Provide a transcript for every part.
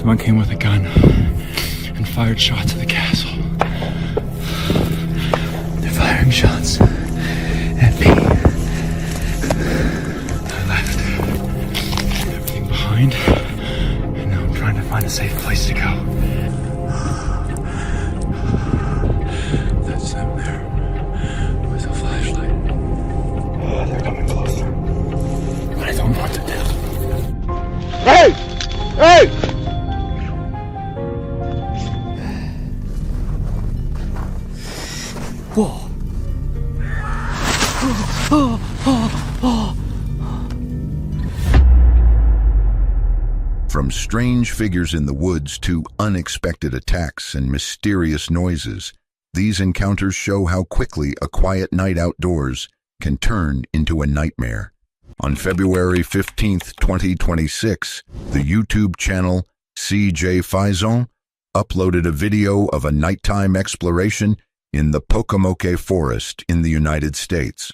Someone came with a gun and fired shots at the castle. They're firing shots at me. I left everything behind, and now I'm trying to find a safe place to go. That's them there with a flashlight. They're coming closer. I don't want to do. Hey! Hey! Whoa. From strange figures in the woods to unexpected attacks and mysterious noises, these encounters show how quickly a quiet night outdoors can turn into a nightmare. On February 15th, 2026, the YouTube channel CJ Faison uploaded a video of a nighttime exploration in the Pocomoke Forest in the United States.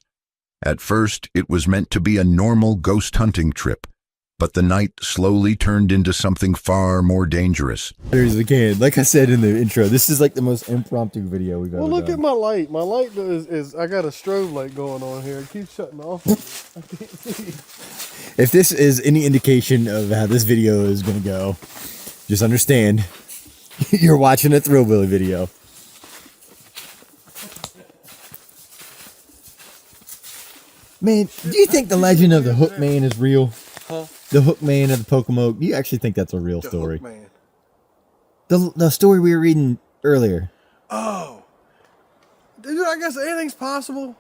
At first, it was meant to be a normal ghost hunting trip, but the night slowly turned into something far more dangerous. There's again, like I said in the intro, this is like the most impromptu video we've ever done. Well, look at my light. My light is I got a strobe light going on here. It keeps shutting off. I can't see. If this is any indication of how this video is going to go, just understand you're watching a Thrillbilly video. Man, do you think the legend of the Hook Man is real? Huh? The Hook Man of the Pocomoke. Do you actually think that's a real story? Hook Man. The story we were reading earlier. Oh. Dude, I guess anything's possible.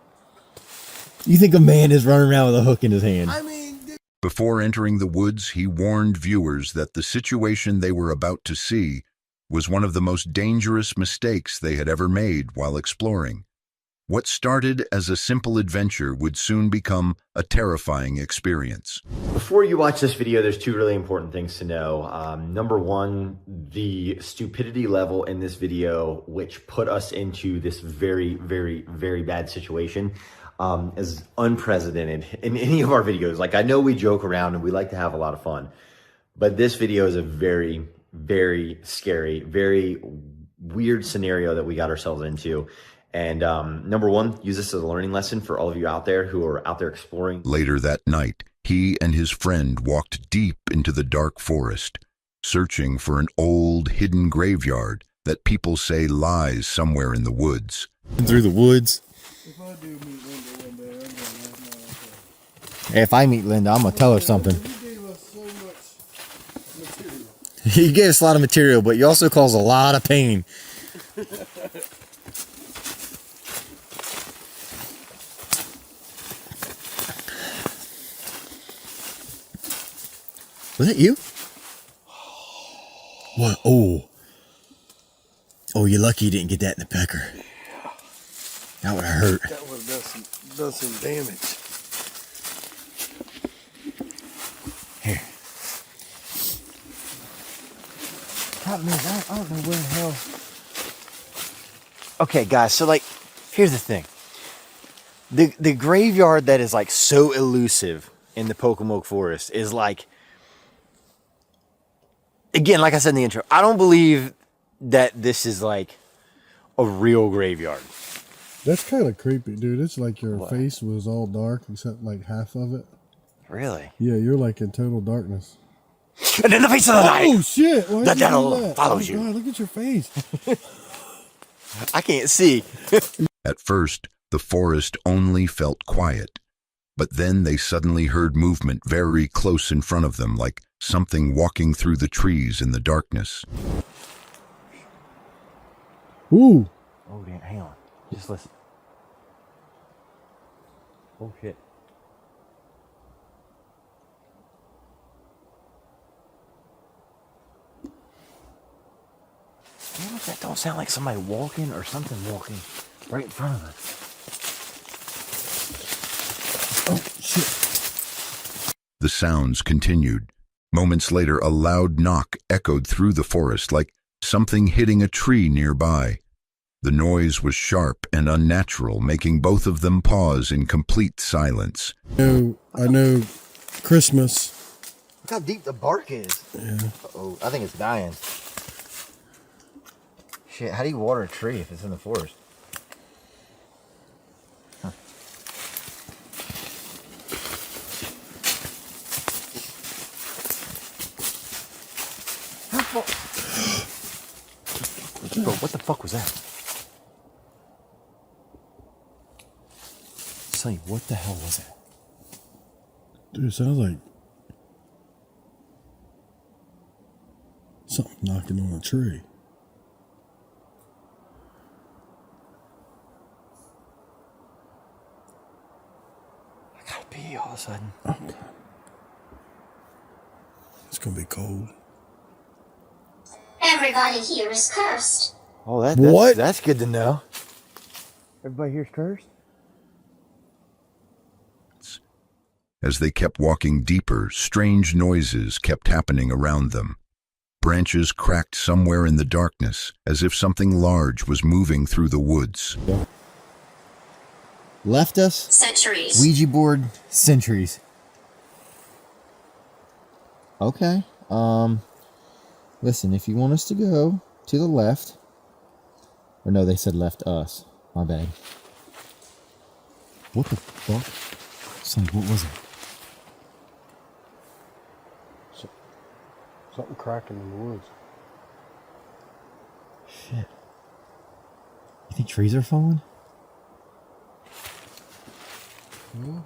You think a man is running around with a hook in his hand? I mean, dude. Before entering the woods, he warned viewers that the situation they were about to see was one of the most dangerous mistakes they had ever made while exploring. What started as a simple adventure would soon become a terrifying experience. Before you watch this video, there's two really important things to know. Number one, the stupidity level in this video, which put us into this very, very, very bad situation, is unprecedented in any of our videos. Like, I know we joke around and we like to have a lot of fun, but this video is a very, very scary, very weird scenario that we got ourselves into. And number one, use this as a learning lesson for all of you out there who are out there exploring. Later that night, he and his friend walked deep into the dark forest, searching for an old hidden graveyard that people say lies somewhere in the woods. Through the woods. If I do meet Linda one day, I'm going to have my If I meet Linda, I'm going to tell her something. You gave us so much material. You gave us a lot of material, but you also caused a lot of pain. Was that you? What? Oh. Oh, you're lucky you didn't get that in the pecker. Yeah. That would have hurt. That would have done some damage. Here. I don't know where the hell. Okay, guys, so like, here's the thing. The graveyard that is like so elusive in the Pocomoke Forest is like, again, like I said in the intro, I don't believe that this is like a real graveyard. That's kind of creepy, dude. It's like your What? face was all dark except like half of it. Really? Yeah, you're like in total darkness. And in the face of the night, Oh shit! Why the did you do devil that? follows Oh, you. God, look at your face. I can't see. At first, the forest only felt quiet, but then they suddenly heard movement very close in front of them, like something walking through the trees in the darkness. Ooh. Oh, damn, hang on. Just listen. Oh, shit. Damn it, that don't sound like somebody walking or something walking right in front of us. Oh shit. The sounds continued. Moments later, a loud knock echoed through the forest like something hitting a tree nearby. The noise was sharp and unnatural, making both of them pause in complete silence. I know Christmas Look how deep the bark is. Yeah. Uh-oh, I think it's dying. Shit, how do you water a tree if it's in the forest? Huh. Bro, what the fuck was that? Sonny, what the hell was that? Dude, it sounds like something knocking on a tree. I gotta pee all of a sudden. Oh, God. It's gonna be cold. Everybody here is cursed. Oh, that's What? That's good to know. Everybody here's cursed? As they kept walking deeper, strange noises kept happening around them. Branches cracked somewhere in the darkness, as if something large was moving through the woods. Left us? Centuries. Ouija board, centuries. Okay. Listen, if you want us to go to the left, or no, they said left us. My bad. What the fuck? Sonny, what was it? Something cracking in the woods. Shit. You think trees are falling? Yeah.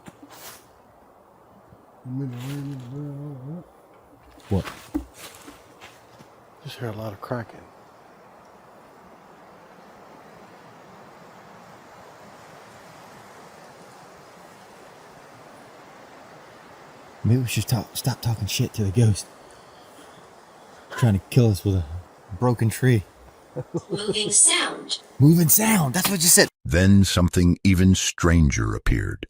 What? Just hear a lot of cracking. Maybe we should stop talking shit to the ghost. Trying to kill us with a broken tree. Moving sound. Moving sound, that's what you said. Then something even stranger appeared.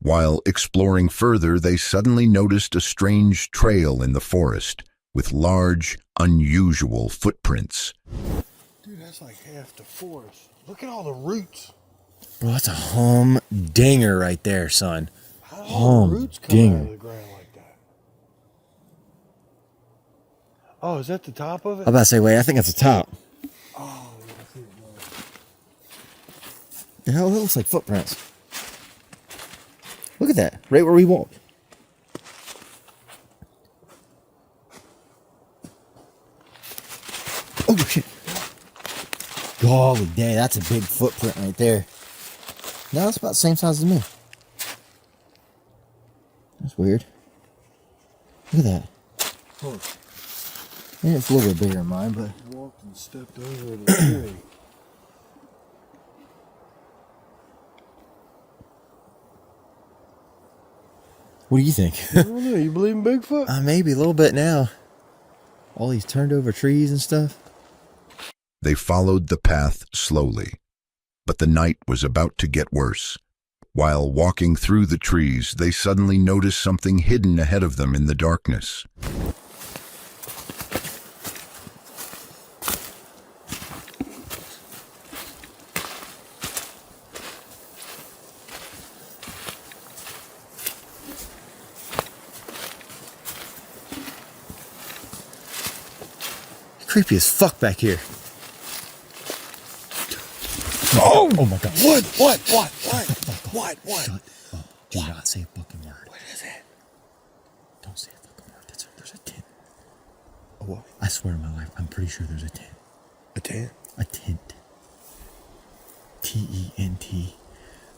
While exploring further, they suddenly noticed a strange trail in the forest with large, unusual footprints. Dude, that's like half the forest. Look at all the roots. Bro, that's a humdinger right there, son. How do all the roots come out Humdinger. of the ground like that? Oh, is that the top of it? I'm about to say, wait, I think that's the top. Oh, yeah, I see it now. The hell, that looks like footprints. Look at that, right where we walked. Oh, shit. Golly day, that's a big footprint right there. No, that's about the same size as me. That's weird. Look at that. Yeah, it's a little bit bigger than mine, but... Walked and stepped over the tree. What do you think? I don't know. You believe in Bigfoot? Maybe a little bit now. All these turned over trees and stuff. They followed the path slowly, but the night was about to get worse. While walking through the trees, they suddenly noticed something hidden ahead of them in the darkness. Creepy as fuck back here. Oh my god. What? Shut up. Do not say a fucking word. What is it? Don't say a fucking word. There's a tent. Oh, what? I swear to my life, I'm pretty sure there's a tent. A tent? A tent. T-E-N-T.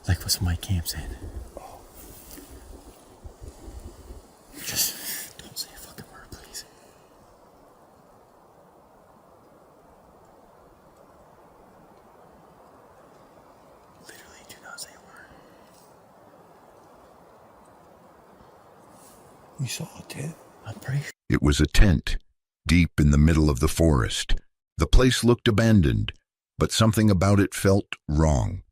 Like what somebody camps in. Oh. Just don't say a fucking word, please. Literally, do not say a word. You saw a tent? I'm pretty sure. It was a tent, deep in the middle of the forest. The place looked abandoned, but something about it felt wrong.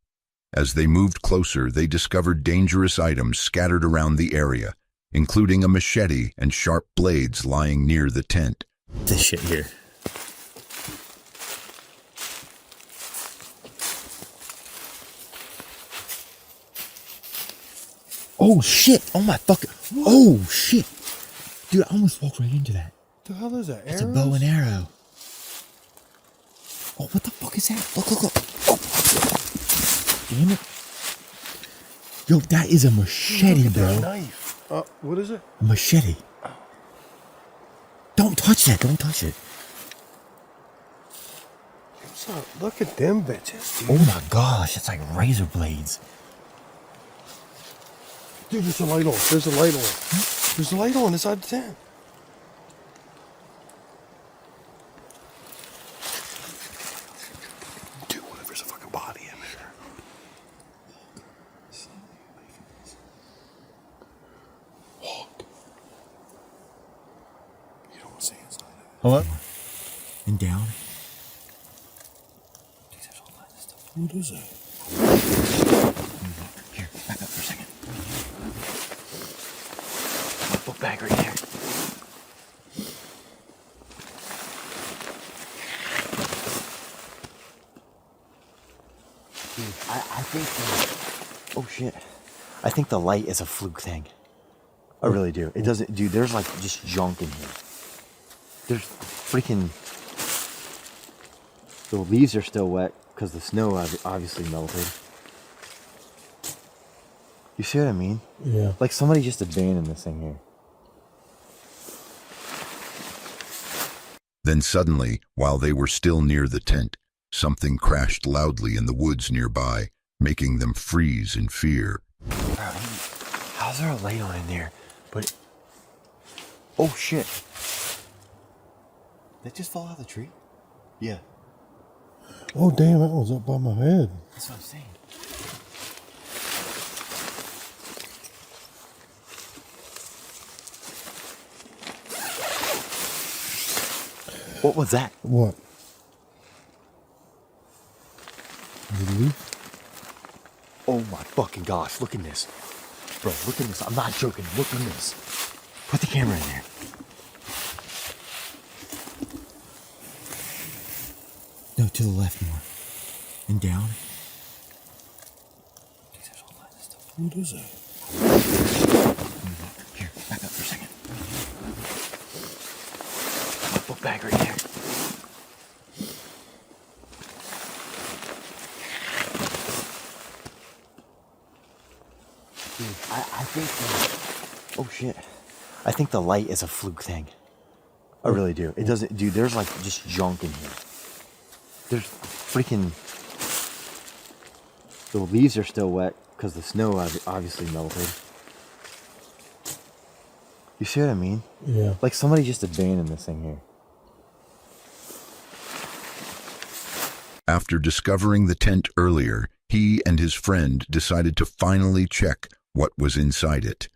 As they moved closer, they discovered dangerous items scattered around the area, including a machete and sharp blades lying near the tent. This shit here. Oh shit! Oh my fucking! Oh shit! Dude, I almost walked right into that. The hell is that? It's a bow and arrow. Oh, what the fuck is that? Look, look, look. Oh. Damn it. Yo, that is a machete, bro. Knife. What is it? A machete. Don't touch that. Don't touch it. Son, look at them bitches, dude. Oh my gosh, it's like razor blades. Dude, there's a light on. There's a light on. There's a light on inside the tent. Dude, what if there's a fucking body in there? Walk. You don't want to see inside of it. Hello? And down. Dude, there's all kinds of stuff. What is that? Here, back up for a second. Book bag right there. Dude, I think oh shit. I think the light is a fluke thing. I really do. It doesn't, dude, there's like just junk in here. There's freaking, the leaves are still wet because the snow obviously melted. You see what I mean? Yeah. Like somebody just abandoned this thing here. Then suddenly, while they were still near the tent, something crashed loudly in the woods nearby, making them freeze in fear. Bro, how's there a light on in there? But, oh shit. Did it just fall out of the tree? Yeah. Oh, damn, that was up by my head. That's what I'm saying. What was that? What? Really? Oh my fucking gosh, look at this. Bro, look at this. I'm not joking. Look at this. Put the camera in there. No, to the left more. And down. Dude, there's all kinds of stuff. What is that? Here, back up for a second. Book bag right there. Dude, I think, oh shit. I think the light is a fluke thing. I really do. It doesn't, dude, there's like just junk in here. There's freaking, the leaves are still wet because the snow obviously melted. You see what I mean? Yeah. Like somebody just abandoned this thing here. After discovering the tent earlier, he and his friend decided to finally check what was inside it.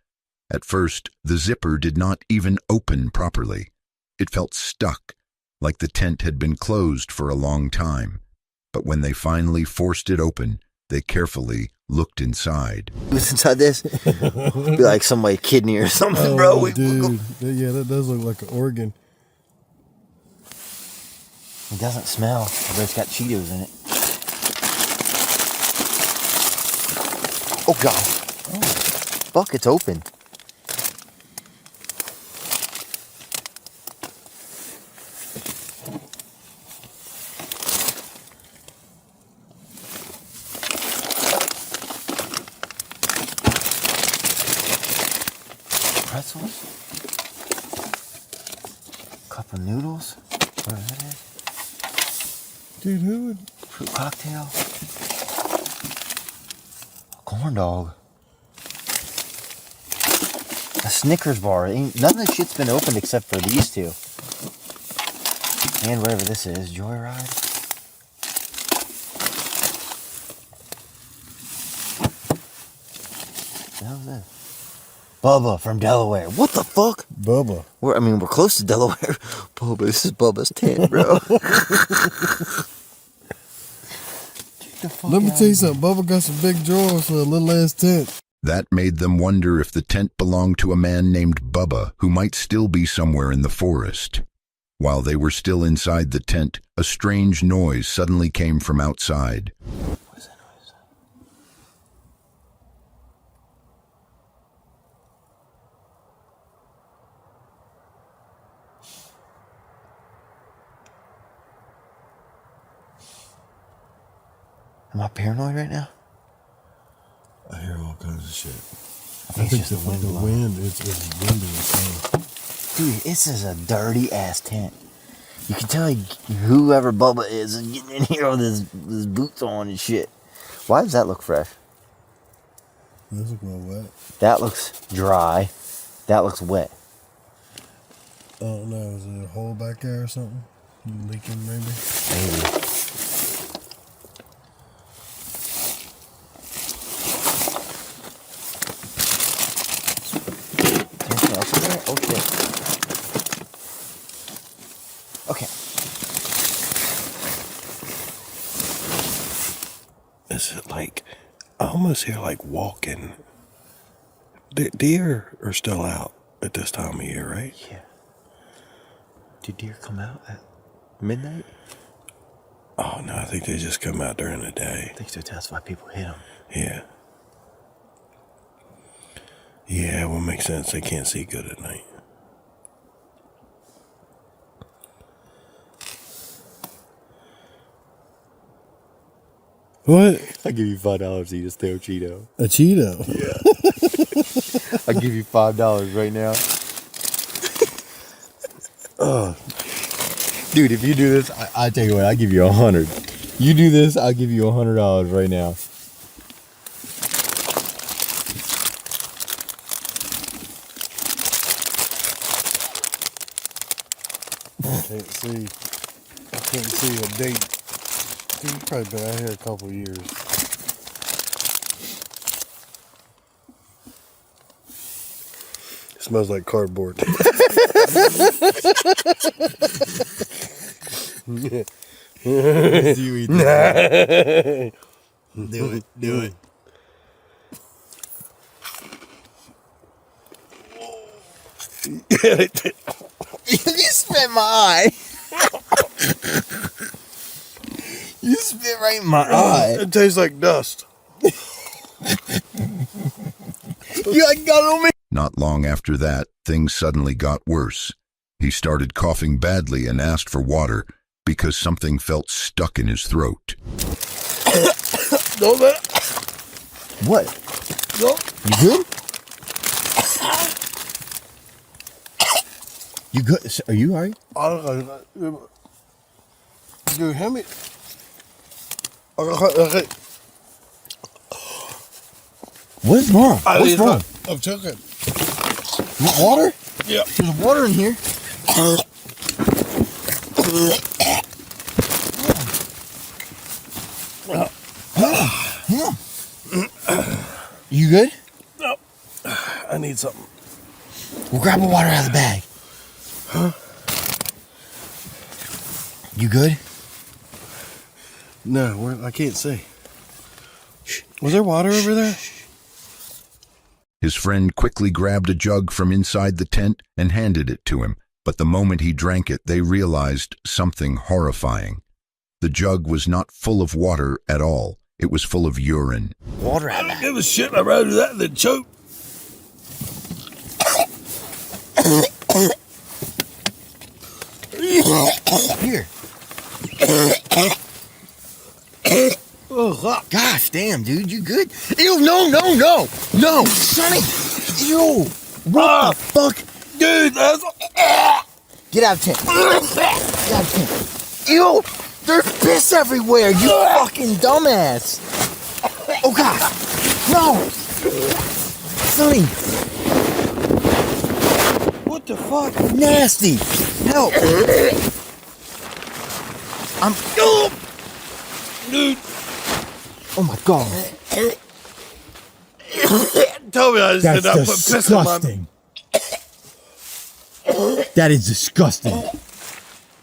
At first, the zipper did not even open properly. It felt stuck, like the tent had been closed for a long time. But when they finally forced it open, they carefully looked inside. What's inside this? Be like somebody's kidney or something, Oh, bro. dude. Yeah, that does look like an organ. It doesn't smell, but it's got Cheetos in it. Oh god. Oh. Fuck, it's open. Pretzels? Cup of noodles? Whatever that is. Dude, who would... Fruit cocktail. A corn dog. A Snickers bar. None of this shit's been opened except for these two. And whatever this is. Joyride. What the hell is this? Bubba from Delaware. What the fuck? Bubba. We're close to Delaware. Bubba, this is Bubba's tent, bro. Let me tell you something. Bubba got some big drawers for a little ass tent. That made them wonder if the tent belonged to a man named Bubba, who might still be somewhere in the forest. While they were still inside the tent, a strange noise suddenly came from outside. What is that noise? Am I paranoid right now? I hear all kinds of shit. I think it's just the wind. The wind, it's windy as hell. Dude, this is a dirty ass tent. You can tell whoever Bubba is getting in here with his boots on and shit. Why does that look fresh? This look real wet. That looks dry. That looks wet. I don't know. Is there a hole back there or something? Leaking maybe? Maybe. Anything else in there? Oh shit. Okay. Is it like, I almost hear like walking. Deer are still out at this time of year, right? Yeah. Do deer come out at midnight? Oh no, I think they just come out during the day. I think so. That's why people hit them. Yeah. Yeah, well, makes sense. They can't see good at night. What? I give you $5 to eat a stale Cheeto. A Cheeto? Yeah. I give you $5 right now. Dude, if you do this, I tell you what, I give you 100. You do this, I'll give you $100 right now. I can't see a date. He's probably been out here a couple of years. It smells like cardboard. You eat that. Do it. Do it. You spit my eye. You spit right in my eye. It tastes like dust. You got it on me. Not long after that, things suddenly got worse. He started coughing badly and asked for water because something felt stuck in his throat. What? No. You good? You good? Are you alright? You hear me? Okay. What's wrong? What's wrong? I'm choking. You want water? Yeah. There's water in here. You good? No. I need something. We'll grab the water out of the bag. Huh? You good? No, I can't see. Was there water over there? His friend quickly grabbed a jug from inside the tent and handed it to him, but the moment he drank it, they realized something horrifying. The jug was not full of water at all. It was full of urine. Water out of I the don't give a shit. I'd rather do that than choke. Here. Oh, gosh damn, dude, you good? Ew, no, Sonny. Ew, what the fuck? Dude, that's... Get out of tent. Get out of tent. Ew, there's piss everywhere, you fucking dumbass. Oh, God. No. Sonny. What the fuck? Nasty. Help. Dude. Oh, my God. Tell me I just did not put piss in my... That is disgusting.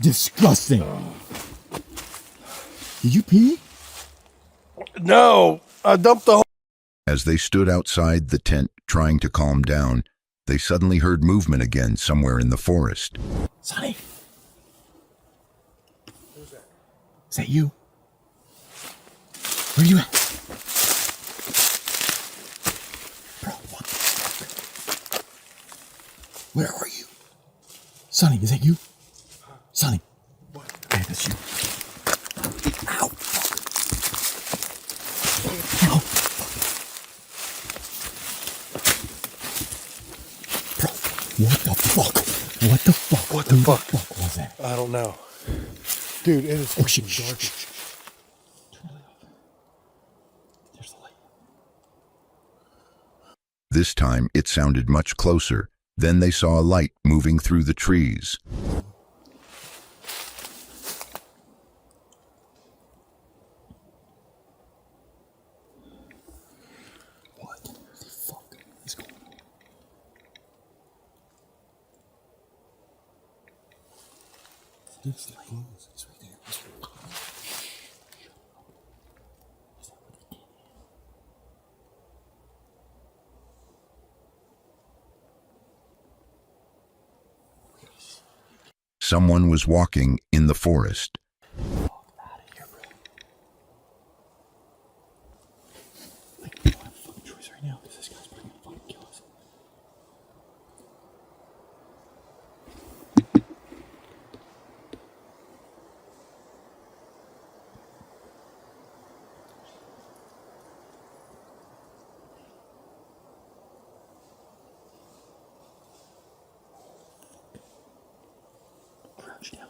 Disgusting. Did you pee? No, I dumped the whole... As they stood outside the tent trying to calm down, they suddenly heard movement again somewhere in the forest. Sonny. Is that you? Where are you at? Bro, what the fuck? Where are you? Sonny, is that you? Sonny. What? Okay, that's you. Ow. What the fuck? What the fuck? What the fuck? What was that? I don't know. Dude, it is fucking dark. There's the light. This time it sounded much closer. Then they saw a light moving through the trees. What the fuck is going on? It's light. It's right there. Someone was walking in the forest. Crouch down.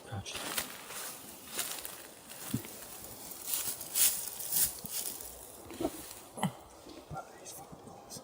Crouch down. Brother, he's fucking close.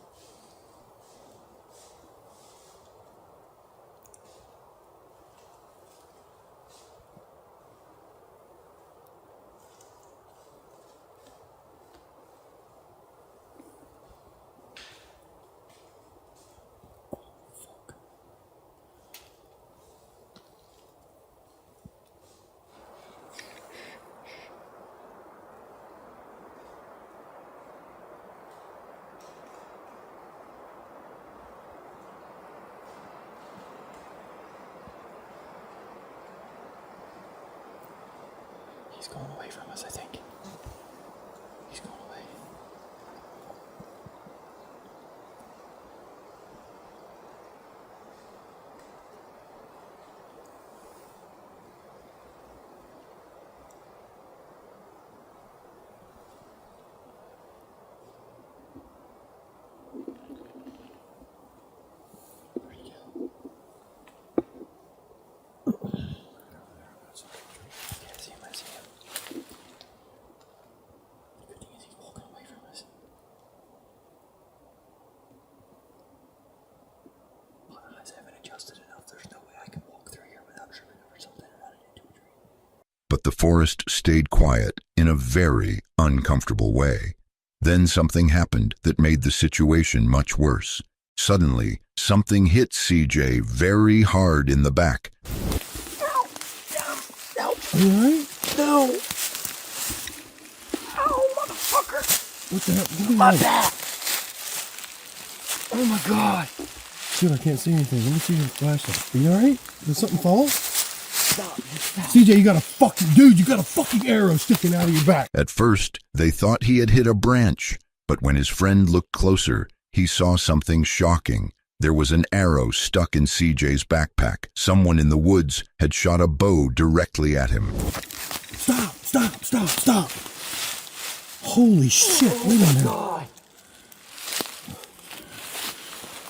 He's going away from us, I think. He's going away. Where'd he go? I see him, I see him. The good thing is he's walking away from us. My eyes haven't adjusted enough. There's no way I can walk through here without tripping over something and running into a tree. But the forest stayed quiet in a very uncomfortable way. Then something happened that made the situation much worse. Suddenly, something hit CJ very hard in the back. Are you alright? No. Ow, motherfucker. What the hell? My back. Oh my god. Shit, I can't see anything. Let me see your flashlight. Are you alright? Did something fall? Stop. CJ, you got a fucking arrow sticking out of your back. At first, they thought he had hit a branch, but when his friend looked closer, he saw something shocking. There was an arrow stuck in CJ's backpack. Someone in the woods had shot a bow directly at him. Stop. Holy shit, wait a minute.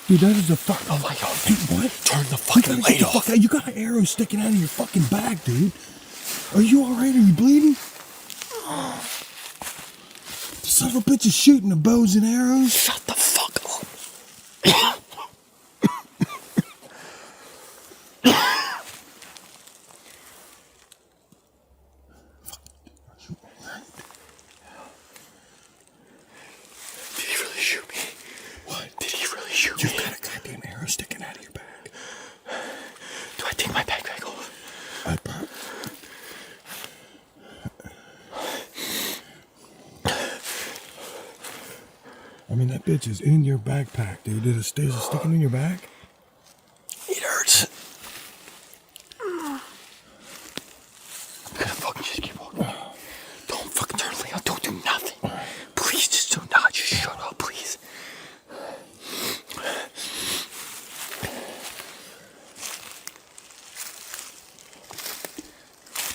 Dude, that is a fuck. Oh my god. Dude, what? Turn the fucking light off. You got an arrow sticking out of your fucking back, dude. Are you alright? Are you bleeding? The son of a bitch is shooting the bows and arrows. Shut the fuck up. Did he really shoot me? What? Did he really shoot me? You've got a goddamn arrow sticking out of your back. Do I take my backpack off? I mean, that bitch is in your backpack, dude. Is it sticking in your back? It hurts. I'm gonna fucking just keep walking. Don't fucking turn Leo. Don't do nothing. Please, just do not. Just shut up, please.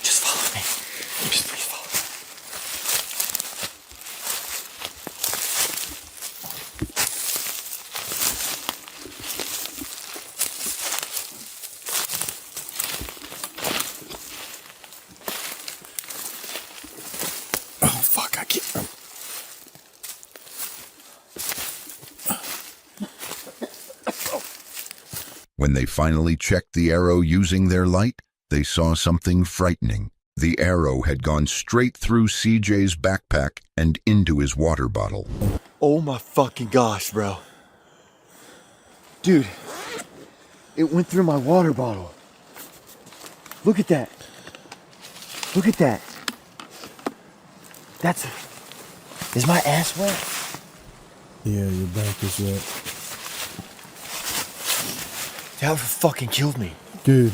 Just follow me. Just please follow me. When they finally checked the arrow using their light, they saw something frightening. The arrow had gone straight through CJ's backpack and into his water bottle. Oh my fucking gosh, bro. Dude, it went through my water bottle. Look at that. Look at that. Is my ass wet? Yeah, your back is wet. That would have fucking killed me. Dude.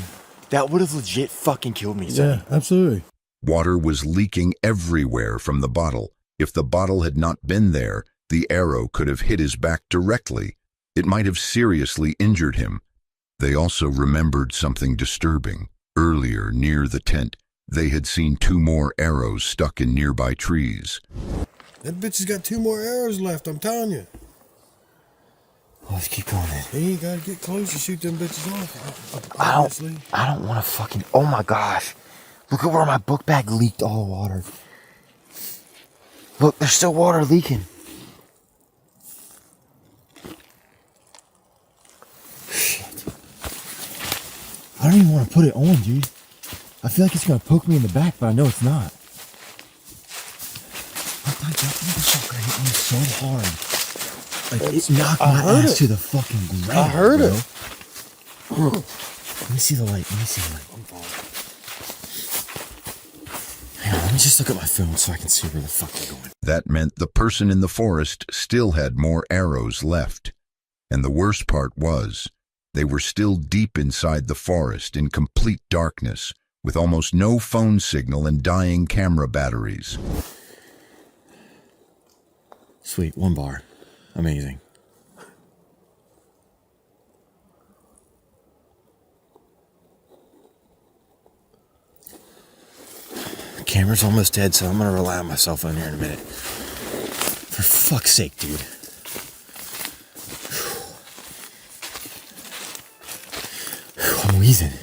That would have legit fucking killed me, Sonny. Yeah, absolutely. Water was leaking everywhere from the bottle. If the bottle had not been there, the arrow could have hit his back directly. It might have seriously injured him. They also remembered something disturbing. Earlier, near the tent, they had seen 2 more arrows stuck in nearby trees. That bitch has got 2 more arrows left, I'm telling you. Let's keep going then. You ain't gotta get close to shoot them bitches off. I don't want to fucking... Oh my gosh. Look at where my book bag leaked all the water. Look, there's still water leaking. Shit. I don't even want to put it on, dude. I feel like it's going to poke me in the back, but I know it's not. That motherfucker hit me so hard. Like, it knocked my ass to the fucking ground. I heard it. Let me see the light. Hang on, let me just look at my phone so I can see where the fuck I'm going. That meant the person in the forest still had more arrows left. And the worst part was, they were still deep inside the forest in complete darkness, with almost no phone signal and dying camera batteries. Sweet, 1 bar. Amazing. The camera's almost dead, so I'm gonna rely on my cell phone here in a minute. For fuck's sake, dude. I'm wheezing.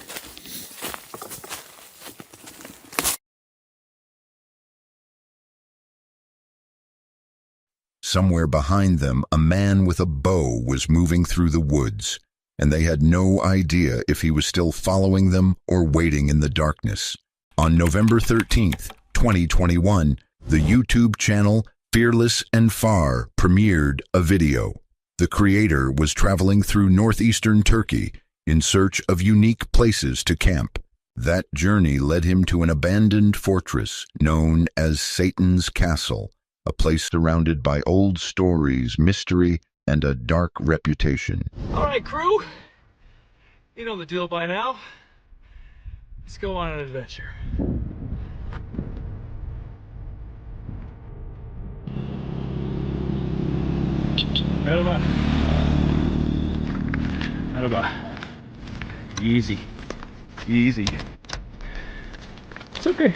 Somewhere behind them, a man with a bow was moving through the woods, and they had no idea if he was still following them or waiting in the darkness. On November 13th, 2021, the YouTube channel Fearless and Far premiered a video. The creator was traveling through northeastern Turkey in search of unique places to camp. That journey led him to an abandoned fortress known as Satan's Castle, a place surrounded by old stories, mystery, and a dark reputation. All right, crew. You know the deal by now. Let's go on an adventure. Merhaba. Easy. Easy. It's okay.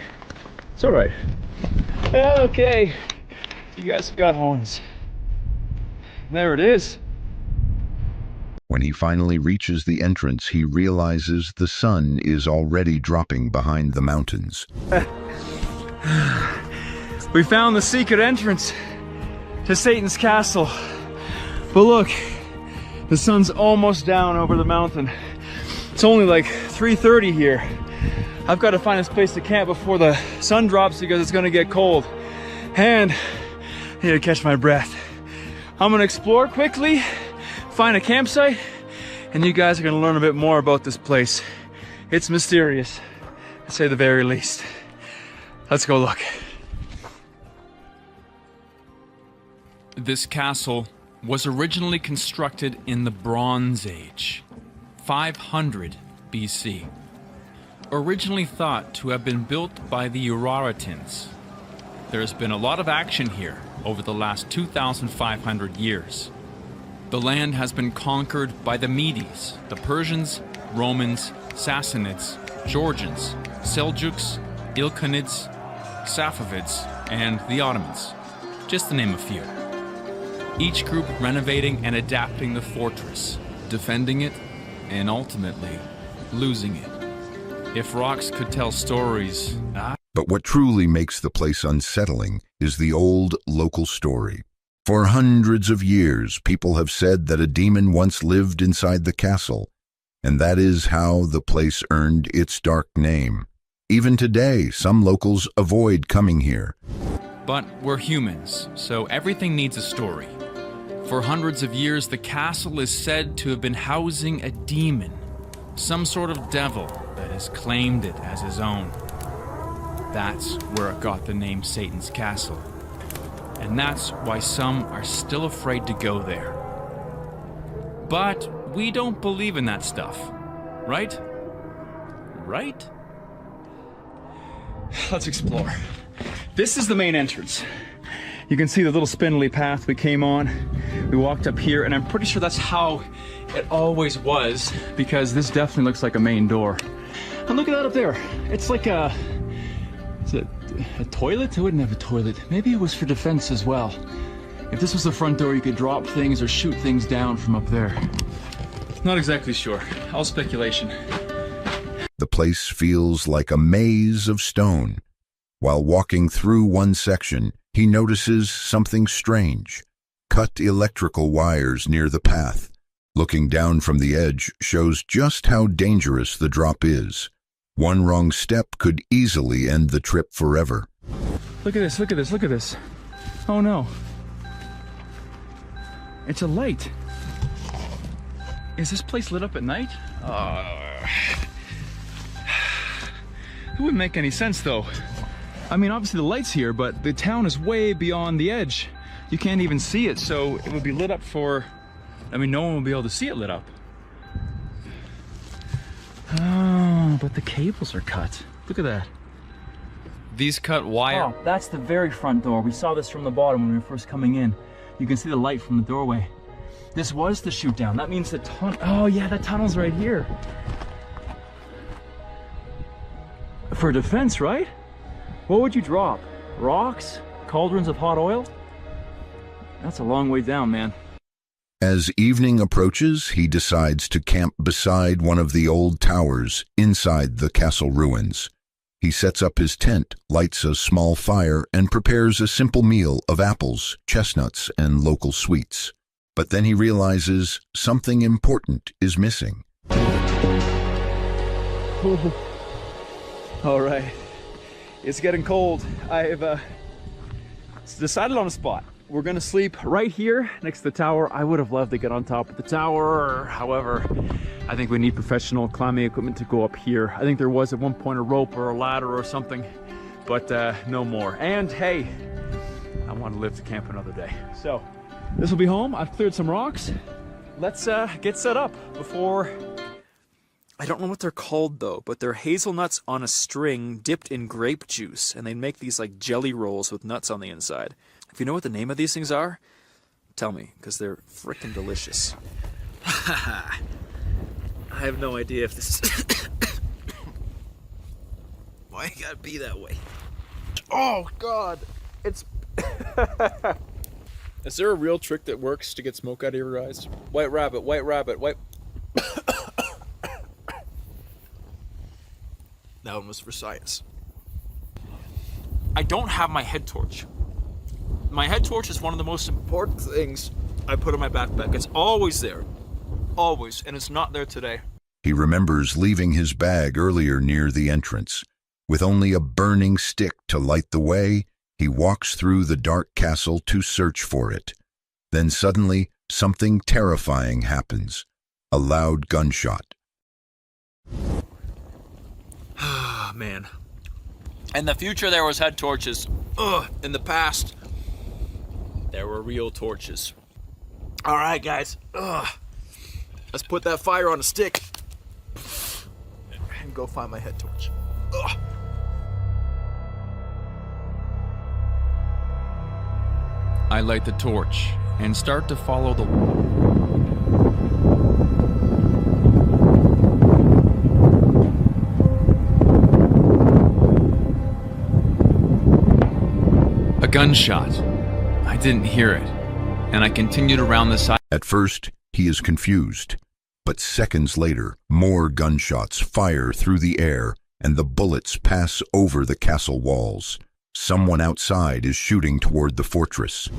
It's all right. Okay. You guys have got horns. There it is. When he finally reaches the entrance, he realizes the sun is already dropping behind the mountains. We found the secret entrance to Satan's Castle. But look, the sun's almost down over the mountain. It's only like 3:30 here. I've got to find this place to camp before the sun drops because it's gonna get cold. And I need to catch my breath. I'm gonna explore quickly, find a campsite, and you guys are gonna learn a bit more about this place. It's mysterious, to say the very least. Let's go look. This castle was originally constructed in the Bronze Age, 500 BC. Originally thought to have been built by the Urartians. There's been a lot of action here over the last 2,500 years. The land has been conquered by the Medes, the Persians, Romans, Sassanids, Georgians, Seljuks, Ilkhanids, Safavids, and the Ottomans, just to name a few. Each group renovating and adapting the fortress, defending it, and ultimately losing it. If rocks could tell stories, But what truly makes the place unsettling is the old local story. For hundreds of years, people have said that a demon once lived inside the castle. and that is how the place earned its dark name. Even today, some locals avoid coming here. But we're humans, so everything needs a story. For hundreds of years, the castle is said to have been housing a demon, some sort of devil that has claimed it as his own. That's where it got the name Satan's Castle. And that's why some are still afraid to go there. But we don't believe in that stuff, right? Right? Let's explore. This is the main entrance. You can see the little spindly path we came on. We walked up here, and I'm pretty sure that's how it always was, because this definitely looks like a main door. And look at that up there. It's like a... Is it a toilet? It wouldn't have a toilet. Maybe it was for defense as well. If this was the front door, you could drop things or shoot things down from up there. Not exactly sure. All speculation. The place feels like a maze of stone. While walking through one section, he notices something strange. Cut electrical wires near the path. Looking down from the edge shows just how dangerous the drop is. One wrong step could easily end the trip forever. Look at this, look at this, look at this. Oh no. It's a light. Is this place lit up at night? It wouldn't make any sense though. I mean, obviously the light's here, but the town is way beyond the edge. You can't even see it, so it would be lit up for... I mean, no one will be able to see it lit up. Oh, but the cables are cut. Look at that. These cut wire... Oh, that's the very front door. We saw this from the bottom when we were first coming in. You can see the light from the doorway. This was the shoot down. That means the tunnel... Oh yeah, that tunnel's right here. For defense, right? What would you drop? Rocks? Cauldrons of hot oil? That's a long way down, man. As evening approaches, he decides to camp beside one of the old towers inside the castle ruins. He sets up his tent, lights a small fire, and prepares a simple meal of apples, chestnuts, and local sweets. But then he realizes something important is missing. All right, it's getting cold. I've decided on a spot. We're gonna sleep right here next to the tower. I would have loved to get on top of the tower. However, I think we need professional climbing equipment to go up here. I think there was at one point a rope or a ladder or something, but no more. And hey, I want to live to camp another day. So this will be home. I've cleared some rocks. Let's get set up before... I don't know what they're called though, but they're hazelnuts on a string dipped in grape juice, and they make these like jelly rolls with nuts on the inside. If you know what the name of these things are, tell me, because they're freaking delicious. I have no idea if this is... Why you gotta be that way? Oh God, it's... Is there a real trick that works to get smoke out of your eyes? White rabbit, white rabbit, white... That one was for science. I don't have my head torch. My head torch is one of the most important things I put in my backpack. It's always there. Always. And it's not there today. He remembers leaving his bag earlier near the entrance. With only a burning stick to light the way, he walks through the dark castle to search for it. Then suddenly, something terrifying happens. A loud gunshot. Ah, man. In the future, there was head torches. In the past, there were real torches. All right, guys. Let's put that fire on a stick and go find my head torch. I light the torch and start to follow the A gunshot. I didn't hear it, and I continued around the side. At first, he is confused, but seconds later, more gunshots fire through the air, and the bullets pass over the castle walls. Someone outside is shooting toward the fortress.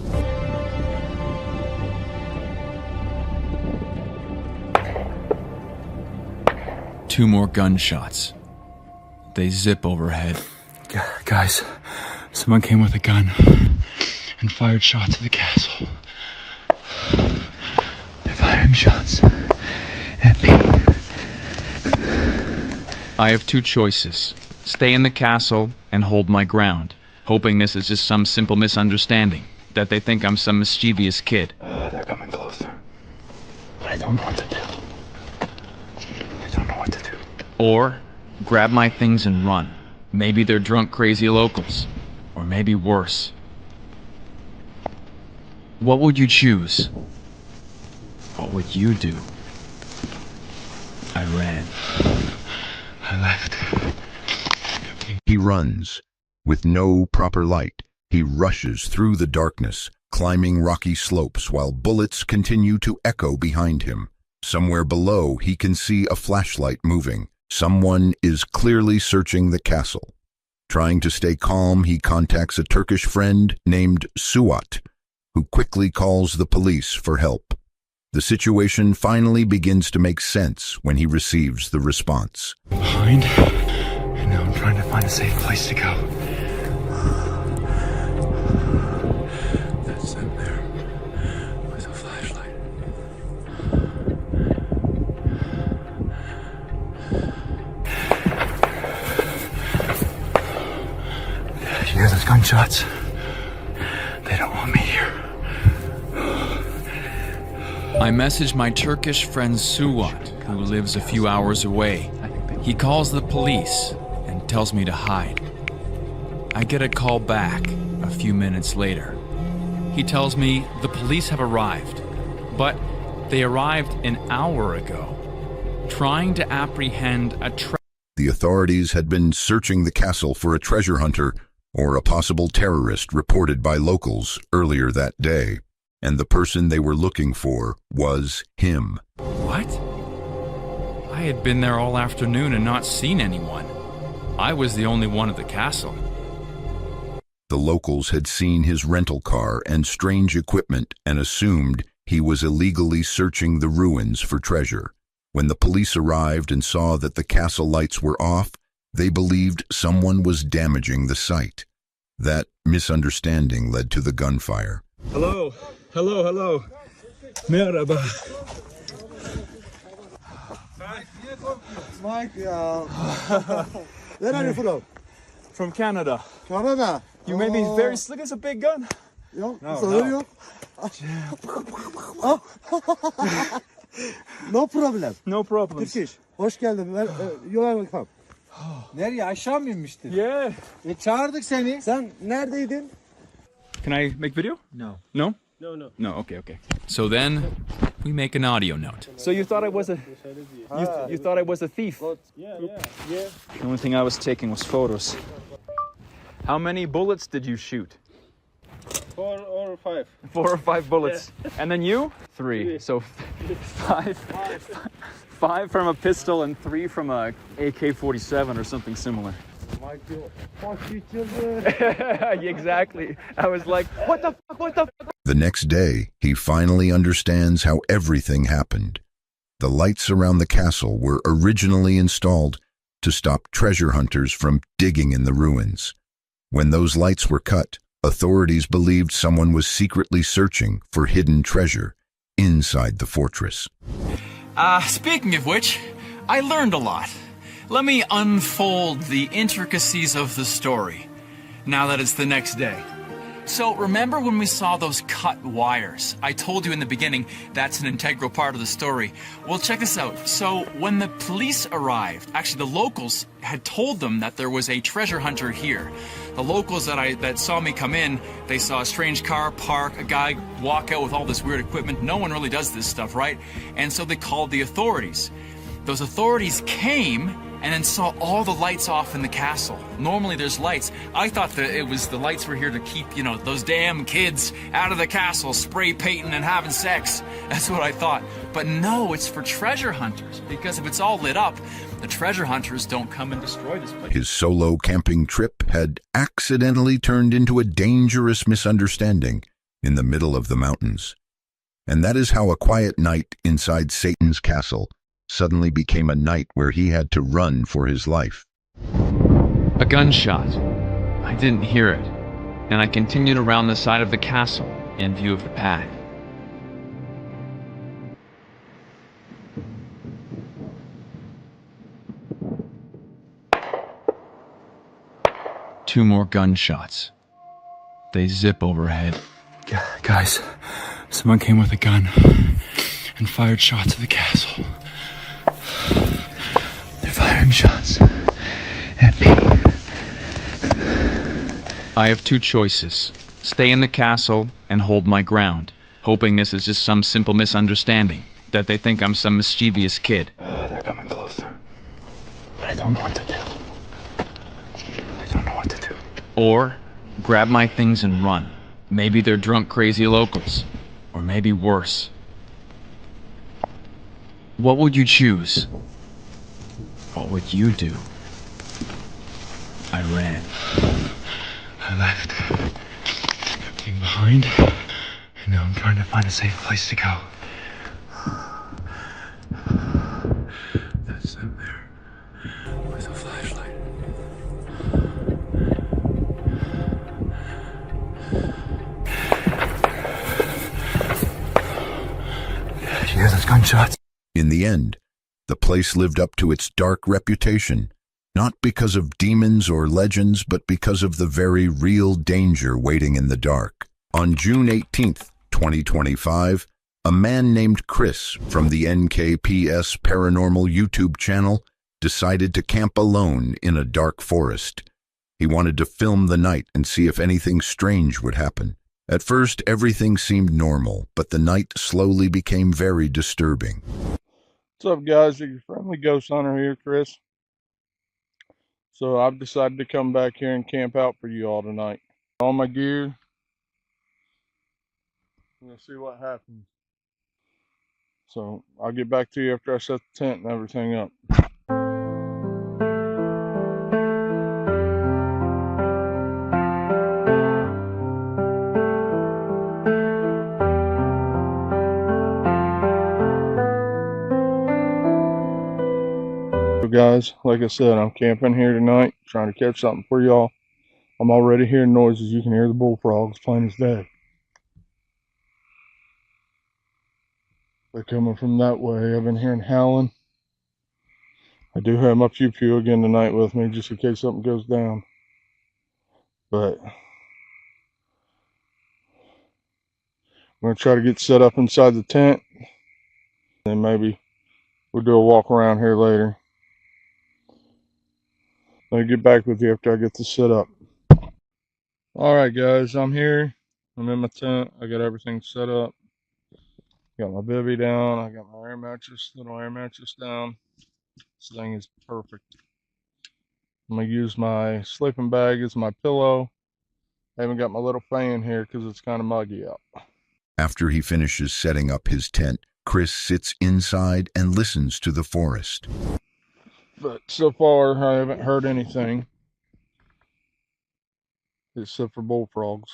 2 more gunshots. They zip overhead. Guys, someone came with a gun and fired shots at the castle. They're firing shots at me. I have 2 choices. Stay in the castle and hold my ground, hoping this is just some simple misunderstanding, that they think I'm some mischievous kid. They're coming closer. I don't know what to do. I don't know what to do. Or grab my things and run. Maybe they're drunk, crazy locals. Or maybe worse. What would you choose? What would you do? I ran. I left. He runs. With no proper light, he rushes through the darkness, climbing rocky slopes while bullets continue to echo behind him. Somewhere below, he can see a flashlight moving. Someone is clearly searching the castle. Trying to stay calm, he contacts a Turkish friend named Suat, who quickly calls the police for help. The situation finally begins to make sense when he receives the response. Behind, and now I'm trying to find a safe place to go. That's in there with a flashlight. You hear those gunshots? They don't want me here. I message my Turkish friend Suat, who lives a few hours away. He calls the police and tells me to hide. I get a call back a few minutes later. He tells me the police have arrived, but they arrived an hour ago, trying to apprehend a The authorities had been searching the castle for a treasure hunter or a possible terrorist reported by locals earlier that day, and the person they were looking for was him. What? I had been there all afternoon and not seen anyone. I was the only one at the castle. The locals had seen his rental car and strange equipment and assumed he was illegally searching the ruins for treasure. When the police arrived and saw that the castle lights were off, they believed someone was damaging the site. That misunderstanding led to the gunfire. Hello, hello, hello. Merhaba. Mike, where are you from? From Canada. Canada. You made me very slick. It's a big gun. Yok, No, sorun no. yok. No problem. No problems. Turkish. Hoş geldin. You're welcome. Nereye? Aşağı mı inmiştin? Yeah. Çağırdık seni. Sen neredeydin? Can I make video? No. No? No, okay, okay. So then, we make an audio note. So you thought I was a you thought I was a thief? Yeah. The only thing I was taking was photos. How many bullets did you shoot? 4 or 5. 4 or 5 bullets. And then you? 3. So 5 from a pistol and 3 from a AK-47 or something similar. Exactly. I was like, what the fuck? The next day, he finally understands how everything happened. The lights around the castle were originally installed to stop treasure hunters from digging in the ruins. When those lights were cut, authorities believed someone was secretly searching for hidden treasure inside the fortress. Speaking of which, I learned a lot. Let me unfold the intricacies of the story, now that it's the next day. So remember when we saw those cut wires? I told you in the beginning that's an integral part of the story. Well, check this out. So when the police arrived, actually the locals had told them that there was a treasure hunter here. The locals that saw me come in, they saw a strange car park, a guy walk out with all this weird equipment. No one really does this stuff, right? And so they called the authorities. Those authorities came and then saw all the lights off in the castle. Normally there's lights. I thought that it was the lights were here to keep, those damn kids out of the castle, spray painting and having sex. That's what I thought. But no, it's for treasure hunters, because if it's all lit up, the treasure hunters don't come and destroy this place. His solo camping trip had accidentally turned into a dangerous misunderstanding in the middle of the mountains. And that is how a quiet night inside Satan's castle suddenly became a night where he had to run for his life. A gunshot. I didn't hear it, and I continued around the side of the castle in view of the path. Two more gunshots. They zip overhead. Guys, someone came with a gun and fired shots at the castle. They're firing shots at me. I have two choices. Stay in the castle and hold my ground, hoping this is just some simple misunderstanding, that they think I'm some mischievous kid. They're coming closer. I don't know what to do. I don't know what to do. Or grab my things and run. Maybe they're drunk, crazy locals. Or maybe worse. What would you choose? What would you do? I ran. I left. Looking behind. And now I'm trying to find a safe place to go. That's them there. With a flashlight. Did you hear those gunshots? In the end, the place lived up to its dark reputation, not because of demons or legends, but because of the very real danger waiting in the dark. On June 18th, 2025, a man named Chris from the NKPS Paranormal YouTube channel decided to camp alone in a dark forest. He wanted to film the night and see if anything strange would happen. At first, everything seemed normal, but the night slowly became very disturbing. What's up, guys? Your friendly ghost hunter here, Chris. So I've decided to come back here and camp out for you all tonight. All my gear. We'll see what happens. So I'll get back to you after I set the tent and everything up. So guys, like I said, I'm camping here tonight, trying to catch something for y'all. I'm already hearing noises. You can hear the bullfrogs plain as day. They're coming from that way. I've been hearing howling. I do have my pew-pew again tonight with me, just in case something goes down. But I'm going to try to get set up inside the tent. And maybe we'll do a walk around here later. I'll get back with you after I get this set up. Alright guys, I'm here. I'm in my tent. I got everything set up. Got my bivvy down. I got my little air mattress down. This thing is perfect. I'm going to use my sleeping bag as my pillow. I haven't got my little fan here because it's kind of muggy out. After he finishes setting up his tent, Chris sits inside and listens to the forest. But so far, I haven't heard anything except for bullfrogs.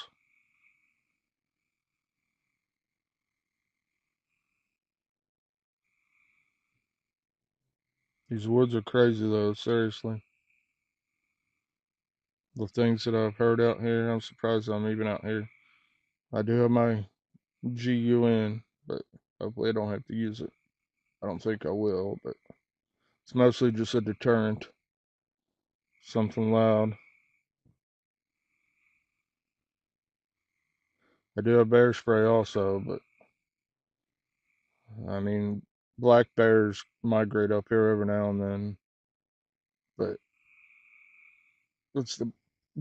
These woods are crazy though, seriously. The things that I've heard out here, I'm surprised I'm even out here. I do have my GUN, but hopefully I don't have to use it. I don't think I will, but it's mostly just a deterrent. Something loud. I do have bear spray also, but I mean, black bears migrate up here every now and then. But it's the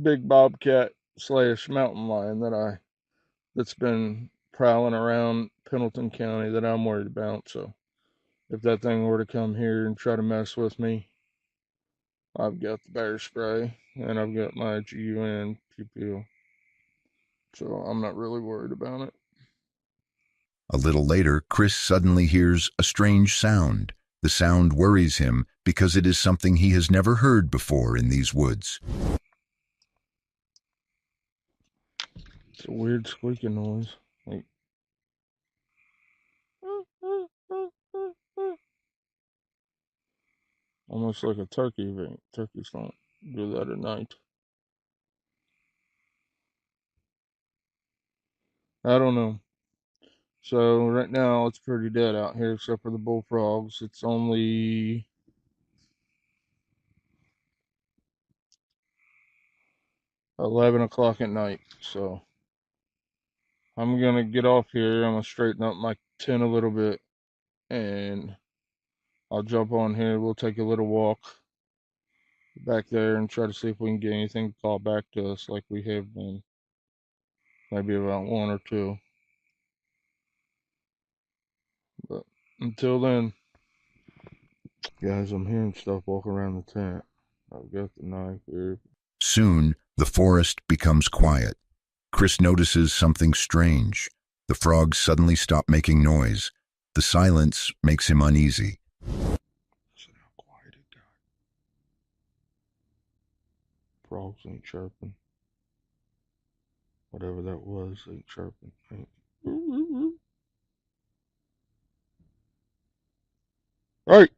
big bobcat slash mountain lion that's been prowling around Pendleton County that I'm worried about. So if that thing were to come here and try to mess with me, I've got the bear spray and I've got my GUN pew. So I'm not really worried about it. A little later, Chris suddenly hears a strange sound. The sound worries him because it is something he has never heard before in these woods. It's a weird squeaking noise. Like, almost like a turkey event. Turkeys don't do that at night. I don't know. So right now it's pretty dead out here except for the bullfrogs. It's only 11 o'clock at night. So I'm going to get off here. I'm going to straighten up my tent a little bit and I'll jump on here. We'll take a little walk back there and try to see if we can get anything to call back to us like we have been. Maybe about one or two. But until then, guys, I'm hearing stuff walking around the tent. I've got the knife here. Soon, the forest becomes quiet. Chris notices something strange. The frogs suddenly stop making noise. The silence makes him uneasy. Listen how quiet it got. Frogs ain't chirping. Whatever that was ain't chirping. Right.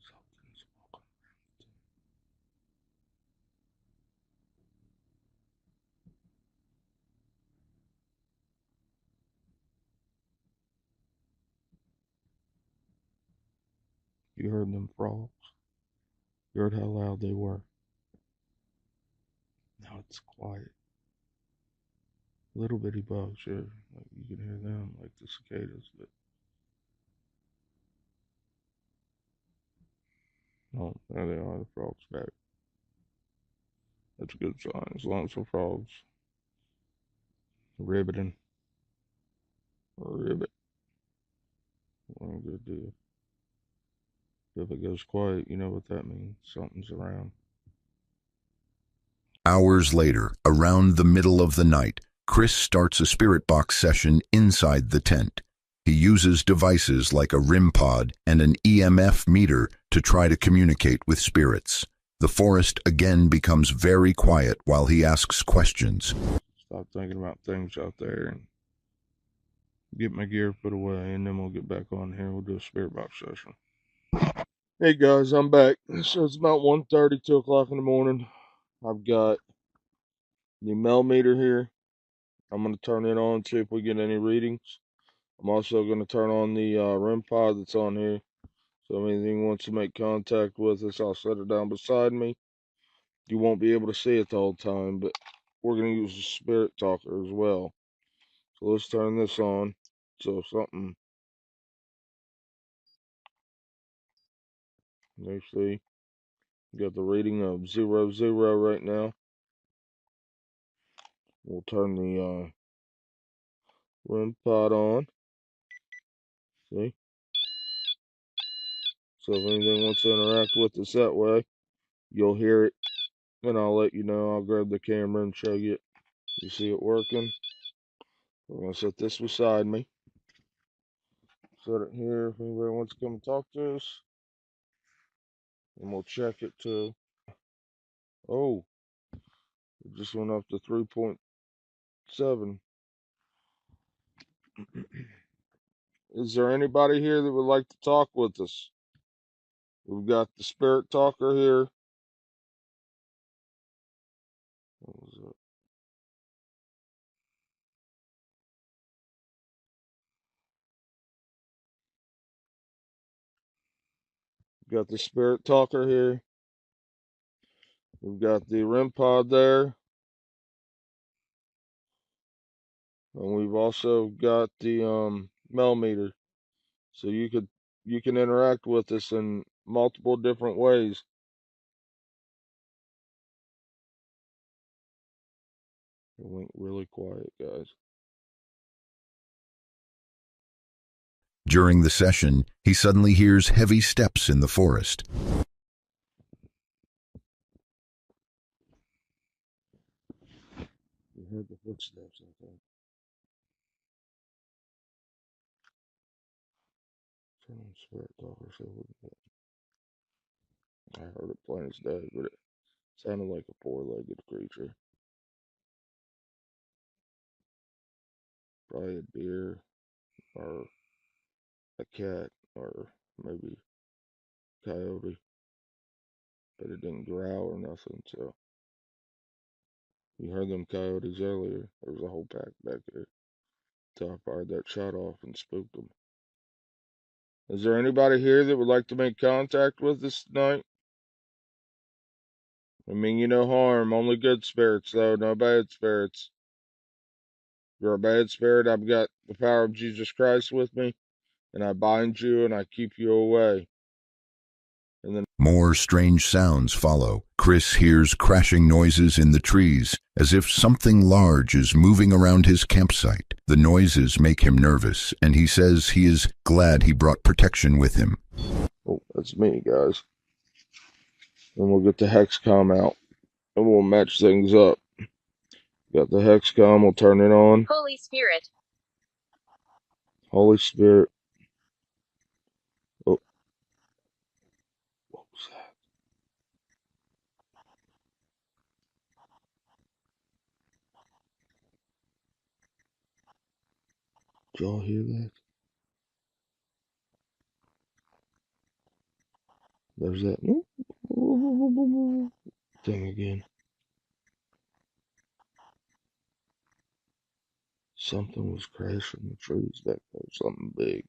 Something's walking. You heard them frogs? You heard how loud they were? Now it's quiet. Little bitty bugs, yeah. Like you can hear them, like the cicadas, but no, there they are, the frogs back. That's a good sign, as long as the frogs ribbiting. Ribbit. Well, good deal. If it goes quiet, you know what that means. Something's around. Hours later, around the middle of the night, Chris starts a spirit box session inside the tent. He uses devices like a REM pod and an EMF meter to try to communicate with spirits. The forest again becomes very quiet while he asks questions. Stop thinking about things out there and get my gear put away, and then we'll get back on here. We'll do a spirit box session. Hey guys, I'm back. So it's about 1:30, 2 o'clock in the morning. I've got the millimeter here. I'm going to turn it on, see if we get any readings. I'm also going to turn on the REM pod that's on here. So if anything wants to make contact with us, I'll set it down beside me. You won't be able to see it the whole time, but we're going to use the spirit talker as well. So let's turn this on. So if something, you see, got the reading of 00 right now. We'll turn the REM pod on. See? So if anything wants to interact with us that way, you'll hear it, and I'll let you know. I'll grab the camera and show you it. You see it working? We're going to set this beside me. Set it here if anybody wants to come and talk to us. And we'll check it too. Oh, it just went up to 3.7. Is there anybody here that would like to talk with us? We've got the spirit talker here. What was it? We've got the spirit talker here. We've got the REM pod there. And we've also got the millimeter. So you can interact with us in multiple different ways. It went really quiet, guys. During the session, he suddenly hears heavy steps in the forest. You heard the footsteps, I think. Turn on spirit talker, so I heard it plain as day, but it sounded like a four-legged creature. Probably a deer or a cat or maybe coyote. But it didn't growl or nothing, so you heard them coyotes earlier. There was a whole pack back there. So I fired that shot off and spooked them. Is there anybody here that would like to make contact with us tonight? I mean you no harm, only good spirits though, no bad spirits. If you're a bad spirit, I've got the power of Jesus Christ with me, and I bind you and I keep you away. And then More strange sounds follow. Chris hears crashing noises in the trees, as if something large is moving around his campsite. The noises make him nervous, and he says he is glad he brought protection with him. oh, that's me, guys. Then we'll get the hexcom out, and we'll match things up. Got the hexcom, we'll turn it on. Holy Spirit. Holy Spirit. Oh, what was that? Did y'all hear that? There's that thing again. Something was crashing the trees back there. Something big.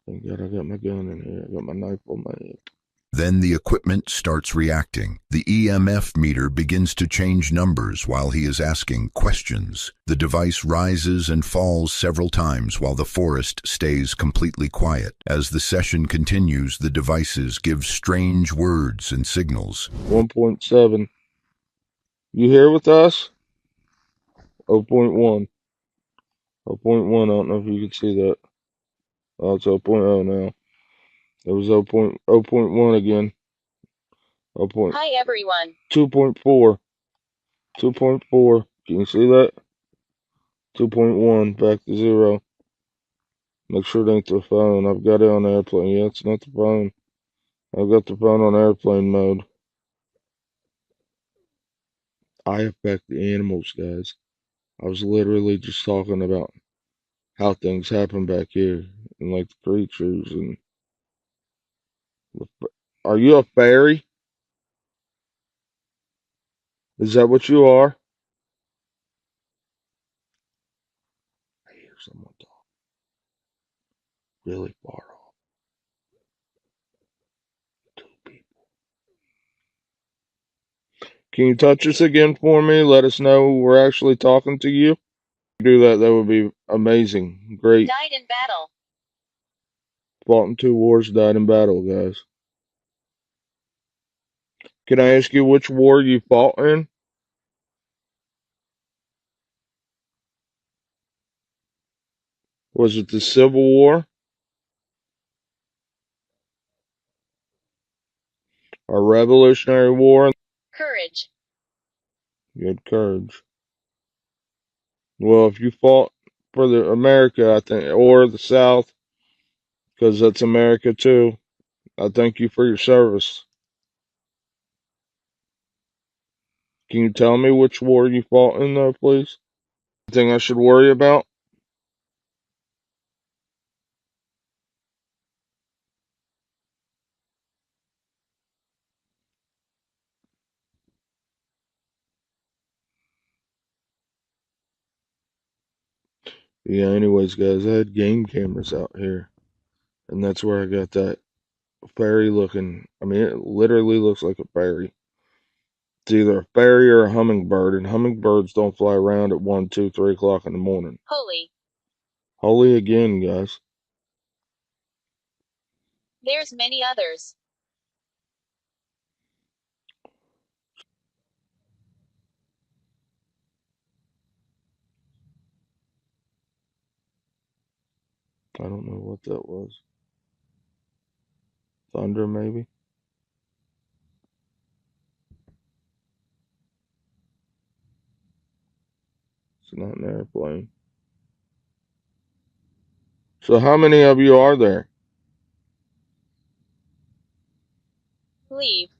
Thank God I got my gun in here. I got my knife on my hip. Then the equipment starts reacting. The EMF meter begins to change numbers while he is asking questions. The device rises and falls several times while the forest stays completely quiet. As the session continues, the devices give strange words and signals. 1.7. You here with us? 0.1. 0.1, I don't know if you can see that. Oh, it's 0.0 now. It was 0.1 again. 0. Hi, everyone. 2.4. 2.4. Can you see that? 2.1 back to 0. Make sure it ain't the phone. I've got it on airplane. Yeah, it's not the phone. I've got the phone on airplane mode. I affect the animals, guys. I was literally just talking about how things happen back here and like the creatures and. Are you a fairy? Is that what you are? I hear someone talk really far off. 2 people. Can you touch us again for me? Let us know we're actually talking to you. If you do that, that would be amazing. Great. Died in battle. Fought in 2 wars, died in battle, guys. Can I ask you which war you fought in? Was it the Civil War or Revolutionary War? Courage. You had courage. Well, if you fought for the America, I think, or the South, because that's America too, I thank you for your service. Can you tell me which war you fought in, though, please? Anything I should worry about? Yeah, anyways, guys, I had game cameras out here, and that's where I got that fairy looking. I mean, it literally looks like a fairy. It's either a fairy or a hummingbird, and hummingbirds don't fly around at 1, 2, 3 o'clock in the morning. Holy. Holy again, guys. There's many others. I don't know what that was. Thunder, maybe? It's not an airplane. So how many of you are there? Leave.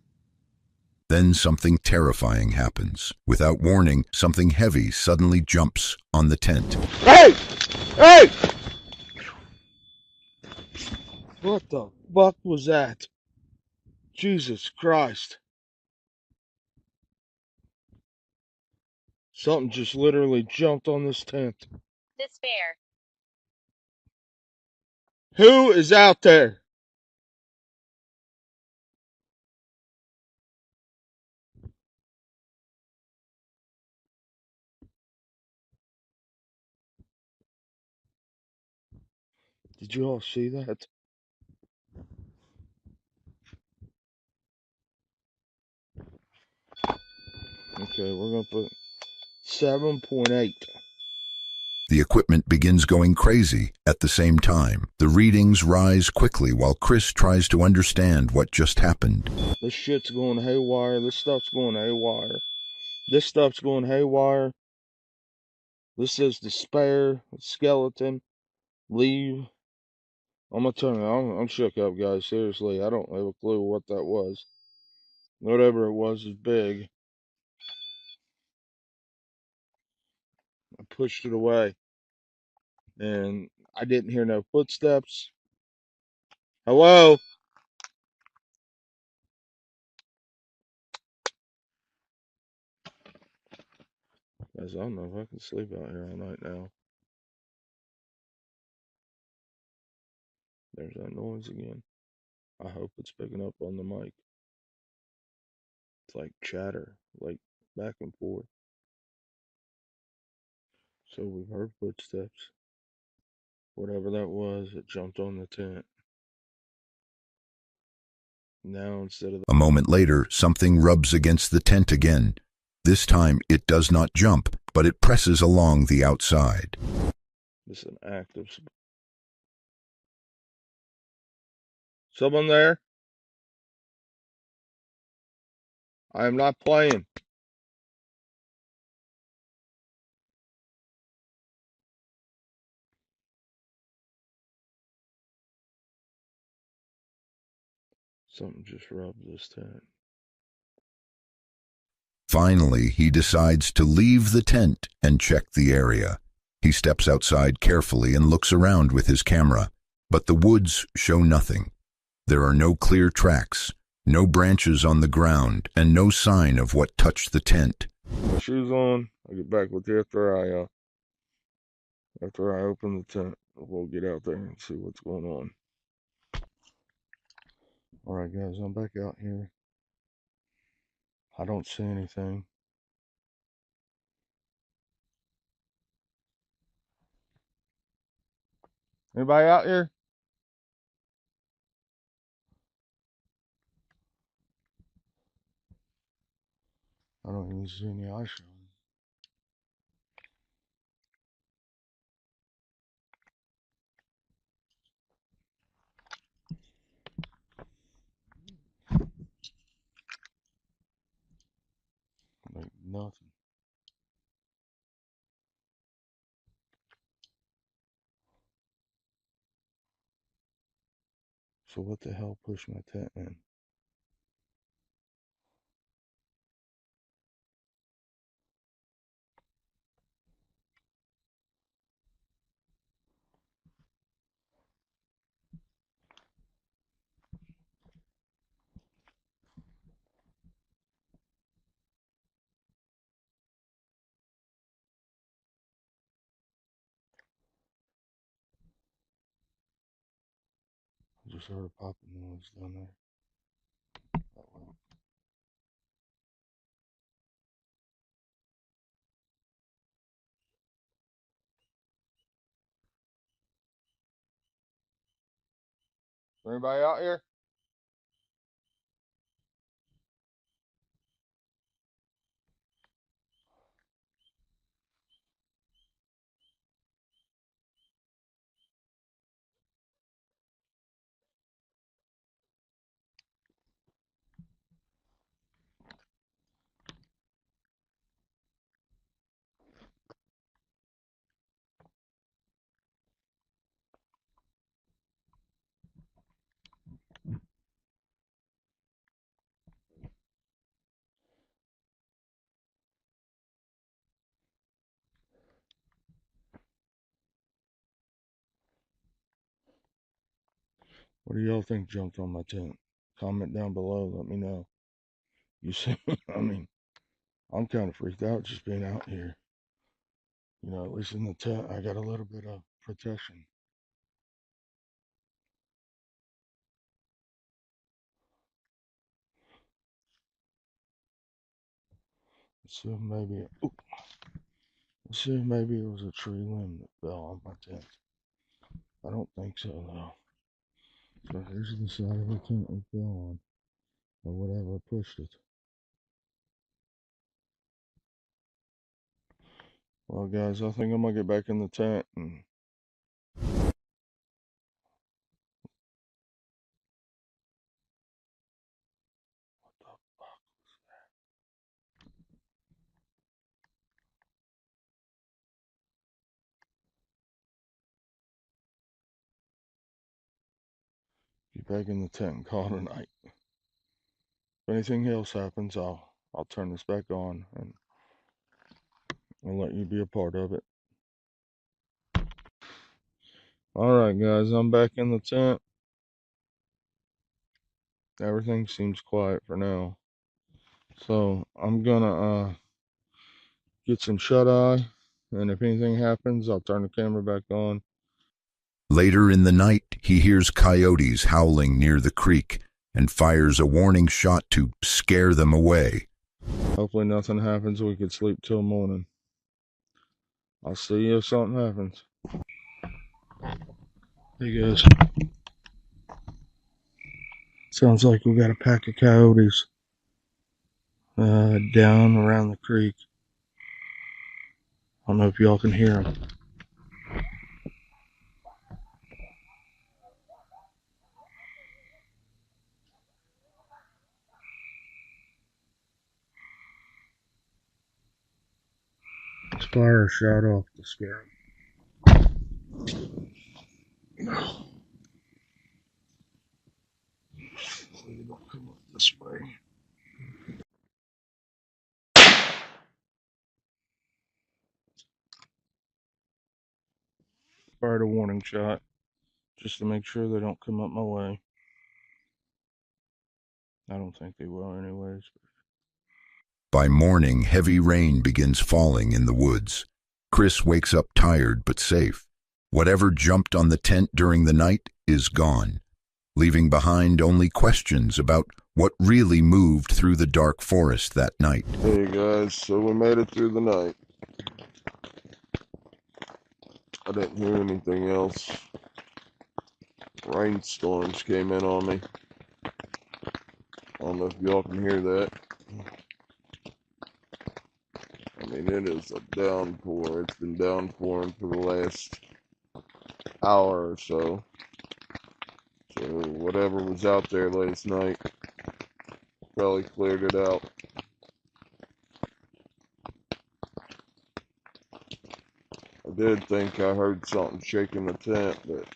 Then something terrifying happens. Without warning, something heavy suddenly jumps on the tent. Hey! Hey! What the fuck was that? Jesus Christ. Something just literally jumped on this tent. Despair. Who is out there? Did you all see that? Okay, we're going to put 7.8. The equipment begins going crazy at the same time. The readings rise quickly while Chris tries to understand what just happened. This shit's going haywire. This stuff's going haywire. This stuff's going haywire. This says despair, skeleton, leave. I'm gonna tell you, I'm shook up, guys. Seriously, I don't have a clue what that was. Whatever it was is big. I pushed it away, and I didn't hear no footsteps. Hello? Guys, I don't know if I can sleep out here all night now. There's that noise again. I hope it's picking up on the mic. It's like chatter, like back and forth. So we've heard footsteps. Whatever that was, it jumped on the tent. Now instead of A moment later, something rubs against the tent again. This time, it does not jump, but it presses along the outside. this is an active. Someone there? I am not playing. Something just rubbed this tent. Finally, he decides to leave the tent and check the area. He steps outside carefully and looks around with his camera, but the woods show nothing. There are no clear tracks, no branches on the ground, and no sign of what touched the tent. My shoes on. I'll get back with you after I open the tent. We'll get out there and see what's going on. Alright guys, I'm back out here. I don't see anything. Anybody out here? I don't even see any eye showing. Like nothing. So what the hell pushed my tent in? I just heard a popping noise down there. That way. Anybody out here? What do y'all think jumped on my tent? Comment down below, let me know. You see, I mean, I'm kind of freaked out just being out here. You know, at least in the tent, I got a little bit of protection. Let's see if maybe, let's see if maybe it was a tree limb that fell on my tent. I don't think so, though. So here's the side of the tent it fell on, or whatever pushed it. Well, guys, I think I'm gonna get back in the tent and get back in the tent and call it a night. If anything else happens, I'll turn this back on and I'll let you be a part of it. Alright, guys, I'm back in the tent. Everything seems quiet for now. So I'm gonna get some shut-eye, and if anything happens, I'll turn the camera back on. Later in the night, he hears coyotes howling near the creek and fires a warning shot to scare them away. Hopefully nothing happens, we can sleep till morning. I'll see you if something happens. Hey guys. Sounds like we got a pack of coyotes down around the creek. I don't know if y'all can hear them. Let's fire a shot off to scare them. Hopefully they don't come up this way. Fired a warning shot just to make sure they don't come up my way. I don't think they will anyways. By morning, heavy rain begins falling in the woods. Chris wakes up tired but safe. Whatever jumped on the tent during the night is gone, leaving behind only questions about what really moved through the dark forest that night. Hey guys, so we made it through the night. I didn't hear anything else. Rainstorms came in on me. I don't know if y'all can hear that. I mean, it is a downpour. It's been downpouring for the last hour or so. So whatever was out there last night probably cleared it out. I did think I heard something shaking the tent, but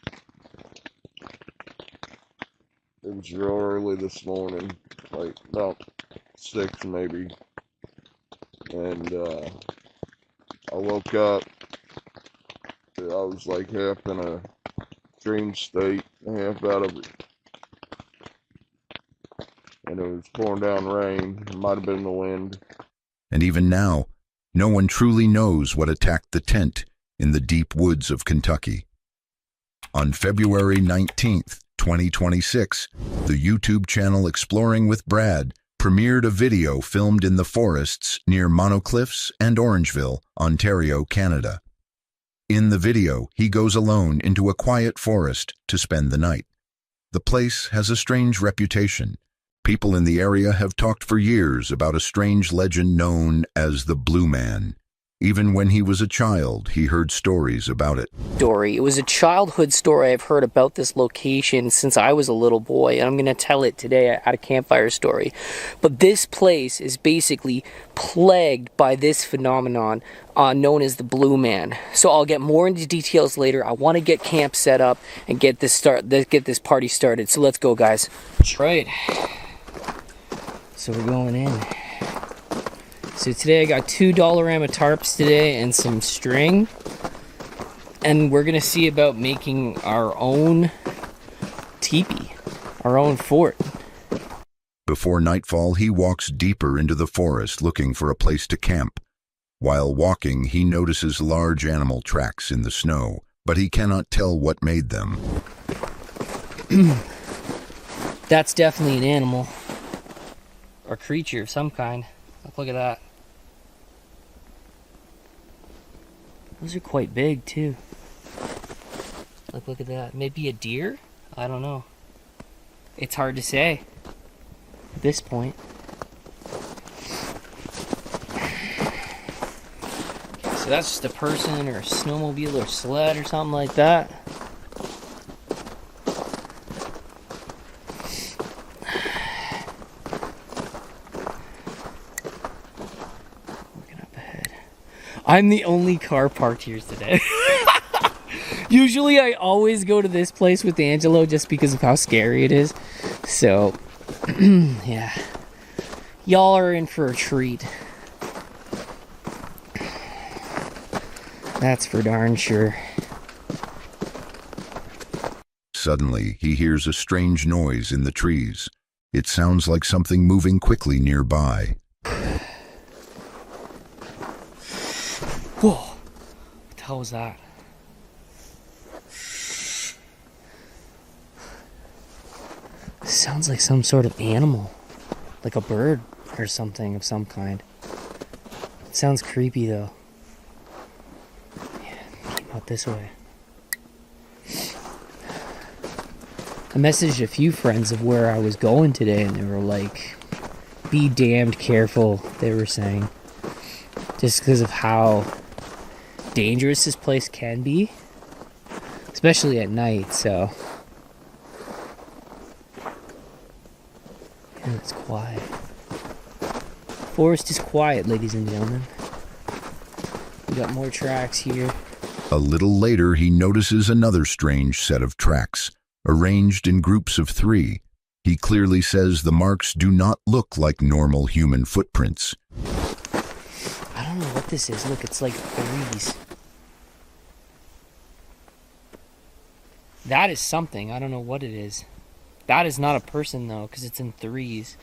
it was real early this morning, like about 6 maybe. And I woke up, I was like half in a dream state, half out of it. And it was pouring down rain. It might have been the wind. And even now, no one truly knows what attacked the tent in the deep woods of Kentucky. On February 19th, 2026, the YouTube channel Exploring with Brad premiered a video filmed in the forests near Monocliffs and Orangeville, Ontario, Canada. In the video, he goes alone into a quiet forest to spend the night. The place has a strange reputation. People in the area have talked for years about a strange legend known as the Blue Man. Even when he was a child, he heard stories about it. It was a childhood story I've heard about this location since I was a little boy, and I'm going to tell it today at a campfire story. But this place is basically plagued by this phenomenon known as the Blue Man. So I'll get more into details later. I want to get camp set up and get this party started. So let's go, guys. Right. So we're going in. So today I got 2 Dollarama tarps today and some string. And we're going to see about making our own teepee, our own fort. Before nightfall, he walks deeper into the forest looking for a place to camp. While walking, he notices large animal tracks in the snow, but he cannot tell what made them. That's definitely an animal. Or creature of some kind. Look at that. Those are quite big, too. Look at that. Maybe a deer? I don't know. It's hard to say at this point. So that's just a person or a snowmobile or sled or something like that. Looking up ahead. I'm the only car parked here today. Usually I always go to this place with Angelo just because of how scary it is. So, yeah. Y'all are in for a treat. That's for darn sure. Suddenly, he hears a strange noise in the trees. It sounds like something moving quickly nearby. Whoa. What the hell was that? Sounds like some sort of animal. Like a bird or something of some kind. It sounds creepy though. Yeah, came out this way. I messaged a few friends of where I was going today and they were like, be damned careful, they were saying. Just because of how dangerous this place can be. Especially at night, so. And it's quiet. Forest is quiet, ladies and gentlemen. We got more tracks here. A little later, he notices another strange set of tracks, arranged in groups of 3. He clearly says the marks do not look like normal human footprints. I don't know what this is. Look, it's like 3s. That is something. I don't know what it is. That is not a person, though, because it's in 3s.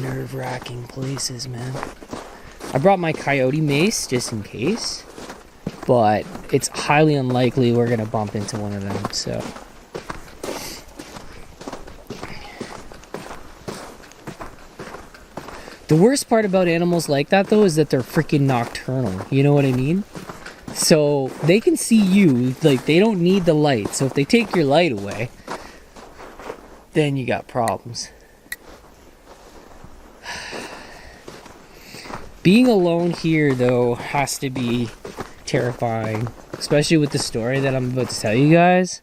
Nerve-wracking places, man. I brought my coyote mace just in case, but it's highly unlikely we're going to bump into one of them, so. The worst part about animals like that, though, is that they're freaking nocturnal. You know what I mean? So they can see you, like, they don't need the light. So if they take your light away, then you got problems. Being alone here, though, has to be terrifying. Especially with the story that I'm about to tell you guys.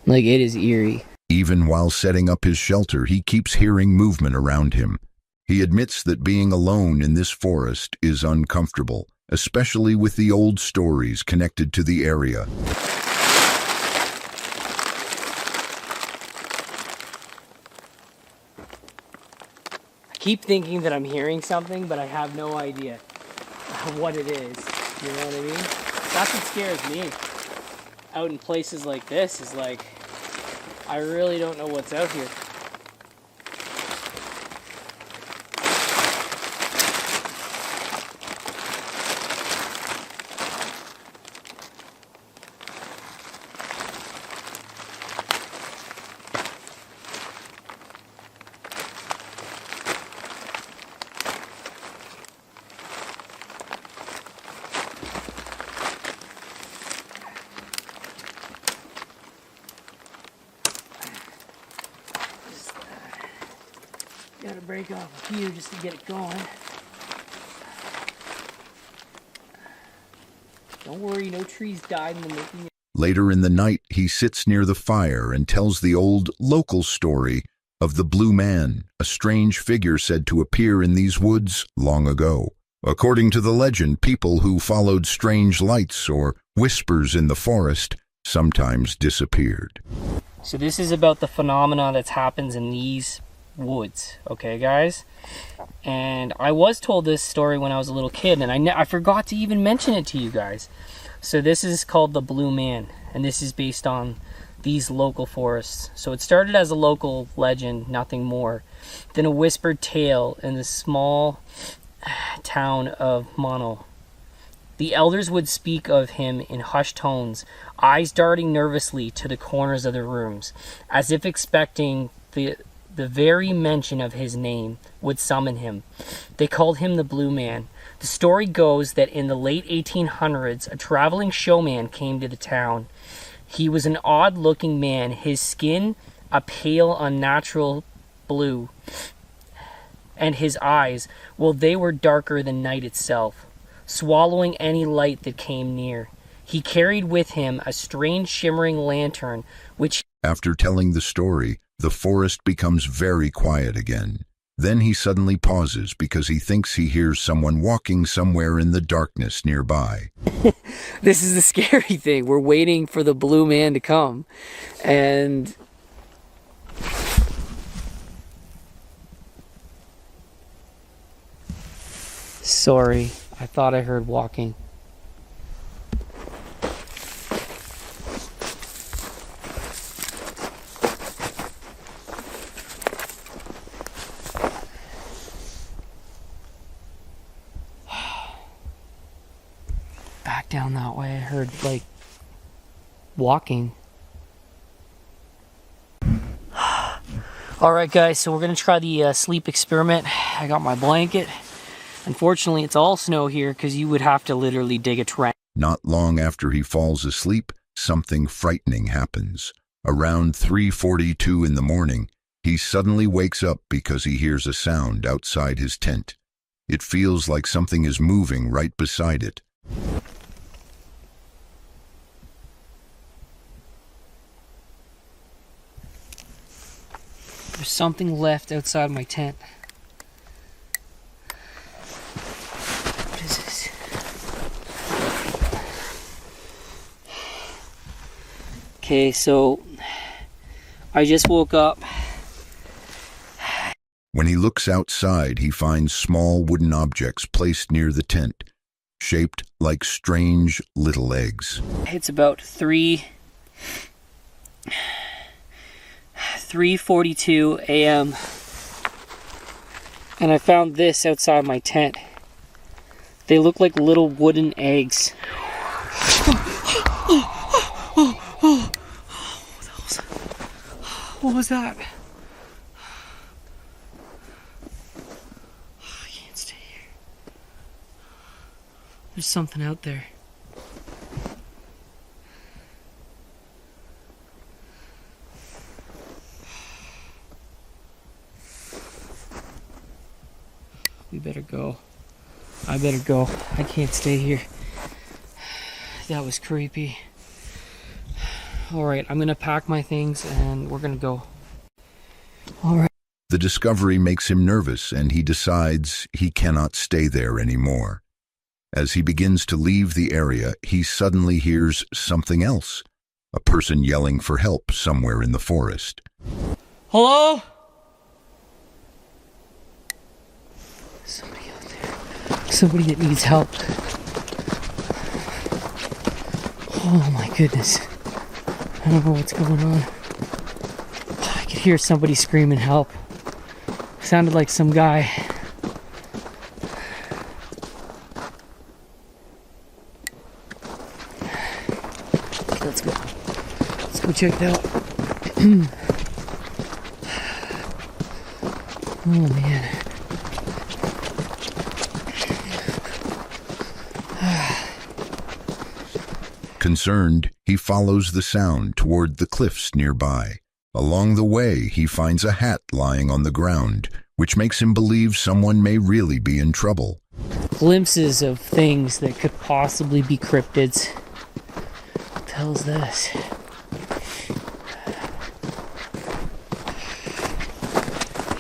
Like, it is eerie. Even while setting up his shelter, he keeps hearing movement around him. He admits that being alone in this forest is uncomfortable, especially with the old stories connected to the area. I keep thinking that I'm hearing something, but I have no idea what it is. You know what I mean? That's what scares me. Out in places like this is like, I really don't know what's out here. Gotta break off a few just to get it going. Don't worry, no trees died in the making. Later in the night, he sits near the fire and tells the old local story of the Blue Man, a strange figure said to appear in these woods long ago. According to the legend, people who followed strange lights or whispers in the forest sometimes disappeared. So this is about the phenomena that happens in these woods, okay guys? And I was told this story when I was a little kid, and I forgot to even mention it to you guys. So this is called the Blue Man, and this is based on these local forests. So it started as a local legend, nothing more, then a whispered tale in the small town of Mono. The elders would speak of him in hushed tones, eyes darting nervously to the corners of the rooms, as if expecting the very mention of his name would summon him. They called him the Blue Man. The story goes that in the late 1800s, a traveling showman came to the town. He was an odd-looking man, his skin a pale, unnatural blue, and his eyes, well, they were darker than night itself, swallowing any light that came near. He carried with him a strange shimmering lantern, which... After telling the story, the forest becomes very quiet again. Then he suddenly pauses because he thinks he hears someone walking somewhere in the darkness nearby. This is the scary thing. We're waiting for the Blue Man to come. And... Sorry, I thought I heard walking. Back down that way, I heard like walking. Alright guys, so we're gonna try the sleep experiment. I got my blanket. Unfortunately, it's all snow here because you would have to literally dig a trench. Not long after he falls asleep, something frightening happens. Around 3:42 in the morning, he suddenly wakes up because he hears a sound outside his tent. It feels like something is moving right beside it. There's something left outside my tent. What is this? Okay, so I just woke up. When he looks outside, he finds small wooden objects placed near the tent, shaped like strange little eggs. It's about 3:42 a.m. and I found this outside my tent. They look like little wooden eggs. What was that? I can't stay here. There's something out there. We better go. I better go. I can't stay here. That was creepy. Alright, I'm gonna pack my things and we're gonna go. Alright. The discovery makes him nervous and he decides he cannot stay there anymore. As he begins to leave the area, he suddenly hears something else. A person yelling for help somewhere in the forest. Hello? Somebody out there. Somebody that needs help. Oh my goodness. I don't know what's going on. I could hear somebody screaming help. Sounded like some guy. Let's go. Let's go check it out. Oh man. Concerned, he follows the sound toward the cliffs nearby. Along the way, he finds a hat lying on the ground, which makes him believe someone may really be in trouble. Glimpses of things that could possibly be cryptids. What the hell is this?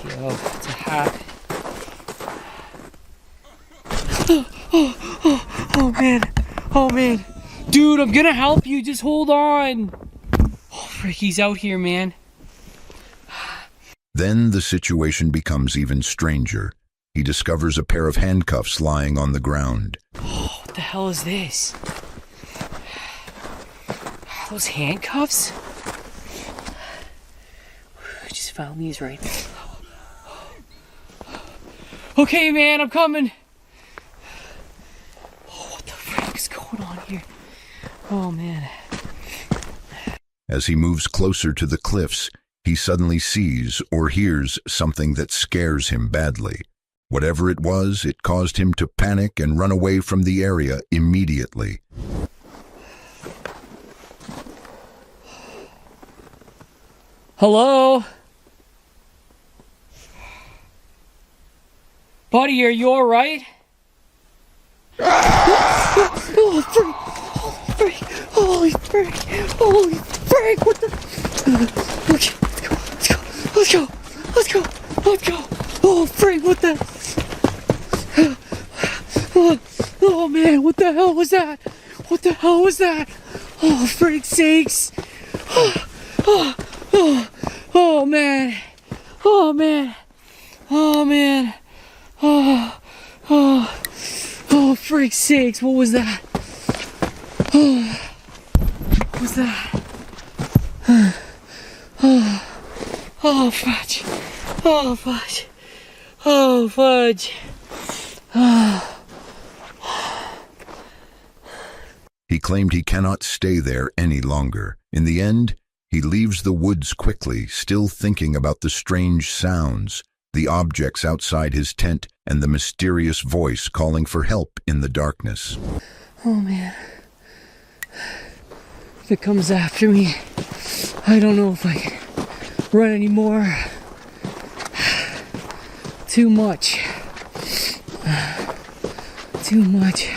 Yo, it's a hat. Oh man. Oh man. Dude, I'm gonna help you. Just hold on. Oh, frick, he's out here, man. Then the situation becomes even stranger. He discovers a pair of handcuffs lying on the ground. Oh, what the hell is this? Are those handcuffs? I just found these right now. Okay, man, I'm coming. Oh, what the frick is going on here? Oh, man. As he moves closer to the cliffs, he suddenly sees or hears something that scares him badly. Whatever it was, it caused him to panic and run away from the area immediately. Hello? Buddy, are you alright? Oh, freak! Holy freak! Holy freak! What the? Okay, let's go! Oh, freak! What the? Oh man, what the hell was that? What the hell was that? Oh, freak's sakes! Oh man! Oh man! Oh man! Oh, freak's sakes! What was that? What was that? Oh, fudge! Oh, fudge! Oh, fudge! He claimed he cannot stay there any longer. In the end, he leaves the woods quickly, still thinking about the strange sounds, the objects outside his tent, and the mysterious voice calling for help in the darkness. Oh man. If it comes after me, I don't know if I can run anymore. Too much. Too much.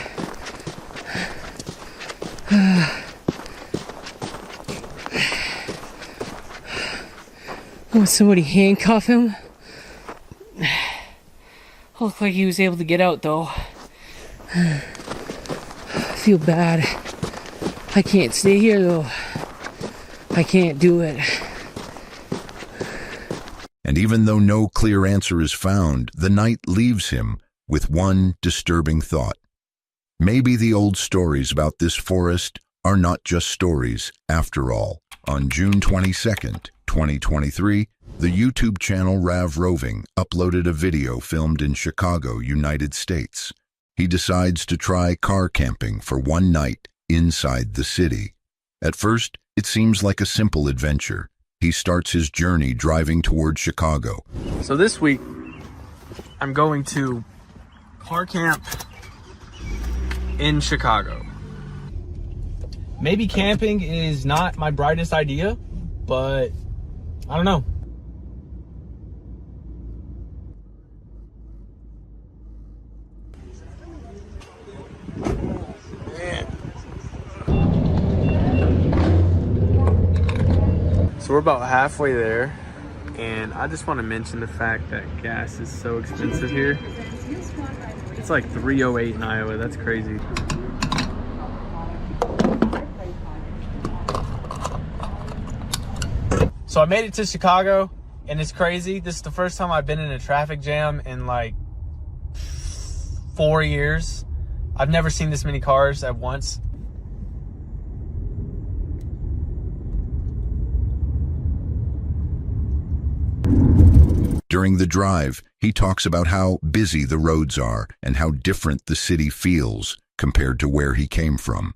Oh, somebody handcuff him? Looked like he was able to get out though. I feel bad. I can't stay here though. I can't do it. And even though no clear answer is found, the night leaves him with one disturbing thought. Maybe the old stories about this forest are not just stories after all. On June 22nd, 2023, the YouTube channel Rav Roving uploaded a video filmed in Chicago, United States. He decides to try car camping for one night inside the city. At first, it seems like a simple adventure. He starts his journey driving toward Chicago. So this week, I'm going to car camp in Chicago. Maybe camping is not my brightest idea, but I don't know. So we're about halfway there, and I just want to mention the fact that gas is so expensive here. It's like $3.08 in Iowa. That's crazy. So I made it to Chicago, and it's crazy. This is the first time I've been in a traffic jam in like 4 years. I've never seen this many cars at once. During the drive, he talks about how busy the roads are and how different the city feels compared to where he came from.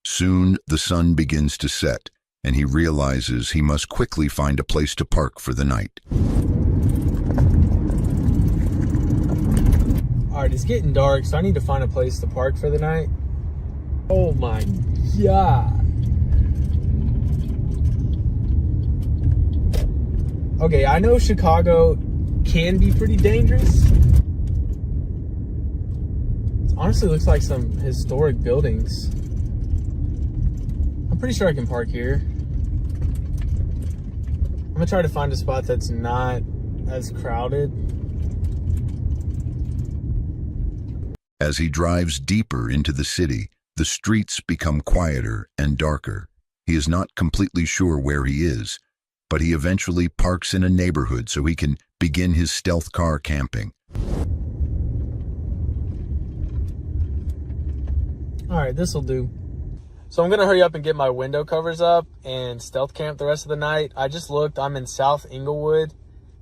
Soon, the sun begins to set, and he realizes he must quickly find a place to park for the night. All right, it's getting dark, so I need to find a place to park for the night. Oh my God. Okay, I know Chicago can be pretty dangerous. It honestly looks like some historic buildings. I'm pretty sure I can park here. I'm gonna try to find a spot that's not as crowded. As he drives deeper into the city, the streets become quieter and darker. He is not completely sure where he is. but he eventually parks in a neighborhood so he can begin his stealth car camping. All right, this'll do. So I'm gonna hurry up and get my window covers up and stealth camp the rest of the night. I just looked, I'm in South Inglewood.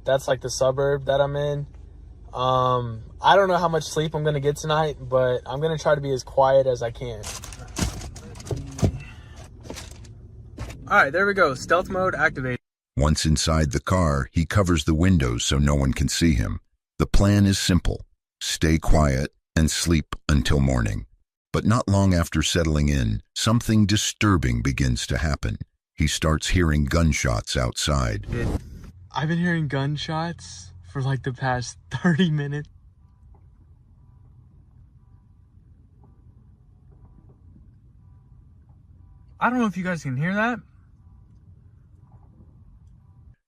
That's like the suburb that I'm in. I don't know how much sleep I'm gonna get tonight, but I'm gonna try to be as quiet as I can. All right, there we go, stealth mode activated. Once inside the car, he covers the windows so no one can see him. The plan is simple: stay quiet and sleep until morning. But not long after settling in, something disturbing begins to happen. He starts hearing gunshots outside. I've been hearing gunshots for like the past 30 minutes. I don't know if you guys can hear that.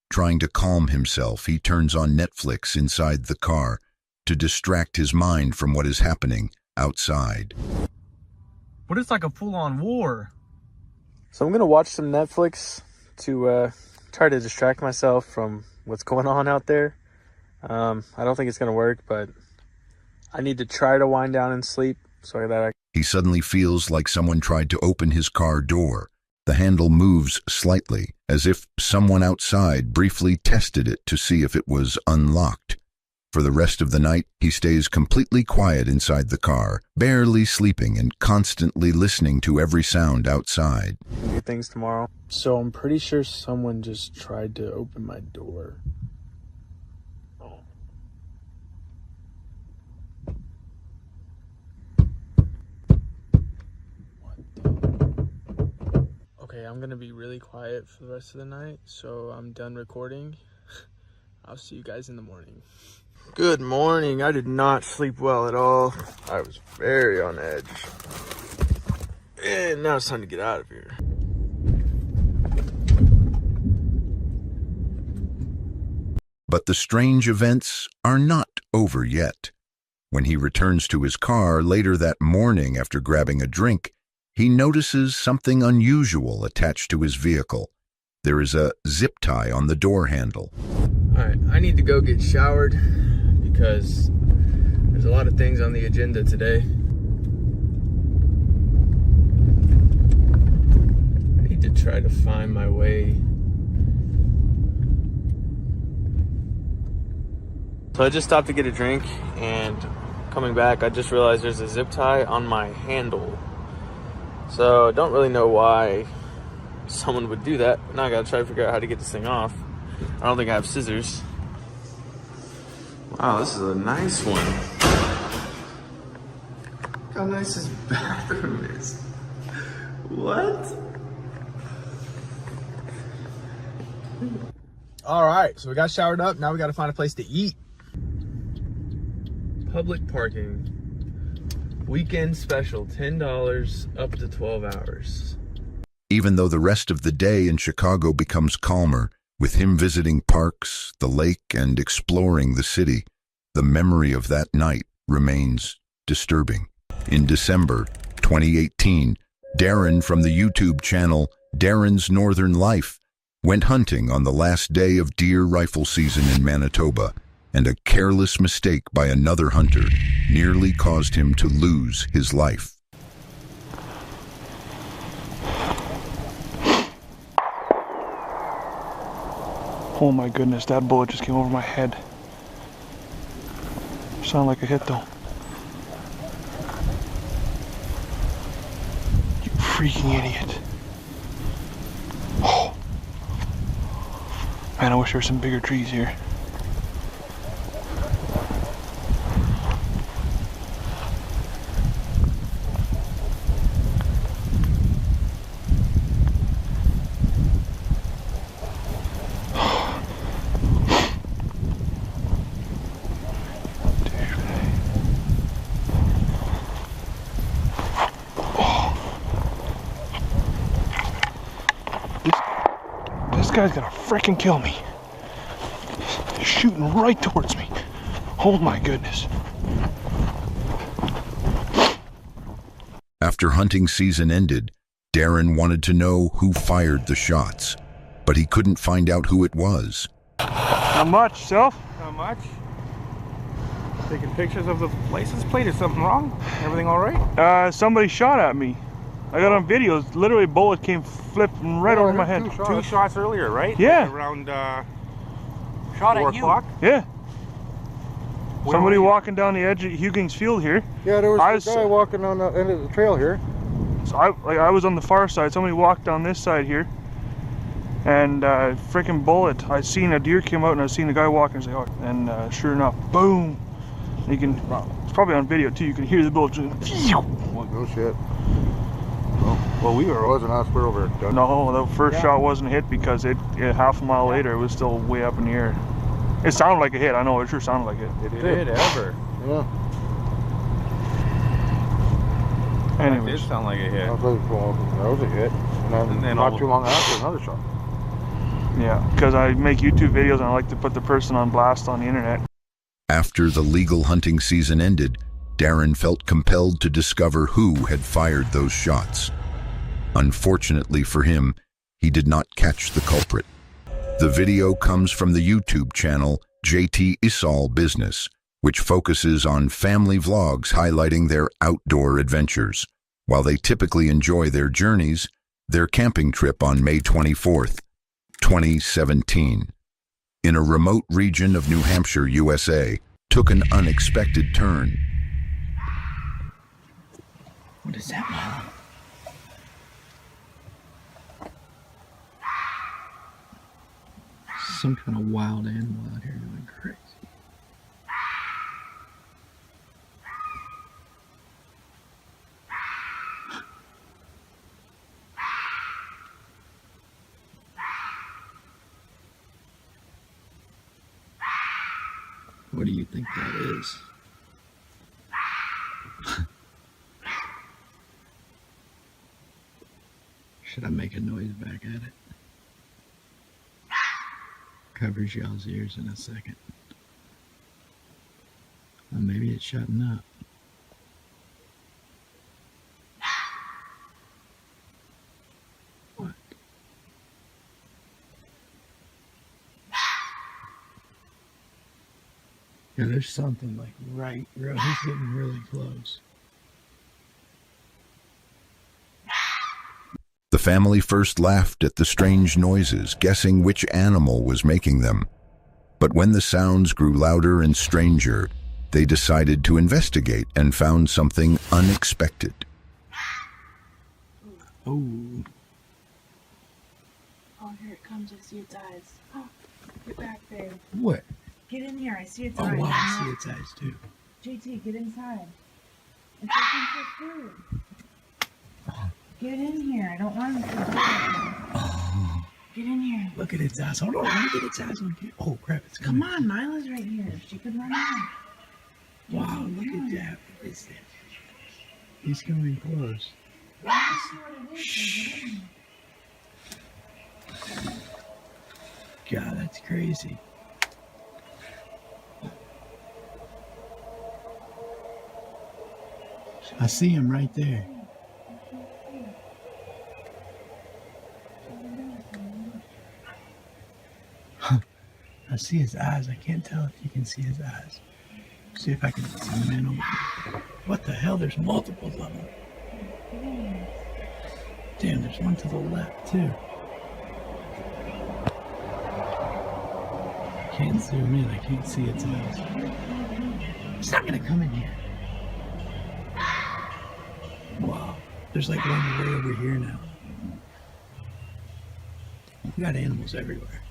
Trying to calm himself, he turns on Netflix inside the car to distract his mind from what is happening outside. But it's like a full-on war. So I'm gonna watch some Netflix to try to distract myself from what's going on out there. I don't think it's gonna work, but I need to try to wind down and sleep so that He suddenly feels like someone tried to open his car door. The handle moves slightly, as if someone outside briefly tested it to see if it was unlocked. For the rest of the night, he stays completely quiet inside the car, barely sleeping and constantly listening to every sound outside. do things tomorrow. So I'm pretty sure someone just tried to open my door. Okay, I'm gonna be really quiet for the rest of the night, so I'm done recording. I'll see you guys in the morning. Good morning. I did not sleep well at all. I was very on edge. And now it's time to get out of here. But the strange events are not over yet. When he returns to his car later that morning after grabbing a drink, he notices something unusual attached to his vehicle. There is a zip tie on the door handle. All right, I need to go get showered because there's a lot of things on the agenda today. I need to try to find my way. So I just stopped to get a drink, and coming back, I just realized there's a zip tie on my handle. So I don't really know why someone would do that. Now I gotta try to figure out how to get this thing off. I don't think I have scissors. Wow, this is a nice one. Look how nice this bathroom is. What? All right, so we got showered up. Now we gotta find a place to eat. Public parking. Weekend special, $10 up to 12 hours. Even though the rest of the day in Chicago becomes calmer, with him visiting parks, the lake, and exploring the city, the memory of that night remains disturbing. In December 2018, Darren from the YouTube channel Darren's Northern Life went hunting on the last day of deer rifle season in Manitoba, and a careless mistake by another hunter nearly caused him to lose his life. Oh my goodness, that bullet just came over my head. Sounded like a hit though. You freaking idiot. Oh. Man, I wish there were some bigger trees here. This guy's gonna frickin' kill me. Shooting right towards me. Oh my goodness. After hunting season ended, Darren wanted to know who fired the shots. but he couldn't find out who it was. Not much, self? Not much. Taking pictures of the license plate. Is something wrong? Everything all right? Somebody shot at me. I got on videos. Literally, a bullet came flipping right over my head. Two shots earlier, right? Yeah. Like around Shot 4 at you. o'clock. Yeah. Where Somebody were you? walking down the edge of Huggins Field here. Yeah, there was I a guy walking on the end of the trail here. So I was on the far side. Somebody walked down this side here, and freaking bullet. I seen a deer came out, and I seen the guy walking. And sure enough, boom! You can. It's probably on video too. You can hear the bullet. No shit. Well, we It were. wasn't us. We're over there. No, the first shot wasn't hit because half a mile later it was still way up in the air. It sounded like a hit. I know it sure sounded like it. Did it ever? Yeah. It Anyways, did sound like a hit. That was a hit. And then not too long after, another shot. yeah, because I make YouTube videos and I like to put the person on blast on the internet. After the legal hunting season ended, Darren felt compelled to discover who had fired those shots. Unfortunately for him, he did not catch the culprit. The video comes from the YouTube channel JT Isal Business, which focuses on family vlogs highlighting their outdoor adventures. While they typically enjoy their journeys, their camping trip on May 24th, 2017, in a remote region of New Hampshire, USA, took an unexpected turn. What is that, Mom? Some kind of wild animal out here going crazy. What do you think that is? Should I make a noise back at it? Covers y'all's ears in a second. Or maybe it's shutting up. What? Yeah, there's something like he's getting really close. The family first laughed at the strange noises, guessing which animal was making them. But when the sounds grew louder and stranger, they decided to investigate and found something unexpected. Oh. Oh, here it comes. I see its eyes. Oh, get back, babe. What? Get in here. I see its Oh, eyes. wow, I see its eyes too. JT, get inside. It's looking for food. Get in here. I don't want it to do it. Oh, Get in here. look at its eyes. Hold on, let me get its eyes on here. Oh, crap, it's coming. Come on, Mila's right here. She could run out. Wow, look at that. What is that? He's coming close. Let me see what it is. Get in here. God, that's crazy. I see him right there. I see his eyes. I can't tell if you can see his eyes. See if I can zoom in on him. What the hell? There's multiples of them. Damn, there's one to the left too. Can't zoom in. I can't see its eyes. It's not gonna come in here. Wow. There's like one way over here now. We got animals everywhere.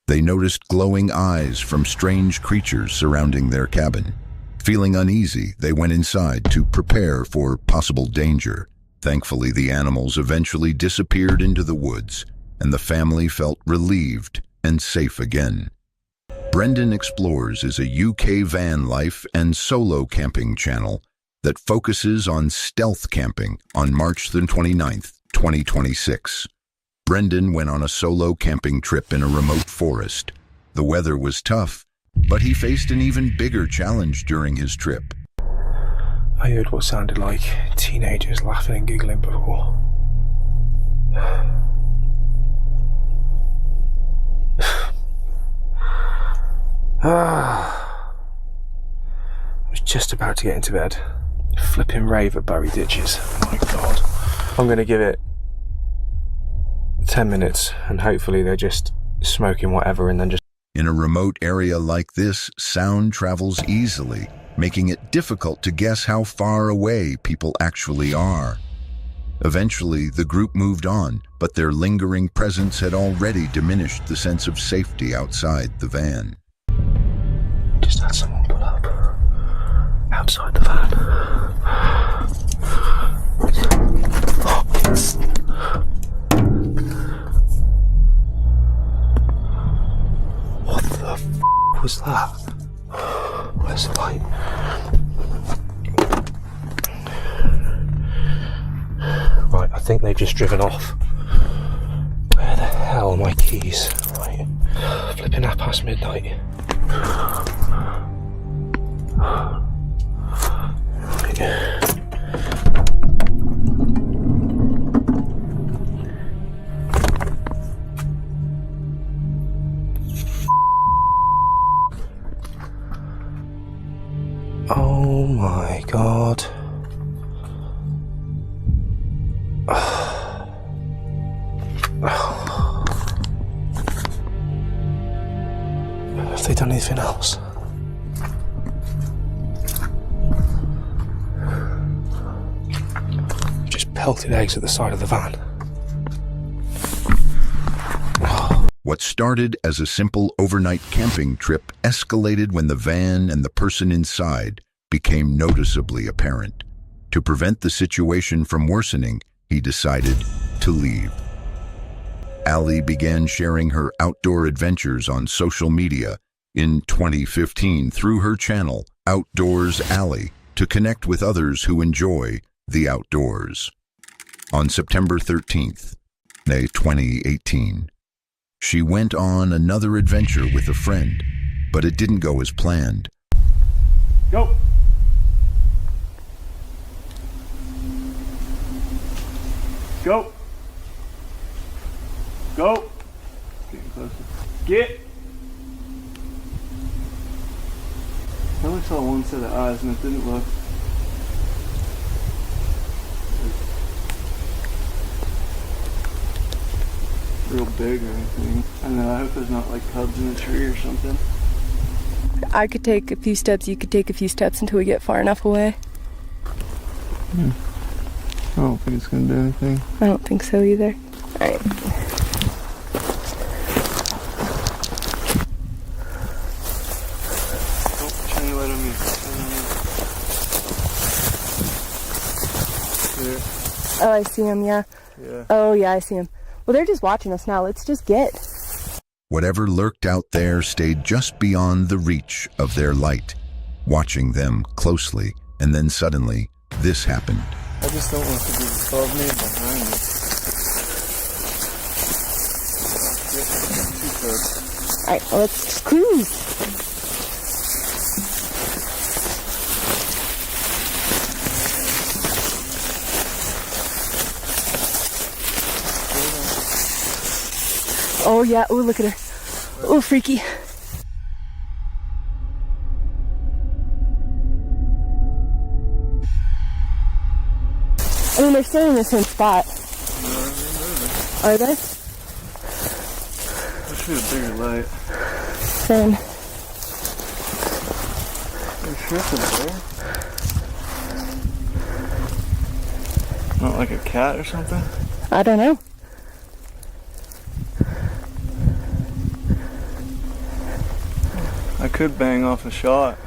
They noticed glowing eyes from strange creatures surrounding their cabin. Feeling uneasy, they went inside to prepare for possible danger. Thankfully, the animals eventually disappeared into the woods, and the family felt relieved and safe again. Brendan Explores is a UK van life and solo camping channel that focuses on stealth camping on March the 29th, 2026. Brendan went on a solo camping trip in a remote forest. The weather was tough, but he faced an even bigger challenge during his trip. I heard what sounded like teenagers laughing and giggling before. I was just about to get into bed. Flipping rave at Bury Ditches. Oh my god. I'm going to give it 10 minutes and hopefully they're just smoking whatever and then just... In a remote area like this, sound travels easily, making it difficult to guess how far away people actually are. Eventually, the group moved on, but their lingering presence had already diminished the sense of safety outside the van. Just had someone pull up outside the van. What the f was that? Where's the light? Right, I think they've just driven off. Where the hell are my keys? Right, flipping midnight. Oh my god. Have they done anything else? Just pelted eggs at the side of the van. What started as a simple overnight camping trip escalated when the van and the person inside became noticeably apparent. To prevent the situation from worsening, he decided to leave. Ali began sharing her outdoor adventures on social media in 2015 through her channel, Outdoors Ali, to connect with others who enjoy the outdoors. On September 13th, 2018, she went on another adventure with a friend, but it didn't go as planned. Go! Go! Go! Getting closer. Get! I only saw one set of eyes and it didn't look real big or anything. I don't know, I hope there's not like cubs in the tree or something. I could take a few steps, you could take a few steps until we get far enough away. Yeah. I don't think it's gonna do anything. I don't think so either. Alright. Shine your light on me. Oh, I see him, yeah. Oh, yeah, I see him. Well, they're just watching us now. Let's just get. Whatever lurked out there stayed just beyond the reach of their light, watching them closely, and then suddenly, this happened. I just don't want to be above me and behind me. Alright, well, let's just cruise. Oh yeah, oh look at her. Oh, freaky. I mean, they're still in the same spot. Are they? I should have a bigger light. Same. Are you sure it's a bear? Not like a cat or something? I don't know. I could bang off a shot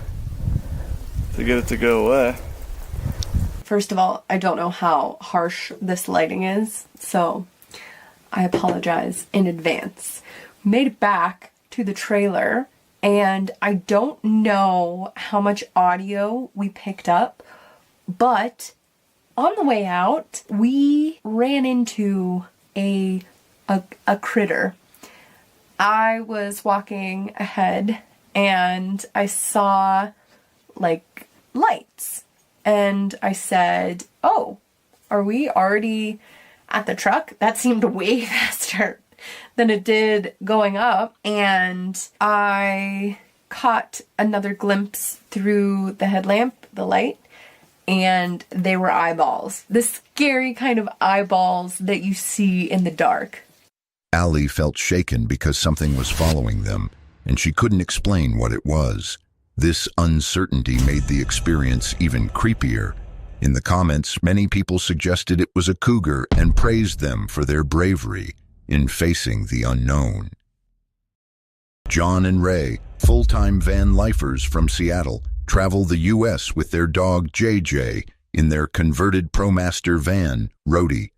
to get it to go away. First of all, I don't know how harsh this lighting is, so I apologize in advance. We made it back to the trailer, and I don't know how much audio we picked up, but on the way out, we ran into a critter. I was walking ahead, and I saw, like, lights. And I said, oh, are we already at the truck? That seemed way faster than it did going up. And I caught another glimpse through the headlamp, the light, and they were eyeballs. The scary kind of eyeballs that you see in the dark. Allie felt shaken because something was following them, and she couldn't explain what it was. This uncertainty made the experience even creepier. In the comments, many people suggested it was a cougar and praised them for their bravery in facing the unknown. John and Ray, full-time van lifers from Seattle, travel the U.S. with their dog JJ in their converted ProMaster van, Rhodey.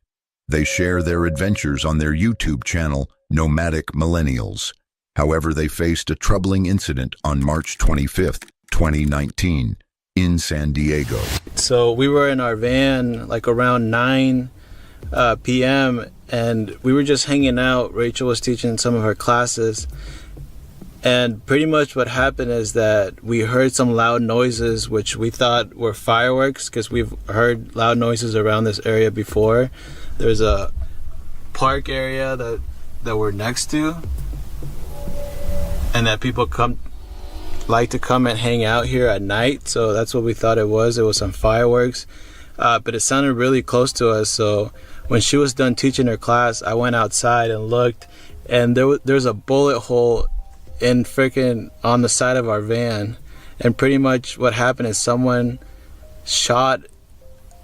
They share their adventures on their YouTube channel, Nomadic Millennials. However, they faced a troubling incident on March 25th, 2019, in San Diego. So we were in our van like around 9 p.m. and we were just hanging out. Rachel was teaching some of her classes. And pretty much what happened is that we heard some loud noises, which we thought were fireworks because we've heard loud noises around this area before. There's a park area that we're next to, and that people like to come and hang out here at night. So that's what we thought it was. It was some fireworks, but it sounded really close to us. So when she was done teaching her class, I went outside and looked, and there's a bullet hole in freaking on the side of our van. And pretty much what happened is someone shot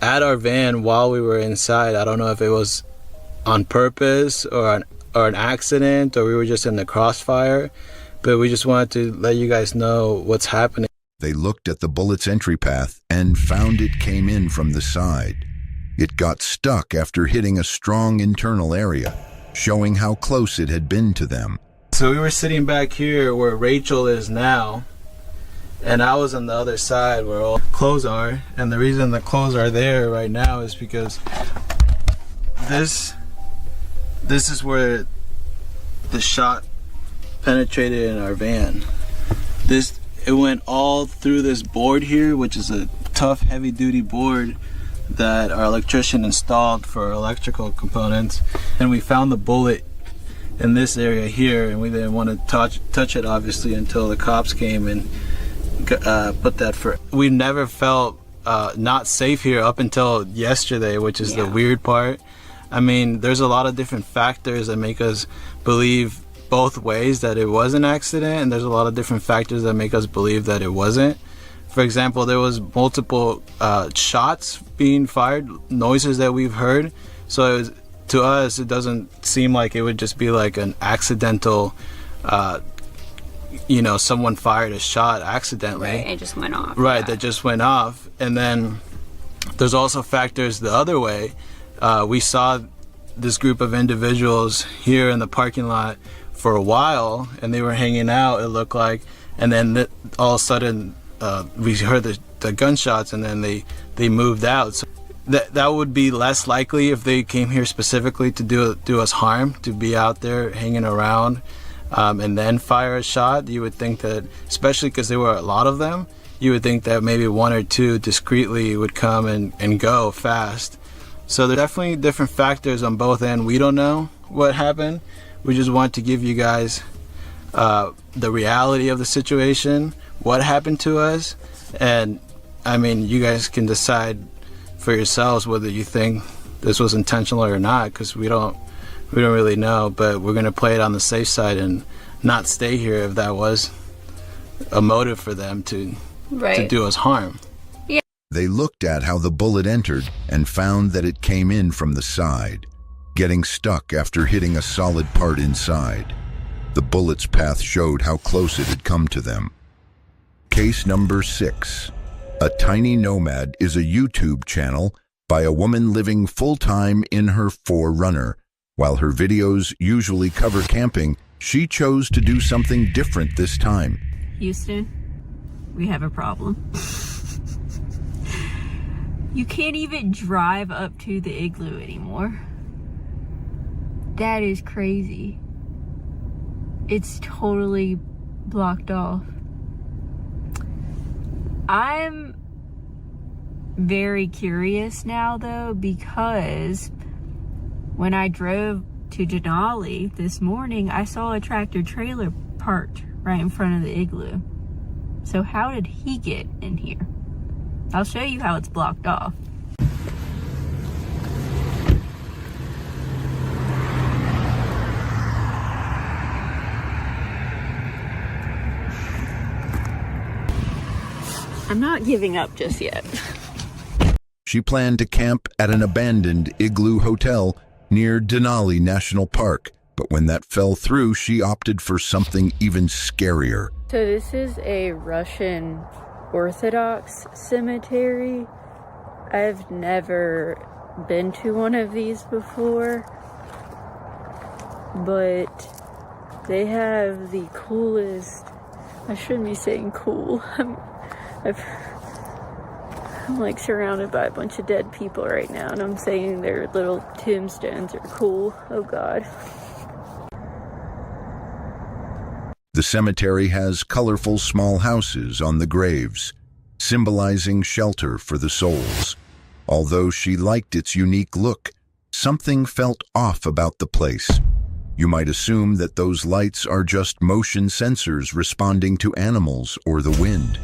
at our van while we were inside. I don't know if it was on purpose or an accident, or we were just in the crossfire, but we just wanted to let you guys know what's happening. They looked at the bullet's entry path and found it came in from the side. It got stuck after hitting a strong internal area, showing how close it had been to them. So we were sitting back here where Rachel is now, and I was on the other side where all clothes are. And the reason the clothes are there right now is because this is where the shot penetrated in our van. It went all through this board here, which is a tough, heavy-duty board that our electrician installed for electrical components. And we found the bullet in this area here, and we didn't want to touch it obviously until the cops came and put that for. We never felt not safe here up until yesterday, which is the weird part. I mean, there's a lot of different factors that make us believe both ways that it was an accident, and there's a lot of different factors that make us believe that it wasn't. For example, there was multiple shots being fired, noises that we've heard. So it was, to us, it doesn't seem like it would just be like an accidental, someone fired a shot accidentally. Right, it just went off. Right, that just went off. And then there's also factors the other way. We saw this group of individuals here in the parking lot for a while, and they were hanging out, it looked like. And then all of a sudden, we heard the gunshots, and then they moved out. So that would be less likely if they came here specifically to do us harm, to be out there hanging around and then fire a shot. You would think that, especially because there were a lot of them, you would think that maybe one or two discreetly would come and go fast. So there are definitely different factors on both ends. We don't know what happened. We just want to give you guys the reality of the situation, what happened to us, and I mean, you guys can decide for yourselves whether you think this was intentional or not, because we don't really know. But we're gonna play it on the safe side and not stay here if that was a motive for them to do us harm. Yeah. They looked at how the bullet entered and found that it came in from the side, getting stuck after hitting a solid part inside. The bullet's path showed how close it had come to them. Case number 6. A Tiny Nomad is a YouTube channel by a woman living full-time in her 4Runner. While her videos usually cover camping, she chose to do something different this time. Houston, we have a problem. You can't even drive up to the igloo anymore. That is crazy. It's totally blocked off. I'm very curious now though, because when I drove to Denali this morning, I saw a tractor trailer parked right in front of the igloo. So how did he get in here? I'll show you how it's blocked off. I'm not giving up just yet. She planned to camp at an abandoned igloo hotel near Denali National Park, but when that fell through, she opted for something even scarier. So this is a Russian Orthodox cemetery. I've never been to one of these before, but they have the coolest, I shouldn't be saying cool, I'm like surrounded by a bunch of dead people right now, and I'm saying their little tombstones are cool. Oh God. The cemetery has colorful small houses on the graves, symbolizing shelter for the souls. Although she liked its unique look, something felt off about the place. You might assume that those lights are just motion sensors responding to animals or the wind.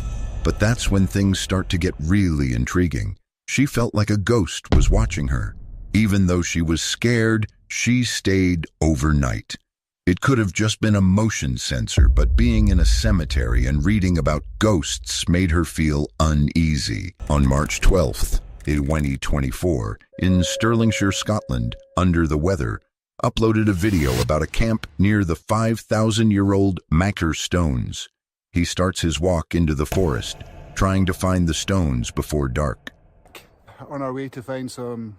But that's when things start to get really intriguing. She felt like a ghost was watching her. Even though she was scared, she stayed overnight. It could have just been a motion sensor, but being in a cemetery and reading about ghosts made her feel uneasy. On March 12th, in 2024, in Stirlingshire, Scotland, Under the Weather, uploaded a video about a camp near the 5,000-year-old Macker Stones. He starts his walk into the forest, trying to find the stones before dark. On our way to find some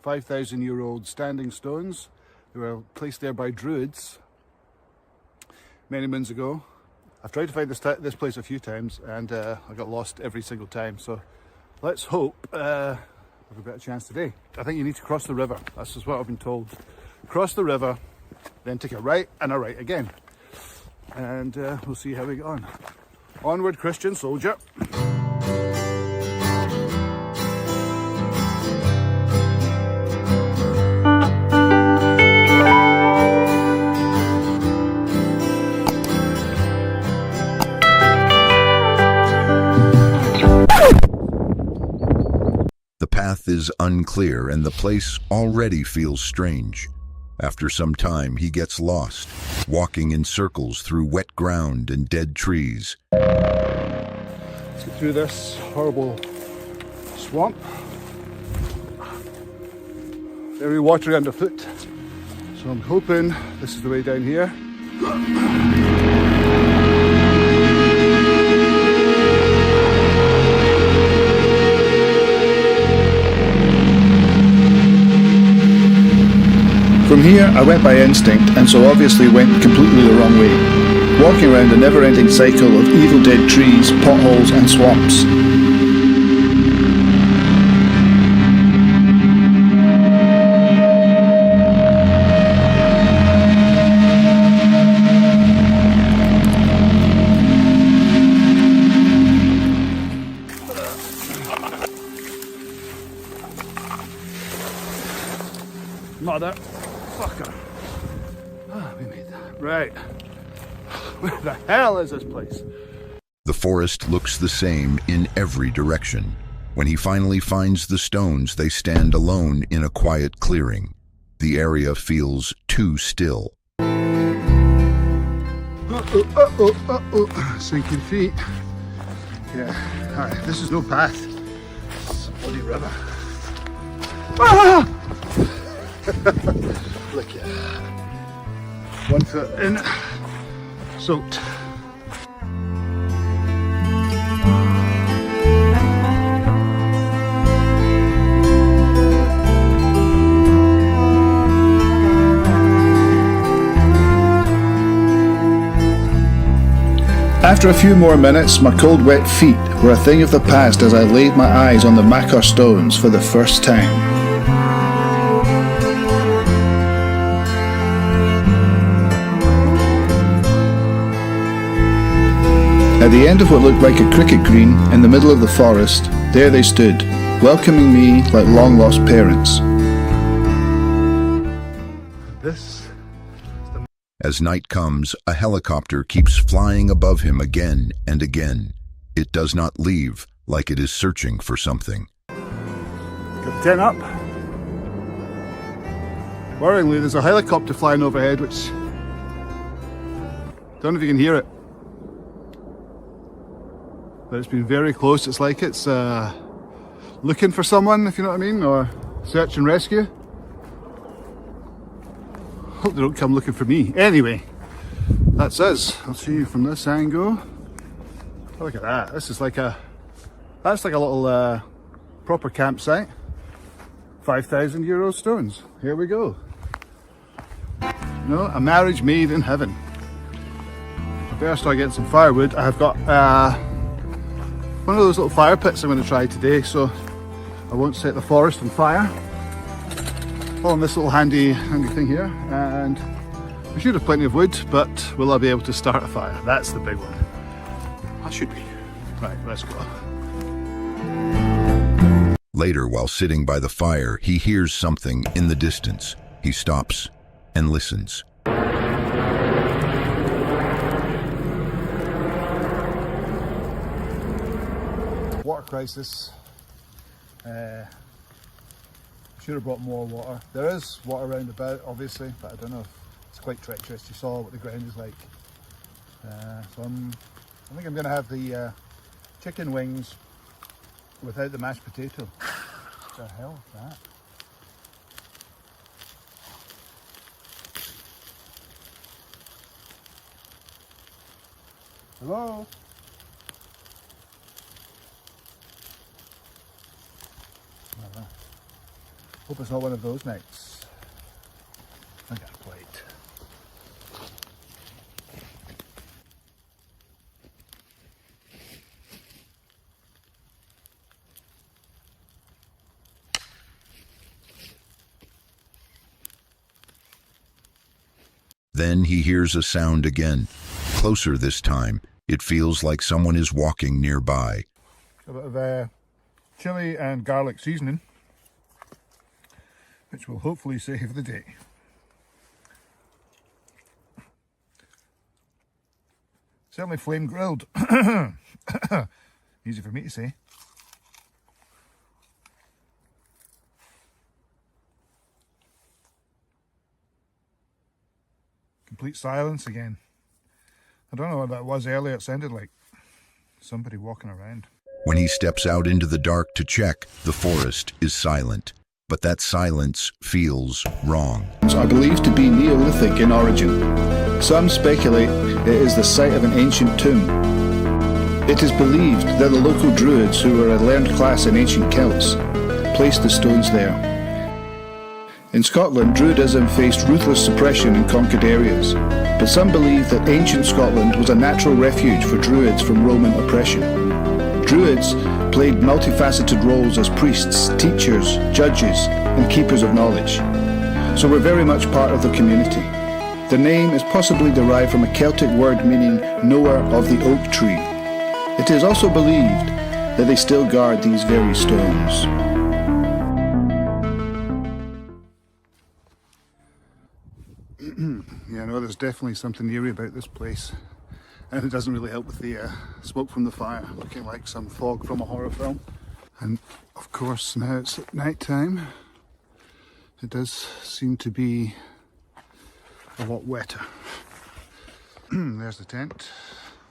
5,000-year-old standing stones. They were placed there by Druids many moons ago. I've tried to find this place a few times, and I got lost every single time. So let's hope we've got a chance today. I think you need to cross the river. That's just what I've been told. Cross the river, then take a right and a right again. And we'll see how we get on. Onward, Christian soldier. The path is unclear and the place already feels strange. After some time, he gets lost, walking in circles through wet ground and dead trees. Let's get through this horrible swamp. Very watery underfoot. So I'm hoping this is the way down here. From here, I went by instinct, and so obviously went completely the wrong way, walking around a never-ending cycle of evil dead trees, potholes and swamps. Motherfucker. Ah, we made that. Right. Where the hell is this place? The forest looks the same in every direction. When he finally finds the stones, they stand alone in a quiet clearing. The area feels too still. Sinking feet. Yeah, alright, this is no path. It's a bloody river. Ah! Look at that. 1 foot in, soaked. After a few more minutes, my cold wet feet were a thing of the past as I laid my eyes on the Macker stones for the first time. At the end of what looked like a cricket green in the middle of the forest, there they stood, welcoming me like long-lost parents. As night comes, a helicopter keeps flying above him again and again. it does not leave, like it is searching for something. Got the tent up. Worryingly, there's a helicopter flying overhead, which... don't know if you can hear it. But it's been very close. It's like it's looking for someone, if you know what I mean, or search and rescue. Hope they don't come looking for me. Anyway, that's us. I'll show you from this angle. Oh, look at that. This is like a... that's like a little proper campsite. 5,000 euro stones. Here we go. No, a marriage made in heaven. I better start getting some firewood. I've got one of those little fire pits I'm going to try today, so I won't set the forest on fire. All on this little handy thing here, and we should have plenty of wood, but will I be able to start a fire? That's the big one. I should be. Right, let's go. Later, while sitting by the fire, he hears something in the distance. He stops and listens. Water crisis. Should have brought more water. There is water around about, obviously, but I don't know if it's quite treacherous. You saw what the ground is like. So I think I'm going to have the chicken wings without the mashed potato. What the hell is that? Hello? Hope it's not one of those nights. I got a plate. Then he hears a sound again. Closer this time. It feels like someone is walking nearby. A bit of chili and garlic seasoning, which will hopefully save the day. Certainly flame grilled. Easy for me to say. Complete silence again. I don't know what that was earlier. It sounded like somebody walking around. When he steps out into the dark to check, the forest is silent. But that silence feels wrong. Are believed to be Neolithic in origin. Some speculate it is the site of an ancient tomb. It is believed that the local druids, who were a learned class in ancient Celts, placed the stones there. In Scotland, Druidism faced ruthless suppression in conquered areas, but some believe that ancient Scotland was a natural refuge for Druids from Roman oppression. Druids played multifaceted roles as priests, teachers, judges, and keepers of knowledge, so were very much part of the community. The name is possibly derived from a Celtic word meaning knower of the oak tree. It is also believed that they still guard these very stones. Yeah, no, there's definitely something eerie about this place. And it doesn't really help with the smoke from the fire, looking like some fog from a horror film. And of course, now it's at night time, it does seem to be a lot wetter. There's the tent.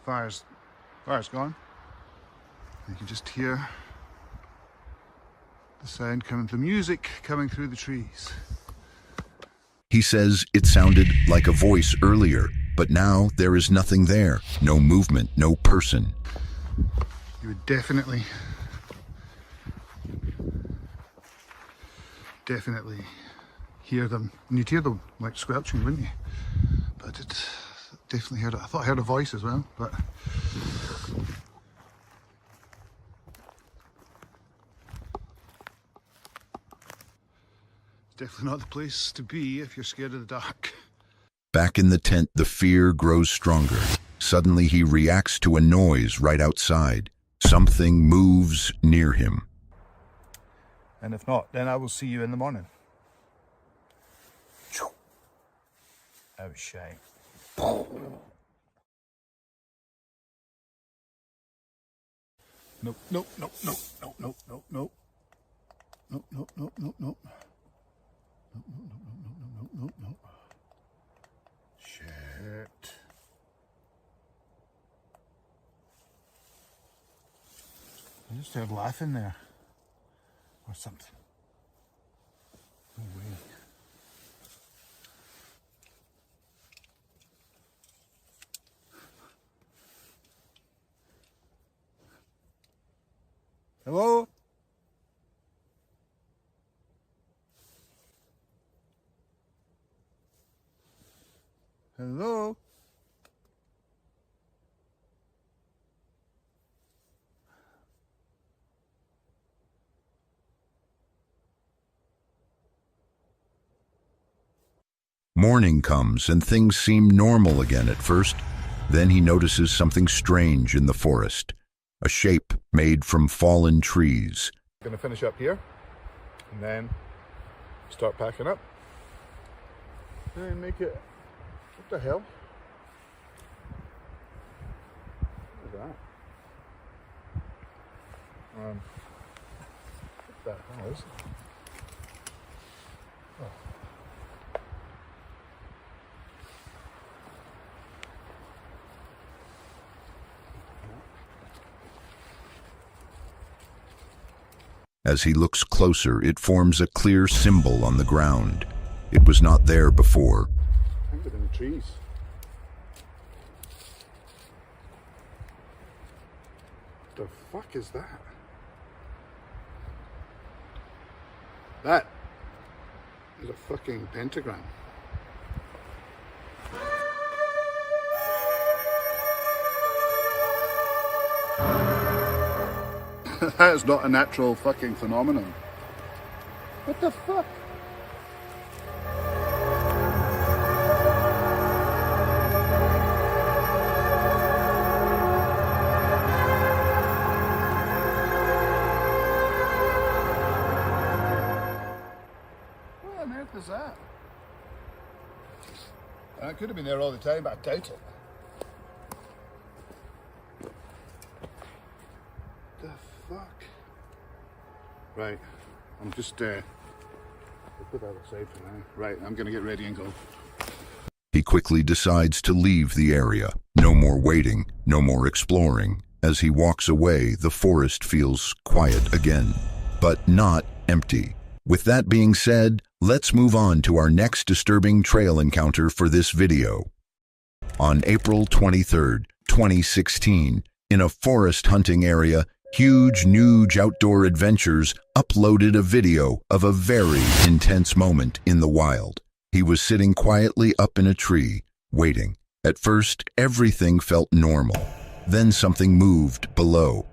Fire's gone. You can just hear the sound coming, the music coming through the trees. He says it sounded like a voice earlier, but now there is nothing there. No movement, no person. You would definitely hear them. And you'd hear them like squelching, wouldn't you? But it definitely heard it. I thought I heard a voice as well, but definitely not the place to be if you're scared of the dark. Back in the tent, the fear grows stronger. Suddenly he reacts to a noise right outside. Something moves near him. And if not, then I will see you in the morning. Oh, shame. Nope, nope, nope, nope, nope, nope, nope, nope. Nope, nope, nope, nope, nope. Nope, nope, nope, nope, nope, nope, nope. Shit. I just heard laughing there. Or something. No way. Hello? Hello? Morning comes and things seem normal again at first. Then he notices something strange in the forest. A shape made from fallen trees. Gonna finish up here and then start packing up. And make it. What the hell? What is that? What the hell is it? Oh. As he looks closer, it forms a clear symbol on the ground. It was not there before. I think it's in the trees. What the fuck is that? That is a fucking pentagram. That is not a natural fucking phenomenon. What the fuck? What on earth is that? It could have been there all the time, but I doubt it. The fuck? Right, I'm just I'll put that aside for now. Right, I'm gonna get ready and go. He quickly decides to leave the area. No more waiting, no more exploring. As he walks away, the forest feels quiet again, but not empty. With that being said, let's move on to our next disturbing trail encounter for this video. On April 23rd, 2016, in a forest hunting area, Huge Nuge Outdoor Adventures uploaded a video of a very intense moment in the wild. He was sitting quietly up in a tree, waiting. At first, everything felt normal. Then something moved below.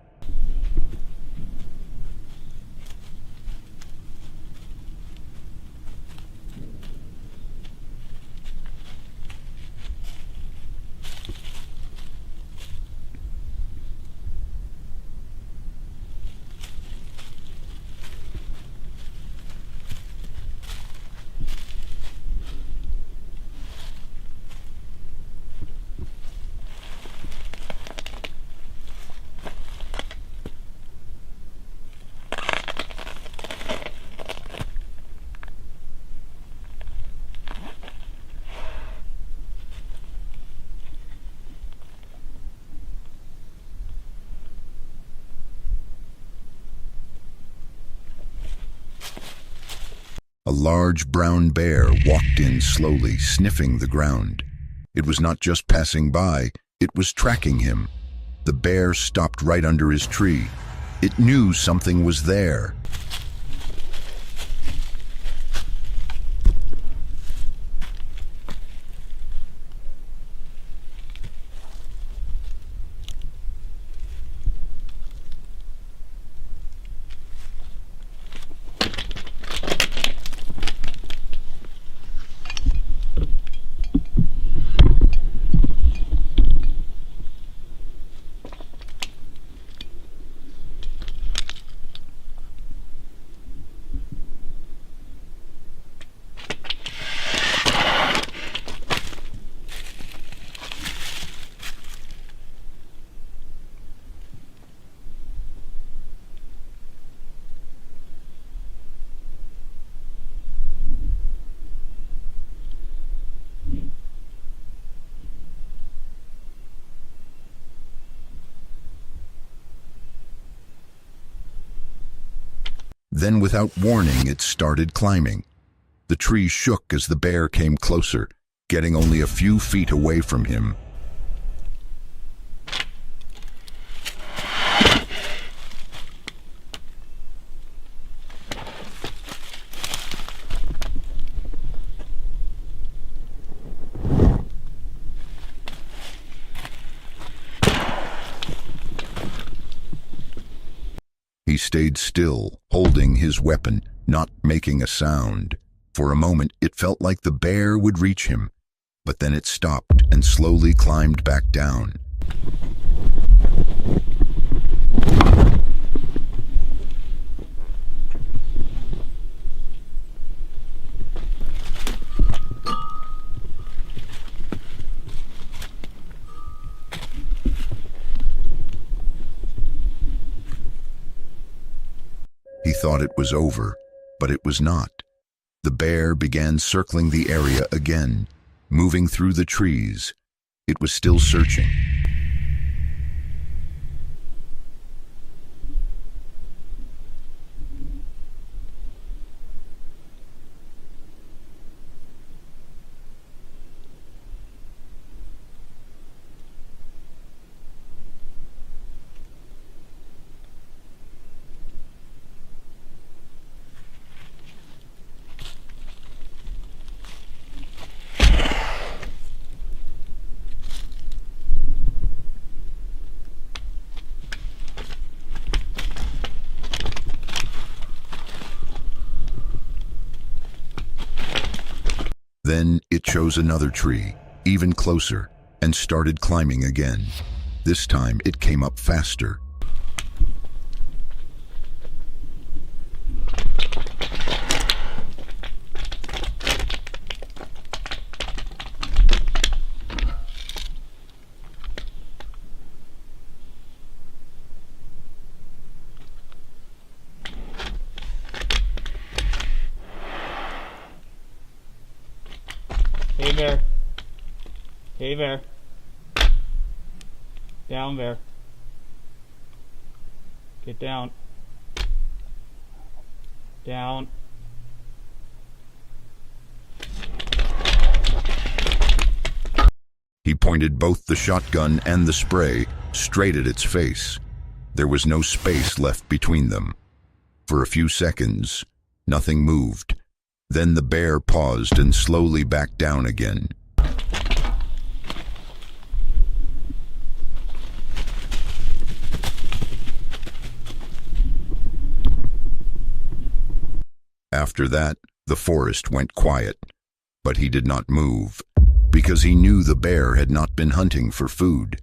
A large brown bear walked in slowly, sniffing the ground. It was not just passing by, it was tracking him. The bear stopped right under his tree. It knew something was there. Then without warning, it started climbing. The tree shook as the bear came closer, getting only a few feet away from him. He stayed still, holding his weapon, not making a sound. For a moment, it felt like the bear would reach him, but then it stopped and slowly climbed back down. He thought it was over, but it was not. The bear began circling the area again, moving through the trees. It was still searching. Then it chose another tree, even closer, and started climbing again. This time it came up faster. Hey bear. Hey bear. Down bear. Get down. Down. He pointed both the shotgun and the spray straight at its face. There was no space left between them. For a few seconds, nothing moved. Then the bear paused and slowly backed down again. After that, the forest went quiet, but he did not move, because he knew the bear had not been hunting for food.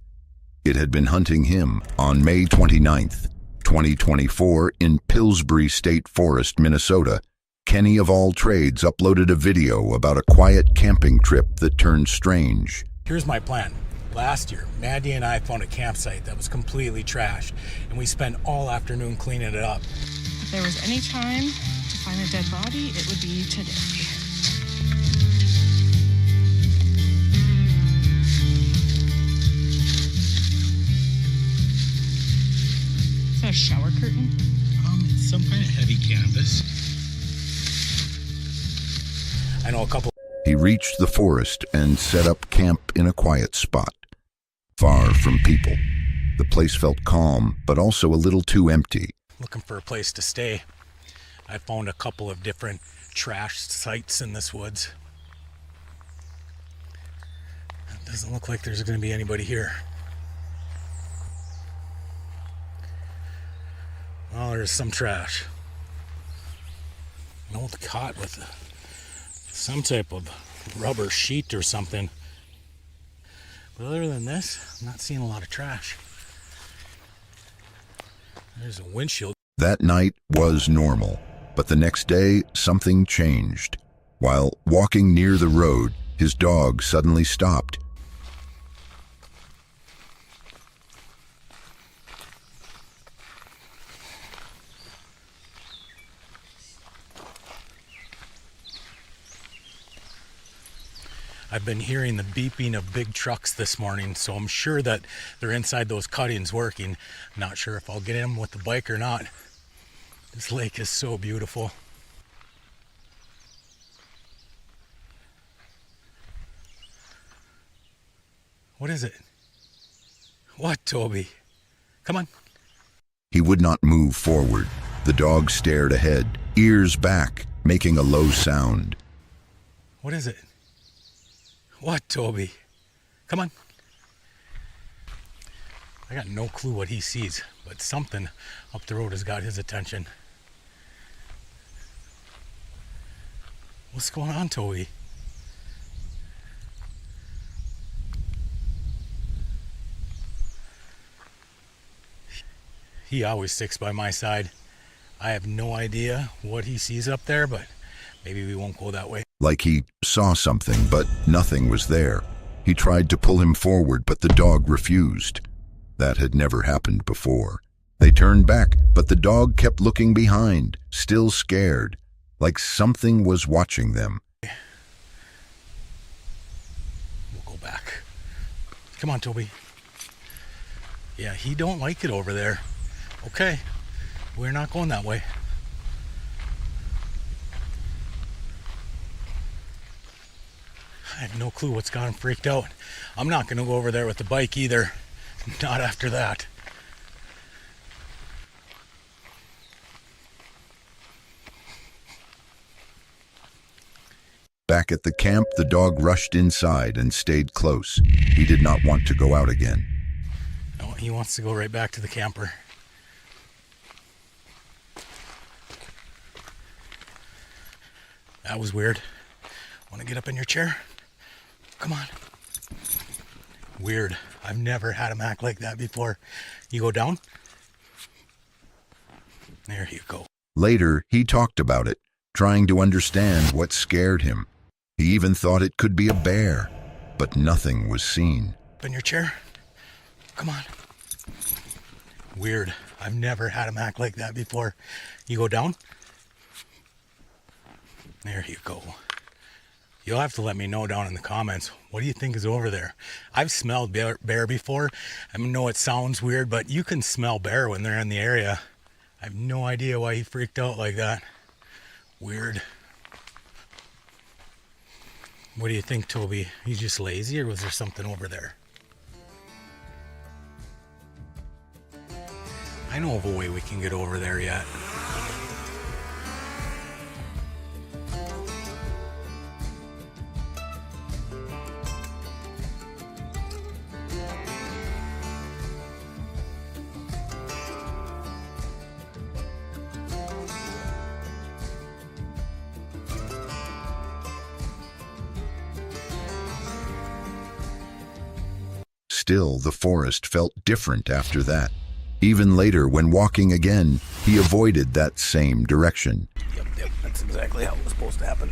It had been hunting him on May 29th, 2024 in Pillsbury State Forest, Minnesota. Kenny of all trades uploaded a video about a quiet camping trip that turned strange. Here's my plan. Last year, Maddie and I found a campsite that was completely trashed, and we spent all afternoon cleaning it up. If there was any time to find a dead body, it would be today. Is that a shower curtain? It's some kind of heavy canvas. I know a couple. He reached the forest and set up camp in a quiet spot, far from people. The place felt calm, but also a little too empty. Looking for a place to stay. I found a couple of different trashed sites in this woods. It doesn't look like there's going to be anybody here. Well, there's some trash. An old cot with some type of rubber sheet or something. But other than this, I'm not seeing a lot of trash. There's a windshield. That night was normal, but the next day something changed. While walking near the road, his dog suddenly stopped. I've been hearing the beeping of big trucks this morning, so I'm sure that they're inside those cuttings working. Not sure if I'll get in with the bike or not. This lake is so beautiful. What is it? What, Toby? Come on. He would not move forward. The dog stared ahead, ears back, making a low sound. What is it? What, Toby? Come on. I got no clue what he sees, but something up the road has got his attention. What's going on, Toby? He always sticks by my side. I have no idea what he sees up there, but maybe we won't go that way. Like he saw something, but nothing was there. He tried to pull him forward, but the dog refused. That had never happened before. They turned back, but the dog kept looking behind, still scared, like something was watching them. We'll go back. Come on, Toby. Yeah, he don't like it over there. Okay, we're not going that way. I have no clue what's got him freaked out. I'm not going to go over there with the bike either. Not after that. Back at the camp, the dog rushed inside and stayed close. He did not want to go out again. No, he wants to go right back to the camper. That was weird. Want to get up in your chair? Come on. Weird. I've never had him act like that before. You go down? There you go. Later, he talked about it, trying to understand what scared him. He even thought it could be a bear, but nothing was seen. Up in your chair? Come on. Weird. I've never had him act like that before. You go down? There you go. You'll have to let me know down in the comments. What do you think is over there? I've smelled bear before. I know it sounds weird, but you can smell bear when they're in the area. I have no idea why he freaked out like that. Weird. What do you think, Toby? He's just lazy, or was there something over there? I know of a way we can get over there yet. Still, the forest felt different after that. Even later, when walking again, he avoided that same direction. Yep, that's exactly how it was supposed to happen.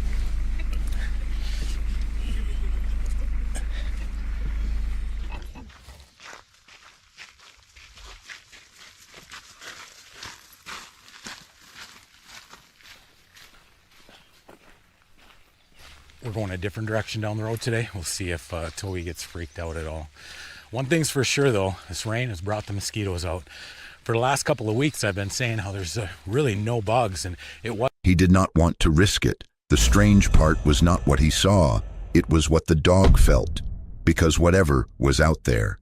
We're going a different direction down the road today. We'll see if Toby gets freaked out at all. One thing's for sure though, this rain has brought the mosquitoes out. For the last couple of weeks I've been saying how there's really no bugs, and it was. He did not want to risk it. The strange part was not what he saw, it was what the dog felt, because whatever was out there.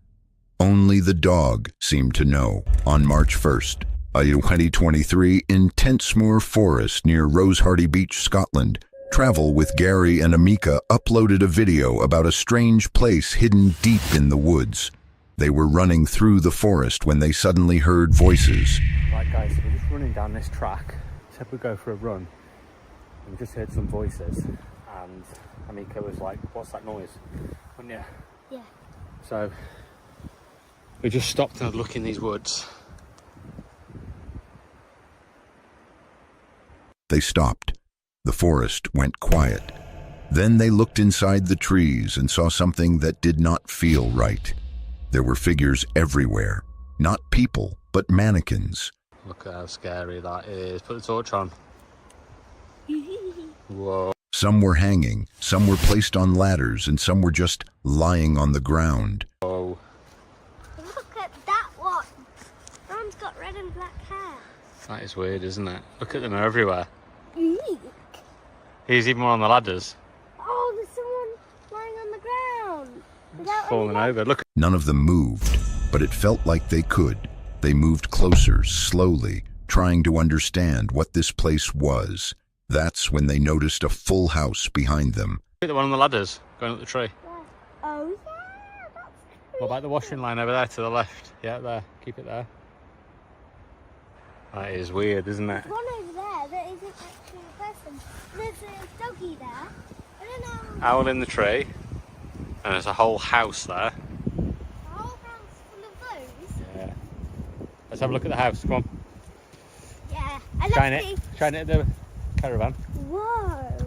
Only the dog seemed to know. On March 1st, 2023, in Tentsmoor Forest near Rosehearty Beach, Scotland, Travel with Gary and Amika uploaded a video about a strange place hidden deep in the woods. They were running through the forest when they suddenly heard voices. Right guys, so we're just running down this track. Said we'd go for a run. And we just heard some voices. And Amika was like, what's that noise? Wasn't you? Yeah. So we just stopped and had a look in these woods. They stopped. The forest went quiet. Then they looked inside the trees and saw something that did not feel right. There were figures everywhere. Not people, but mannequins. Look at how scary that is. Put the torch on. Whoa. Some were hanging, some were placed on ladders, and some were just lying on the ground. Whoa. Look at that one. That one's got red and black hair. That is weird, isn't it? Look at them, they're everywhere. Eek. Here's even one on the ladders. Oh, there's someone lying on the ground. Without Falling over. Look. None of them moved, but it felt like they could. They moved closer, slowly, trying to understand what this place was. That's when they noticed a full house behind them. Look at the one on the ladders, going up the tree. Oh, yeah, that's What about the washing line over there to the left? Yeah, there. Keep it there. That is weird, isn't it? one over there that isn't actually a person. There's a doggy there. I don't know. Owl in the tree. And there's a whole house there. A whole house full of those? Yeah. Let's have a look at the house. Come on. Yeah. Shine it. Shine it at the caravan. Whoa.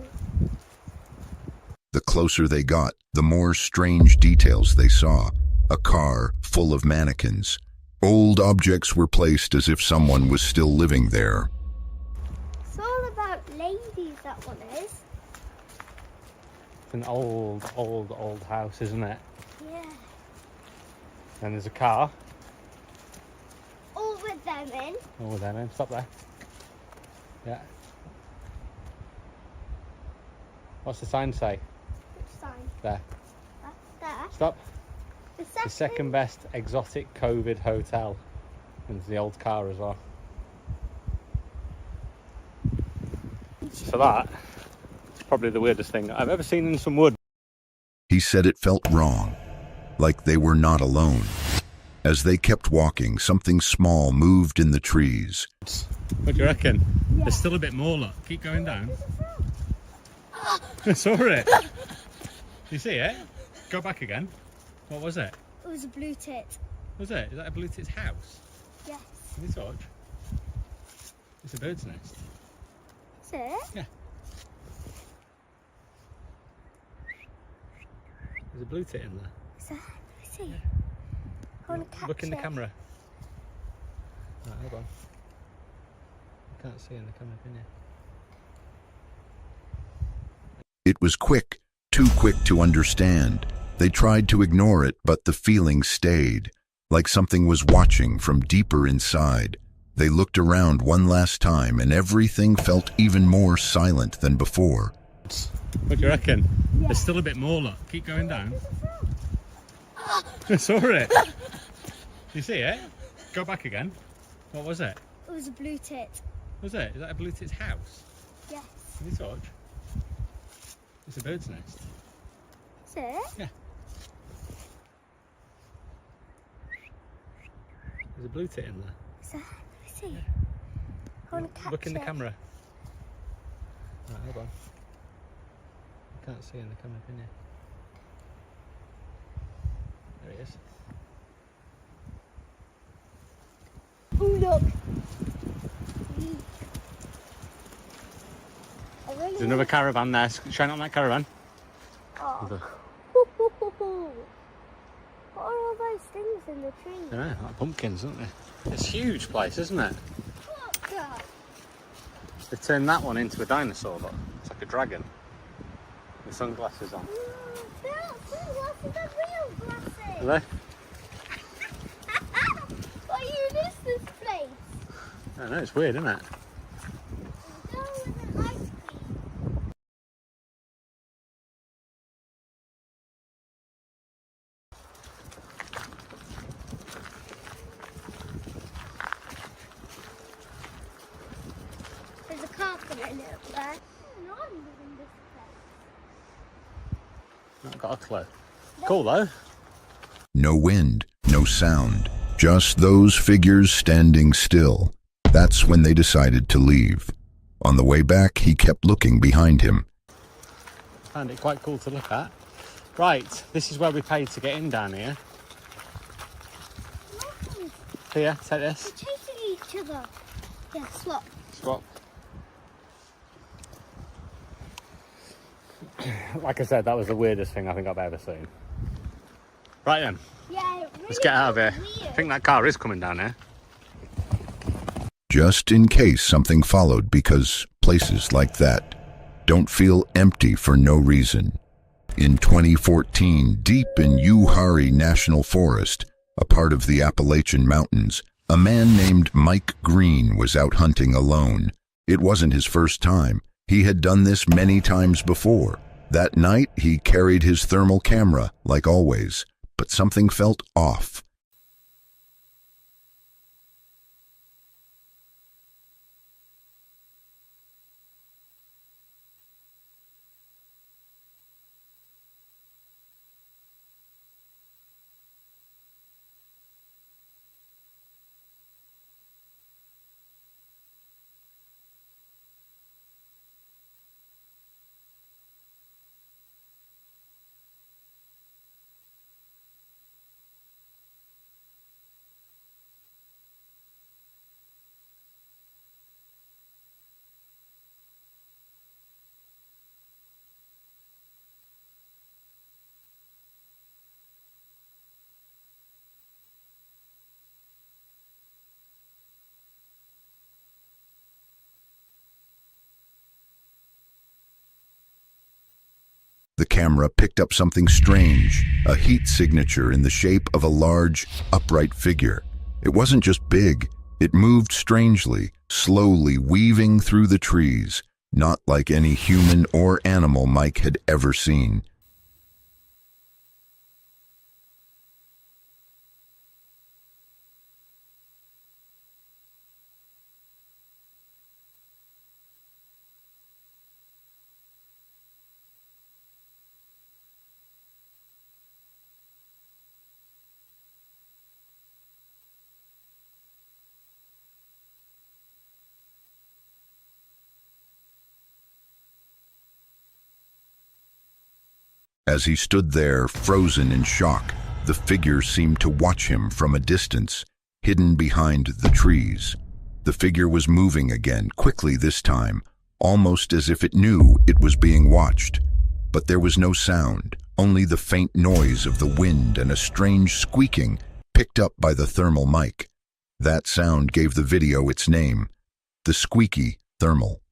The closer they got, the more strange details they saw. A car full of mannequins. Old objects were placed as if someone was still living there. It's all about ladies, that one is. It's an old house, isn't it? Yeah. And there's a car. All with them in. Oh, then stop there. Yeah. What's the sign say? Which sign? There. There. Stop. The The second best exotic COVID hotel. And there's the old car as well. So that is probably the weirdest thing I've ever seen in some wood. He said it felt wrong, like they were not alone. As they kept walking, something small moved in the trees. What do you reckon? Yeah. There's still a bit more, look. Keep going down. I saw it. You see it? Go back again. What was it? It was a blue tit. Was it? Is that a blue tit's house? Yes. Can you touch? It's a bird's nest. Is it? Yeah. There's a blue tit in there. Is that? Let me see. I want to catch Look in the it. camera. Right, hold on. You can't see in the camera, can you? It was quick, too quick to understand. They tried to ignore it, but the feeling stayed, like something was watching from deeper inside. They looked around one last time, and everything felt even more silent than before. What do you reckon? Yeah. There's still a bit more, look. Keep going down. I saw it. You see it? Go back again. What was it? It was a blue tit. Was it? Is that a blue tit's house? Yes. Can you touch? It's a bird's nest. Is it? Yeah. There's a blue tit in there. Is that? Let me see. I want to catch it. Look in the camera. Right, hold on. You can't see in the camera, can you? There it is. Oh, look. There's another caravan there. Shine on that caravan. Oh. What are all those things in the trees? Yeah, like pumpkins, aren't they? It's a huge place, isn't it? Look, God. They turned that one into a dinosaur, look. It's like a dragon. With sunglasses on. They're not sunglasses, they're real glasses. Are they? What you miss this place? I know, it's weird, isn't it? Go with an ice cream. There's a car coming up there. No, I'm living this place. Not got a clue. Cool though. No wind, no sound, just those figures standing still. That's when they decided to leave. On the way back, he kept looking behind him. I found it quite cool to look at. Right, this is where we paid to get in down here. Here, take this. They're chasing each other. Yeah, swap. Swap. Like I said, that was the weirdest thing I think I've ever seen. Right then, Yeah, it really let's get out of here. weird. I think that car is coming down here. Just in case something followed, because places like that don't feel empty for no reason. In 2014, deep in Uwharrie National Forest, a part of the Appalachian Mountains, A man named Mike Green was out hunting alone. It wasn't his first time. He had done this many times before. That night, he carried his thermal camera, like always, but something felt off. The camera picked up something strange, a heat signature in the shape of a large, upright figure. It wasn't just big, it moved strangely, slowly weaving through the trees, not like any human or animal Mike had ever seen. As he stood there, frozen in shock, the figure seemed to watch him from a distance, hidden behind the trees. The figure was moving again, quickly this time, almost as if it knew it was being watched. But there was no sound, only the faint noise of the wind and a strange squeaking picked up by the thermal mic. That sound gave the video its name, the squeaky thermal.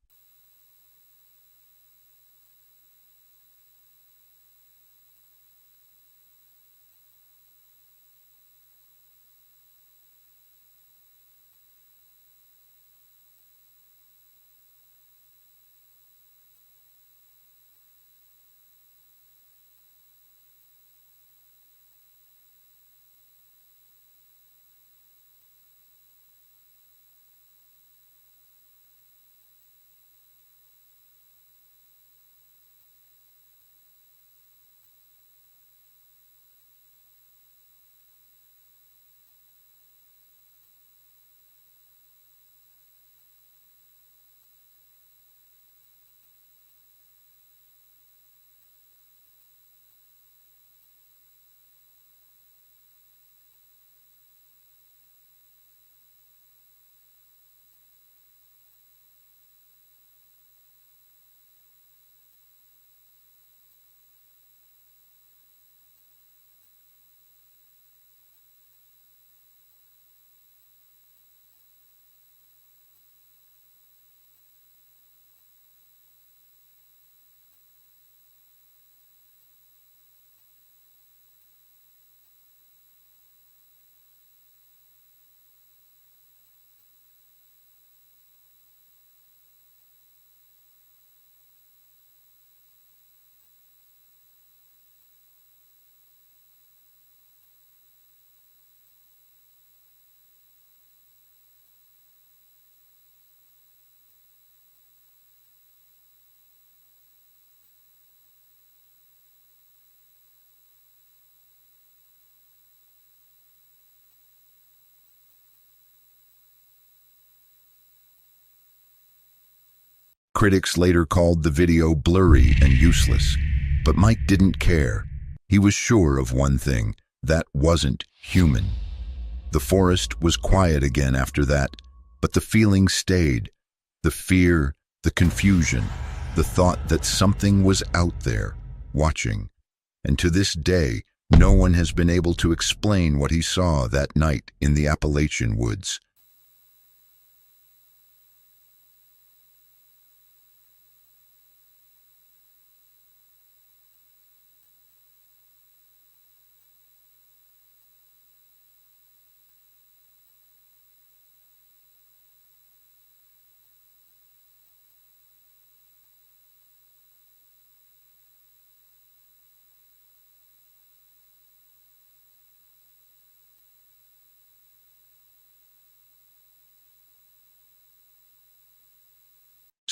Critics later called the video blurry and useless, but Mike didn't care. He was sure of one thing, that wasn't human. The forest was quiet again after that, but the feeling stayed. The fear, the confusion, the thought that something was out there, watching. And to this day, no one has been able to explain what he saw that night in the Appalachian woods.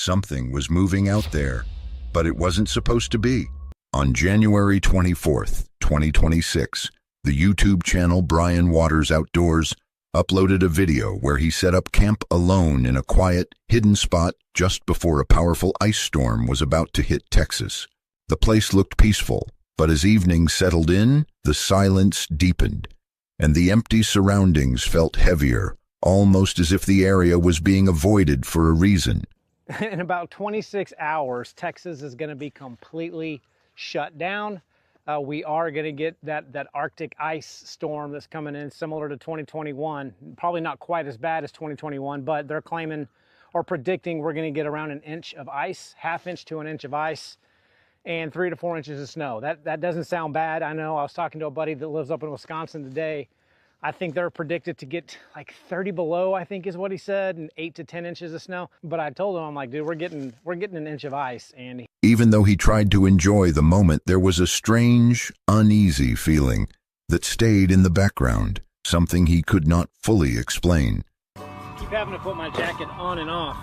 something was moving out there, but it wasn't supposed to be. On January 24th, 2026, the YouTube channel Brian Waters Outdoors uploaded a video where he set up camp alone in a quiet, hidden spot just before a powerful ice storm was about to hit Texas. The place looked peaceful, but as evening settled in, the silence deepened, and the empty surroundings felt heavier, almost as if the area was being avoided for a reason. In about 26 hours, Texas is going to be completely shut down. We are going to get that Arctic ice storm that's coming in, similar to 2021. Probably not quite as bad as 2021, but they're claiming or predicting we're going to get around an inch of ice, ½ inch to an inch of ice, and 3 to 4 inches of snow. That doesn't sound bad. I know I was talking to a buddy that lives up in Wisconsin today. I think they're predicted to get like 30 below, I think is what he said, and 8 to 10 inches of snow. But I told him, I'm like, dude, we're getting an inch of ice. And even though he tried to enjoy the moment, there was a strange, uneasy feeling that stayed in the background, something he could not fully explain. Keep having to put my jacket on and off.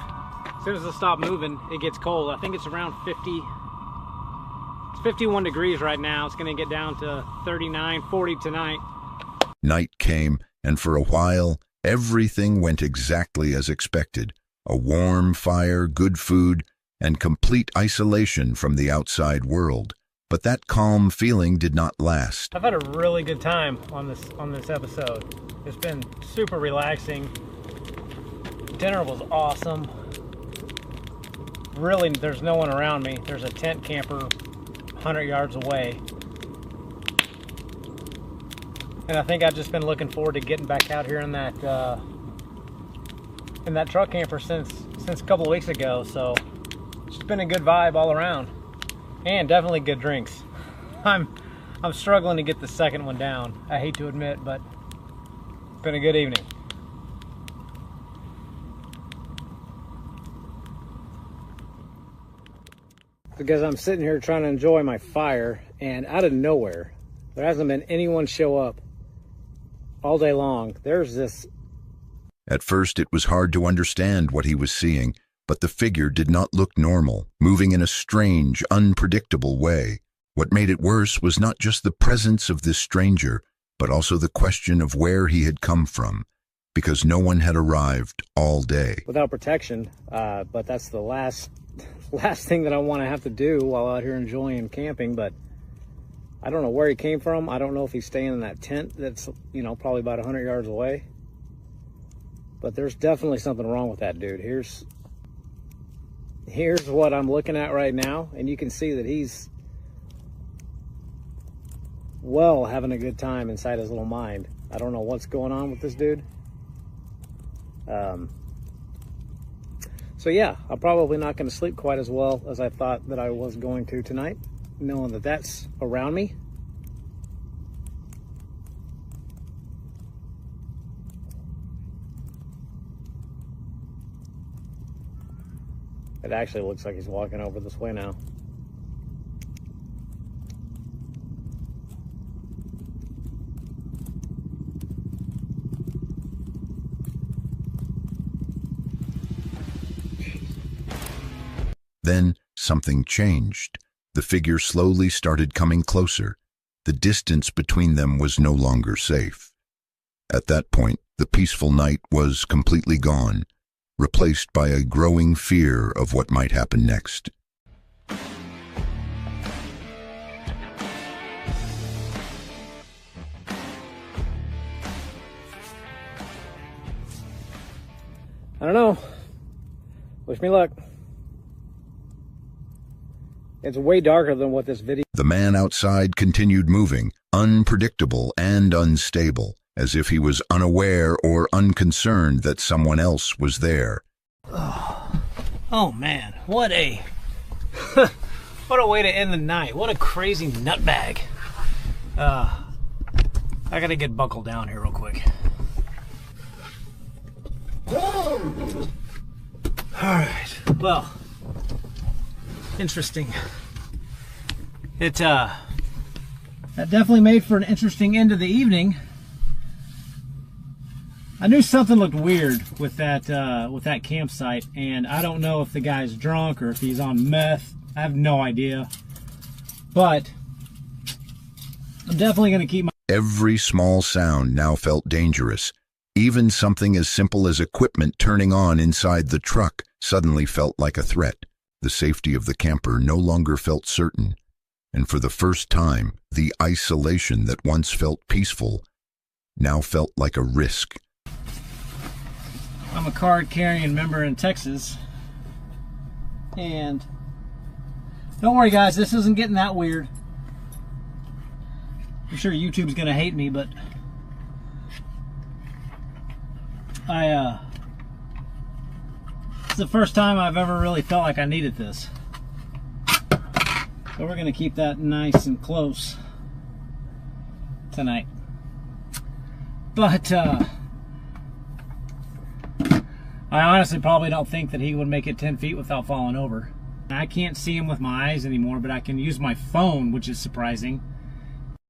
As soon as I stop moving, it gets cold. I think it's around 50. It's 51 degrees right now. It's going to get down to 39, 40 tonight. Night came, and for a while, everything went exactly as expected. A warm fire, good food, and complete isolation from the outside world. But that calm feeling did not last. I've had a really good time on this episode. It's been super relaxing. Dinner was awesome. Really, there's no one around me. There's a tent camper 100 yards away. And I think I've just been looking forward to getting back out here in that truck camper since a couple of weeks ago. So it's been a good vibe all around, and definitely good drinks. I'm struggling to get the second one down. I hate to admit, but it's been a good evening. Because I'm sitting here trying to enjoy my fire, and out of nowhere, there hasn't been anyone show up all day long. There's this. At first, it was hard to understand what he was seeing, but the figure did not look normal, moving in a strange, unpredictable way. What made it worse was not just the presence of this stranger, but also the question of where he had come from, because no one had arrived all day. Without protection, but that's the last thing that I want to have to do while out here enjoying camping. But I don't know where he came from. I don't know if he's staying in that tent that's, probably about 100 yards away. But there's definitely something wrong with that dude. Here's what I'm looking at right now, and you can see that he's having a good time inside his little mind. I don't know what's going on with this dude. So yeah, I'm probably not going to sleep quite as well as I thought that I was going to tonight, knowing that that's around me. It actually looks like he's walking over this way now. Then something changed. The figure slowly started coming closer. The distance between them was no longer safe. At that point, the peaceful night was completely gone, replaced by a growing fear of what might happen next. I don't know. Wish me luck. It's way darker than what this video. The man outside continued moving, unpredictable and unstable, as if he was unaware or unconcerned that someone else was there. Oh man, what a way to end the night. What a crazy nutbag. I gotta get buckled down here real quick. Alright, well, interesting. That definitely made for an interesting end of the evening. I knew something looked weird with that campsite, and I don't know if the guy's drunk or if he's on meth. I have no idea. But I'm definitely going to keep my... Every small sound now felt dangerous. Even something as simple as equipment turning on inside the truck suddenly felt like a threat. The safety of the camper no longer felt certain, and for the first time, the isolation that once felt peaceful now felt like a risk. I'm a card-carrying member in Texas, and don't worry guys, this isn't getting that weird. I'm sure YouTube's gonna hate me, but it's the first time I've ever really felt like I needed this. So we're gonna keep that nice and close tonight. But I honestly probably don't think that he would make it 10 feet without falling over. I can't see him with my eyes anymore, but I can use my phone, which is surprising.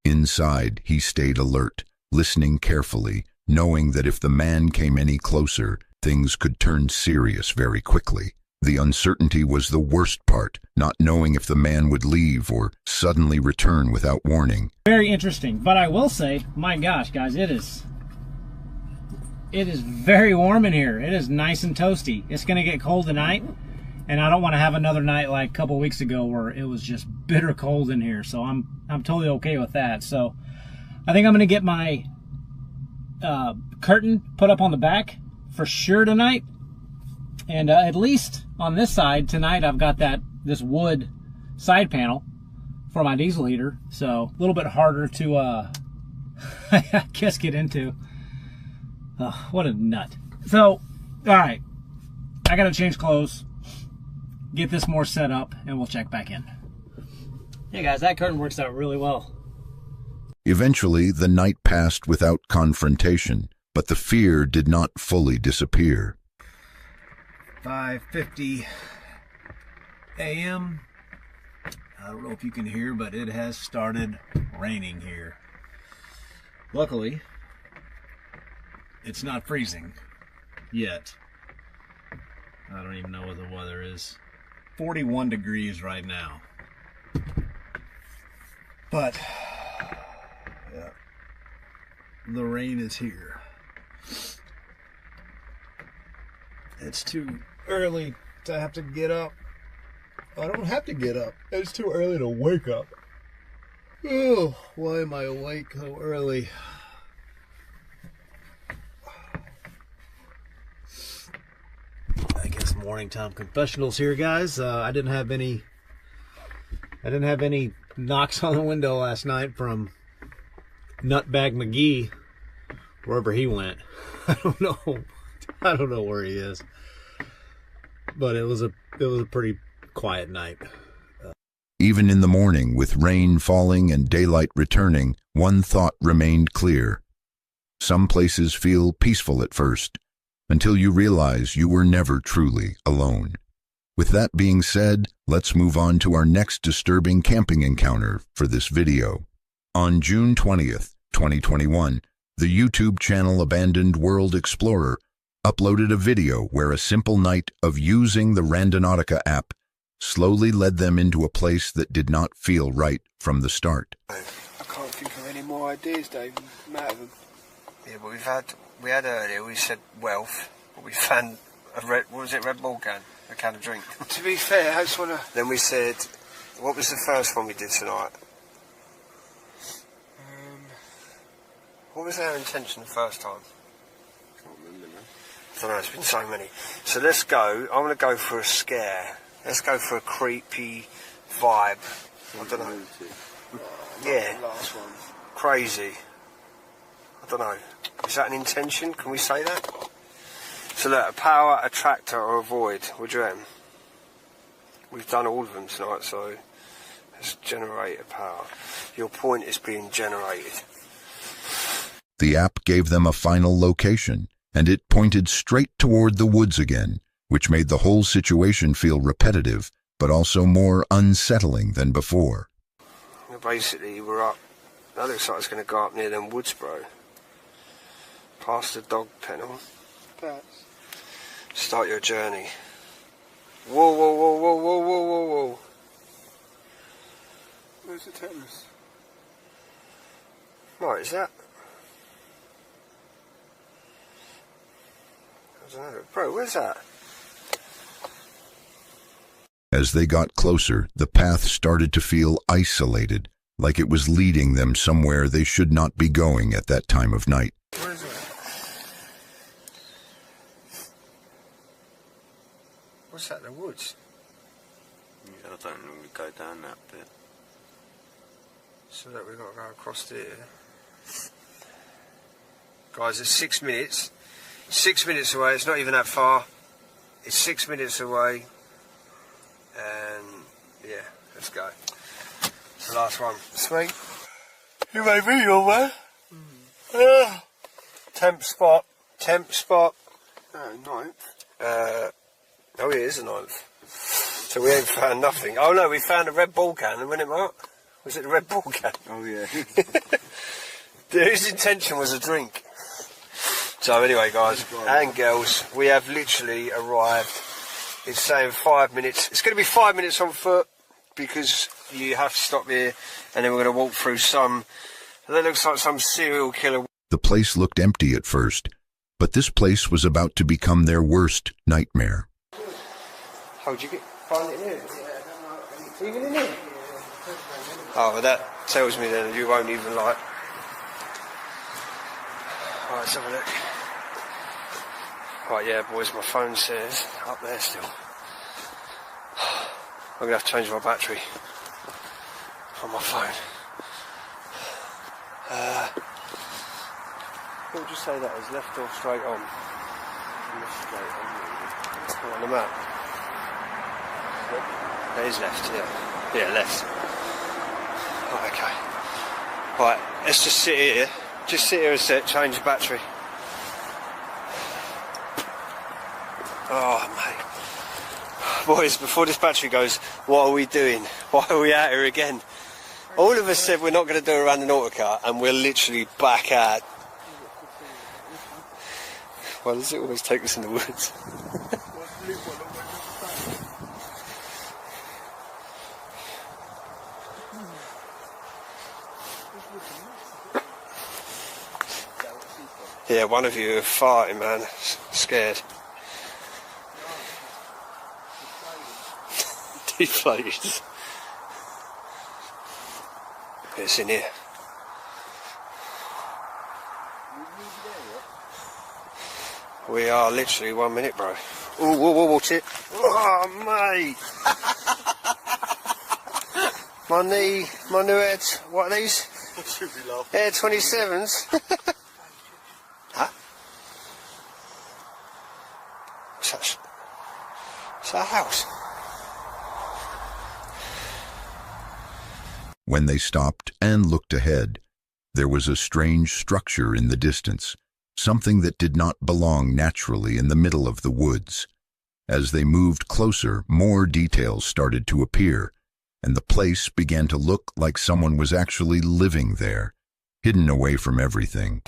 Inside, he stayed alert, listening carefully, knowing that if the man came any closer, things could turn serious very quickly. The uncertainty was the worst part, not knowing if the man would leave or suddenly return without warning. Very interesting, but I will say, my gosh, guys, it is very warm in here. It is nice and toasty. It's going to get cold tonight, and I don't want to have another night like a couple weeks ago where it was just bitter cold in here. So I'm totally okay with that. So I think I'm going to get my curtain put up on the back for sure tonight, and at least on this side tonight I've got this wood side panel for my diesel heater, so a little bit harder to I guess get into. Oh, what a nut. So, all right, I gotta change clothes, get this more set up, and we'll check back in. Hey guys, that curtain works out really well. Eventually, the night passed without confrontation, but the fear did not fully disappear. 5:50 a.m. I don't know if you can hear, but it has started raining here. Luckily, it's not freezing yet. I don't even know what the weather is. 41 degrees right now. But yeah, the rain is here. It's too early to have to get up. I don't have to get up. It's too early to wake up. Oh, why am I awake so early? I guess morning time confessionals here, guys. I didn't have any knocks on the window last night from Nutbag McGee, wherever he went. I don't know where he is. But it was a pretty quiet night. Even in the morning, with rain falling and daylight returning, one thought remained clear. Some places feel peaceful at first, until you realize you were never truly alone. With that being said, let's move on to our next disturbing camping encounter for this video. On June 20th, 2021, the YouTube channel Abandoned World Explorer uploaded a video where a simple night of using the Randonautica app slowly led them into a place that did not feel right from the start. I can't think of any more ideas, Dave. I'm out of them. Yeah, but we had earlier, we said wealth, but we found a Red Bull can, a can of drink. To be fair, I just want to... Then we said, what was the first one we did tonight? What was our intention the first time? I don't know, it's been so many. So let's go, I'm going to go for a scare. Let's go for a creepy vibe. I don't know. Yeah. Last one. Crazy. I don't know. Is that an intention? Can we say that? So look, a power, a tractor or a void. What do you reckon? We've done all of them tonight, so let's generate a power. Your point is being generated. The app gave them a final location, and it pointed straight toward the woods again, which made the whole situation feel repetitive, but also more unsettling than before. Basically, we're up. That looks like it's going to go up near them woods, bro. Past the dog kennel. Start your journey. Whoa, whoa, whoa, whoa, whoa, whoa, whoa, whoa. Where's the tennis? Right, is that? I don't know. Bro, where's that? As they got closer, the path started to feel isolated, like it was leading them somewhere they should not be going at that time of night. Where is it? What's that, the woods? Yeah, I don't normally go down that bit. So that we've got to go across there. Guys, it's 6 minutes. 6 minutes away, it's not even that far. It's 6 minutes away. And yeah, let's go. It's the last one. Sweet. You made me your way. Temp spot. Temp spot. Ninth. Oh, yeah, it is a ninth. So we ain't found nothing. Oh no, we found a Red Bull can, wasn't it, Mark? Was it the Red Bull can? Oh yeah. Whose intention was a drink. So anyway, guys and girls, we have literally arrived. It's saying 5 minutes. It's going to be 5 minutes on foot because you have to stop here, and then we're going to walk through some. That looks like some serial killer. The place looked empty at first, but this place was about to become their worst nightmare. How'd you find it in here? Even in here? Oh, well, that tells me then you won't even like. Alright, let's have a look. Right, yeah, boys, my phone says up there still. I'm going to have to change my battery on my phone. What would you say that is? Left or straight on? Left straight on. On the map. That is left, yeah. Yeah, left. Oh, okay. Right, let's just sit here. Just sit here a sec, change the battery. Oh, mate. Boys, before this battery goes, what are we doing? Why are we out here again? All of us said we're not going to do around the Nautica, and we're literally back at... Why does it always take us in the woods? Yeah, one of you are farting, man. Scared. Deflated. It's in here. We are literally 1 minute, bro. Ooh, whoa, whoa, watch it. Oh, mate. My new Air, what are these? Air 27s. Huh? What's that house? When they stopped and looked ahead, there was a strange structure in the distance, something that did not belong naturally in the middle of the woods. As they moved closer, more details started to appear, and the place began to look like someone was actually living there, hidden away from everything.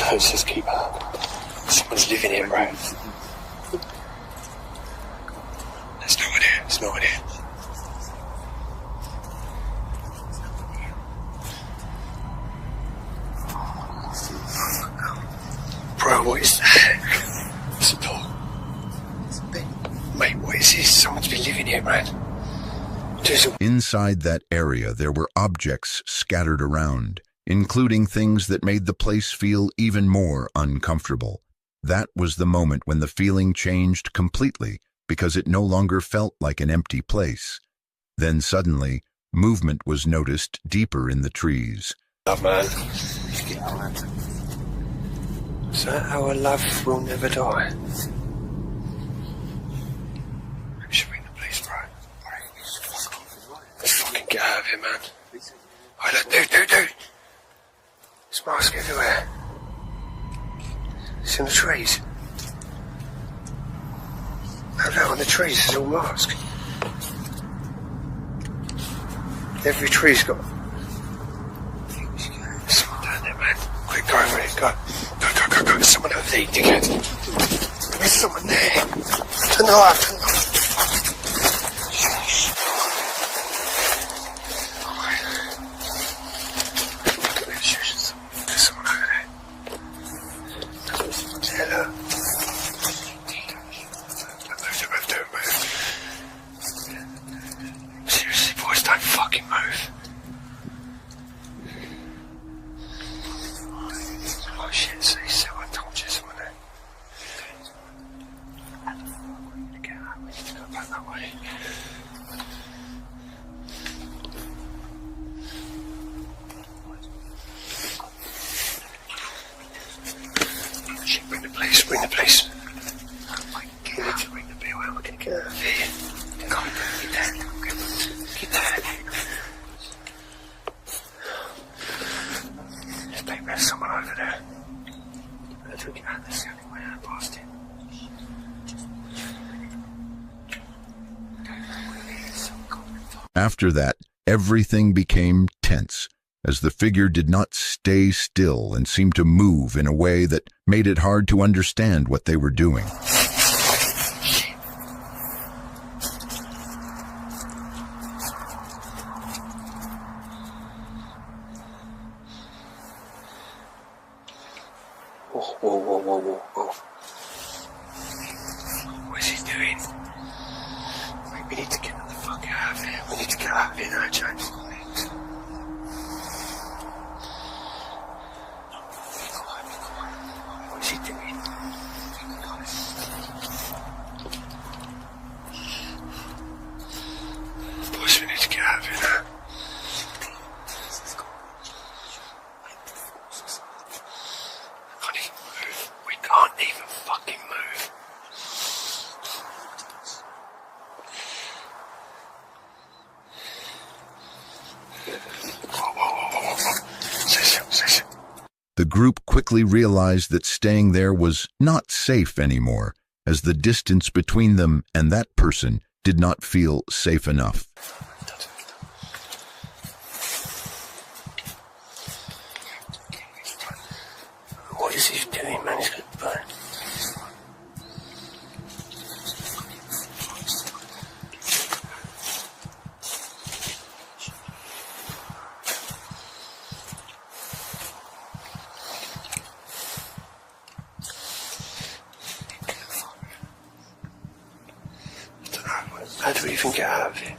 Don't just keep up. Someone's living here, bro. There's no one here. There's no one here. Bro, what is that? It's a door. Mate, what is this? Someone's been living here, man. Inside that area, there were objects scattered around, including things that made the place feel even more uncomfortable. That was the moment when the feeling changed completely, because it no longer felt like an empty place. Then suddenly, movement was noticed deeper in the trees. Love, man. Is that our love will never die? Should we ring the police, bro? Let's fucking get out of here, man. Oh, look, dude. There's masks everywhere. in the trees. No, in the trees is all mask. Every tree's got... There's someone down there, man. Quick, go over it, go. Go. There's someone over there, dickhead. There's someone there. Turn the light, turn the light. There's someone over there. Hello. Don't move. Seriously, boys, don't fucking move. Oh shit, see, so I told you someone there. We need to get out, we need to go back that way. Shit, bring the police, bring the police. We need to bring the bill out, we're gonna get out of here. Go, get down, get down. I think there's someone over there. Let's get out, this is the only way out past him. After that, everything became tense, as the figure did not stay still and seemed to move in a way that made it hard to understand what they were doing. Whoa. What is he doing? We need to get the fuck out of here. We need to get out of here now, James. What is he doing? Boys, we need to get out of here now. We can't even fucking move. Whoa. Say. The group quickly realized that staying there was not safe anymore, as the distance between them and that person did not feel safe enough. What is he doing, man? He's going to burn. How do we even get out of here?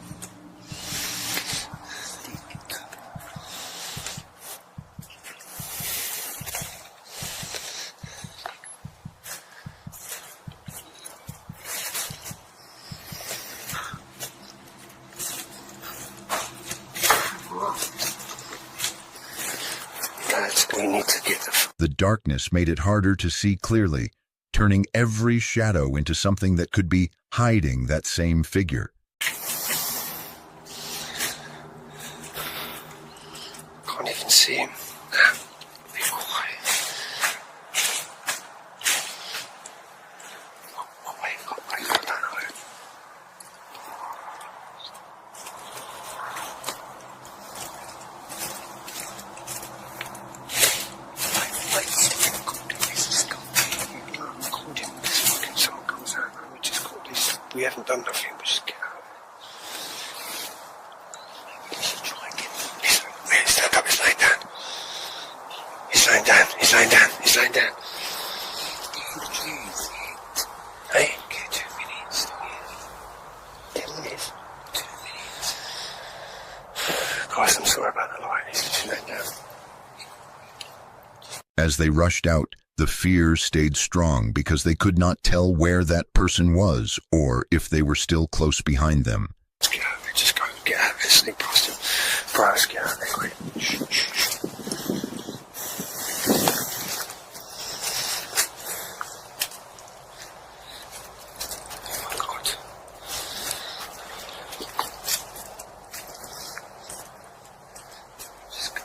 We need to get the darkness made it harder to see clearly, turning every shadow into something that could be hiding that same figure. Can't even see him. Be quiet. Oh, wait, I don't know. We haven't done nothing, we just get out. Try and get stand up, he's lying down. He's lying down. Hey? Okay, 2 minutes. 10 minutes? 2 minutes. Guys, I'm sorry about the light, he's just lying down. As they rushed out, the fear stayed strong because they could not tell where that person was or if they were still close behind them. Let's get out of here, just go get out of here, sneak past him. Bro, let's get out of there quick. Shh. Oh God. Just go.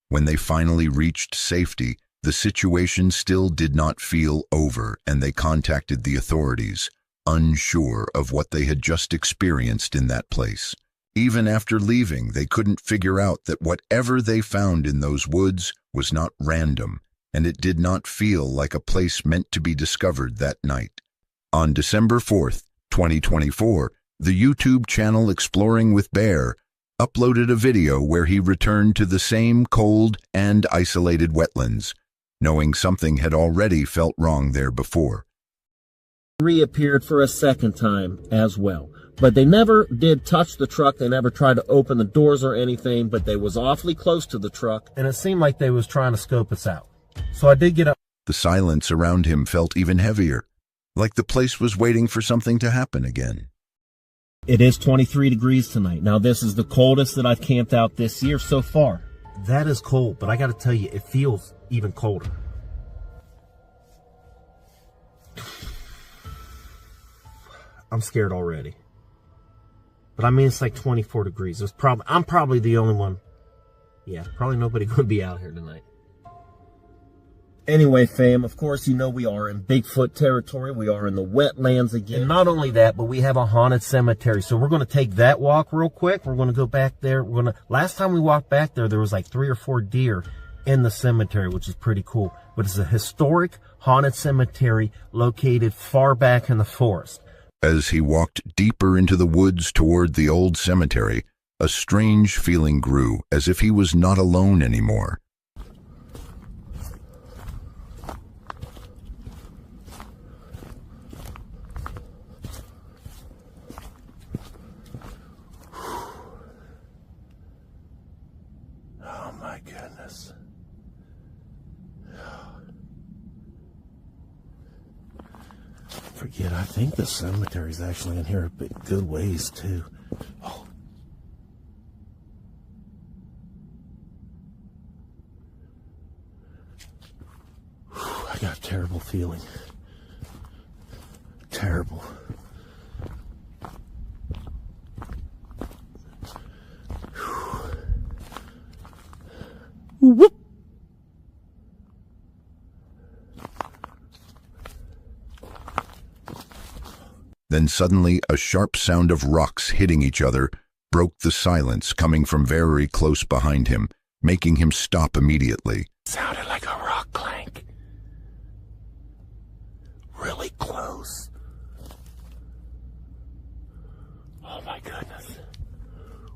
When they finally reached safety, the situation still did not feel over, and they contacted the authorities, unsure of what they had just experienced in that place. Even after leaving, they couldn't figure out that whatever they found in those woods was not random, and it did not feel like a place meant to be discovered that night. On December 4th, 2024, the YouTube channel Exploring with Bear uploaded a video where he returned to the same cold and isolated wetlands, knowing something had already felt wrong there before. Reappeared for a second time as well. But they never did touch the truck. They never tried to open the doors or anything, but they was awfully close to the truck, and it seemed like they was trying to scope us out. So I did get up. The silence around him felt even heavier, like the place was waiting for something to happen again. It is 23 degrees tonight. Now, this is the coldest that I've camped out this year so far. That is cold, but I got to tell you, it feels even colder. I'm scared already. But I mean, it's like 24 degrees. I'm probably the only one. Yeah, probably nobody going to be out here tonight. Anyway, fam, of course, you know we are in Bigfoot territory. We are in the wetlands again. And not only that, but we have a haunted cemetery. So we're going to take that walk real quick. We're going to go back there. Last time we walked back there was like 3 or 4 deer in the cemetery, which is pretty cool. But it's a historic haunted cemetery located far back in the forest. As he walked deeper into the woods toward the old cemetery, a strange feeling grew, as if he was not alone anymore. Oh my goodness. Forget, I think the cemetery's actually in here a good ways too. Oh. I got a terrible feeling. Terrible. Whoop. Then suddenly a sharp sound of rocks hitting each other broke the silence coming from very close behind him, making him stop immediately. Sounded like a rock clank. Really close. Oh my goodness.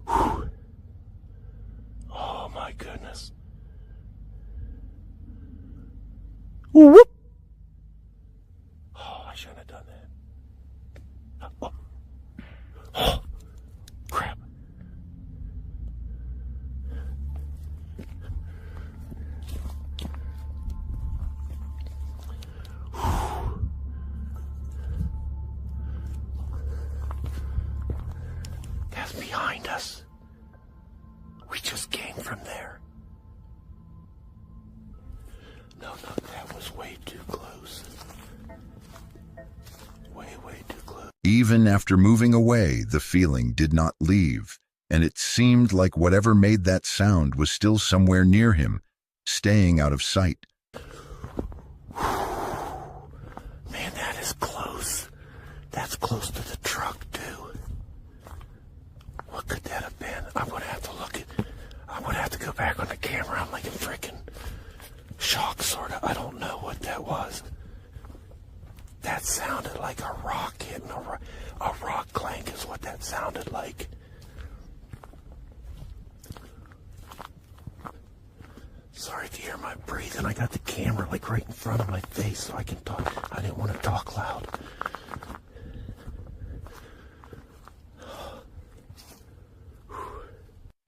Whew. Oh my goodness. Whoop. Oh, I shouldn't have done that. Oh, crap. That's behind us. We just came from there. No, that was way too close. Way too close. Even after moving away, the feeling did not leave, and it seemed like whatever made that sound was still somewhere near him, staying out of sight. Man, that is close. That's close to the truck, too. What could that have been? I'm going to have to look at... I'm going to have to go back on the camera. I'm like in freaking shock, sort of. I don't know what that was. That sounded like a rock hitting a rock clank is what that sounded like. Sorry if you hear my breathing. I got the camera like right in front of my face so I can talk. I didn't want to talk loud.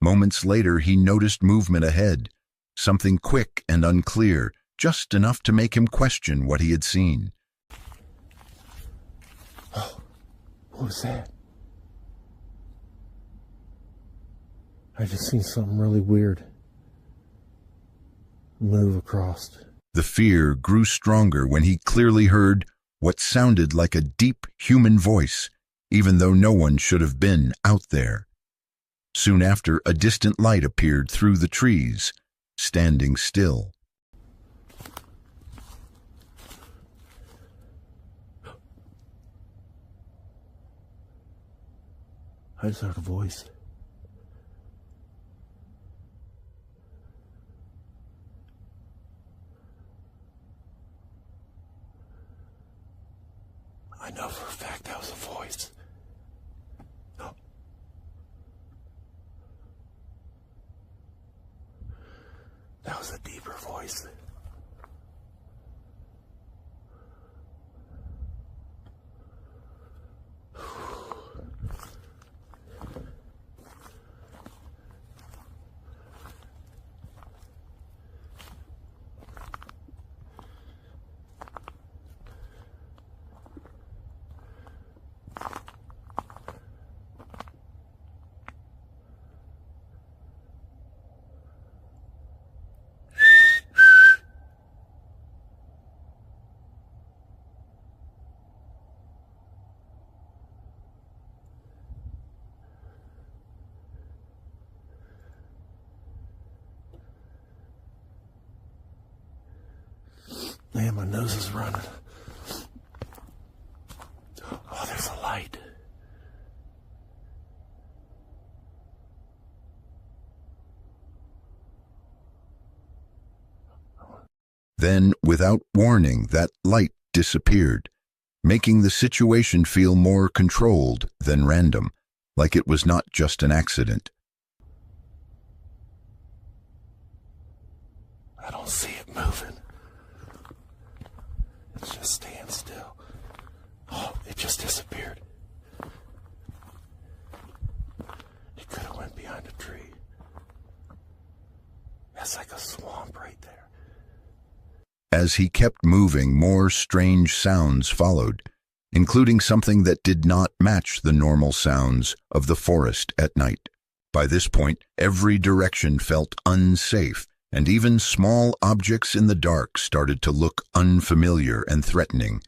Moments later, he noticed movement ahead, something quick and unclear, just enough to make him question what he had seen. Oh, what was that? I just seen something really weird move across. The fear grew stronger when he clearly heard what sounded like a deep human voice, even though no one should have been out there. Soon after, a distant light appeared through the trees. standing still. I just heard a voice. I know for a fact that was a voice. No. That was a deeper voice. Man, my nose is running. Oh, there's a light. Then, without warning, that light disappeared, making the situation feel more controlled than random, like it was not just an accident. I don't see it moving. It's just staying still. Oh, it just disappeared. It could have went behind a tree. That's like a swamp right there. As he kept moving, more strange sounds followed, including something that did not match the normal sounds of the forest at night. By this point, every direction felt unsafe, and even small objects in the dark started to look unfamiliar and threatening.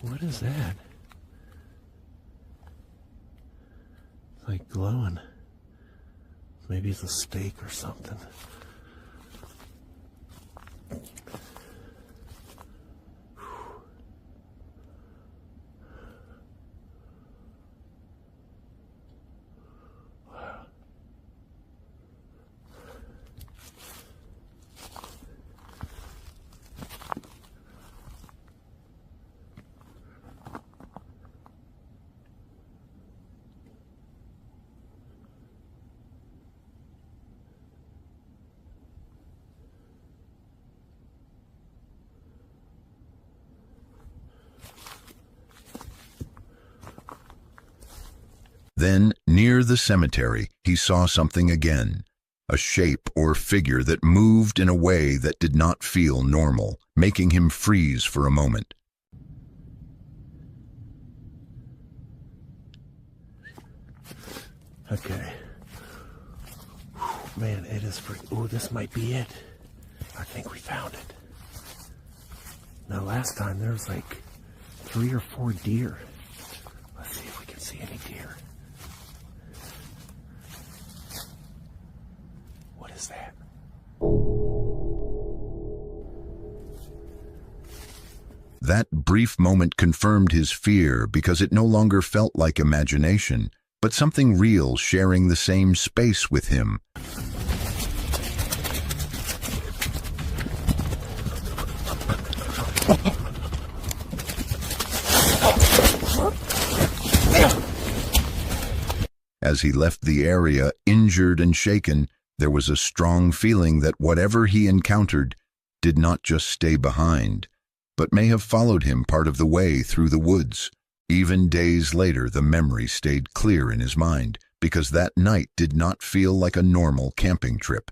What is that? It's like glowing. Maybe it's a stake or something. Then, near the cemetery, he saw something again, a shape or figure that moved in a way that did not feel normal, making him freeze for a moment. Okay. Man, it is pretty... Oh, this might be it. I think we found it. Now, last time there was like 3 or 4 deer. Let's see if we can see any deer. What is that? That brief moment confirmed his fear because it no longer felt like imagination, but something real sharing the same space with him. As he left the area, injured and shaken, there was a strong feeling that whatever he encountered did not just stay behind, but may have followed him part of the way through the woods. Even days later, the memory stayed clear in his mind, because that night did not feel like a normal camping trip.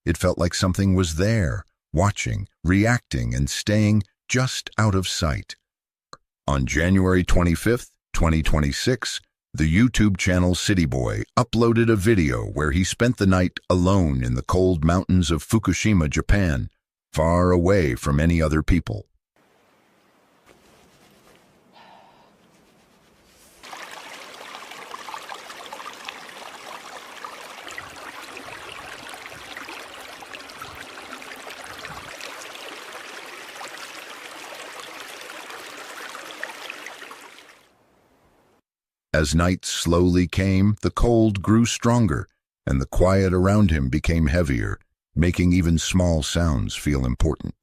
It felt like something was there, watching, reacting, and staying just out of sight. On January 25th, 2026, the YouTube channel City Boy uploaded a video where he spent the night alone in the cold mountains of Fukushima, Japan, far away from any other people. As night slowly came, the cold grew stronger, and the quiet around him became heavier, making even small sounds feel important.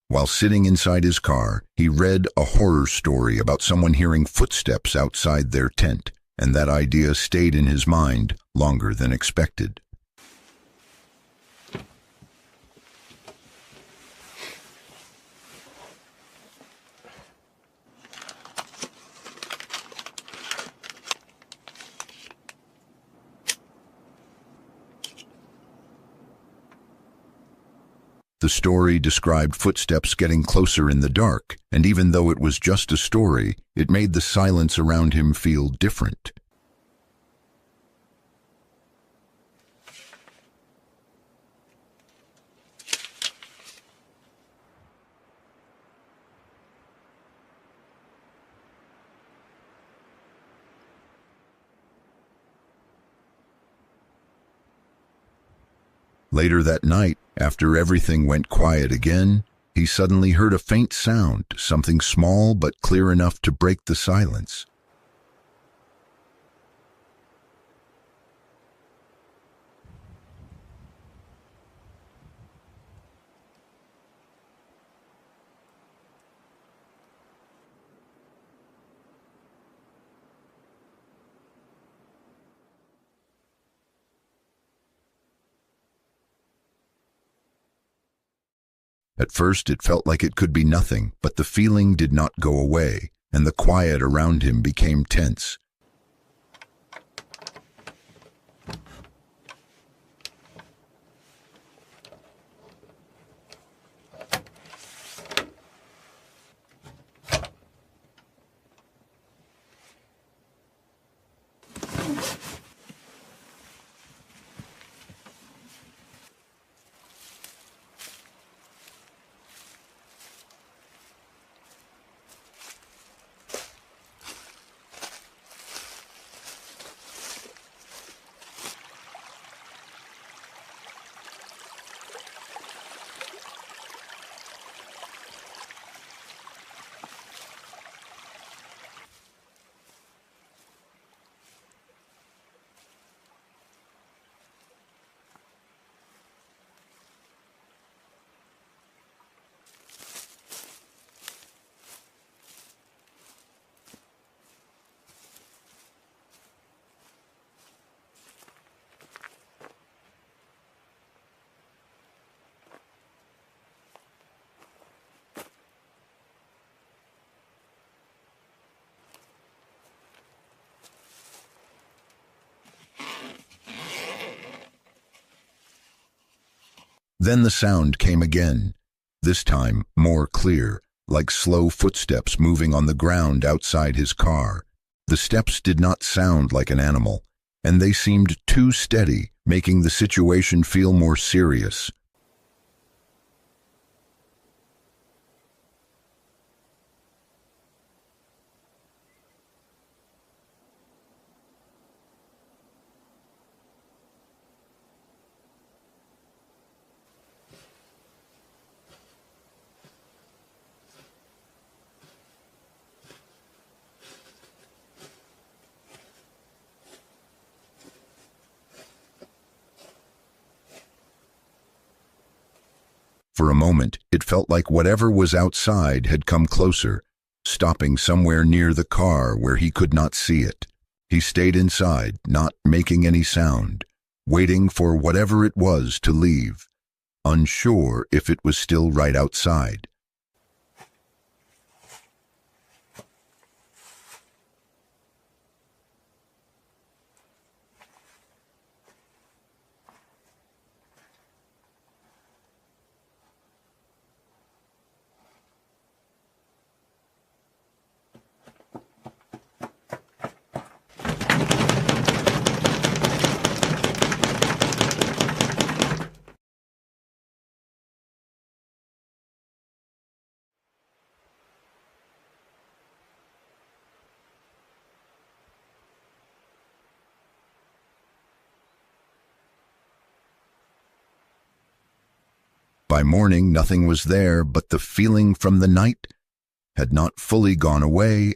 While sitting inside his car, he read a horror story about someone hearing footsteps outside their tent, and that idea stayed in his mind longer than expected. The story described footsteps getting closer in the dark, and even though it was just a story, it made the silence around him feel different. Later that night, after everything went quiet again, he suddenly heard a faint sound, something small but clear enough to break the silence. At first it felt like it could be nothing, but the feeling did not go away, and the quiet around him became tense. Then the sound came again, this time more clear, like slow footsteps moving on the ground outside his car. The steps did not sound like an animal, and they seemed too steady, making the situation feel more serious. For a moment, it felt like whatever was outside had come closer, stopping somewhere near the car where he could not see it. He stayed inside, not making any sound, waiting for whatever it was to leave, unsure if it was still right outside. By morning, nothing was there, but the feeling from the night had not fully gone away.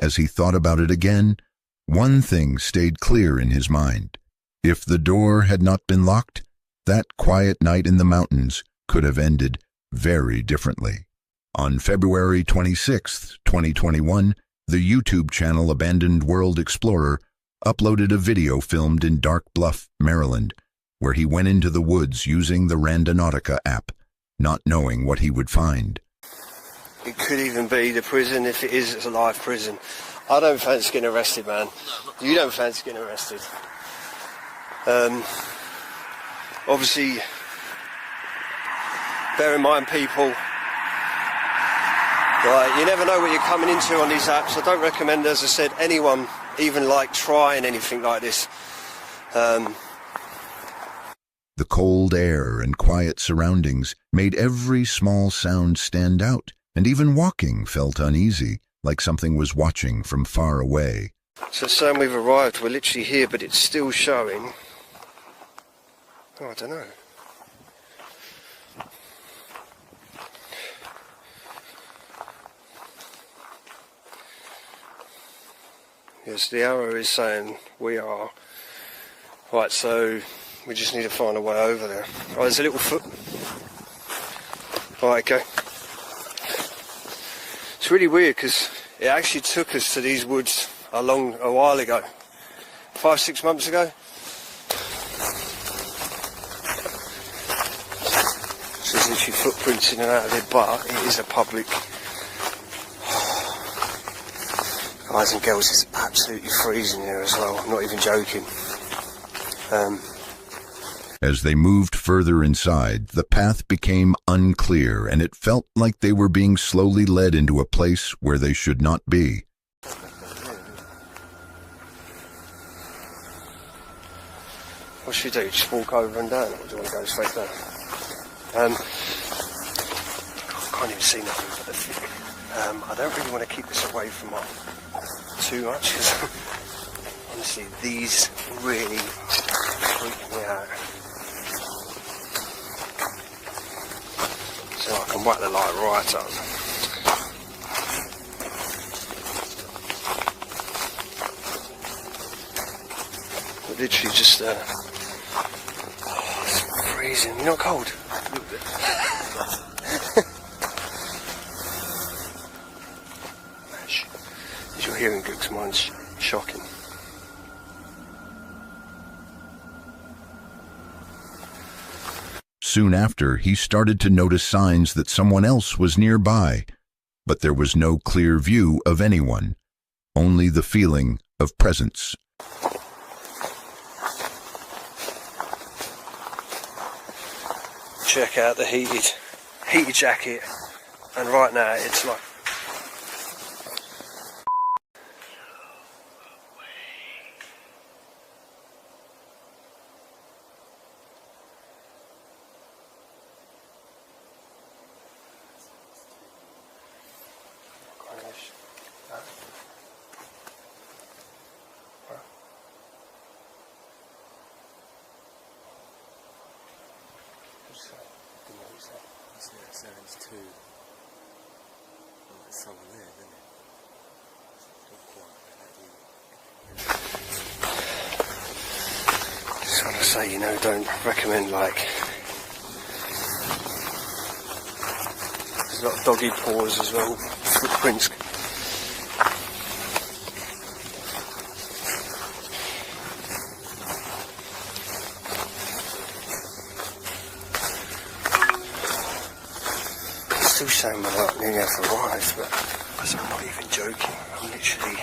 As he thought about it again, one thing stayed clear in his mind. If the door had not been locked, that quiet night in the mountains could have ended very differently. On February 26, 2021, the YouTube channel Abandoned World Explorer uploaded a video filmed in Dark Bluff, Maryland, where he went into the woods using the Randonautica app, not knowing what he would find. It could even be the prison if it is, it's a live prison. I don't fancy getting arrested, man. You don't fancy getting arrested. Obviously, bear in mind, people, like, you never know what you're coming into on these apps. I don't recommend, as I said, anyone even like trying anything like this. The cold air and quiet surroundings made every small sound stand out, and even walking felt uneasy, like something was watching from far away. So saying we've arrived, we're literally here, but it's still showing. Oh, I don't know. Yes, the arrow is saying we are. Right, so we just need to find a way over there. Oh, there's a little foot. Right, okay. It's really weird because it actually took us to these woods a while ago. 5-6 months ago. So there's literally footprints in and out of it, but it is a public. Guys and girls, it's absolutely freezing here as well. I'm not even joking. As they moved further inside, the path became unclear, and it felt like they were being slowly led into a place where they should not be. What should we do? Just walk over and down, or do you want to go straight down? I can't even see nothing but the thick. I don't really want to keep this away from too much, because honestly, these really freak me out. So I can whack the light right up. But literally just, it's freezing. You're not cold? A little bit. As you're hearing Gook's, mine's shocking. Soon after, he started to notice signs that someone else was nearby, but there was no clear view of anyone, only the feeling of presence. check out the heated jacket, and right now it's like sounds too. Oh, there's someone there, isn't it? just want to say, you know, don't recommend like. There's a lot of doggy paws as well, footprints. Still saying we're like nearly have arrived, but I'm not even joking. I'm literally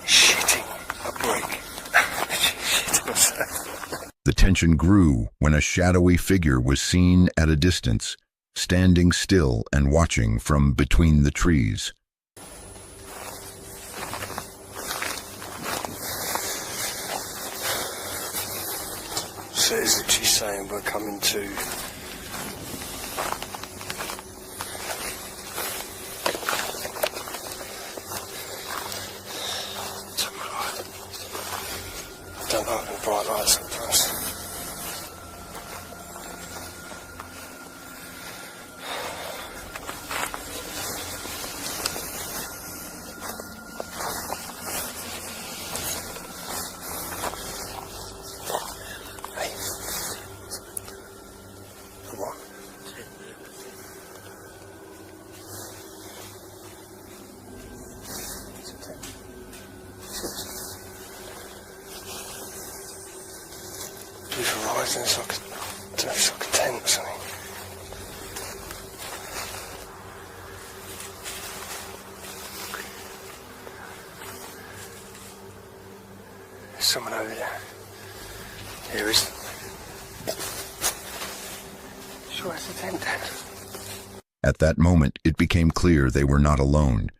shitting a brick. Shitting myself. The tension grew when a shadowy figure was seen at a distance, standing still and watching from between the trees. So it's literally saying we're coming to. I don't like the bright lights sometimes. Hey. What? Blue horizon, it's like a tent or something. There's someone over there. Here is. Sure, it's a tent. At that moment, it became clear they were not alone,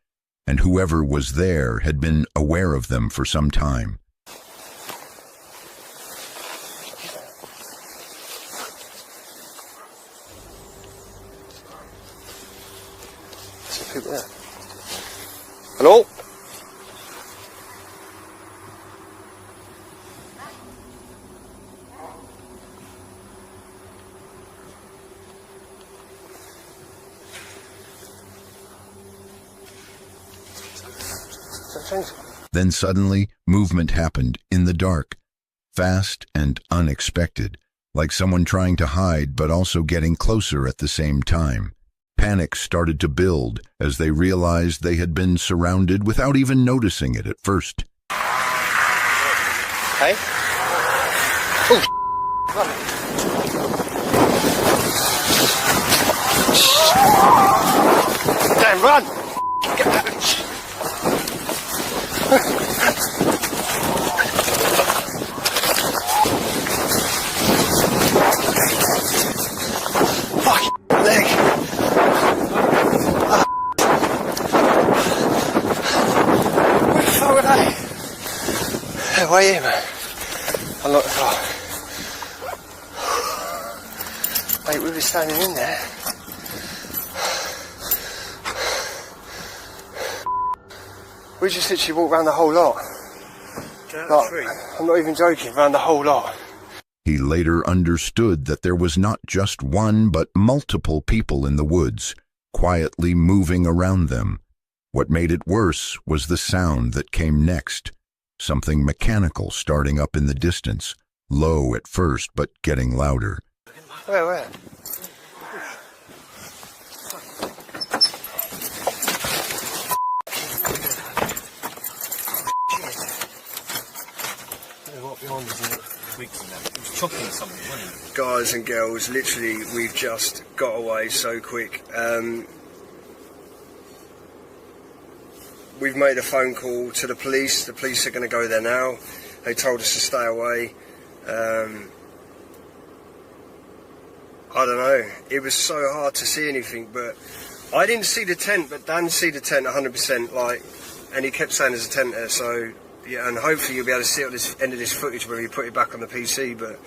and whoever was there had been aware of them for some time. People there. Hello? Then suddenly, movement happened in the dark, fast and unexpected, like someone trying to hide but also getting closer at the same time. Panic started to build as they realized they had been surrounded without even noticing it at first. Hey? Oh, run! Damn, run! Get back! Fuck leg! Where the fuck were they? They're way in, man. Unlock the car. Mate, we were standing in there. We just literally walked around the whole lot. Like, I'm not even joking, around the whole lot. He later understood that there was not just one but multiple people in the woods, quietly moving around them. What made it worse was the sound that came next, something mechanical starting up in the distance, low at first but getting louder. Where? Guys and girls, literally, we've just got away so quick. We've made a phone call to the police. The police are going to go there now. They told us to stay away. I don't know. It was so hard to see anything, but I didn't see the tent, but Dan see the tent 100%, like, and he kept saying there's a tent there, so, yeah, and hopefully you'll be able to see it at this end of this footage when we put it back on the PC, but,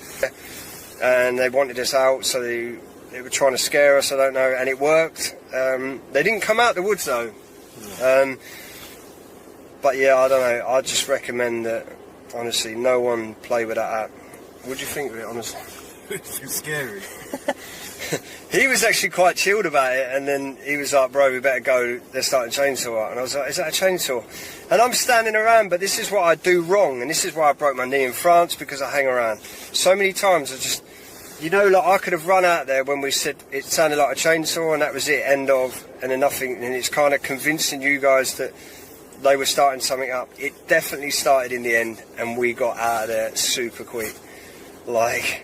and they wanted us out, so they were trying to scare us, I don't know, and it worked. They didn't come out the woods, though. But, yeah, I don't know, I just recommend that, honestly, no one play with that app. What do you think of it, honestly? It's scary. He was actually quite chilled about it, and then he was like, bro, we better go, they're starting chainsaw. And I was like, is that a chainsaw? And I'm standing around, but this is what I do wrong, and this is why I broke my knee in France, because I hang around. So many times I just, you know, like I could have run out there when we said it sounded like a chainsaw, and that was it, end of, and then nothing, and it's kind of convincing you guys that they were starting something up. It definitely started in the end, and we got out of there super quick. Like,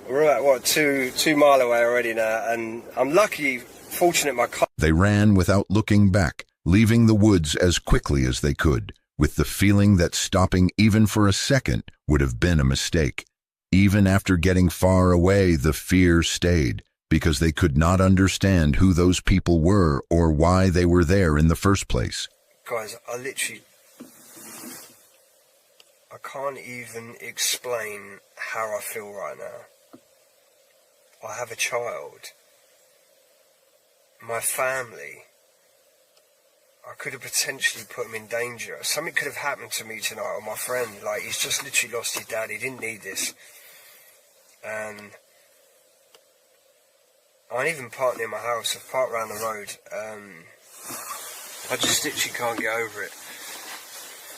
we're at, what, 2 mile away already now, and I'm lucky, fortunate my car... They ran without looking back, leaving the woods as quickly as they could, with the feeling that stopping even for a second would have been a mistake. Even after getting far away, the fear stayed, because they could not understand who those people were or why they were there in the first place. Guys, I can't even explain how I feel right now. I have a child. My family. I could have potentially put him in danger. Something could have happened to me tonight, or my friend. Like, he's just literally lost his dad. He didn't need this. And I ain't even parked near my house. I've parked around the road. I just literally can't get over it.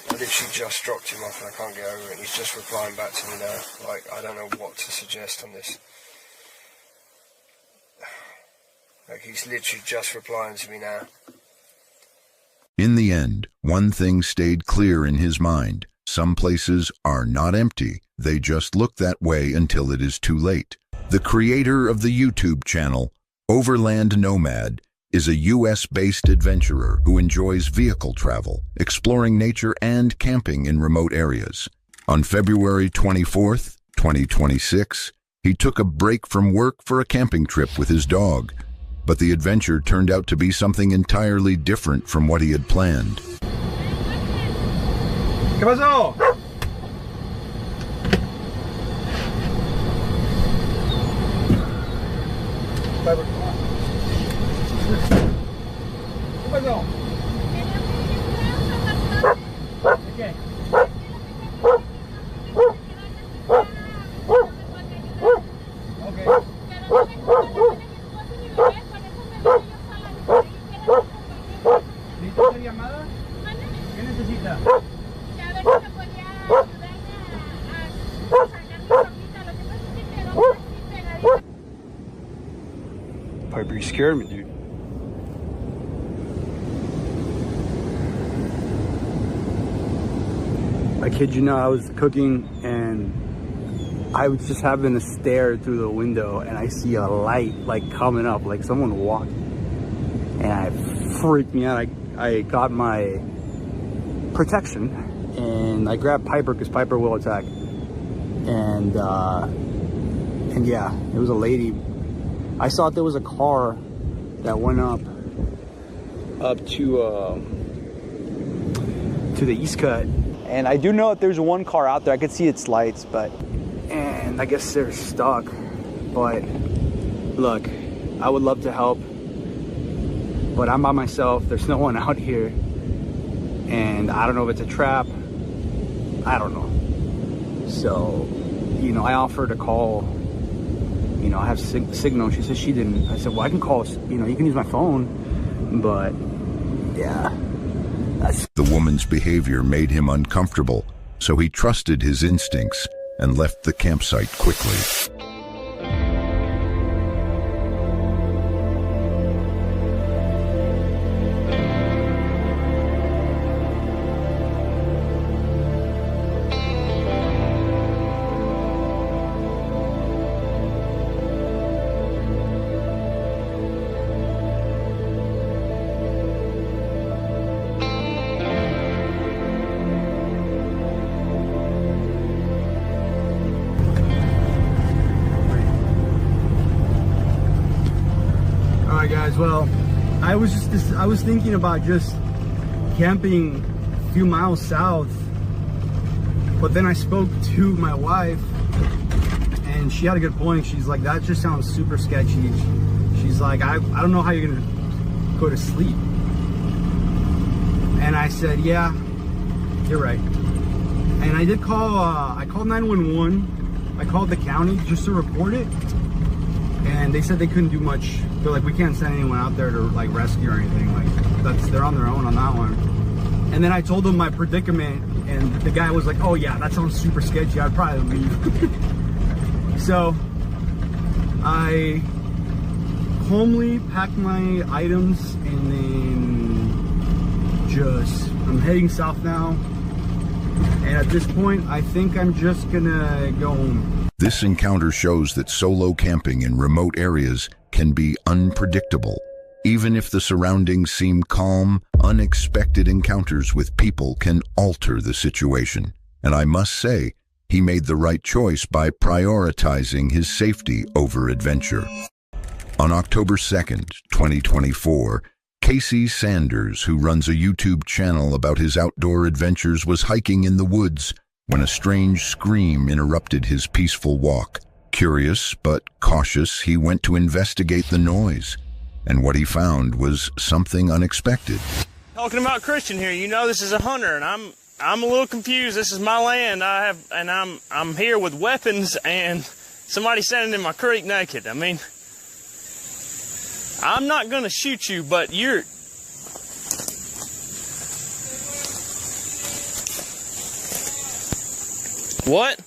I literally just dropped him off and I can't get over it. And he's just replying back to me now. Like, I don't know what to suggest on this. Like, he's literally just replying to me now. In the end, one thing stayed clear in his mind. Some places are not empty. They just look that way until it is too late. The creator of the YouTube channel, Overland Nomad, is a US-based adventurer who enjoys vehicle travel, exploring nature and camping in remote areas. On February 24th, 2026, he took a break from work for a camping trip with his dog. But the adventure turned out to be something entirely different from what he had planned. ¿Qué pasó? ¿Qué pasó? ¿Qué? ¿Necesita hacer llamada? ¿Qué necesita? Piper, you scared me, dude. I kid you not, I was cooking and I was just having to stare through the window and I see a light like coming up, like someone walking. And it freaked me out. I got my protection and I grabbed Piper because Piper will attack. And yeah, it was a lady. I thought there was a car that went up to the East Cut. And I do know that there's one car out there. I could see its lights, and I guess they're stuck. But look, I would love to help, but I'm by myself. There's no one out here. And I don't know if it's a trap. I don't know. So, you know, I offered to call. You know, I have signal. She said she didn't. I said, well, I can call, you know, you can use my phone. But, yeah. The woman's behavior made him uncomfortable, so he trusted his instincts and left the campsite quickly. Alright guys, well, I was thinking about just camping a few miles south, but then I spoke to my wife and she had a good point. She's like, that just sounds super sketchy. She's like, I don't know how you're gonna go to sleep. And I said, yeah, you're right. And I did call, I called 911. I called the county just to report it. And they said they couldn't do much. They're like, we can't send anyone out there to like rescue or anything. Like, they're on their own on that one. And then I told them my predicament, and the guy was like, oh yeah, that sounds super sketchy. I'd probably leave. So I calmly packed my items and then I'm heading south now. And at this point, I think I'm just gonna go home. This encounter shows that solo camping in remote areas can be unpredictable. Even if the surroundings seem calm, unexpected encounters with people can alter the situation. And I must say, he made the right choice by prioritizing his safety over adventure. On October 2nd, 2024, Casey Sanders, who runs a YouTube channel about his outdoor adventures, was hiking in the woods when a strange scream interrupted his peaceful walk. Curious but cautious, he went to investigate the noise, and what he found was something unexpected. Talking about Christian here, you know this is a hunter, and I'm a little confused. This is my land. I'm here with weapons, and somebody standing in my creek naked. I mean, I'm not gonna shoot you, but you're... What?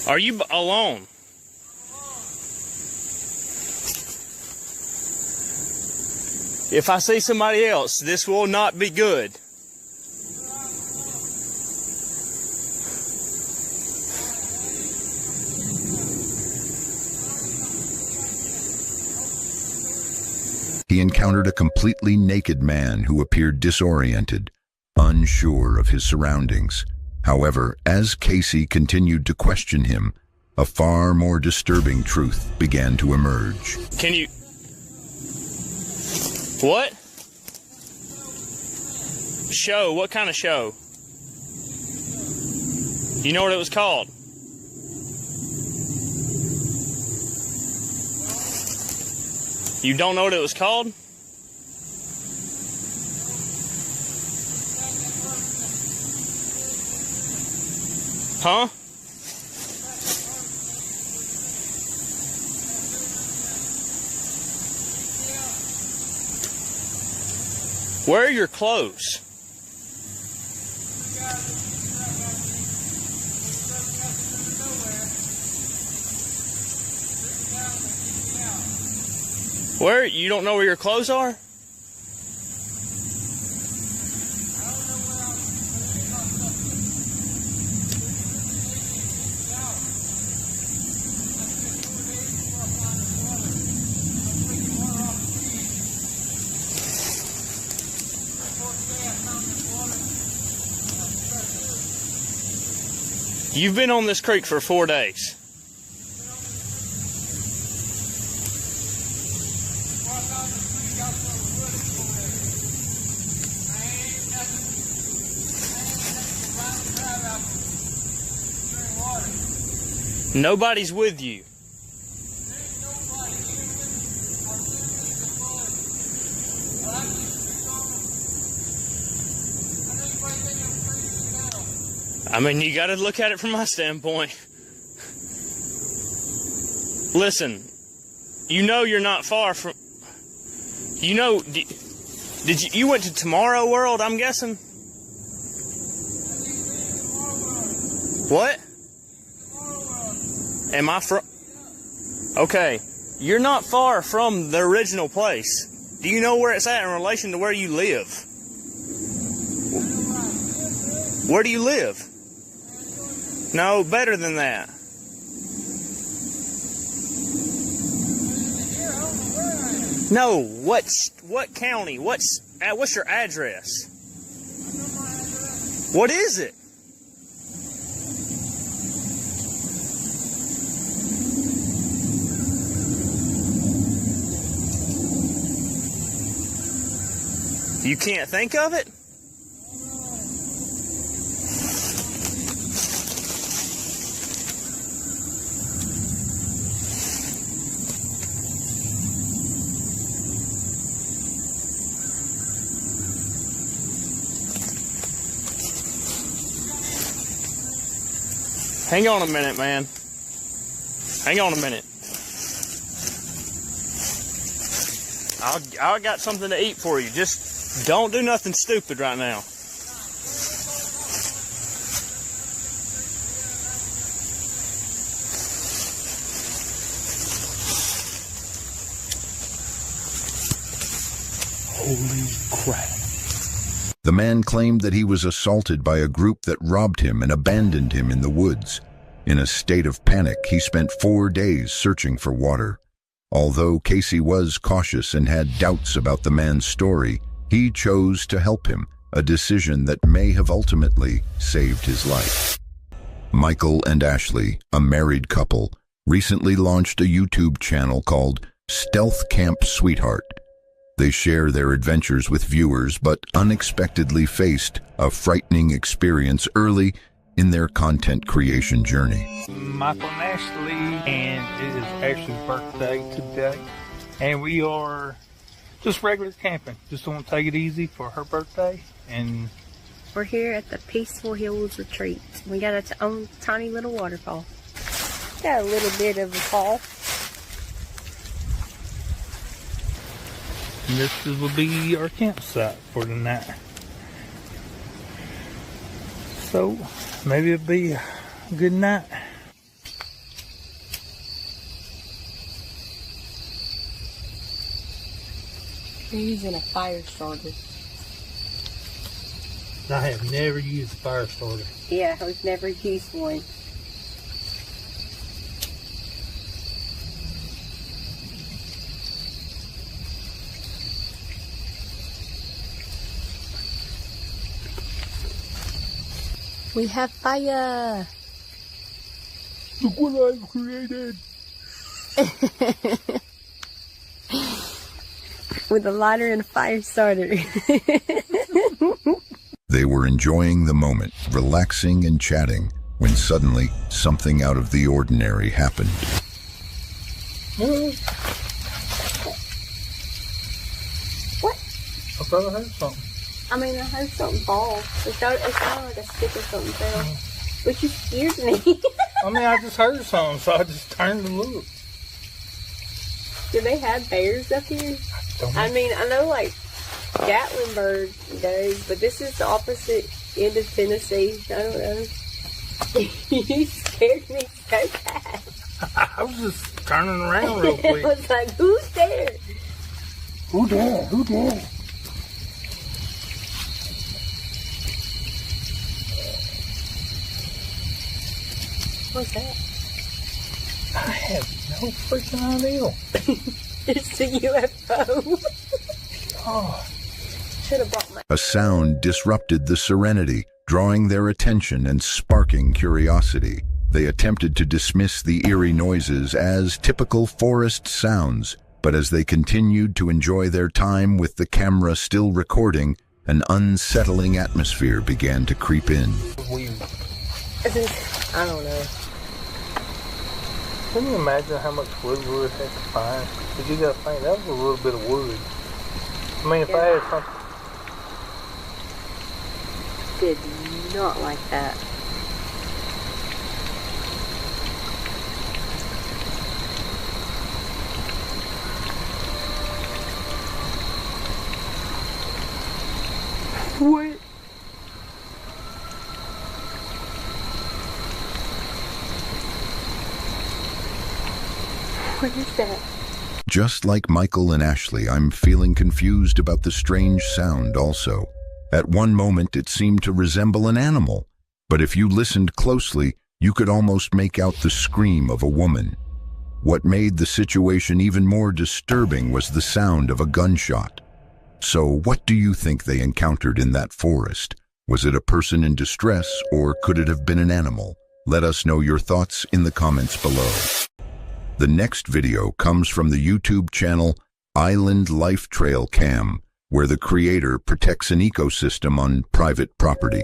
Are you alone? If I see somebody else, this will not be good. He encountered a completely naked man who appeared disoriented, unsure of his surroundings. However, as Casey continued to question him, a far more disturbing truth began to emerge. Can you... What? Show? What kind of show? You know what it was called? You don't know what it was called? Huh? Where are your clothes? Where? You don't know where your clothes are? You've been on this creek for 4 days. Nobody's with you. I mean, you got to look at it from my standpoint. Listen, you know you're not far from... You know... Did you went to Tomorrow World, I'm guessing? What? Am I from... Okay, you're not far from the original place. Do you know where it's at in relation to where you live? Where do you live? No, better than that. No, what county? What's your address? What is it? You can't think of it? Hang on a minute, man. Hang on a minute. I got something to eat for you. Just don't do nothing stupid right now. Holy crap. The man claimed that he was assaulted by a group that robbed him and abandoned him in the woods. In a state of panic, he spent 4 days searching for water. Although Casey was cautious and had doubts about the man's story, he chose to help him, a decision that may have ultimately saved his life. Michael and Ashley, a married couple, recently launched a YouTube channel called Stealth Camp Sweetheart. They share their adventures with viewers, but unexpectedly faced a frightening experience early in their content creation journey. Michael and Ashley, and it is Ashley's birthday today, and we are just regular camping. Just want to take it easy for her birthday, and we're here at the Peaceful Hills Retreat. We got its own tiny little waterfall. Got a little bit of a fall. And this will be our campsite for the night. So maybe it'll be a good night. We're using a fire starter. I have never used a fire starter. Yeah, we've never used one. We have fire! Look what I've created! With a lighter and a fire starter. They were enjoying the moment, relaxing and chatting, when suddenly something out of the ordinary happened. What? I thought I heard something. I mean, I heard something fall. It sounded like a stick or something fell. But you scared me. I mean, I just heard something, so I just turned to look. Do they have bears up here? I mean, I know like Gatlinburg does, but this is the opposite end of Tennessee. I don't know. You scared me so bad. I was just turning around real quick. I was like, who's there? Who there? Who there? What's that? I have no freaking idea. It's a UFO. Oh. Should have brought my... A sound disrupted the serenity, drawing their attention and sparking curiosity. They attempted to dismiss the eerie noises as typical forest sounds, but as they continued to enjoy their time with the camera still recording, an unsettling atmosphere began to creep in. Weird. I don't know. Can you imagine how much wood we would have to find? Because you got to think, that was a little bit of wood. I mean, if I had something... Did not like that. What? What is that? Just like Michael and Ashley, I'm feeling confused about the strange sound also. At one moment, it seemed to resemble an animal, but if you listened closely, you could almost make out the scream of a woman. What made the situation even more disturbing was the sound of a gunshot. So what do you think they encountered in that forest? Was it a person in distress, or could it have been an animal? Let us know your thoughts in the comments below. The next video comes from the YouTube channel Island Life Trail Cam, where the creator protects an ecosystem on private property.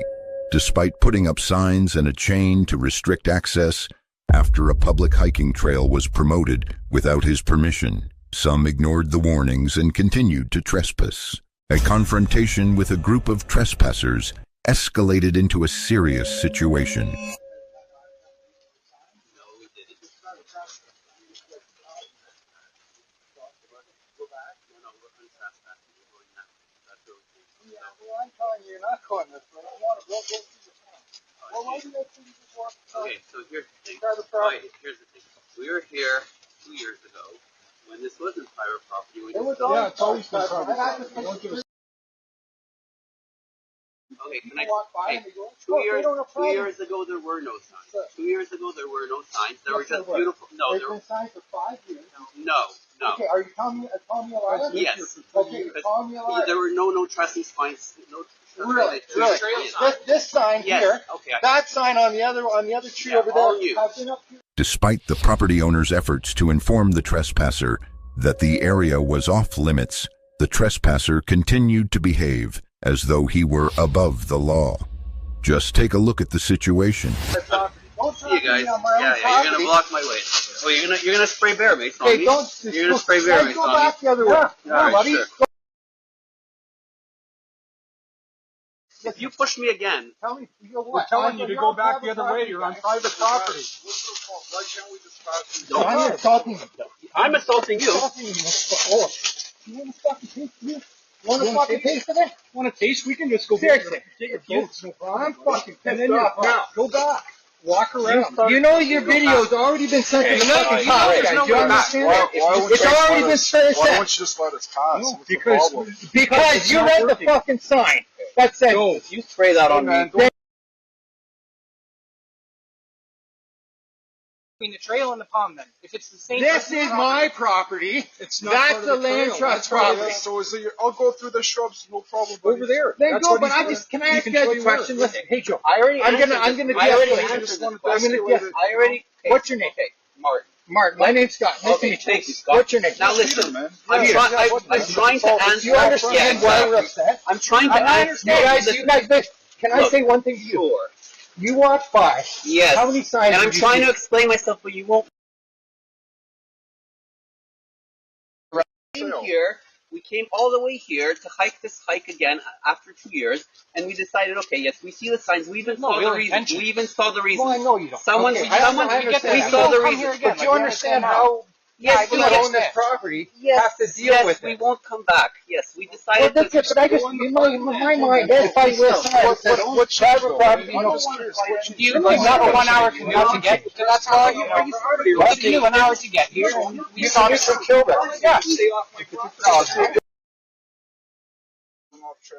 Despite putting up signs and a chain to restrict access, after a public hiking trail was promoted without his permission, some ignored the warnings and continued to trespass. A confrontation with a group of trespassers escalated into a serious situation. Okay, so here's the thing. Okay, here's the thing. We were here 2 years ago when this wasn't private property. It's always been private property. Okay, can I? Hey, 2 years ago there were no signs. 2 years ago there were no signs. There were just beautiful. No, there were signs for 5 years. No. Okay, are you telling me a lie? Yes. Okay, you're calling me a lie. There were no trespassing signs. No. Really? This sign here. Okay. That sign on the other tree over there. I've been up here. Despite the property owner's efforts to inform the trespasser that the area was off limits, the trespasser continued to behave as though he were above the law. Just take a look at the situation. See you guys. Yeah, you're gonna block my way. Oh, you're gonna spray bear mace on me. You're gonna spray bear mace on me. Go back the other way. All right, sure. If you push me again, tell me. We're telling you to go back the other way. You're on private property. Why can't we just pass? I'm assaulting you. I'm assaulting you. Oh, you want to fucking taste you? Want to fucking taste of it? Want to taste? We can just go. Seriously. I'm fucking pissed off now. Go back. Walk around. You know your video's already been sent to the fucking cops, guys. You understand? It's already been sent. Why don't you just let us pass? Because you read the fucking sign. That said, you spray that on me. Between the trail and the pond, then. If it's the same. This is my property. It's not That's the land trust property. So is it I'll go through the shrubs, no problem. Over there. Then go, but can I ask you guys a question? Listen, hey Joe. I'm gonna What's your name? Martin. Martin. My name's Scott. Nice to meet you. Thank you, Scott. What's your name? Now listen, I'm trying to answer. You understand why we're upset? I'm trying to answer. You guys, can I say one thing to you? Sure. You walked by. Yes. How many signs? And I'm trying to explain myself, but you won't. We came all the way here to hike this hike again after 2 years, and we decided, okay, yes, we see the signs. We even saw the reason. We even saw the reason. No, I know you don't. We saw the reason. But you understand how people that own this property have to deal with it. We won't come back. Yes, we decided. Well, that's it, but I just, in my mind, that's why we're what private property. You got a 1 hour commute to get to that spot. What do you 1 hour to get here? You thought it would kill them. Yeah.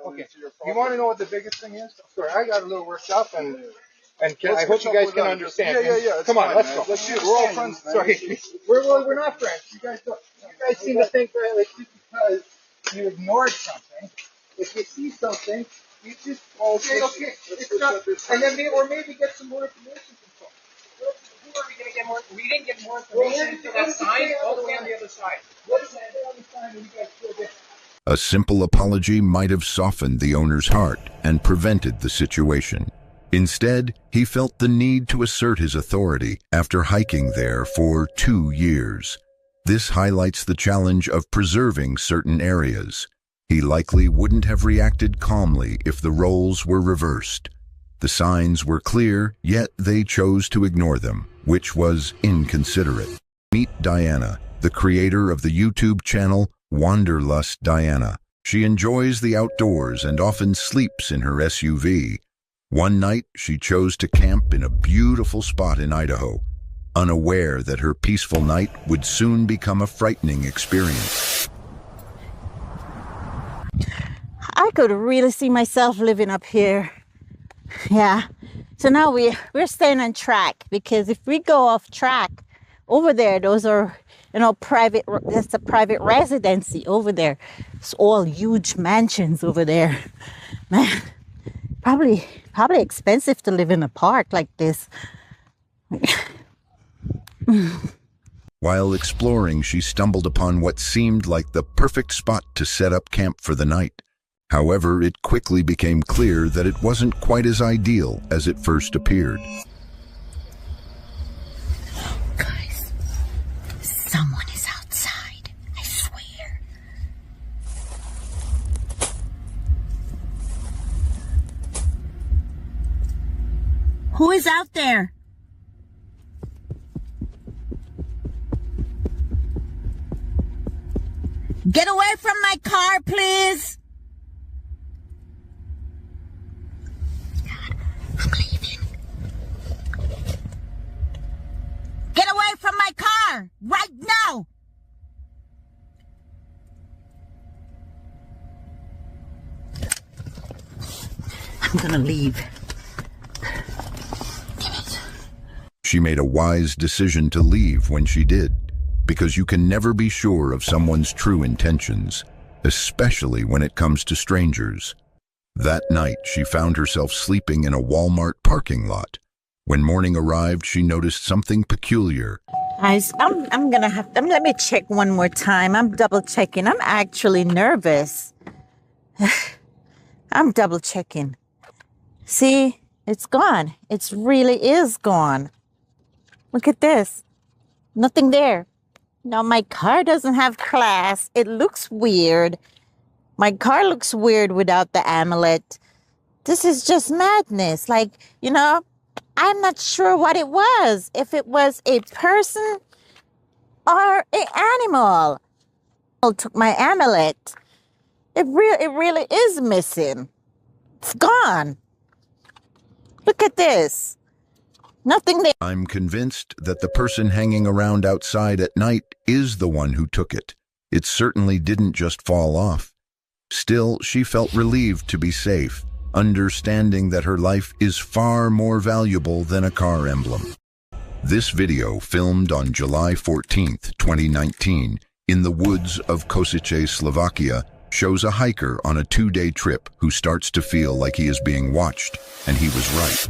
Okay. You want to know what the biggest thing is? Sorry, I got a little worked up, and I hope you guys can understand. Yeah. Come on, let's go. Let's do it. We're all friends, man. Sorry, we're not friends. You guys seem to think that like just because you ignored something, if you see something, you just okay. It's not, and then maybe get some more information from folks. Who are we going to get more? We didn't get more information to that sign all the way on the other side. What is that on the sign when you guys feel this? A simple apology might have softened the owner's heart and prevented the situation. Instead, he felt the need to assert his authority after hiking there for 2 years. This highlights the challenge of preserving certain areas. He likely wouldn't have reacted calmly if the roles were reversed. The signs were clear, yet they chose to ignore them, which was inconsiderate. Meet Diana, the creator of the YouTube channel Wanderlust Diana. She enjoys the outdoors and often sleeps in her SUV. One night, she chose to camp in a beautiful spot in Idaho, unaware that her peaceful night would soon become a frightening experience. I could really see myself living up here. Yeah. So now we're staying on track, because if we go off track over there, those are, private, that's a private residency over there. It's all huge mansions over there. Man, probably expensive to live in a park like this. While exploring, she stumbled upon what seemed like the perfect spot to set up camp for the night. However, it quickly became clear that it wasn't quite as ideal as it first appeared. Guys, someone is outside, I swear. Who is out there? Get away from my car, please. God, I'm leaving. Get away from my car right now. I'm gonna leave. She made a wise decision to leave when she did, because you can never be sure of someone's true intentions, especially when it comes to strangers. That night, she found herself sleeping in a Walmart parking lot. When morning arrived, she noticed something peculiar. Guys, I'm gonna have to, let me check one more time. I'm double checking. I'm actually nervous. I'm double checking. See, it's gone. It really is gone. Look at this. Nothing there. No, my car doesn't have class. It looks weird. My car looks weird without the amulet. This is just madness. Like, you know, I'm not sure what it was. If it was a person or an animal. Took my amulet. It really is missing. It's gone. Look at this. Nothing there. I'm convinced that the person hanging around outside at night is the one who took it. It certainly didn't just fall off. Still, she felt relieved to be safe, understanding that her life is far more valuable than a car emblem. This video, filmed on July 14th, 2019, in the woods of Kosice, Slovakia, shows a hiker on a 2-day trip who starts to feel like he is being watched, and he was right.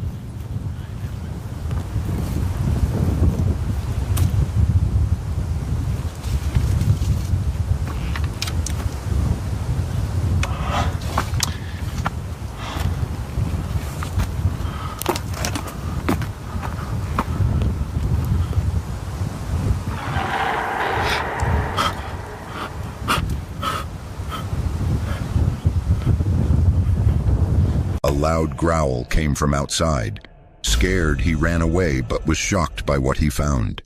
A loud growl came from outside. Scared, he ran away, but was shocked by what he found.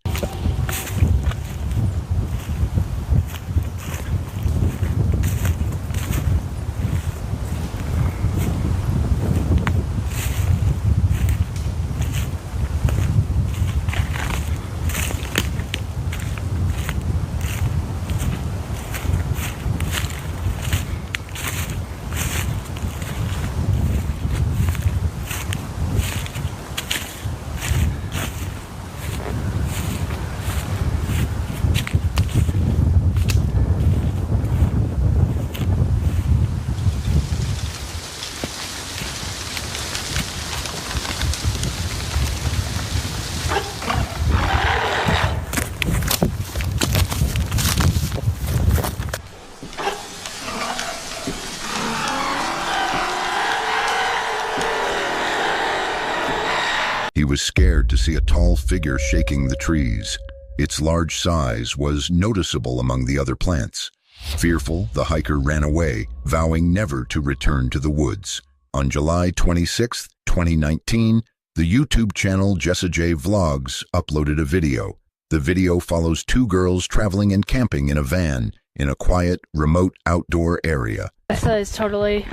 He was scared to see a tall figure shaking the trees. Its large size was noticeable among the other plants. Fearful, the hiker ran away, vowing never to return to the woods. On July 26, 2019, the YouTube channel Jessa J Vlogs uploaded a video. The video follows 2 girls traveling and camping in a van in a quiet, remote outdoor area. Jessa is totally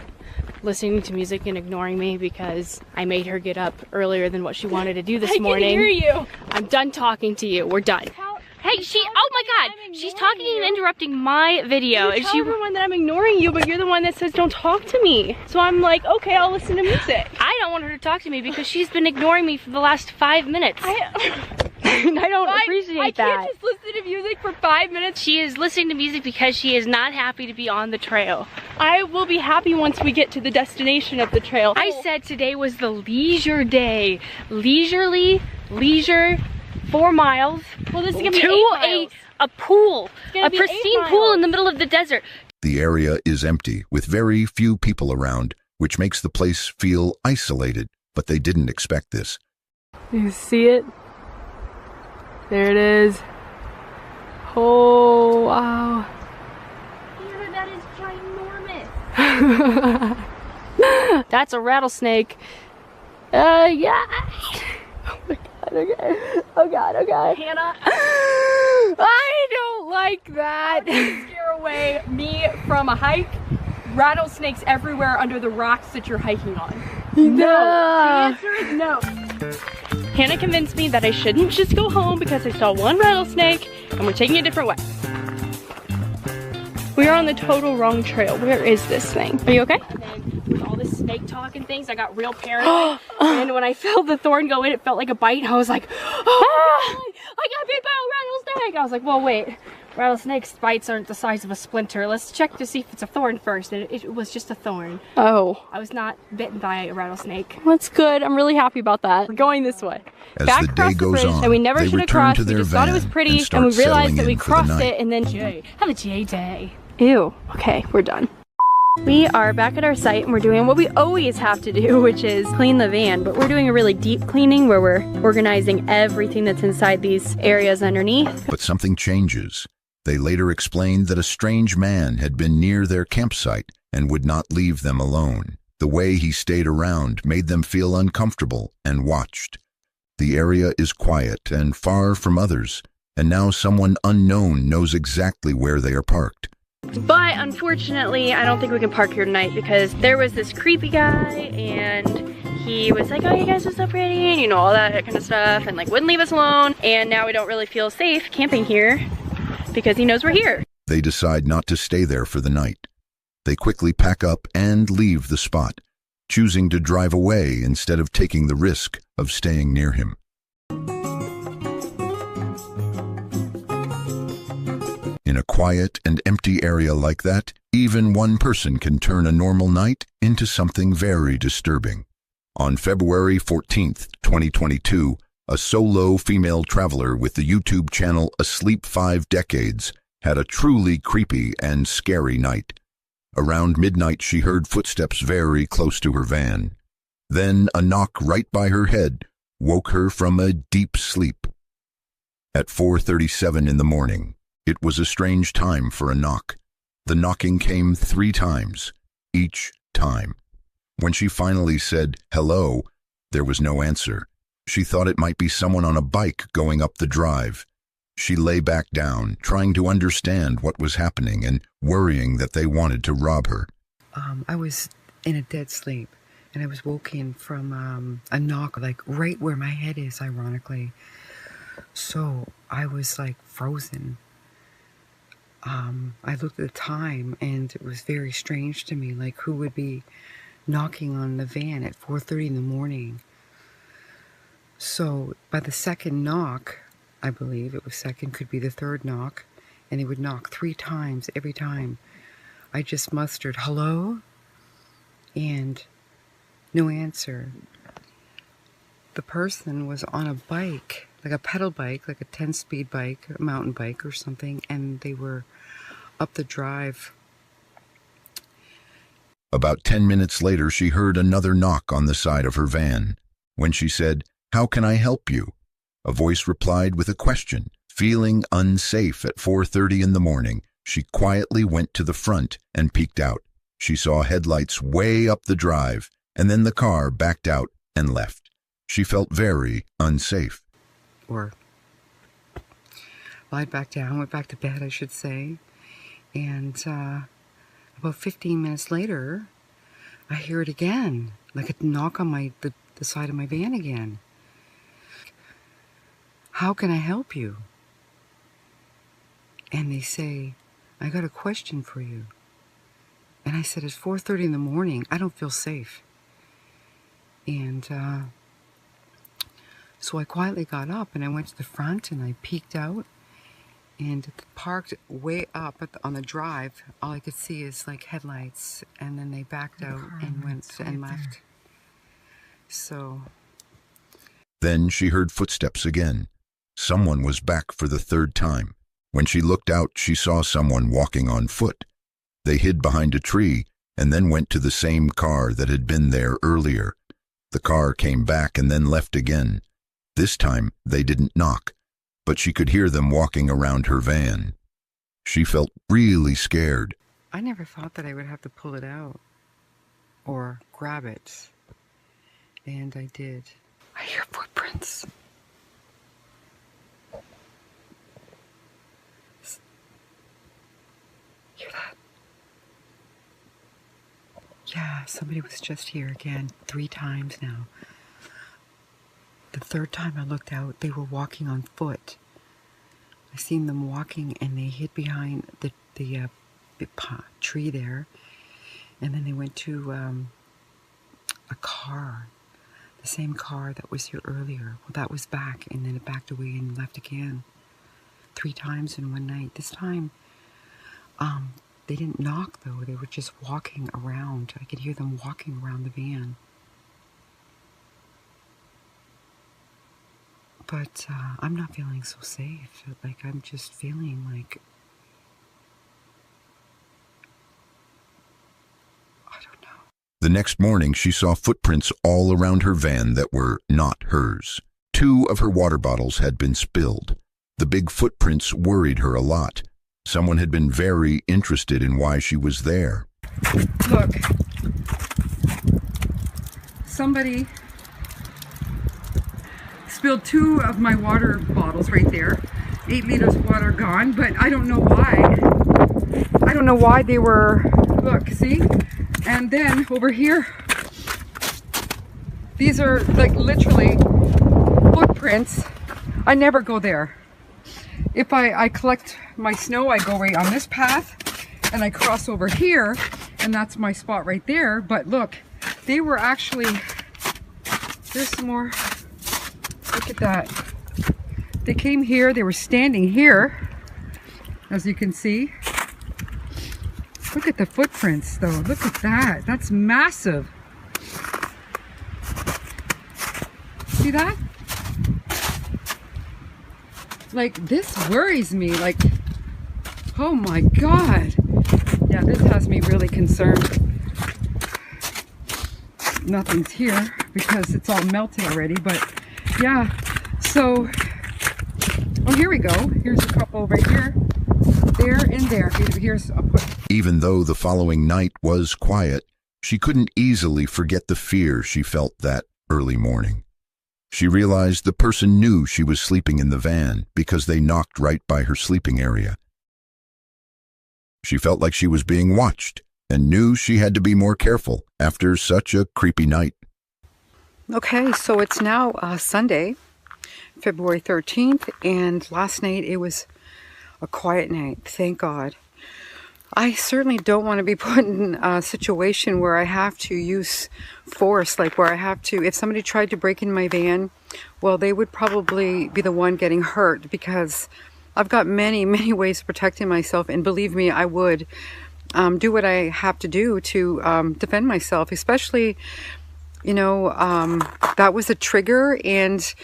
listening to music and ignoring me because I made her get up earlier than what she wanted to do this morning. I can hear you. I'm done talking to you. We're done. Hey, oh my God, she's talking and interrupting my video. You tell everyone that I'm ignoring you, but you're the one that says don't talk to me. So I'm like, okay, I'll listen to music. I don't want her to talk to me because she's been ignoring me for the last 5 minutes. I don't appreciate that. I can't just listen to music for 5 minutes. She is listening to music because she is not happy to be on the trail. I will be happy once we get to the destination of the trail. I said today was the leisure day. Leisurely, leisure, 4 miles. Well, this is gonna be 8 miles. A pool, a pristine pool in the middle of the desert. The area is empty, with very few people around, which makes the place feel isolated, but they didn't expect this. You see it? There it is. Oh, wow. Anna, that is ginormous. That's a rattlesnake. Yeah. Oh my god, okay. Oh god, okay. Hannah. I don't like that. Scare away me from a hike. Rattlesnakes everywhere under the rocks that you're hiking on. No. The answer is no. Hannah convinced me that I shouldn't just go home because I saw one rattlesnake and we're taking a different way. We are on the total wrong trail. Where is this thing? Are you okay? And then with all this snake talk and things, I got real paranoid. And when I felt the thorn go in, it felt like a bite. I was like, oh, I got bit by a rattlesnake. I was like, well, wait. Rattlesnakes' bites aren't the size of a splinter. Let's check to see if it's a thorn first. And it was just a thorn. Oh. I was not bitten by a rattlesnake. That's good. I'm really happy about that. We're going this way. As Back the day goes on, and we never they should have return crossed. to We their just thought it was van pretty, and we start realized that settling we in for the crossed night. it, and then Jay, have a J day. Ew. Okay, we're done. We are back at our site and we're doing what we always have to do, which is clean the van, but we're doing a really deep cleaning where we're organizing everything that's inside these areas underneath. But something changes. They later explained that a strange man had been near their campsite and would not leave them alone. The way he stayed around made them feel uncomfortable and watched. The area is quiet and far from others, and now someone unknown knows exactly where they are parked. But unfortunately, I don't think we can park here tonight because there was this creepy guy and he was like, oh, you guys are so pretty, and you know, all that kind of stuff, and like wouldn't leave us alone. And now we don't really feel safe camping here because he knows we're here. They decide not to stay there for the night. They quickly pack up and leave the spot, choosing to drive away instead of taking the risk of staying near him. In a quiet and empty area like that, even one person can turn a normal night into something very disturbing. On February 14th, 2022, a solo female traveler with the YouTube channel Asleep 5 Decades had a truly creepy and scary night. Around midnight, she heard footsteps very close to her van. Then a knock right by her head woke her from a deep sleep. At 4:37 in the morning, it was a strange time for a knock. The knocking came 3 times, each time. When she finally said, hello, there was no answer. She thought it might be someone on a bike going up the drive. She lay back down, trying to understand what was happening and worrying that they wanted to rob her. I was in a dead sleep, and I was woken from a knock, like right where my head is, ironically. So I was like frozen. I looked at the time, and it was very strange to me, like who would be knocking on the van at 4:30 in the morning. So by the second knock, I believe it was second, could be the third knock, and they would knock 3 times every time. I just mustered, hello? And no answer. The person was on a bike, like a pedal bike, like a 10-speed bike, a mountain bike or something, and they were up the drive. About 10 minutes later, she heard another knock on the side of her van. When she said, how can I help you? A voice replied with a question. Feeling unsafe at 4:30 in the morning, she quietly went to the front and peeked out. She saw headlights way up the drive, and then the car backed out and left. She felt very unsafe. Well, I backed down, went back to bed, I should say. And about 15 minutes later, I hear it again, like a knock on the side of my van again. How can I help you? And they say, I got a question for you. And I said, it's 4:30 in the morning. I don't feel safe. And so I quietly got up and I went to the front and I peeked out and parked way up on the drive. All I could see is like headlights, and then they backed out and went and left. So Then she heard footsteps again. Someone was back for the third time. When she looked out, she saw someone walking on foot. They hid behind a tree and then went to the same car that had been there earlier. The car came back and then left again. This time, they didn't knock, but she could hear them walking around her van. She felt really scared. I never thought that I would have to pull it out or grab it, and I did. I hear footprints. Hear that? Yeah, somebody was just here again 3 times now. The third time I looked out, they were walking on foot. I seen them walking, and they hid behind the tree there, and then they went to a car, the same car that was here earlier. Well, that was back, and then it backed away and left again. 3 times in one night. This time, they didn't knock though. They were just walking around. I could hear them walking around the van. But I'm not feeling so safe. Like, I'm just feeling like, The next morning, she saw footprints all around her van that were not hers. 2 of her water bottles had been spilled. The big footprints worried her a lot. Someone had been very interested in why she was there. Look, somebody spilled 2 of my water bottles right there. 8 liters of water gone, but I don't know why. I don't know why they were, look, see? And then over here, these are like literally footprints. I never go there. If I collect my snow, I go right on this path and I cross over here, and that's my spot right there. But look, they were actually, there's some more, look at that. They came here, they were standing here, as you can see. Look at the footprints though, look at that, that's massive. See that? Like, this worries me, like, oh my God. Yeah, this has me really concerned. Nothing's here because it's all melted already, but yeah, so, oh, here we go. Here's a couple right here, there and there. Here's a put. Even though the following night was quiet, she couldn't easily forget the fear she felt that early morning. She realized the person knew she was sleeping in the van because they knocked right by her sleeping area. She felt like she was being watched and knew she had to be more careful after such a creepy night. Okay, so it's now Sunday, February 13th, and last night it was a quiet night, thank God. I certainly don't want to be put in a situation where I have to use force, like where I have to, if somebody tried to break in my van, well, they would probably be the one getting hurt, because I've got many, many ways of protecting myself, and believe me, I would do what I have to do to defend myself, especially, you know, that was a trigger, and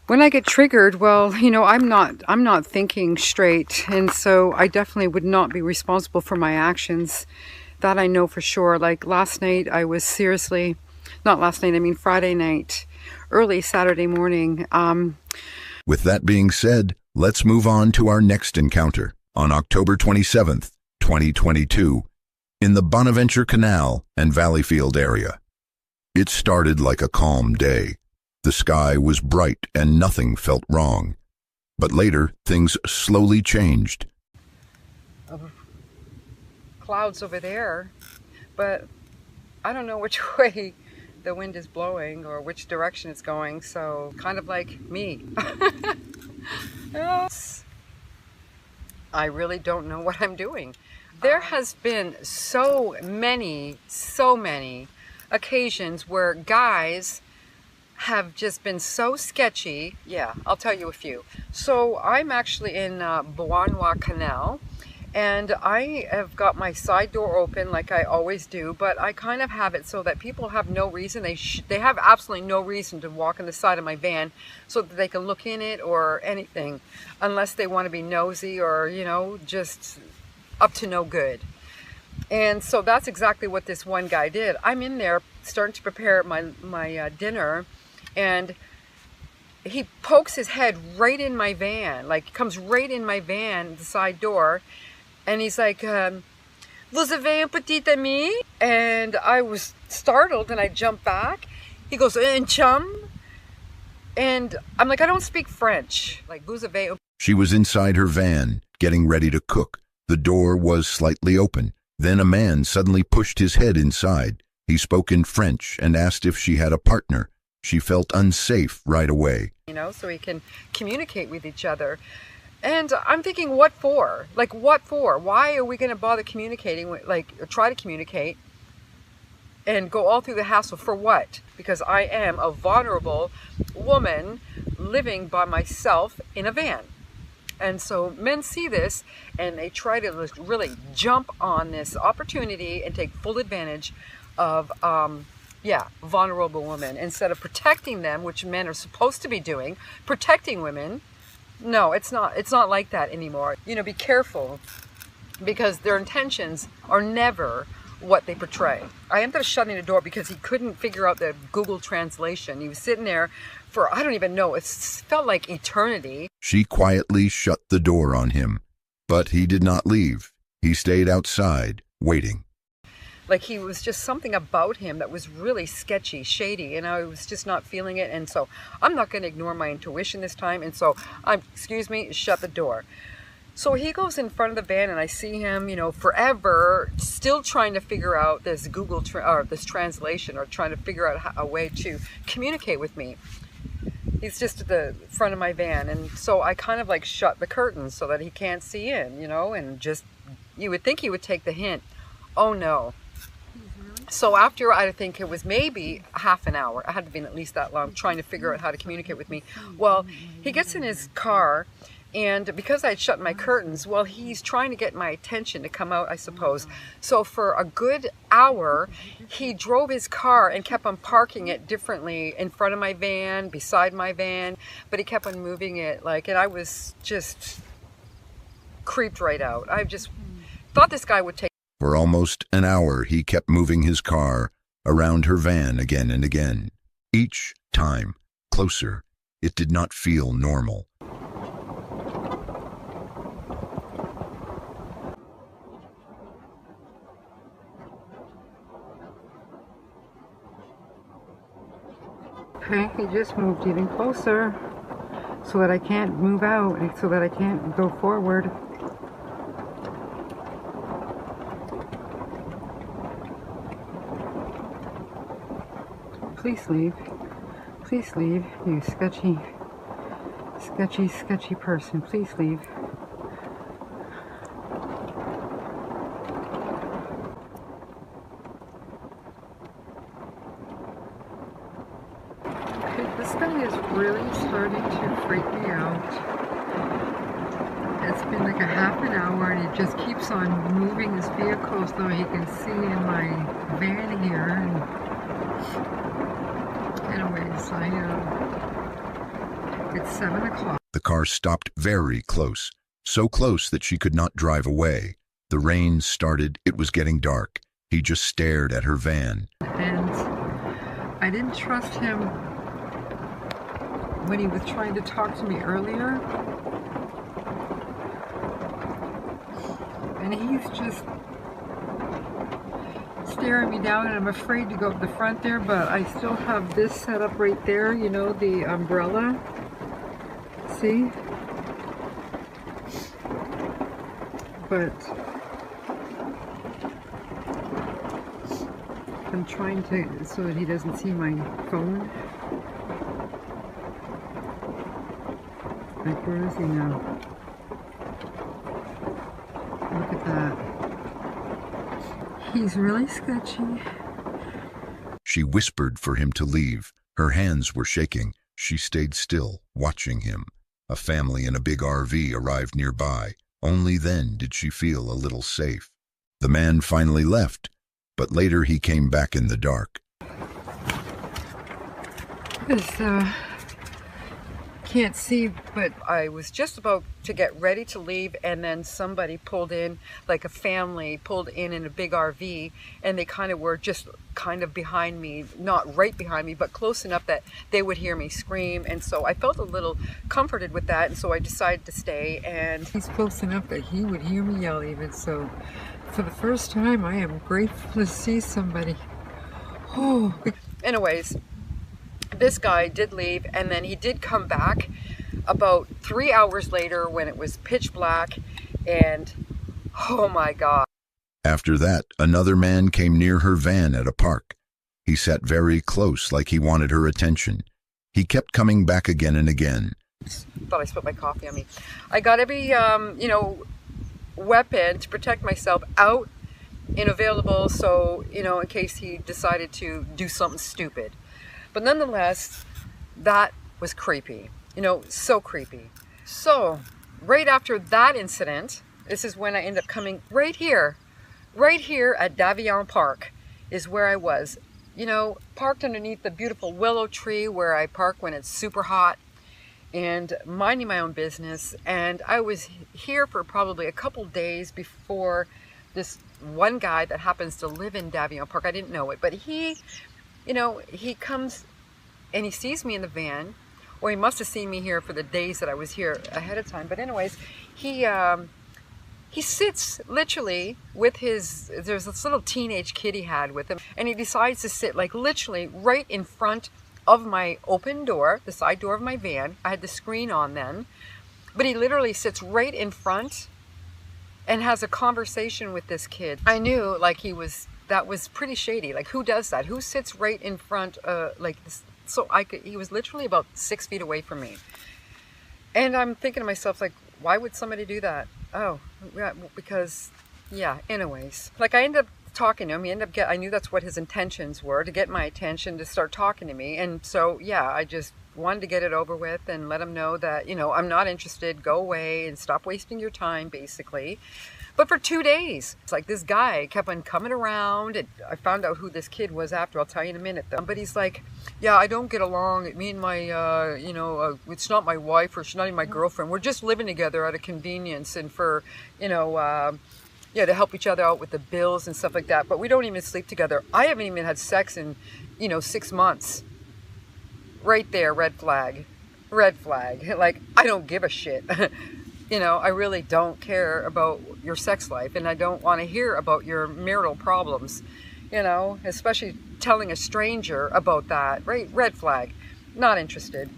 when I get triggered, well, you know, I'm not thinking straight, and so I definitely would not be responsible for my actions. That I know for sure. Like last night, I was seriously, not last night, I mean Friday night, early Saturday morning. With that being said, let's move on to our next encounter on October 27th, 2022, in the Bonaventure Canal and Valleyfield area. It started like a calm day. The sky was bright and nothing felt wrong. But later, things slowly changed. Clouds over there, but I don't know which way the wind is blowing or which direction it's going, so kind of like me. I really don't know what I'm doing. There has been so many occasions where guys have just been so sketchy. Yeah, I'll tell you a few. So I'm actually in Boanwa Canal, And I have got my side door open like I always do, but I kind of have it so that people have no reason, they have absolutely no reason to walk on the side of my van so that they can look in it or anything, unless they want to be nosy or, you know, just up to no good. And so that's exactly what this one guy did. I'm in there starting to prepare my dinner, and he pokes his head right in my van, like comes right in my van, the side door, and he's like, "Vous avez un petit ami?" And I was startled and I jumped back. He goes, "Un chum?" And I'm like, I don't speak French. Like, vous avez... She was inside her van, getting ready to cook. The door was slightly open. Then a man suddenly pushed his head inside. He spoke in French and asked if she had a partner. She felt unsafe right away. You know, so we can communicate with each other. And I'm thinking, what for? Like, what for? Why are we going to bother communicating, like, or try to communicate and go all through the hassle for what? Because I am a vulnerable woman living by myself in a van. And so men see this and they try to really jump on this opportunity and take full advantage of, vulnerable women. Instead of protecting them, which men are supposed to be doing, protecting women. No, it's not like that anymore. You know, be careful, because their intentions are never what they portray. I ended up shutting the door because he couldn't figure out the Google translation. He was sitting there for, I don't even know, it felt like eternity. She quietly shut the door on him, but he did not leave. He stayed outside, waiting. Like, he was just something about him that was really sketchy, shady, and I was just not feeling it. And so I'm not going to ignore my intuition this time. And so shut the door. So he goes in front of the van and I see him, you know, forever still trying to figure out this this translation, or trying to figure out a way to communicate with me. He's just at the front of my van. And so I kind of like shut the curtains so that he can't see in, you know, and just, you would think he would take the hint. Oh no. So after, I think it was maybe half an hour, it had to be at least that long, trying to figure out how to communicate with me. Well, he gets in his car, and because I had shut my curtains, well, he's trying to get my attention to come out, I suppose. So for a good hour, he drove his car and kept on parking it differently in front of my van, beside my van, but he kept on moving it, like, and I was just creeped right out. I just thought this guy would take. For almost an hour, he kept moving his car around her van again and again. Each time, closer. It did not feel normal. Okay, he just moved even closer so that I can't move out, so that I can't go forward. Please leave. Please leave, you sketchy person. Please leave. Okay, this guy is really starting to freak me out. It's been like a half an hour and he just keeps on moving his vehicle so he can see in my van here. And anyways, it's 7 o'clock. The car stopped very close, so close that she could not drive away. The rain started, it was getting dark. He just stared at her van. And I didn't trust him when he was trying to talk to me earlier. And he's just staring me down, and I'm afraid to go up the front there, but I still have this set up right there, you know, the umbrella. See? But I'm trying to, so that he doesn't see my phone. Like, where is he now? Look at that. He's really sketchy. She whispered for him to leave. Her hands were shaking. She stayed still, watching him. A family in a big RV arrived nearby. Only then did she feel a little safe. The man finally left, but later he came back in the dark. Can't see, but I was just about to get ready to leave, and then somebody pulled in, like a family pulled in a big RV, and they kind of were just kind of behind me, not right behind me, but close enough that they would hear me scream. And so I felt a little comforted with that, and so I decided to stay. And he's close enough that he would hear me yell even. So for the first time, I am grateful to see somebody. Oh. Anyways, this guy did leave, and then he did come back about 3 hours later when it was pitch black, and oh my God. After that, another man came near her van at a park. He sat very close, like he wanted her attention. He kept coming back again and again. Thought I spilled my coffee on me. I got every, weapon to protect myself out and available, so, in case he decided to do something stupid. But nonetheless, that was creepy, so creepy. So, right after that incident, this is when I ended up coming right here at Davion Park is where I was, parked underneath the beautiful willow tree where I park when it's super hot and minding my own business. And I was here for probably a couple days before this one guy that happens to live in Davion Park, I didn't know it, but he comes and he sees me in the van, or he must have seen me here for the days that I was here ahead of time. But anyways, he sits literally with there's this little teenage kid he had with him, and he decides to sit like literally right in front of my open door, the side door of my van. I had the screen on then, but he literally sits right in front and has a conversation with this kid. I knew that was pretty shady. Like, who does that? Who sits right in front like this? So he was literally about 6 feet away from me. And I'm thinking to myself, like, why would somebody do that? Oh, yeah, because, yeah, anyways. Like, I ended up talking to him. I knew that's what his intentions were, to get my attention, to start talking to me. And so, yeah, I just wanted to get it over with and let him know that, I'm not interested, go away and stop wasting your time, basically. But for 2 days, it's like this guy kept on coming around, and I found out who this kid was after. I'll tell you in a minute, though. But he's like, yeah, I don't get along. Me and my, it's not my wife, or she's not even my girlfriend. We're just living together out of convenience and for, to help each other out with the bills and stuff like that. But we don't even sleep together. I haven't even had sex in, 6 months. Right there, red flag. Red flag. Like, I don't give a shit. I really don't care about your sex life, and I don't want to hear about your marital problems, especially telling a stranger about that, right? Red flag. Not interested.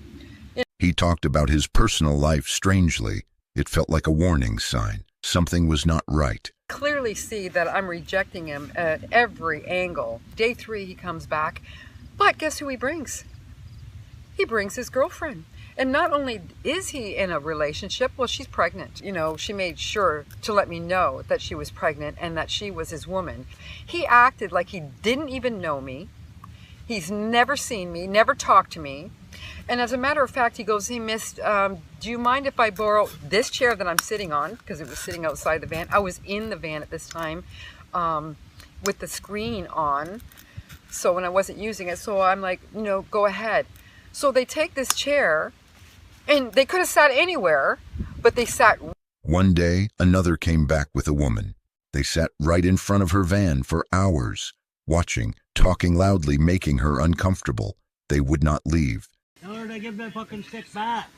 He talked about his personal life strangely. It felt like a warning sign. Something was not right. Clearly see that I'm rejecting him at every angle. Day 3, he comes back, but guess who he brings? He brings his girlfriend. And not only is he in a relationship, well, she's pregnant. She made sure to let me know that she was pregnant and that she was his woman. He acted like he didn't even know me. He's never seen me, never talked to me. And as a matter of fact, he goes, hey, miss, do you mind if I borrow this chair that I'm sitting on? Because it was sitting outside the van. I was in the van at this time with the screen on. So when I wasn't using it, so I'm like, go ahead. So they take this chair, and they could have sat anywhere, but they sat. One day, another came back with a woman. They sat right in front of her van for hours, watching, talking loudly, making her uncomfortable. They would not leave. Tell her to give that fucking stick back.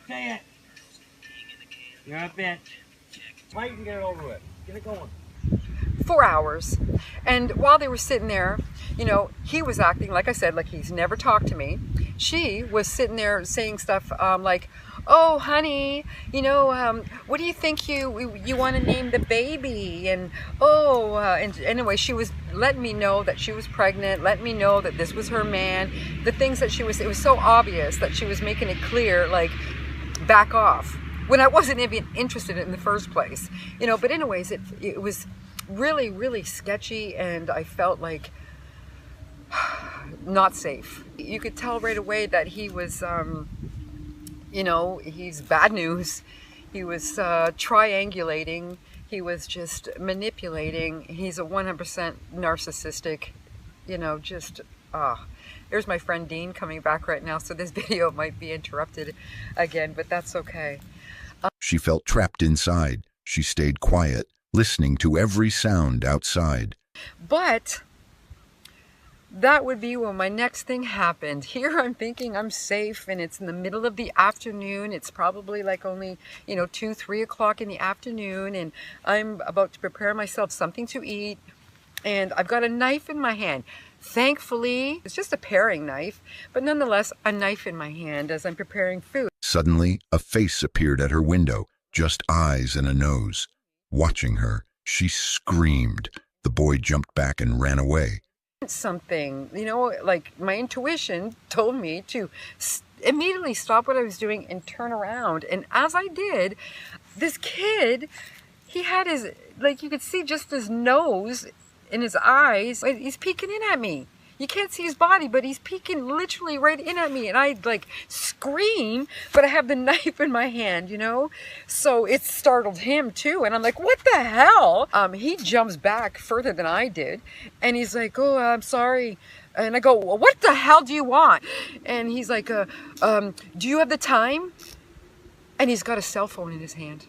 Say it. You're a bitch. Fight and get it over with. Get it going. 4 hours. And while they were sitting there, he was acting, like I said, like he's never talked to me. She was sitting there saying stuff like, oh, honey, what do you think you want to name the baby? And, and anyway, she was letting me know that she was pregnant, letting me know that this was her man. The things that it was so obvious that she was making it clear, like, back off, when I wasn't even interested in the first place. But anyways, it was really, really sketchy, and I felt like not safe. You could tell right away that he was, he's bad news. He was triangulating. He was just manipulating. He's a 100% narcissistic, you know, just, there's my friend Dean coming back right now, so this video might be interrupted again, but that's okay. She felt trapped inside. She stayed quiet, listening to every sound outside. But that would be when my next thing happened. Here I'm thinking I'm safe, and it's in the middle of the afternoon. It's probably like only, you know, 2, 3 o'clock in the afternoon, and I'm about to prepare myself something to eat, and I've got a knife in my hand. Thankfully, it's just a paring knife, but nonetheless, a knife in my hand as I'm preparing food. Suddenly, a face appeared at her window, just eyes and a nose. Watching her, she screamed. The boy jumped back and ran away. Something, you know, like my intuition told me to immediately stop what I was doing and turn around. And as I did, this kid, he had his, like you could see just his nose and his eyes. He's peeking in at me. You can't see his body, but he's peeking literally right in at me. And I like scream, but I have the knife in my hand, you know? So it startled him too. And I'm like, what the hell? He jumps back further than I did. And he's like, oh, I'm sorry. And I go, well, what the hell do you want? And he's like, do you have the time? And he's got a cell phone in his hand.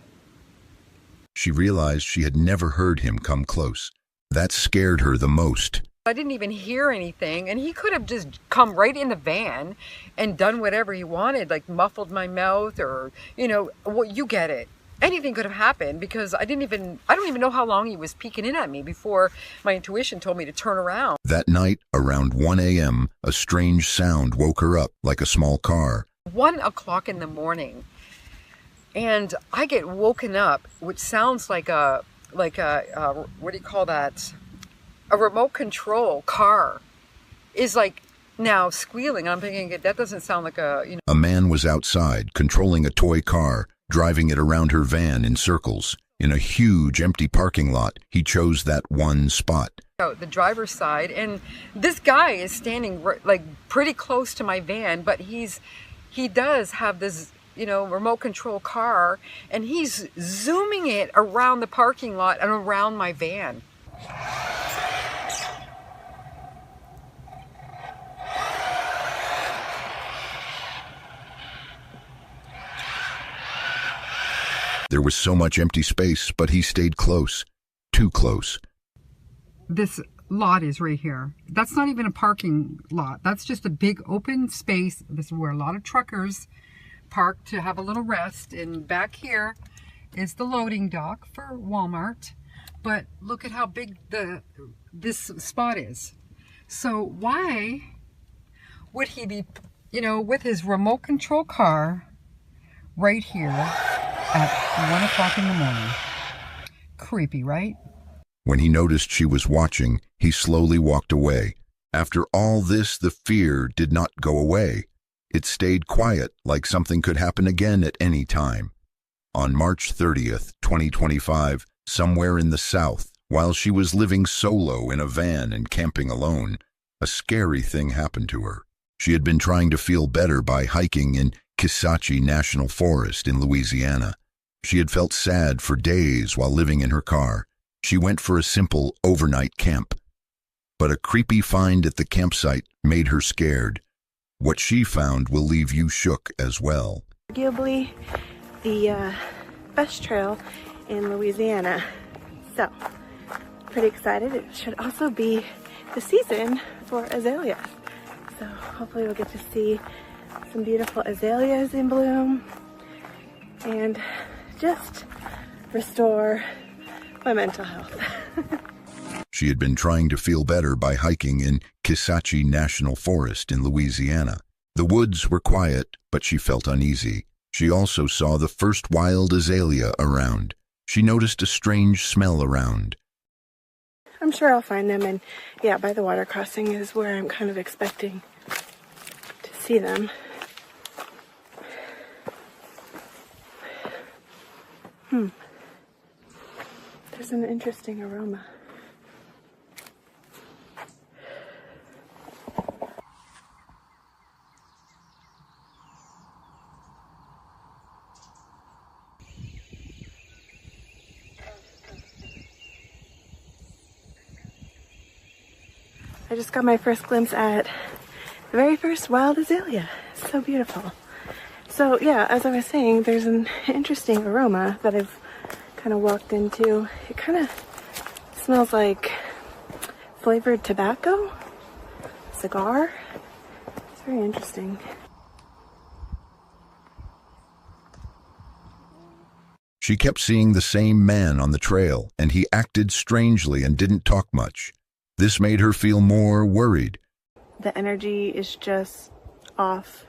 She realized she had never heard him come close. That scared her the most. I didn't even hear anything, and he could have just come right in the van and done whatever he wanted, like muffled my mouth or, you know, well, you get it. Anything could have happened because I don't even know how long he was peeking in at me before my intuition told me to turn around. That night, around 1 a.m., a strange sound woke her up like a small car. 1 o'clock in the morning, and I get woken up, which sounds like a what do you call that? A remote control car is like now squealing. I'm thinking that doesn't sound like a, you know. A man was outside controlling a toy car, driving it around her van in circles. In a huge empty parking lot, he chose that one spot. The driver's side, and this guy is standing like pretty close to my van, but he does have this, you know, remote control car, and he's zooming it around the parking lot and around my van. There was so much empty space, but he stayed close. Too close. This lot is right here. That's not even a parking lot. That's just a big open space. This is where a lot of truckers park to have a little rest. And back here is the loading dock for Walmart. But look at how big this spot is. So why would he be, you know, with his remote control car right here at 1 o'clock in the morning? Creepy, right? When he noticed she was watching, he slowly walked away. After all this, the fear did not go away. It stayed quiet, like something could happen again at any time. On March 30th, 2025, somewhere in the South, while she was living solo in a van and camping alone, a scary thing happened to her. She had been trying to feel better by hiking in Kisatchie National Forest in Louisiana. She had felt sad for days while living in her car. She went for a simple overnight camp. But a creepy find at the campsite made her scared. What she found will leave you shook as well. Arguably the best trail in Louisiana. So, pretty excited. It should also be the season for azaleas. So hopefully we'll get to see some beautiful azaleas in bloom and just restore my mental health. She had been trying to feel better by hiking in Kisatchie National Forest in Louisiana. The woods were quiet, but she felt uneasy. She also saw the first wild azalea around. She noticed a strange smell around. I'm sure I'll find them, and yeah, by the water crossing is where I'm kind of expecting to see them. There's an interesting aroma. I just got my first glimpse at the very first wild azalea. It's so beautiful. So yeah, as I was saying, there's an interesting aroma that I've kind of walked into. It kind of smells like flavored tobacco, cigar. It's very interesting. She kept seeing the same man on the trail, and he acted strangely and didn't talk much. This made her feel more worried. The energy is just off.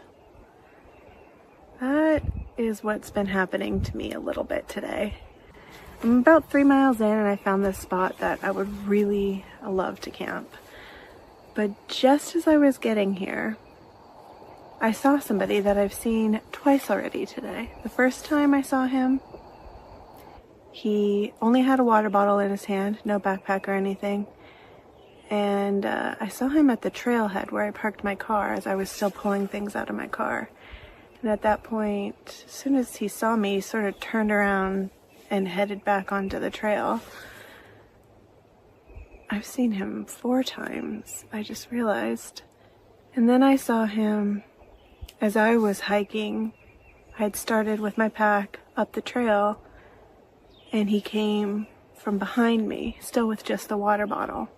That is what's been happening to me a little bit today. I'm about 3 miles in and I found this spot that I would really love to camp. But just as I was getting here, I saw somebody that I've seen twice already today. The first time I saw him, he only had a water bottle in his hand, no backpack or anything. And I saw him at the trailhead where I parked my car as I was still pulling things out of my car. And at that point, as soon as he saw me, he sort of turned around and headed back onto the trail. I've seen him 4 times, I just realized. And then I saw him as I was hiking. I'd started with my pack up the trail, and he came from behind me, still with just the water bottle.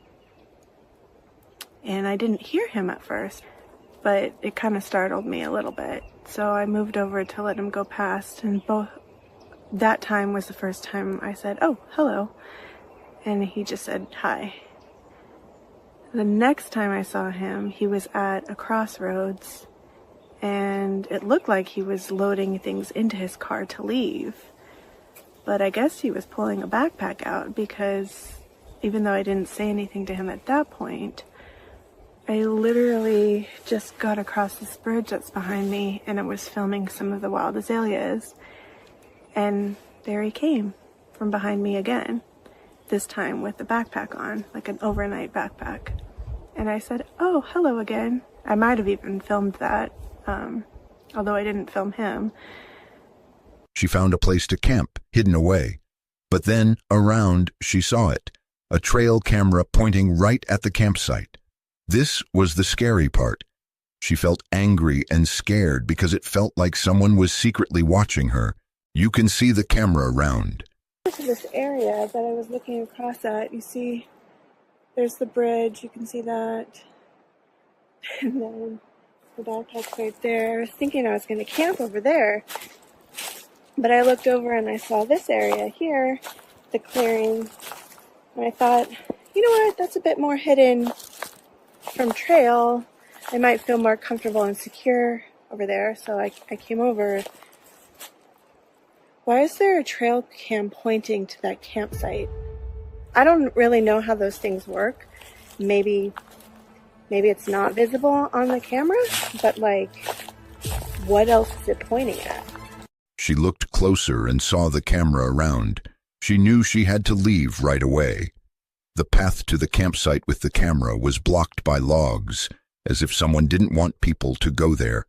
And I didn't hear him at first, but it kind of startled me a little bit. So I moved over to let him go past, and that time was the first time I said, "Oh, hello." And he just said, "Hi." The next time I saw him, he was at a crossroads, and it looked like he was loading things into his car to leave. But I guess he was pulling a backpack out, because even though I didn't say anything to him at that point, I literally just got across this bridge that's behind me, and it was filming some of the wild azaleas. And there he came from behind me again, this time with the backpack on, like an overnight backpack. And I said, "Oh, hello again." I might have even filmed that, although I didn't film him. She found a place to camp, hidden away. But then, around, she saw it, a trail camera pointing right at the campsite. This was the scary part. She felt angry and scared because it felt like someone was secretly watching her. You can see the camera around. To this area that I was looking across at, you see, there's the bridge, you can see that. And then the backpack's right there. I was thinking I was going to camp over there. But I looked over and I saw this area here, the clearing, and I thought, you know what, that's a bit more hidden from trail. I might feel more comfortable and secure over there, so I came over. Why is there a trail cam pointing to that campsite? I don't really know how those things work. Maybe it's not visible on the camera, but like, what else is it pointing at? She looked closer and saw the camera around. She knew she had to leave right away. The path to the campsite with the camera was blocked by logs, as if someone didn't want people to go there.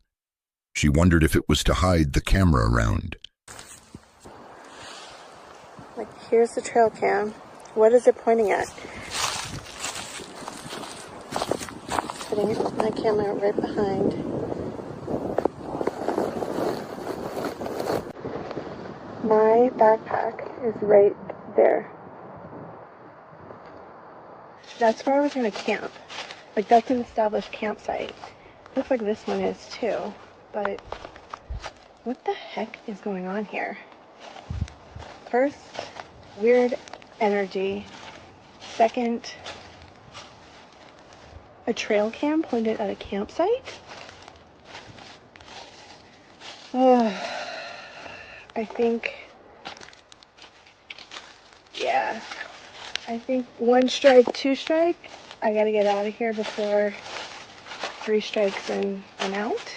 She wondered if it was to hide the camera around. Like, here's the trail cam. What is it pointing at? Putting my camera right behind. My backpack is right there. That's where I was going to camp. Like, that's an established campsite. Looks like this one is too. But what the heck is going on here? First, weird energy. Second, a trail cam pointed at a campsite? I think, yeah, I think 1 strike, 2 strike. I gotta get out of here before 3 strikes and I'm out.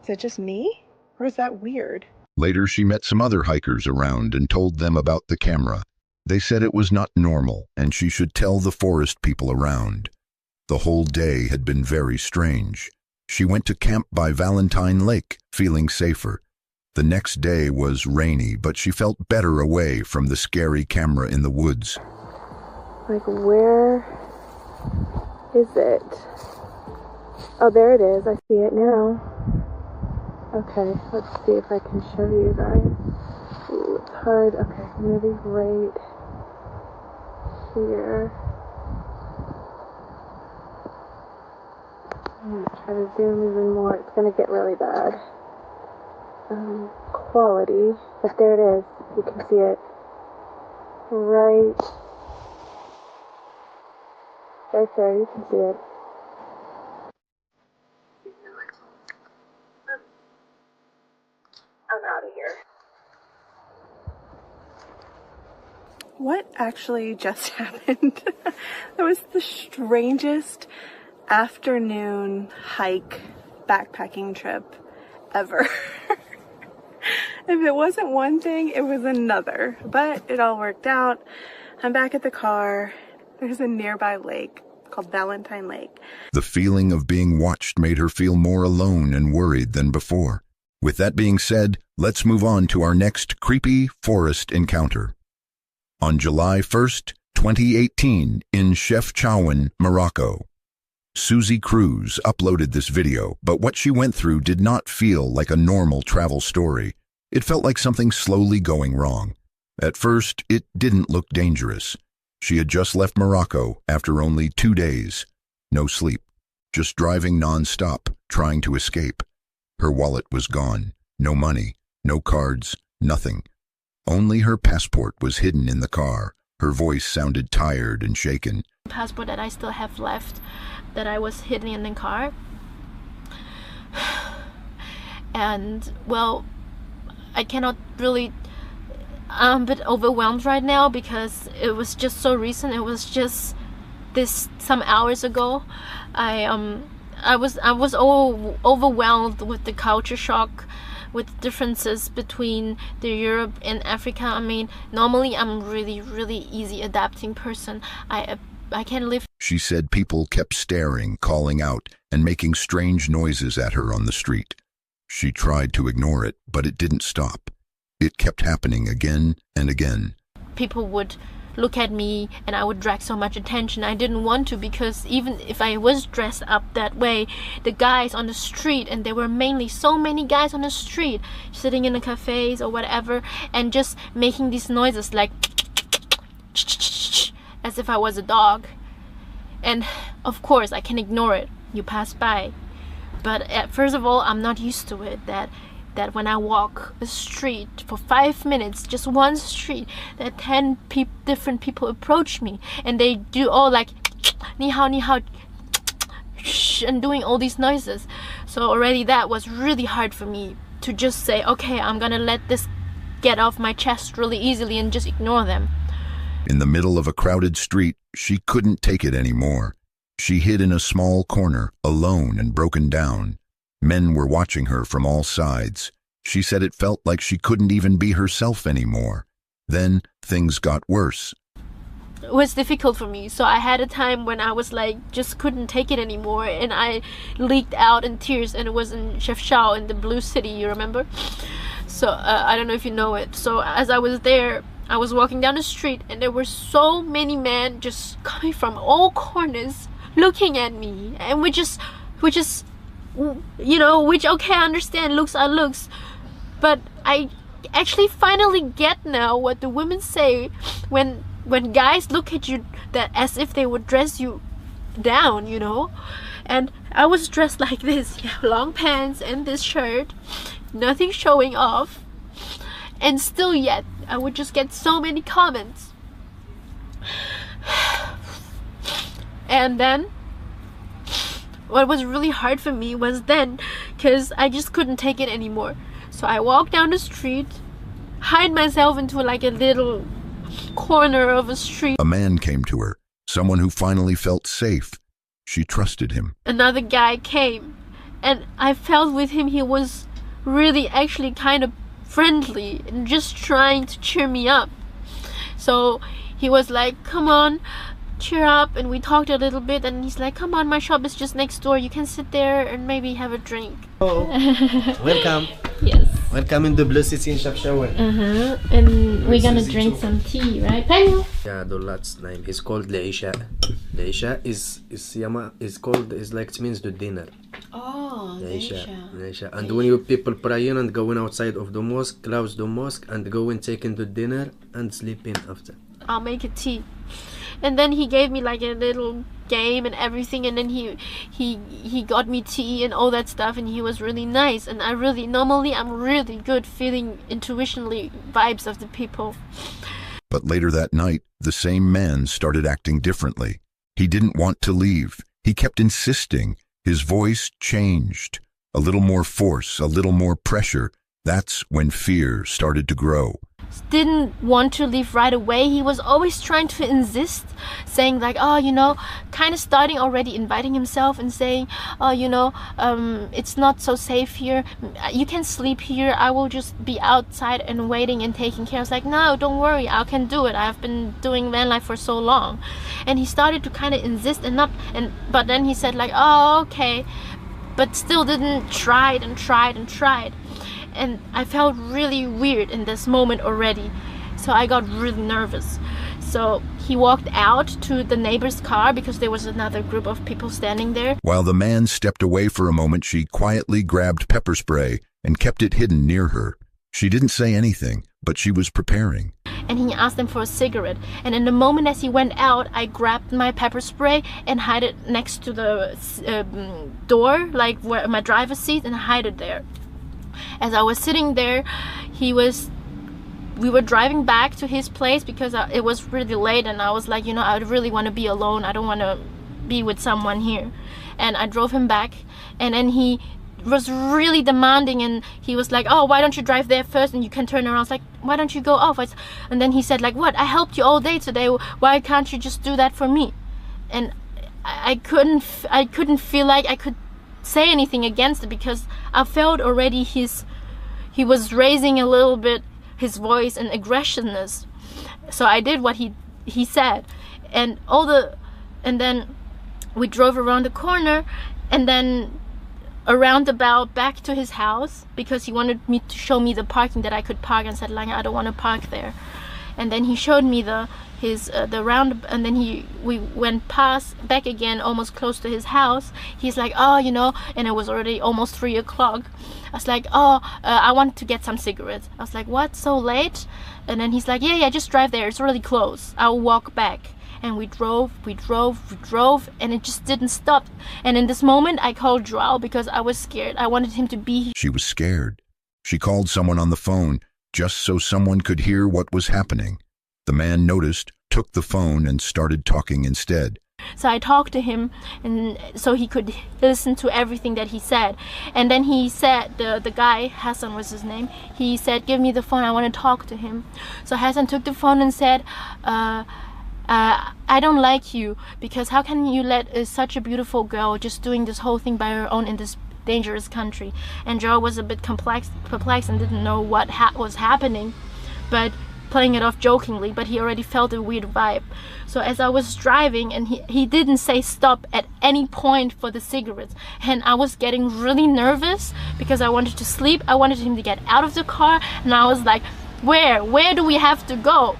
Is it just me? Or is that weird? Later, she met some other hikers around and told them about the camera. They said it was not normal and she should tell the forest people around. The whole day had been very strange. She went to camp by Valentine Lake, feeling safer. The next day was rainy, but she felt better away from the scary camera in the woods. Like, where is it? Oh, there it is. I see it now. Okay, let's see if I can show you guys. Ooh, it's hard. Okay, maybe right here. I'm going to try to zoom even more. It's going to get really bad quality, but there it is. You can see it right there. You can see it. I'm out of here. What actually just happened? That was the strangest afternoon hike backpacking trip ever. If it wasn't one thing, it was another, but it all worked out. I'm back at the car. There's a nearby lake called Valentine Lake. The feeling of being watched made her feel more alone and worried than before. With that being said, let's move on to our next creepy forest encounter. On July 1st, 2018, in Chefchaouen, Morocco, Susie Cruz uploaded this video, but what she went through did not feel like a normal travel story. It felt like something slowly going wrong. At first, it didn't look dangerous. She had just left Morocco after only 2 days. No sleep, just driving non-stop, trying to escape. Her wallet was gone. No money, no cards, nothing. Only her passport was hidden in the car. Her voice sounded tired and shaken. Passport that I still have left, that I was hidden in the car. And, well, I cannot really, I'm a bit overwhelmed right now because it was just so recent. It was just some hours ago. I was all overwhelmed with the culture shock, with differences between the Europe and Africa. I mean, normally I'm really easy adapting person. I can live. She said people kept staring, calling out, and making strange noises at her on the street. She tried to ignore it, but it didn't stop. It kept happening again and again. People would look at me and I would drag so much attention. I didn't want to, because even if I was dressed up that way, the guys on the street, and there were mainly so many guys on the street sitting in the cafes or whatever and just making these noises like as if I was a dog. And of course I can ignore it. You pass by. But first of all, I'm not used to it, that when I walk a street for 5 minutes, just one street, that 10 different people approach me and they do all like ni hao, and doing all these noises. So already that was really hard for me to just say, okay, I'm gonna let this get off my chest really easily and just ignore them. In the middle of a crowded street, she couldn't take it anymore. She hid in a small corner, alone and broken down. Men were watching her from all sides. She said it felt like she couldn't even be herself anymore. Then things got worse. It was difficult for me. So I had a time when I was like, just couldn't take it anymore, and I leaked out in tears, and it was in Chefchaouen in the Blue City, you remember? So I don't know if you know it. So as I was there, I was walking down the street and there were so many men just coming from all corners looking at me, and which is, you know, which, okay, I understand, looks are looks, but I actually finally get now what the women say when guys look at you, that as if they would dress you down, you know. And I was dressed like this, yeah, long pants and this shirt, nothing showing off, and still yet I would just get so many comments. And then what was really hard for me was then, because I just couldn't take it anymore. So I walked down the street, hide myself into like a little corner of a street. A man came to her, someone who finally felt safe. She trusted him. Another guy came, and I felt with him he was really actually kind of friendly and just trying to cheer me up. So he was like, come on, cheer up, and we talked a little bit, and he's like, come on, my shop is just next door, you can sit there and maybe have a drink. Oh, welcome. Yes. Welcome in the blessed city in Shafshawan. And we're gonna drink some tea, right? Penny? Yeah, the lad's name is called Leisha. Leisha is called, is like, it means the dinner. Oh, Leisha. And when you people praying and going outside of the mosque, close the mosque and go and taking the dinner and sleeping after. I'll make a tea. And then he gave me like a little game and everything, and then he got me tea and all that stuff, and he was really nice. And normally I'm really good feeling intuitionally vibes of the people. But later that night, the same man started acting differently. He didn't want to leave. He kept insisting. His voice changed. A little more force, a little more pressure. That's when fear started to grow. Didn't want to leave right away. He was always trying to insist, saying like, oh, you know, kind of starting already inviting himself and saying, oh, you know, it's not so safe here. You can sleep here. I will just be outside and waiting and taking care. I was like, no, don't worry, I can do it. I've been doing van life for so long. And he started to kind of insist but then he said like, oh, okay, but still didn't tried. And I felt really weird in this moment already. So I got really nervous. So he walked out to the neighbor's car because there was another group of people standing there. While the man stepped away for a moment, she quietly grabbed pepper spray and kept it hidden near her. She didn't say anything, but she was preparing. And he asked them for a cigarette. And in the moment as he went out, I grabbed my pepper spray and hid it next to the door, like where my driver's seat, and hide it there. As I was sitting there, we were driving back to his place because it was really late, and I was like, you know, I really want to be alone. I don't want to be with someone here. And I drove him back, and then he was really demanding, and he was like, oh, why don't you drive there first and you can turn around. I was like, why don't you go off? And then he said like, what, I helped you all day today, why can't you just do that for me? And I couldn't feel like I could say anything against it because I felt already he was raising a little bit his voice and aggressiveness. So I did what he said, and then we drove around the corner, and then around about back to his house because he wanted me to show me the parking that I could park, and said like, I don't want to park there. And then he showed me the round, and then we went past back again, almost close to his house. He's like, oh, you know, and it was already almost 3 o'clock. I was like, oh, I want to get some cigarettes. I was like, what, so late? And then he's like, yeah, just drive there, it's really close, I'll walk back. And we drove, and it just didn't stop. And in this moment I called Joao because I was scared. I wanted him to be. She was scared. She called someone on the phone just so someone could hear what was happening. The man noticed, took the phone, and started talking instead. So I talked to him, and so he could listen to everything that he said. And then he said, the guy, Hassan was his name, he said, give me the phone, I want to talk to him. So Hassan took the phone and said, I don't like you, because how can you let such a beautiful girl just doing this whole thing by her own in this dangerous country? And Joe was a bit perplexed and didn't know what was happening, but playing it off jokingly, but he already felt a weird vibe. So as I was driving, and he didn't say stop at any point for the cigarettes, and I was getting really nervous because I wanted to sleep. I wanted him to get out of the car, and I was like, where do we have to go?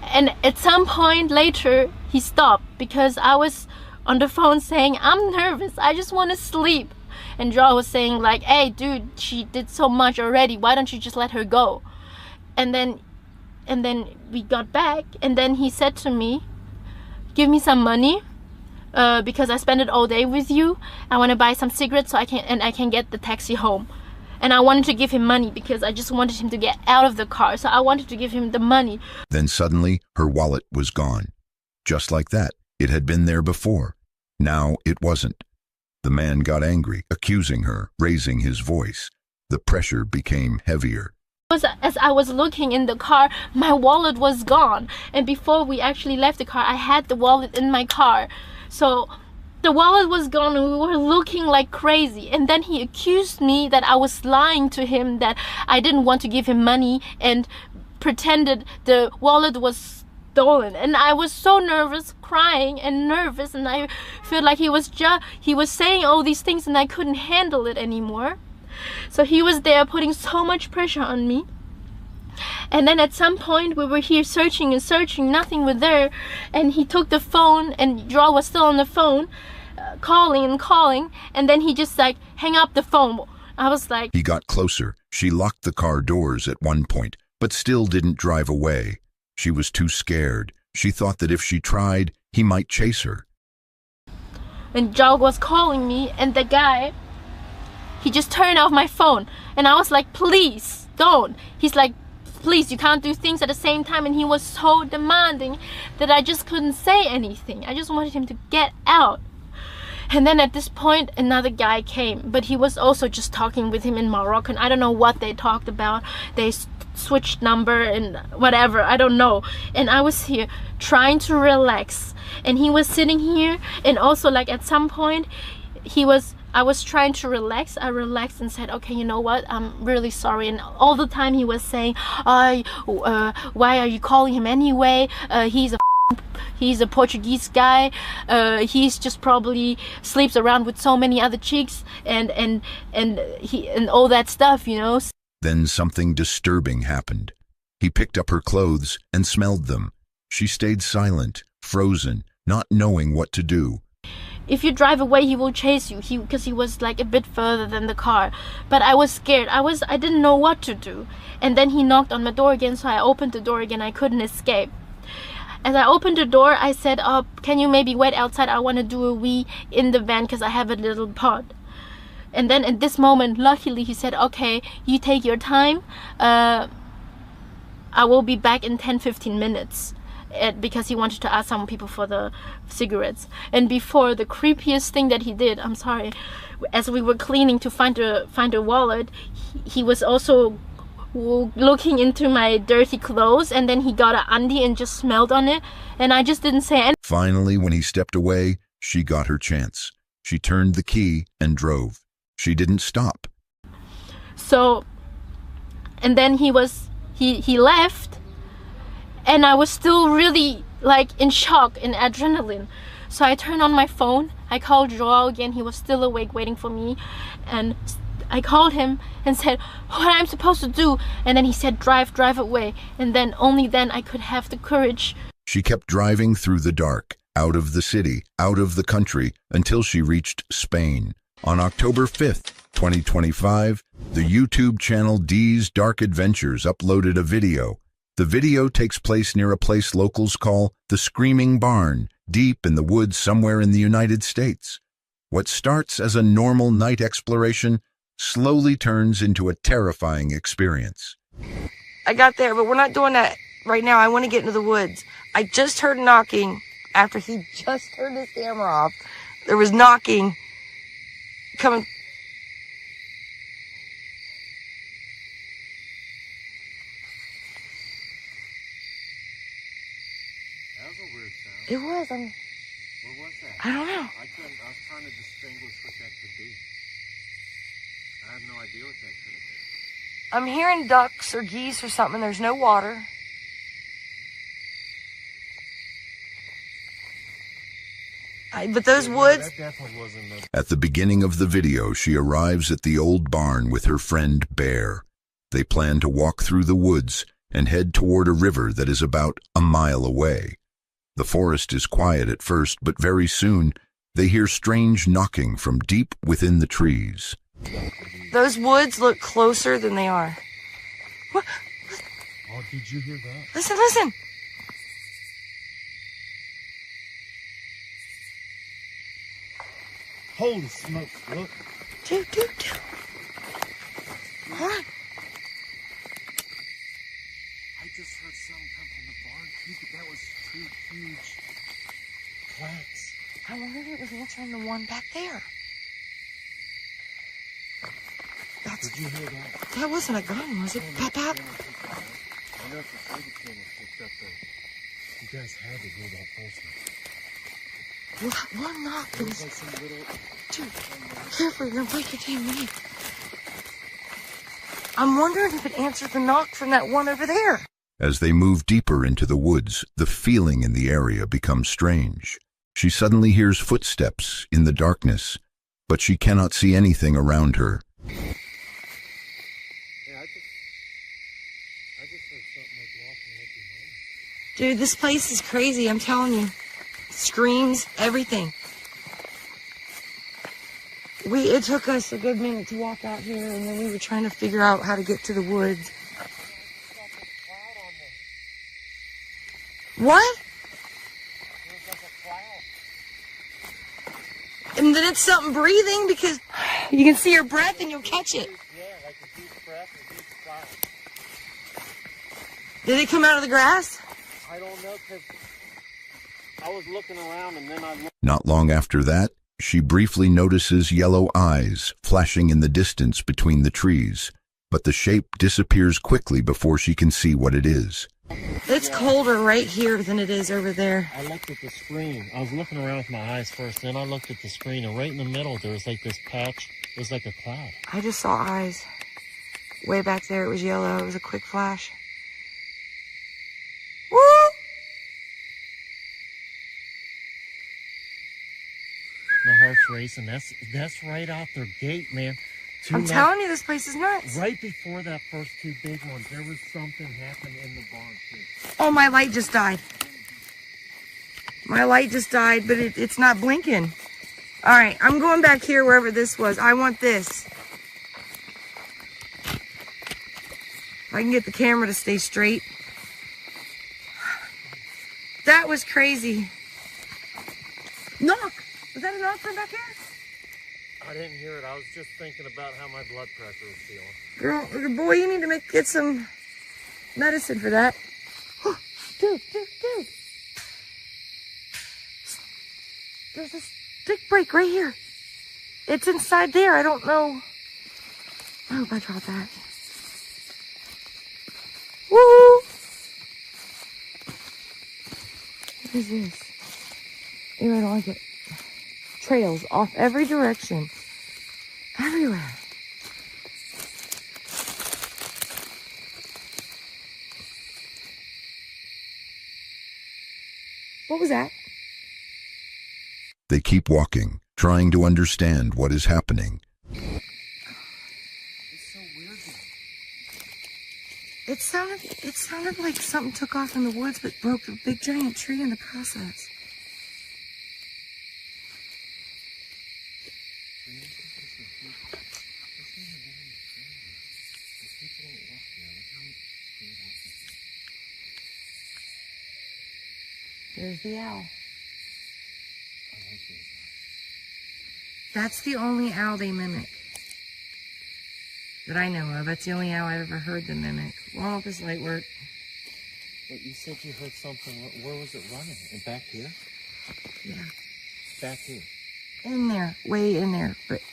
And at some point later he stopped because I was on the phone saying, I'm nervous, I just want to sleep. And Joe was saying like, hey dude, she did so much already, why don't you just let her go? And then we got back, and then he said to me, give me some money because I spent it all day with you. I want to buy some cigarettes so I can get the taxi home. And I wanted to give him money because I just wanted him to get out of the car, so I wanted to give him the money. Then suddenly her wallet was gone. Just like that, it had been there before. Now it wasn't. The man got angry, accusing her, raising his voice. The pressure became heavier. As I was looking in the car, my wallet was gone, and before we actually left the car, I had the wallet in my car. So the wallet was gone, and we were looking like crazy. And then he accused me that I was lying to him, that I didn't want to give him money, and pretended the wallet was stolen. And I was so nervous, crying and nervous, and I felt like he was saying all these things, and I couldn't handle it anymore. So he was there putting so much pressure on me. And then at some point we were here searching and searching, nothing was there. And he took the phone, and Joel was still on the phone, calling and calling. And then he just like hang up the phone. I was like... He got closer. She locked the car doors at one point, but still didn't drive away. She was too scared. She thought that if she tried, he might chase her. And Joel was calling me, and the guy, he just turned off my phone. And I was like, please, don't. He's like, please, you can't do things at the same time. And he was so demanding that I just couldn't say anything. I just wanted him to get out. And then at this point, another guy came, but he was also just talking with him in Moroccan. I don't know what they talked about. They switched number and whatever, I don't know. And I was here trying to relax, and he was sitting here, and also like at some point I was trying to relax. I relaxed and said, okay, you know what, I'm really sorry. And all the time he was saying, why are you calling him anyway? He's a Portuguese guy. He's just probably sleeps around with so many other chicks and all that stuff, you know. Then something disturbing happened. He picked up her clothes and smelled them. She stayed silent, frozen, not knowing what to do. If you drive away, he will chase you. Because he was like a bit further than the car. But I was scared. I didn't know what to do. And then he knocked on my door again, so I opened the door again. I couldn't escape. As I opened the door, I said, oh, can you maybe wait outside? I want to do a wee in the van because I have a little pod. And then at this moment, luckily, he said, okay, you take your time. I will be back in 10-15 minutes. Because he wanted to ask some people for the cigarettes. And before, the creepiest thing that he did, I'm sorry, as we were cleaning to find a wallet, he was also looking into my dirty clothes, and then he got an undie and just smelled on it, and I just didn't say anything. Finally, when he stepped away, she got her chance. She turned the key and drove. She didn't stop. So, and then he left, and I was still really like in shock and adrenaline. So I turned on my phone. I called Joel again. He was still awake waiting for me, and I called him and said what I'm supposed to do, and then he said drive away, and then only then I could have the courage. She kept driving through the dark, out of the city, out of the country, until she reached Spain. On October 5th, 2025, the YouTube channel D's Dark Adventures uploaded a video. The video takes place near a place locals call the Screaming Barn, deep in the woods somewhere in the United States. What starts as a normal night exploration slowly turns into a terrifying experience. I got there, but we're not doing that right now. I want to get into the woods. I just heard knocking after he just turned his camera off. There was knocking coming. That was a weird sound. It was. What was that? I don't know. I was trying to distinguish what that could be. I have no idea what that could have been. I'm hearing ducks or geese or something. There's no water. But those woods... That definitely wasn't At the beginning of the video, she arrives at the old barn with her friend Bear. They plan to walk through the woods and head toward a river that is about a mile away. The forest is quiet at first, but very soon they hear strange knocking from deep within the trees. Those woods look closer than they are. What? Oh, did you hear that? Listen, listen. Holy smokes, look. Dude. Hold on. I just heard something come from the barn. That was two huge clacks. I wonder if it was answering the one back there. Did you hear that? That wasn't a gun, was it? Pop out. I wonder if the safety camera picked up the... You guys had to hear that first one. One knock. It was like some little... Dude, careful, you're gonna break your damn leg. I'm wondering if it answered the knock from that one over there. As they move deeper into the woods, the feeling in the area becomes strange. She suddenly hears footsteps in the darkness, but she cannot see anything around her. Dude, this place is crazy, I'm telling you. Screams, everything. It took us a good minute to walk out here, and then we were trying to figure out how to get to the woods. What? And then it's something breathing because you can see your breath and you'll catch it. Yeah, like a deep breath, a deep cloud. Did it come out of the grass? I don't know, because I was looking around and then I looked. Not long after that, she briefly notices yellow eyes flashing in the distance between the trees, but the shape disappears quickly before she can see what it is. It's colder right here than it is over there. I looked at the screen. I was looking around with my eyes first, then I looked at the screen, and right in the middle there was like this patch. It was like a cloud. I just saw eyes. Way back there it was yellow. It was a quick flash. Woo! My heart's racing. That's right out their gate, man. I'm telling you, this place is nuts. Right before that first two big ones, there was something happening in the barn, too. Oh, my light just died. My light just died, but it's not blinking. All right, I'm going back here wherever this was. I want this. If I can get the camera to stay straight. That was crazy. Knock. Was that a knock from back here? I didn't hear it. I was just thinking about how my blood pressure was feeling. Girl, boy, you need to get some medicine for that. Dude. There's a stick break right here. It's inside there. I don't know. I hope I dropped that. Woo! What is this? Ew, I don't like it. Trails off every direction. Everywhere. What was that? They keep walking, trying to understand what is happening. It's so weird. It sounded like something took off in the woods but broke a big giant tree in the process. There's the owl. That's the only owl they mimic that I know of. That's the only owl I've ever heard them mimic. Well, if this light work. But you said you heard something. Where was it running? And back here? Yeah. Back here. In there. Way in there. But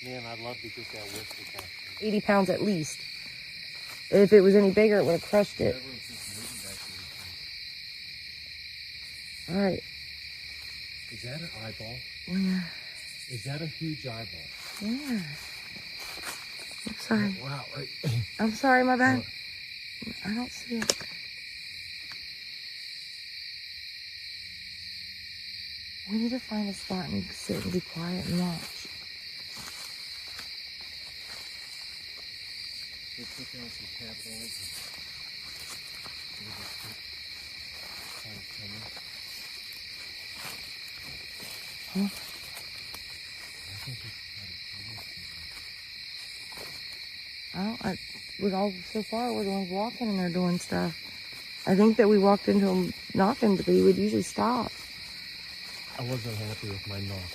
man, I'd love to get that whiskey back. 80 pounds at least. If it was any bigger, it would have crushed it. All right. Is that an eyeball? Yeah. Is that a huge eyeball? Yeah. I'm sorry. Wow. I'm sorry, my bad. I don't see it. We need to find a spot and sit and be quiet and watch. Let's put down some tabloids. Huh? So far we're the ones walking and they're doing stuff. I think that we walked into them knocking, but they would usually stop. I wasn't happy with my knock.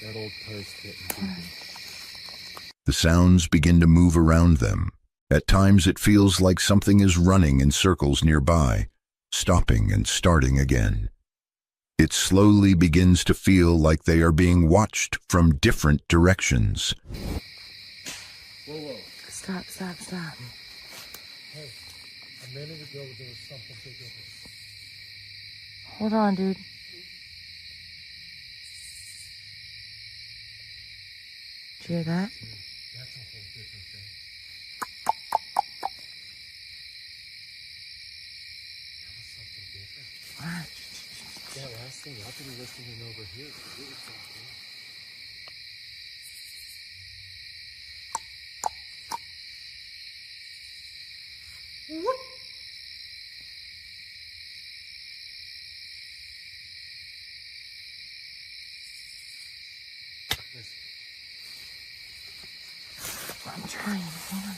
That old post didn't. The sounds begin to move around them. At times it feels like something is running in circles nearby, stopping and starting again. It slowly begins to feel like they are being watched from different directions. Whoa. Stop. Hey, a minute ago there was something big over there. Hold on, dude. Did you hear that? That's a whole different thing. That was something different. saying, I've been listening over here. I'm trying. Hang on.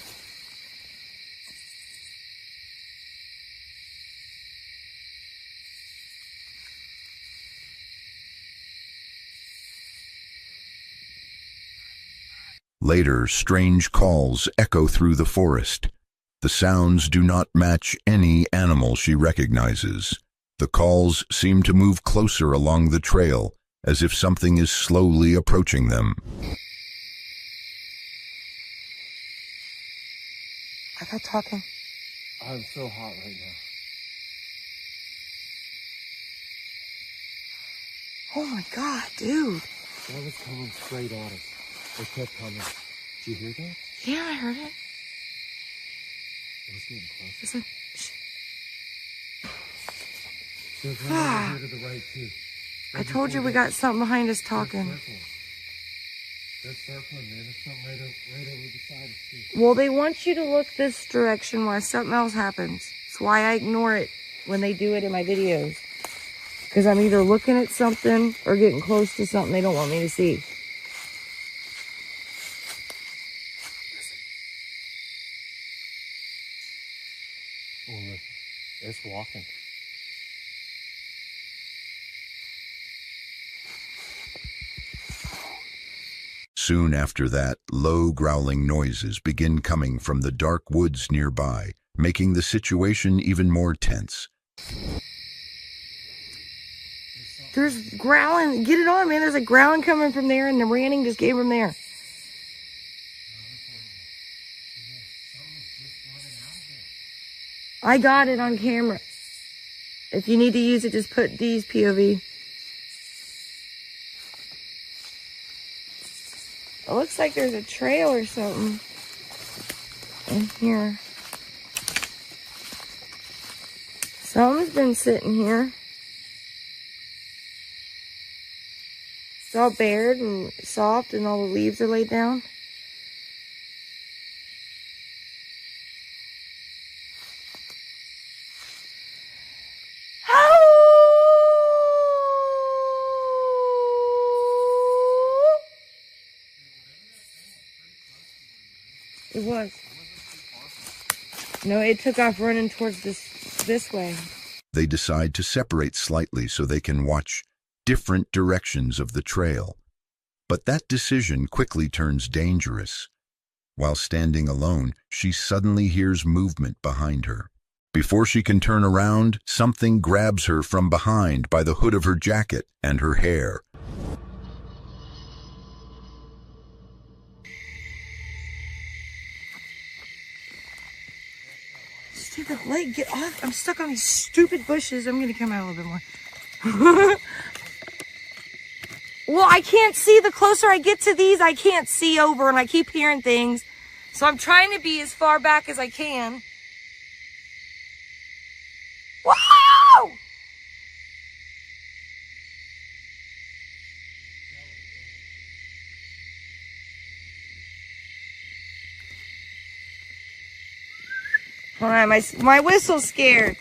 Later, strange calls echo through the forest. The sounds do not match any animal she recognizes. The calls seem to move closer along the trail, as if something is slowly approaching them. I got talking. I'm so hot right now. Oh my God, dude. That was coming straight at us. It kept coming. Did you hear that? Yeah, I heard it. It was getting closer. Listen. There's one over here to the right, too. I told you we got something behind us talking. They're circling, man. There's something right over beside us, too. Well, they want you to look this direction while something else happens. That's why I ignore it when they do it in my videos. Because I'm either looking at something or getting close to something they don't want me to see. Oh, look. It's walking. Soon after that, low growling noises begin coming from the dark woods nearby, making the situation even more tense. There's growling. Get it on, man. There's a growling coming from there, and the ranting just came from there. I got it on camera. If you need to use it, just put D's POV. It looks like there's a trail or something in here. Something's been sitting here. It's all bared and soft and all the leaves are laid down. It was. No, it took off running towards this way. They decide to separate slightly so they can watch different directions of the trail. But that decision quickly turns dangerous. While standing alone, she suddenly hears movement behind her. Before she can turn around, something grabs her from behind by the hood of her jacket and her hair. Stupid leg, get off. I'm stuck on these stupid bushes. I'm gonna come out a little bit more. Well, I can't see. The closer I get to these, I can't see over, and I keep hearing things. So I'm trying to be as far back as I can. Wow! All right, my whistle's scared.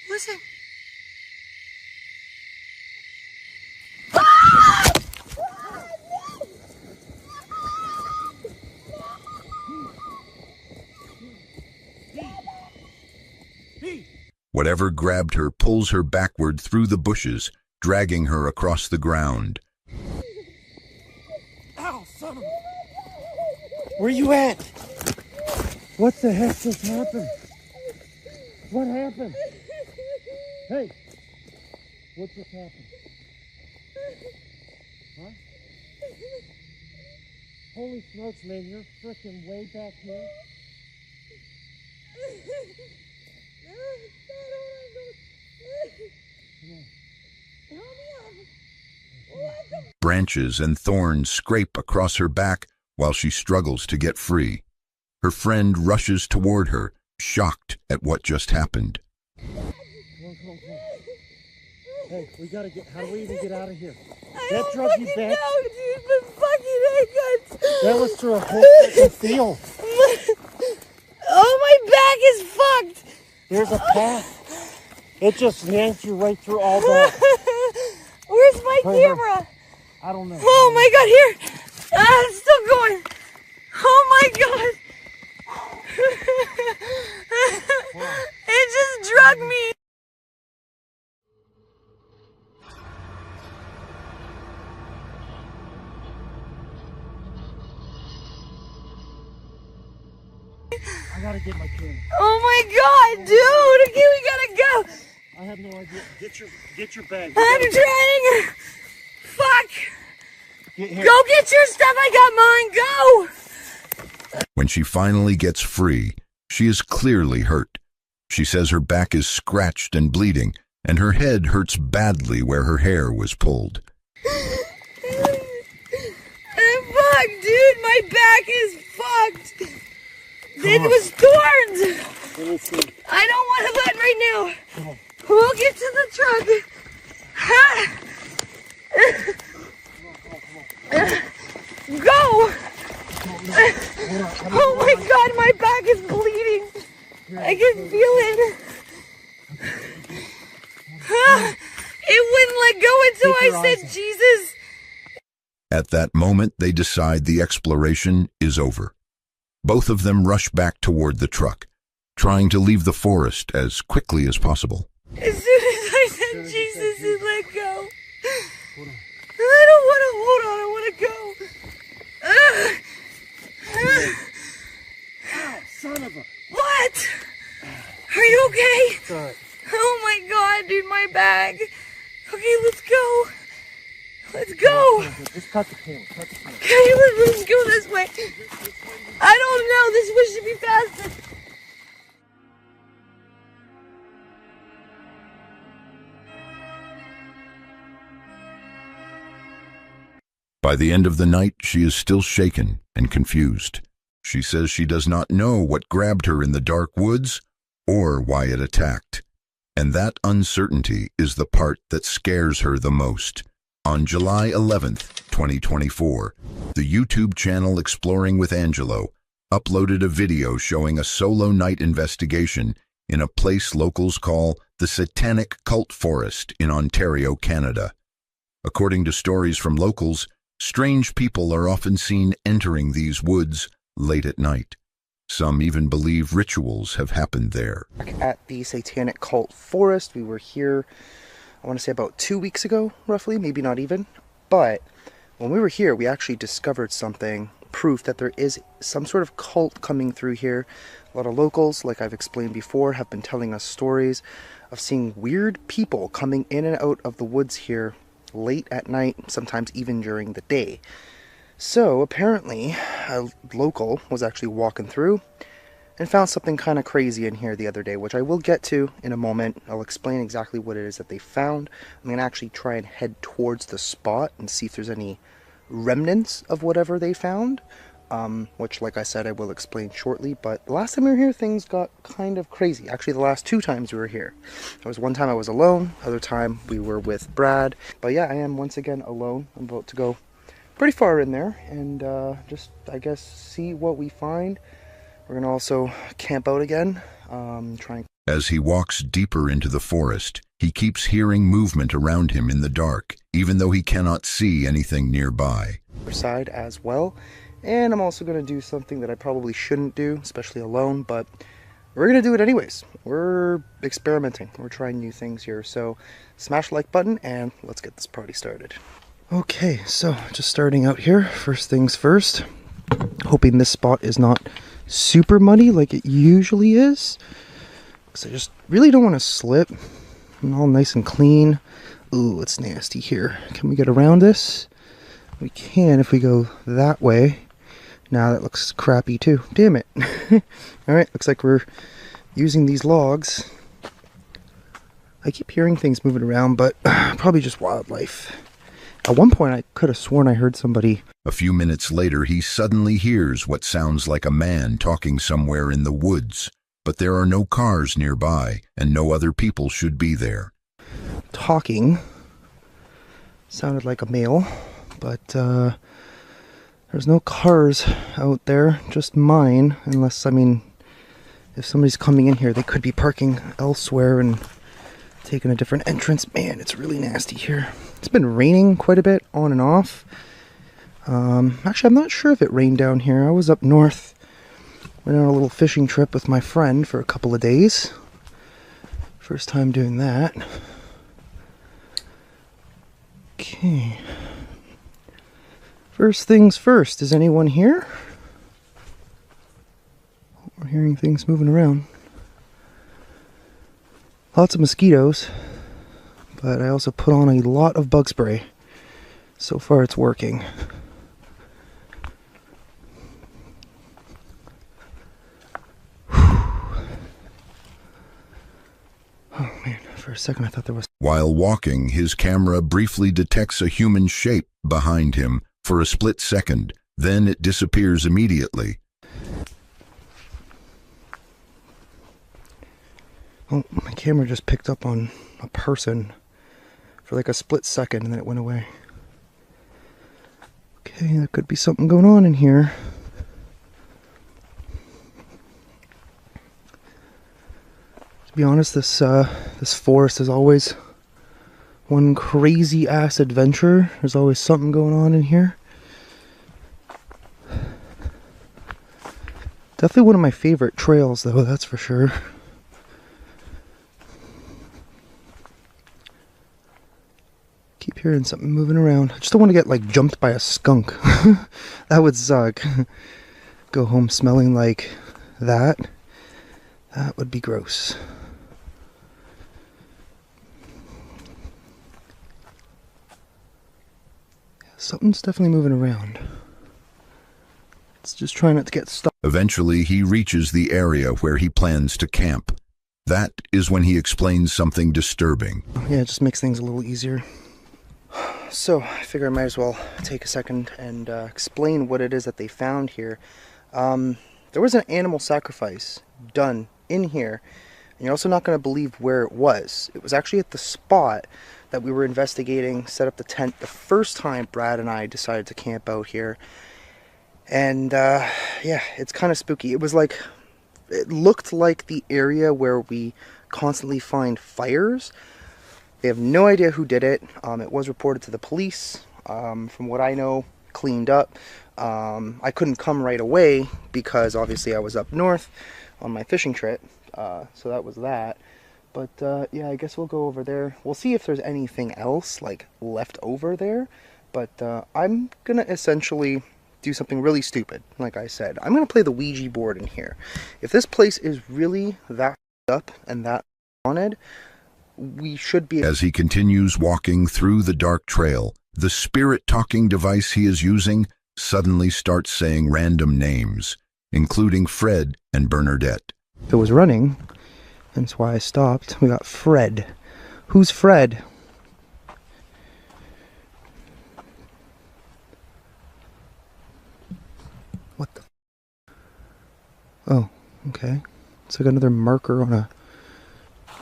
Listen. Whatever grabbed her pulls her backward through the bushes, dragging her across the ground. Ow, son of a... Where you at? What the heck just happened? What happened? Hey! What just happened? Huh? Holy smokes, man, you're freaking way back here. Come on. Branches and thorns scrape across her back while she struggles to get free. Her friend rushes toward her, shocked at what just happened. Hey, we gotta get, how do we even get out of here? I That don't drug you fucking back? know, dude, but fucking hang on. That was through a whole fucking field. Oh, my back is fucked. There's a path. It just yanked you right through all that. Where's my Right here. camera? I don't know. Oh my god, here. Ah, it's still going. Oh my god. It just drugged me. I gotta get my camera. Oh my god, dude. Okay, we gotta go. I have no idea. Get your bag. I'm trying. Fuck. Get here. Go get your stuff. I got mine. Go. When she finally gets free, she is clearly hurt. She says her back is scratched and bleeding, and her head hurts badly where her hair was pulled. I'm fucked, dude. My back is fucked. It was thorns. Let me see. I don't want to let right now. We'll get to the truck. Go. Oh my god, my back is bleeding. I can feel it. It wouldn't let go until I said Jesus. At that moment, they decide the exploration is over. Both of them rush back toward the truck, trying to leave the forest as quickly as possible. As soon as I said Jesus, it let go. I don't want to hold on. I want to go. Ow, son of a... What? Are you okay? Sorry. Oh my god, dude, my bag. Okay, let's go. Let's go. Just cut the camera. Cut the camera. Okay, let's go this way. I don't know. This way should be faster. By the end of the night, she is still shaken and confused. She says she does not know what grabbed her in the dark woods or why it attacked. And that uncertainty is the part that scares her the most. On July 11th, 2024, the YouTube channel Exploring with Angelo uploaded a video showing a solo night investigation in a place locals call the Satanic Cult Forest in Ontario, Canada. According to stories from locals, strange people are often seen entering these woods late at night. Some even believe rituals have happened there. At the Satanic Cult Forest, we were here, I want to say about 2 weeks ago, roughly, maybe not even. But when we were here, we actually discovered something, proof that there is some sort of cult coming through here. A lot of locals, like I've explained before, have been telling us stories of seeing weird people coming in and out of the woods here late at night, sometimes even during the day. So apparently a local was actually walking through and found something kind of crazy in here the other day, which I will get to in a moment. I'll explain exactly what it is that they found. I'm going to actually try and head towards the spot and see if there's any remnants of whatever they found, which, like I said, I will explain shortly. But the last time we were here, things got kind of crazy. Actually, the last 2 times we were here. There was one time I was alone, other time we were with Brad. But yeah, I am once again alone. I'm about to go pretty far in there and just, I guess, see what we find. We're going to also camp out again, trying. As he walks deeper into the forest, he keeps hearing movement around him in the dark, even though he cannot see anything nearby. Side as well. And I'm also going to do something that I probably shouldn't do, especially alone, but we're going to do it anyways. We're experimenting. We're trying new things here. So smash the like button and let's get this party started. Okay, so just starting out here, first things first. Hoping this spot is not super muddy like it usually is, because I just really don't want to slip. I'm all nice and clean. Ooh, it's nasty here. Can we get around this? We can if we go that way. Now that looks crappy too. Damn it. Alright, looks like we're using these logs I keep hearing things moving around, but probably just wildlife. At one point, I could have sworn I heard somebody. A few minutes later, he suddenly hears what sounds like a man talking somewhere in the woods, but there are no cars nearby, and no other people should be there. Talking. Sounded like a male, but there's no cars out there, just mine, unless, I mean, if somebody's coming in here, they could be parking elsewhere and taking a different entrance. Man, it's really nasty here. It's been raining quite a bit, on and off. Actually, I'm not sure if it rained down here. I was up north, went on a little fishing trip with my friend for a couple of days. First time doing that. Okay. First things first, is anyone here? We're hearing things moving around. Lots of mosquitoes, but I also put on a lot of bug spray. So far it's working. Oh man, for a second I thought there was... While walking, his camera briefly detects a human shape behind him for a split second, then it disappears immediately. Oh, my camera just picked up on a person for like a split second and then it went away. Okay, there could be something going on in here. To be honest, this forest is always one crazy ass adventure. There's always something going on in here. Definitely one of my favorite trails though, that's for sure. Keep hearing something moving around. I just don't want to get like jumped by a skunk. That would suck. Go home smelling like that. That would be gross. Something's definitely moving around. It's just trying not to get stuck. Eventually, he reaches the area where he plans to camp. That is when he explains something disturbing. Yeah, it just makes things a little easier. So, I figure I might as well take a second and explain what it is that they found here. There was an animal sacrifice done in here, and you're also not going to believe where it was. It was actually at the spot that we were investigating, set up the tent the first time Brad and I decided to camp out here. And yeah, it's kind of spooky. It was like, it looked like the area where we constantly find fires. They have no idea who did it. It was reported to the police. From what I know, cleaned up. I couldn't come right away because obviously I was up north on my fishing trip. So that was that. But yeah, I guess we'll go over there. We'll see if there's anything else like left over there. But I'm gonna essentially do something really stupid. Like I said, I'm gonna play the Ouija board in here. If this place is really that up and that haunted, we should be... As he continues walking through the dark trail, the spirit-talking device he is using suddenly starts saying random names, including Fred and Bernadette. It was running, and that's why I stopped. We got Fred. Who's Fred? What the... Oh, okay. It's like another marker on a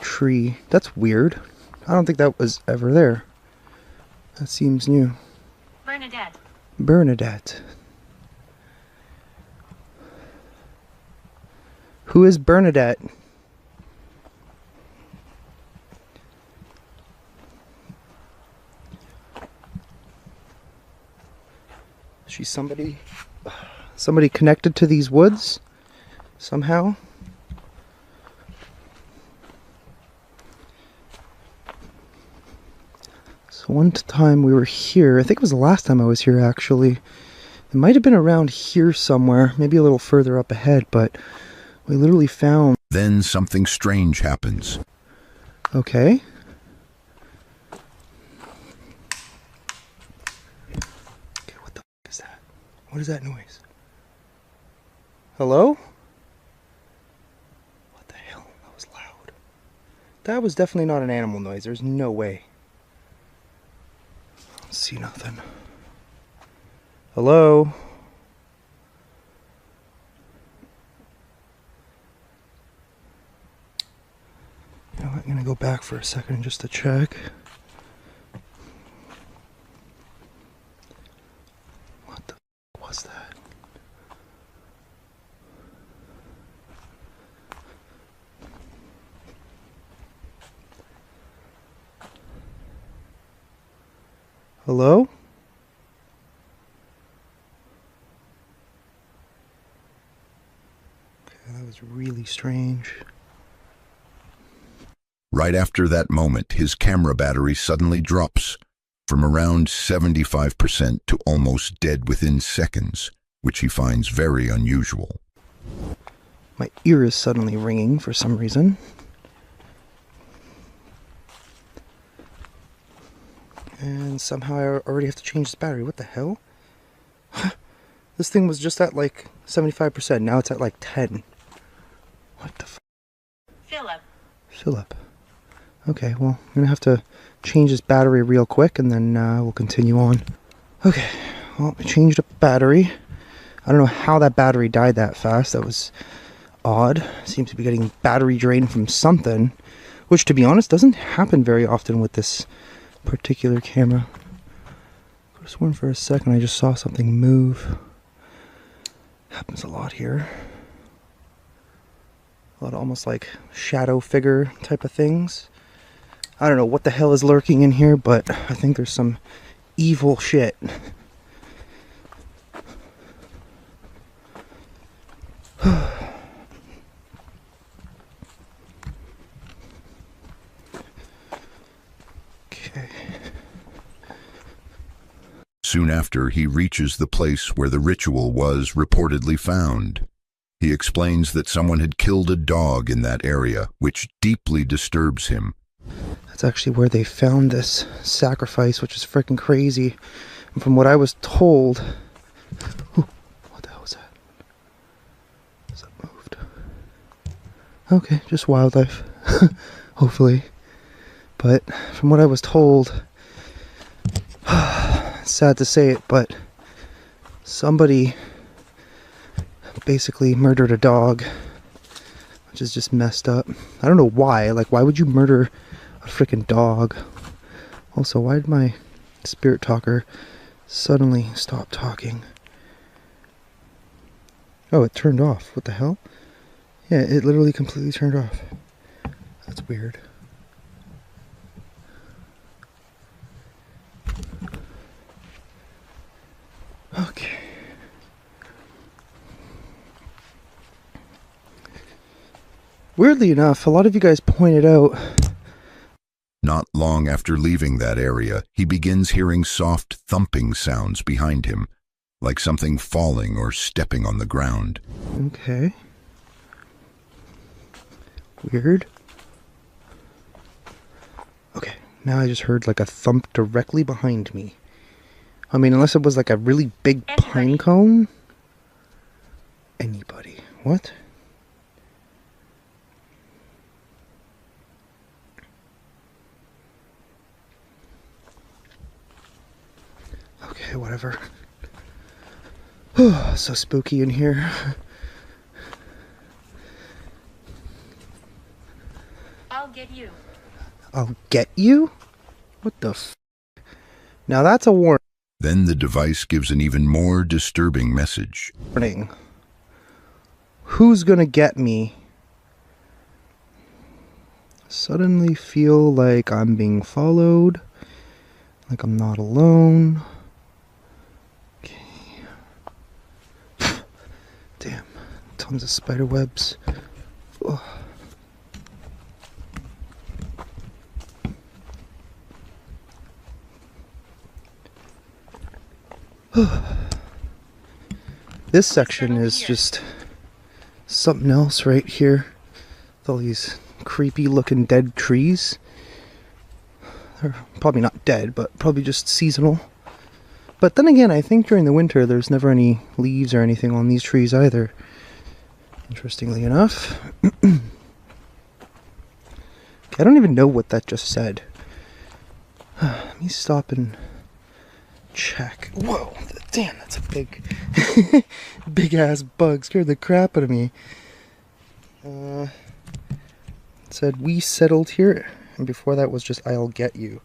tree. That's weird. I don't think that was ever there. That seems new. Bernadette. Bernadette. Who is Bernadette? She's somebody connected to these woods somehow. So one time we were here, I think it was the last time I was here actually. It might have been around here somewhere, maybe a little further up ahead, but we literally found... Then something strange happens. Okay. Okay, what the f*** is that? What is that noise? Hello? What the hell? That was loud. That was definitely not an animal noise. There's no way. See nothing. Hello? You know, I'm gonna go back for a second just to check. What the f was that? Hello? Okay, that was really strange. Right after that moment, his camera battery suddenly drops from around 75% to almost dead within seconds, which he finds very unusual. My ear is suddenly ringing for some reason. And somehow I already have to change this battery. What the hell? This thing was just at like 75%. Now it's at like 10. What the f? Fill up. Okay, well, I'm going to have to change this battery real quick and then we'll continue on. Okay, well, I changed up the battery. I don't know how that battery died that fast. That was odd. Seems to be getting battery drain from something, which to be honest doesn't happen very often with this particular camera. I just went for a second, I just saw something move. Happens a lot here. A lot of almost like shadow figure type of things. I don't know what the hell is lurking in here, but I think there's some evil shit. Okay. Soon after, he reaches the place where the ritual was reportedly found. He explains that someone had killed a dog in that area, which deeply disturbs him. That's actually where they found this sacrifice, which is freaking crazy. And from what I was told... Ooh, what the hell was that? Has that moved? Okay, just wildlife. Hopefully. But from what I was told... sad to say it, but somebody basically murdered a dog, which is just messed up. I don't know why. Like, why would you murder a freaking dog? Also, why did my spirit talker suddenly stop talking? Oh, it turned off. What the hell? Yeah, it literally completely turned off. That's weird. Okay. Weirdly enough, a lot of you guys pointed out... Not long after leaving that area, he begins hearing soft thumping sounds behind him, like something falling or stepping on the ground. Okay. Weird. Okay, now I just heard like a thump directly behind me. I mean, unless it was like a really big pine cone. Anybody. What? Okay, whatever. So spooky in here. I'll get you. I'll get you? What the f? Now that's a warning. Then the device gives an even more disturbing message. Warning. Who's gonna get me? Suddenly feel like I'm being followed. Like I'm not alone. Okay. Damn. Tons of spider webs. Ugh. This section is just something else right here. With all these creepy looking dead trees. They're probably not dead, but probably just seasonal. But then again, I think during the winter there's never any leaves or anything on these trees either. Interestingly enough. Okay, I don't even know what that just said. Let me stop and check. Whoa, damn, that's a big, big ass bug. Scared the crap out of me. It said, we settled here. And before that was just, I'll get you.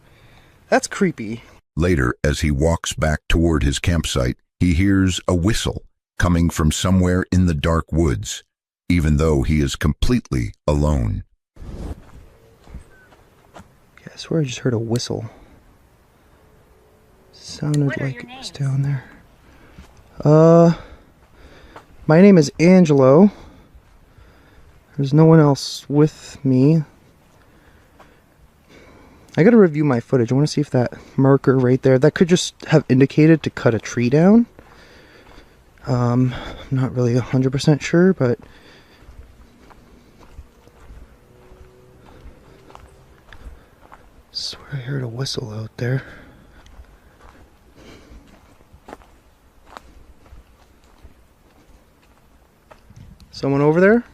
That's creepy. Later, as he walks back toward his campsite, he hears a whistle coming from somewhere in the dark woods, even though he is completely alone. Yeah, I swear I just heard a whistle. Sounded like it was down there. My name is Angelo. There's no one else with me. I gotta review my footage. I want to see if that marker right there, that could just have indicated to cut a tree down. I'm not really 100% sure, but I swear I heard a whistle out there. Someone over there?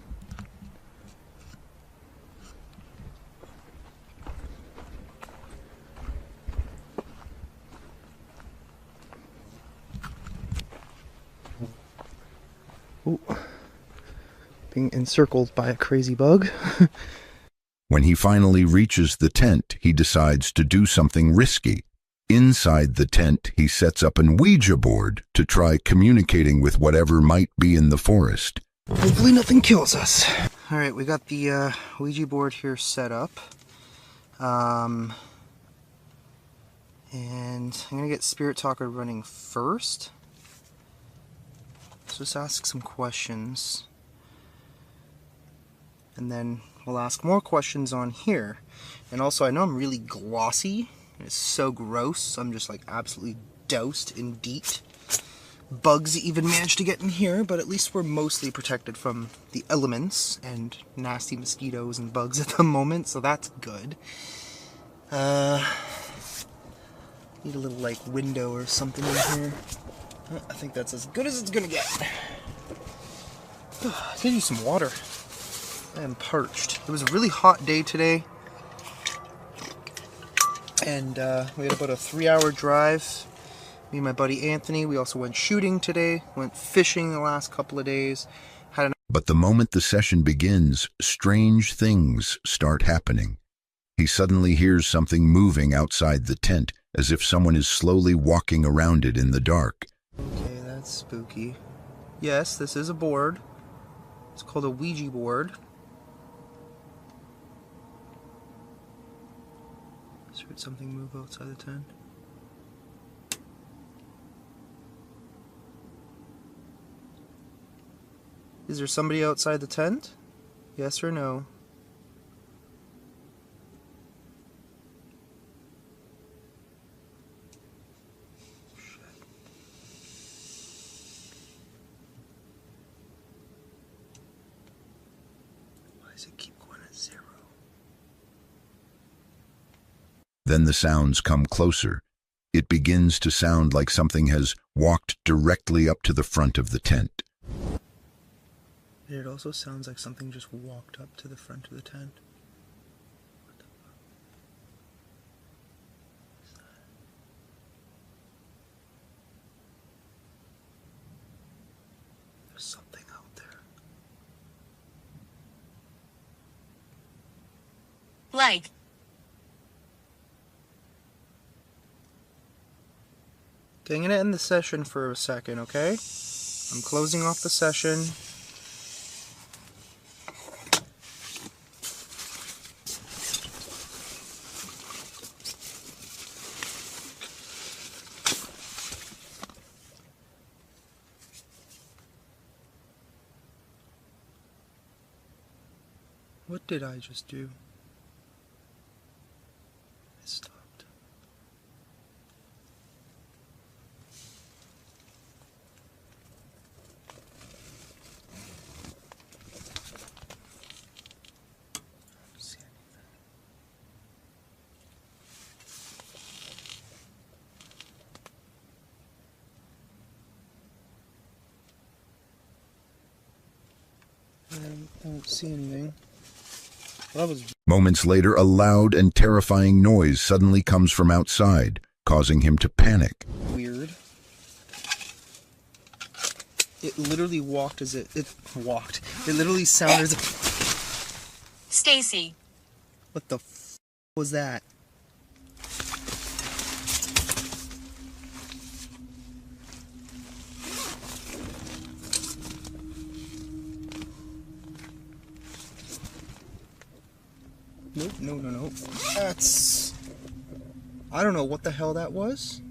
Ooh. Being encircled by a crazy bug. When he finally reaches the tent, he decides to do something risky. Inside the tent, he sets up an Ouija board to try communicating with whatever might be in the forest. Hopefully nothing kills us. Alright, we got the Ouija board here set up. And I'm going to get Spirit Talker running first. Let's just ask some questions. And then we'll ask more questions on here. And also, I know I'm really glossy. It's so gross. I'm just like absolutely doused in DEET. Bugs even managed to get in here, but at least we're mostly protected from the elements and nasty mosquitoes and bugs at the moment, so that's good. Need a little like window or something in here. I think that's as good as it's gonna get. I could use some water. I am parched. It was a really hot day today. And we had about a 3-hour drive. Me and my buddy Anthony, we also went shooting today, went fishing the last couple of days. But the moment the session begins, strange things start happening. He suddenly hears something moving outside the tent, as if someone is slowly walking around it in the dark. Okay, that's spooky. Yes, this is a board. It's called a Ouija board. Just heard something move outside the tent. Is there somebody outside the tent? Yes or no? Why does it keep going at 0? Then the sounds come closer. It begins to sound like something has walked directly up to the front of the tent. It also sounds like something just walked up to the front of the tent. What the fuck? What is that? There's something out there. Light. Okay, I'm gonna end the session for a second, okay? I'm closing off the session. What did I just do? It stopped. I don't see anything. I don't see anything. Moments later, a loud and terrifying noise suddenly comes from outside, causing him to panic. Weird. It literally walked as it walked. It literally sounded as Stacy. What the was that? Nope, no. That's... I don't know what the hell that was.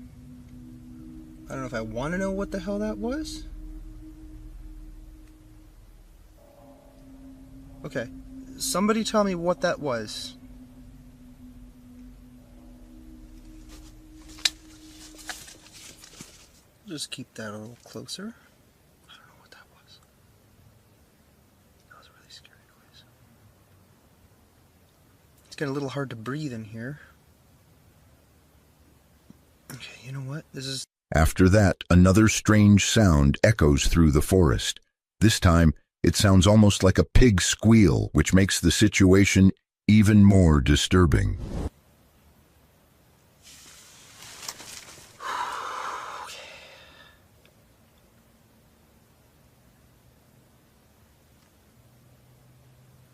I don't know if I want to know what the hell that was. Okay, somebody tell me what that was. Just keep that a little closer. I don't know what that was. That was a really scary noise. It's getting a little hard to breathe in here. Okay, you know what? This is... After that, another strange sound echoes through the forest. This time, it sounds almost like a pig squeal, which makes the situation even more disturbing.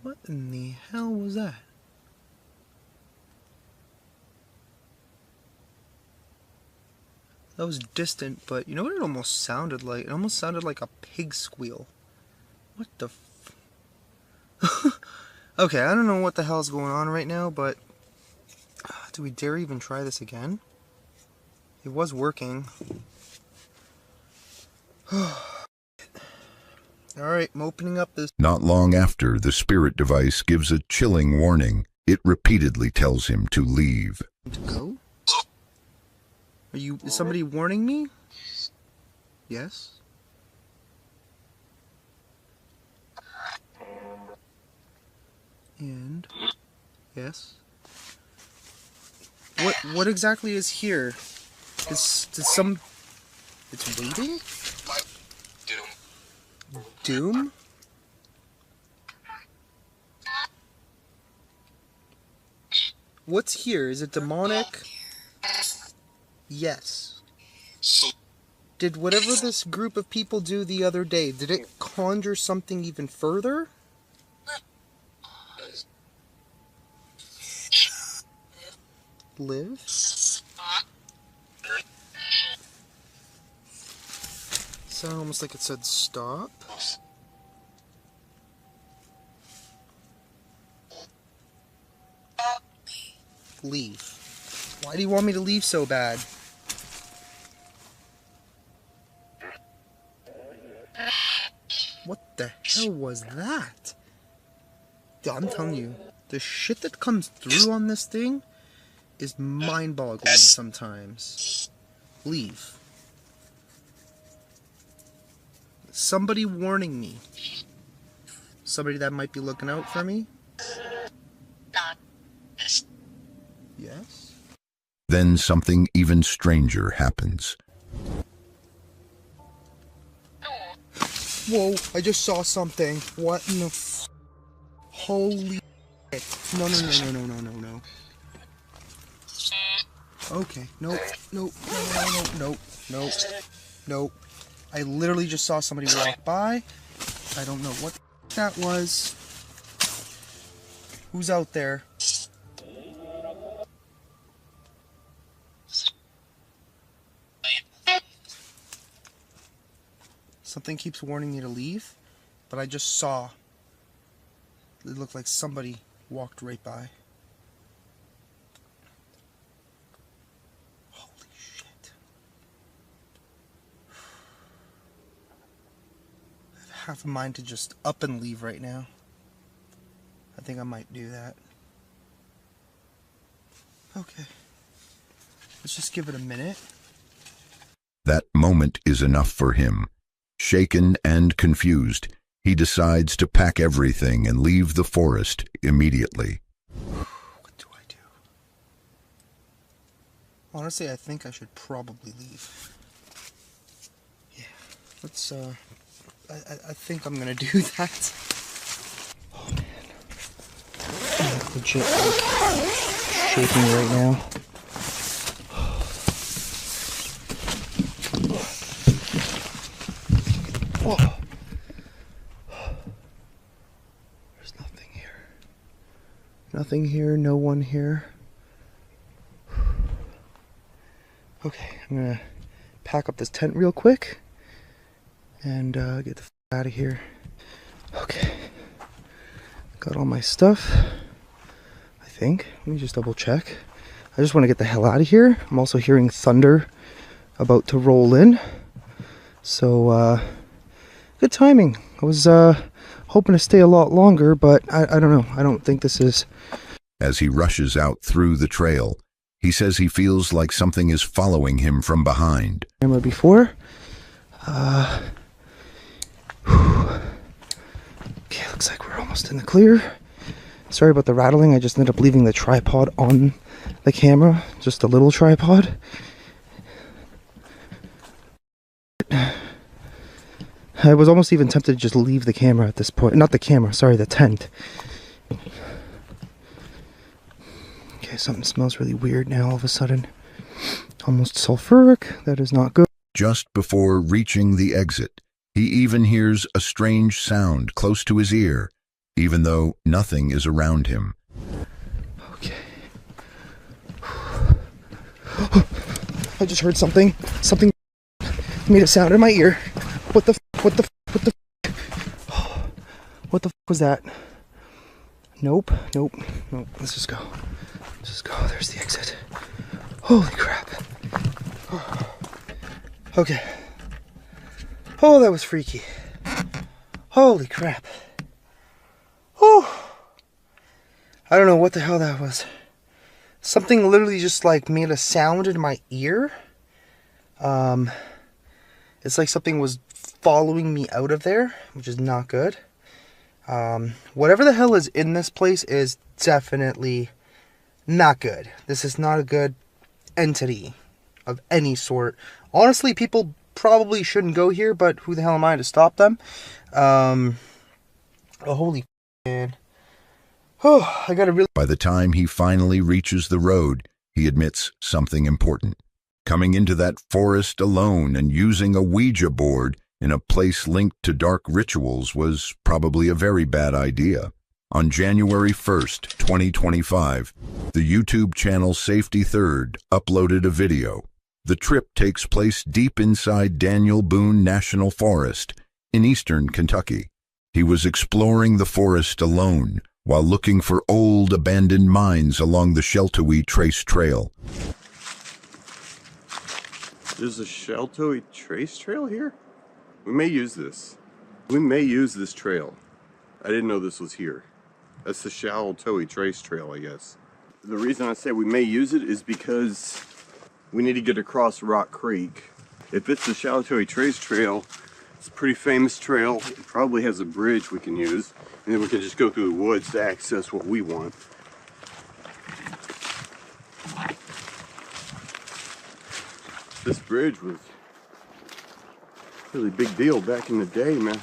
What in the hell was that? That was distant, but you know what it almost sounded like? It almost sounded like a pig squeal. What the Okay, I don't know what the hell's going on right now, but do we dare even try this again? It was working. Alright, I'm opening up this... Not long after, the spirit device gives a chilling warning. It repeatedly tells him to leave. To go? Is somebody warning me? Yes? And... yes? What exactly is here? Is some... It's waiting? Doom? What's here? Is it demonic? Yes. Did whatever this group of people do the other day, did it conjure something even further? Live? Sounded almost like it said stop. Leave. Why do you want me to leave so bad? What the hell was that? I'm telling you, the shit that comes through on this thing is mind-boggling sometimes. Leave. Somebody warning me. Somebody that might be looking out for me. Yes? Then something even stranger happens. Whoa, I just saw something. What in the holy shit. No. Okay, nope. I literally just saw somebody walk by. I don't know what that was. Who's out there? Something keeps warning me to leave, but I just saw. It looked like somebody walked right by. Holy shit. I have half a mind to just up and leave right now. I think I might do that. Okay. Let's just give it a minute. That moment is enough for him. Shaken and confused, he decides to pack everything and leave the forest immediately. What do I do? Honestly, I think I should probably leave. Yeah, let's, I think I'm gonna do that. Oh, man. legit like shaking right now. Oh. There's nothing here. Nothing here, no one here. Okay, I'm gonna pack up this tent real quick and get the f out of here. Okay, got all my stuff, I think. Let me just double check. I just want to get the hell out of here. I'm also hearing thunder about to roll in. So, good timing. I was hoping to stay a lot longer, but I don't know. I don't think this is... As he rushes out through the trail, he says he feels like something is following him from behind. Before. Okay, looks like we're almost in the clear. Sorry about the rattling. I just ended up leaving the tripod on the camera. Just a little tripod. I was almost even tempted to just leave the camera at this point. Not the camera, sorry, the tent. Okay, something smells really weird now all of a sudden. Almost sulfuric. That is not good. Just before reaching the exit, he even hears a strange sound close to his ear, even though nothing is around him. Okay. I just heard something. Something made a sound in my ear. What the f? What the f? What the f? What the f was that? Nope. Nope. Nope. Let's just go. Let's just go. There's the exit. Holy crap. Okay. Oh, that was freaky. Holy crap. Oh. I don't know what the hell that was. Something literally just like made a sound in my ear. It's like something was following me out of there, which is not good. Whatever the hell is in this place is definitely not good. This is not a good entity of any sort. Honestly, people probably shouldn't go here, but who the hell am I to stop them? Oh, holy man. Oh, I gotta really... By the time he finally reaches the road, he admits something important. Coming into that forest alone and using a Ouija board in a place linked to dark rituals was probably a very bad idea. On January 1st, 2025, the YouTube channel Safety Third uploaded a video. The trip takes place deep inside Daniel Boone National Forest in eastern Kentucky. He was exploring the forest alone while looking for old abandoned mines along the Sheltowee Trace Trail. There's a Sheltowee Trace Trail here? We may use this. We may use this trail. I didn't know this was here. That's the Sheltowee Trace Trail, I guess. The reason I say we may use it is because we need to get across Rock Creek. If it's the Sheltowee Trace Trail, it's a pretty famous trail. It probably has a bridge we can use, and then we can just go through the woods to access what we want. This bridge was a really big deal back in the day, man.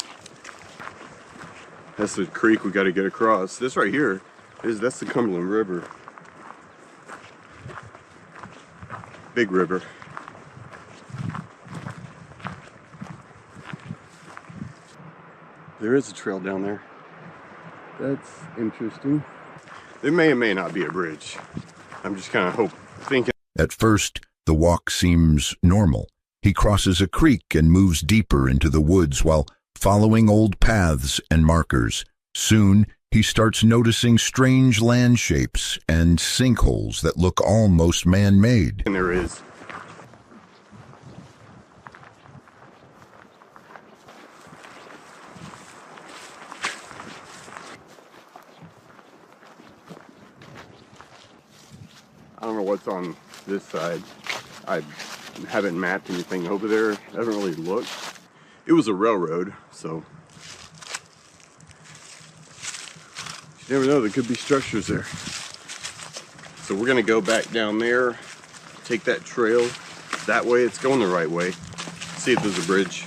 That's the creek we got to get across. This right here, that's the Cumberland River. Big river. There is a trail down there. That's interesting. There may or may not be a bridge. I'm just kind of thinking. At first, the walk seems normal. He crosses a creek and moves deeper into the woods while following old paths and markers. Soon, he starts noticing strange land shapes and sinkholes that look almost man-made. And there is. I don't know what's on this side. I haven't mapped anything over there. I haven't really looked. It was a railroad, so you never know, there could be structures there. So we're gonna go back down there, take that trail. That way it's going the right way. See if there's a bridge.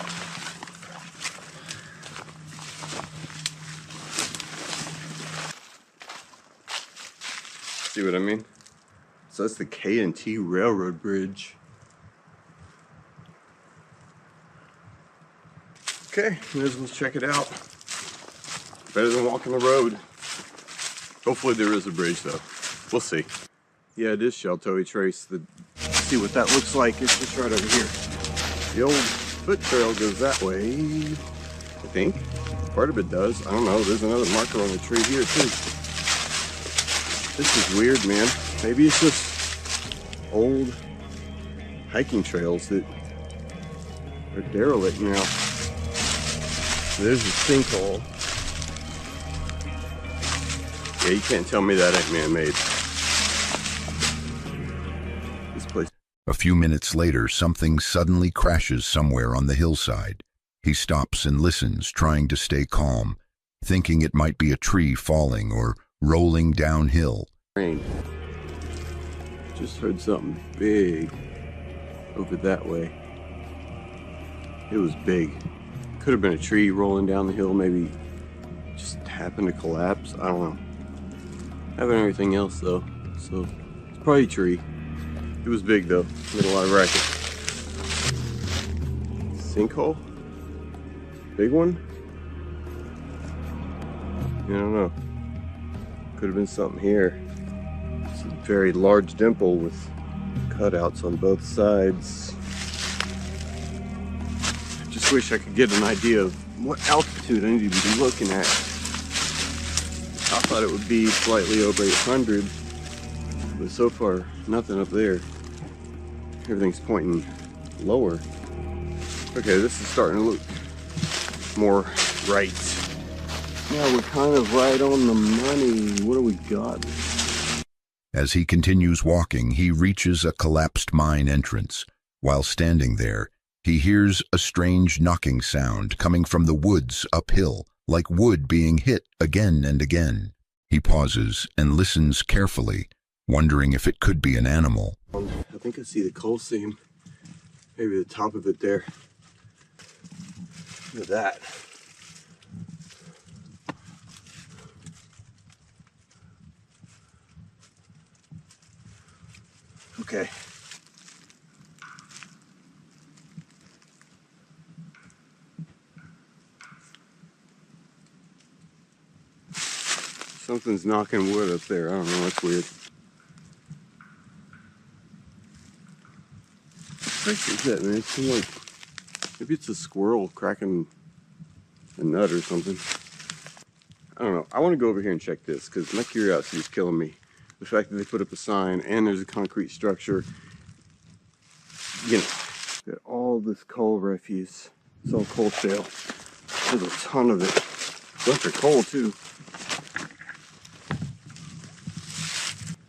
See what I mean? So that's the K&T Railroad Bridge. Okay, may as well check it out. Better than walking the road. Hopefully there is a bridge though. We'll see. Yeah, it is Sheltoe Trace. See what that looks like. It's just right over here. The old foot trail goes that way, I think. Part of it does. I don't know. There's another marker on the tree here too. This is weird, man. Maybe it's just old hiking trails that are derelict now. There's a sinkhole. Yeah, you can't tell me that ain't man-made. This place. A few minutes later, something suddenly crashes somewhere on the hillside. He stops and listens, trying to stay calm, thinking it might be a tree falling or rolling downhill. Rain. Just heard something big over that way. It was big. Could have been a tree rolling down the hill, maybe just happened to collapse. I don't know. Having everything else though, so it's probably a tree. It was big though, made a lot of racket. Sinkhole? Big one? I don't know. Could have been something here. It's a very large dimple with cutouts on both sides. Just wish I could get an idea of what altitude I need to be looking at. I thought it would be slightly over 800, but so far nothing up there. Everything's pointing lower. Okay, this is starting to look more right. Yeah, we're kind of right on the money. What do we got? As he continues walking, he reaches a collapsed mine entrance. While standing there, he hears a strange knocking sound coming from the woods uphill, like wood being hit again and again. He pauses and listens carefully, wondering if it could be an animal. I think I see the coal seam. Maybe the top of it there. Look at that. Okay. Something's knocking wood up there. I don't know, that's weird. What is that, man? It seems like maybe it's a squirrel cracking a nut or something. I don't know. I want to go over here and check this because my curiosity is killing me. The fact that they put up a sign and there's a concrete structure. You know, got all this coal refuse. It's all coal shale. There's a ton of it. Bunch of coal too.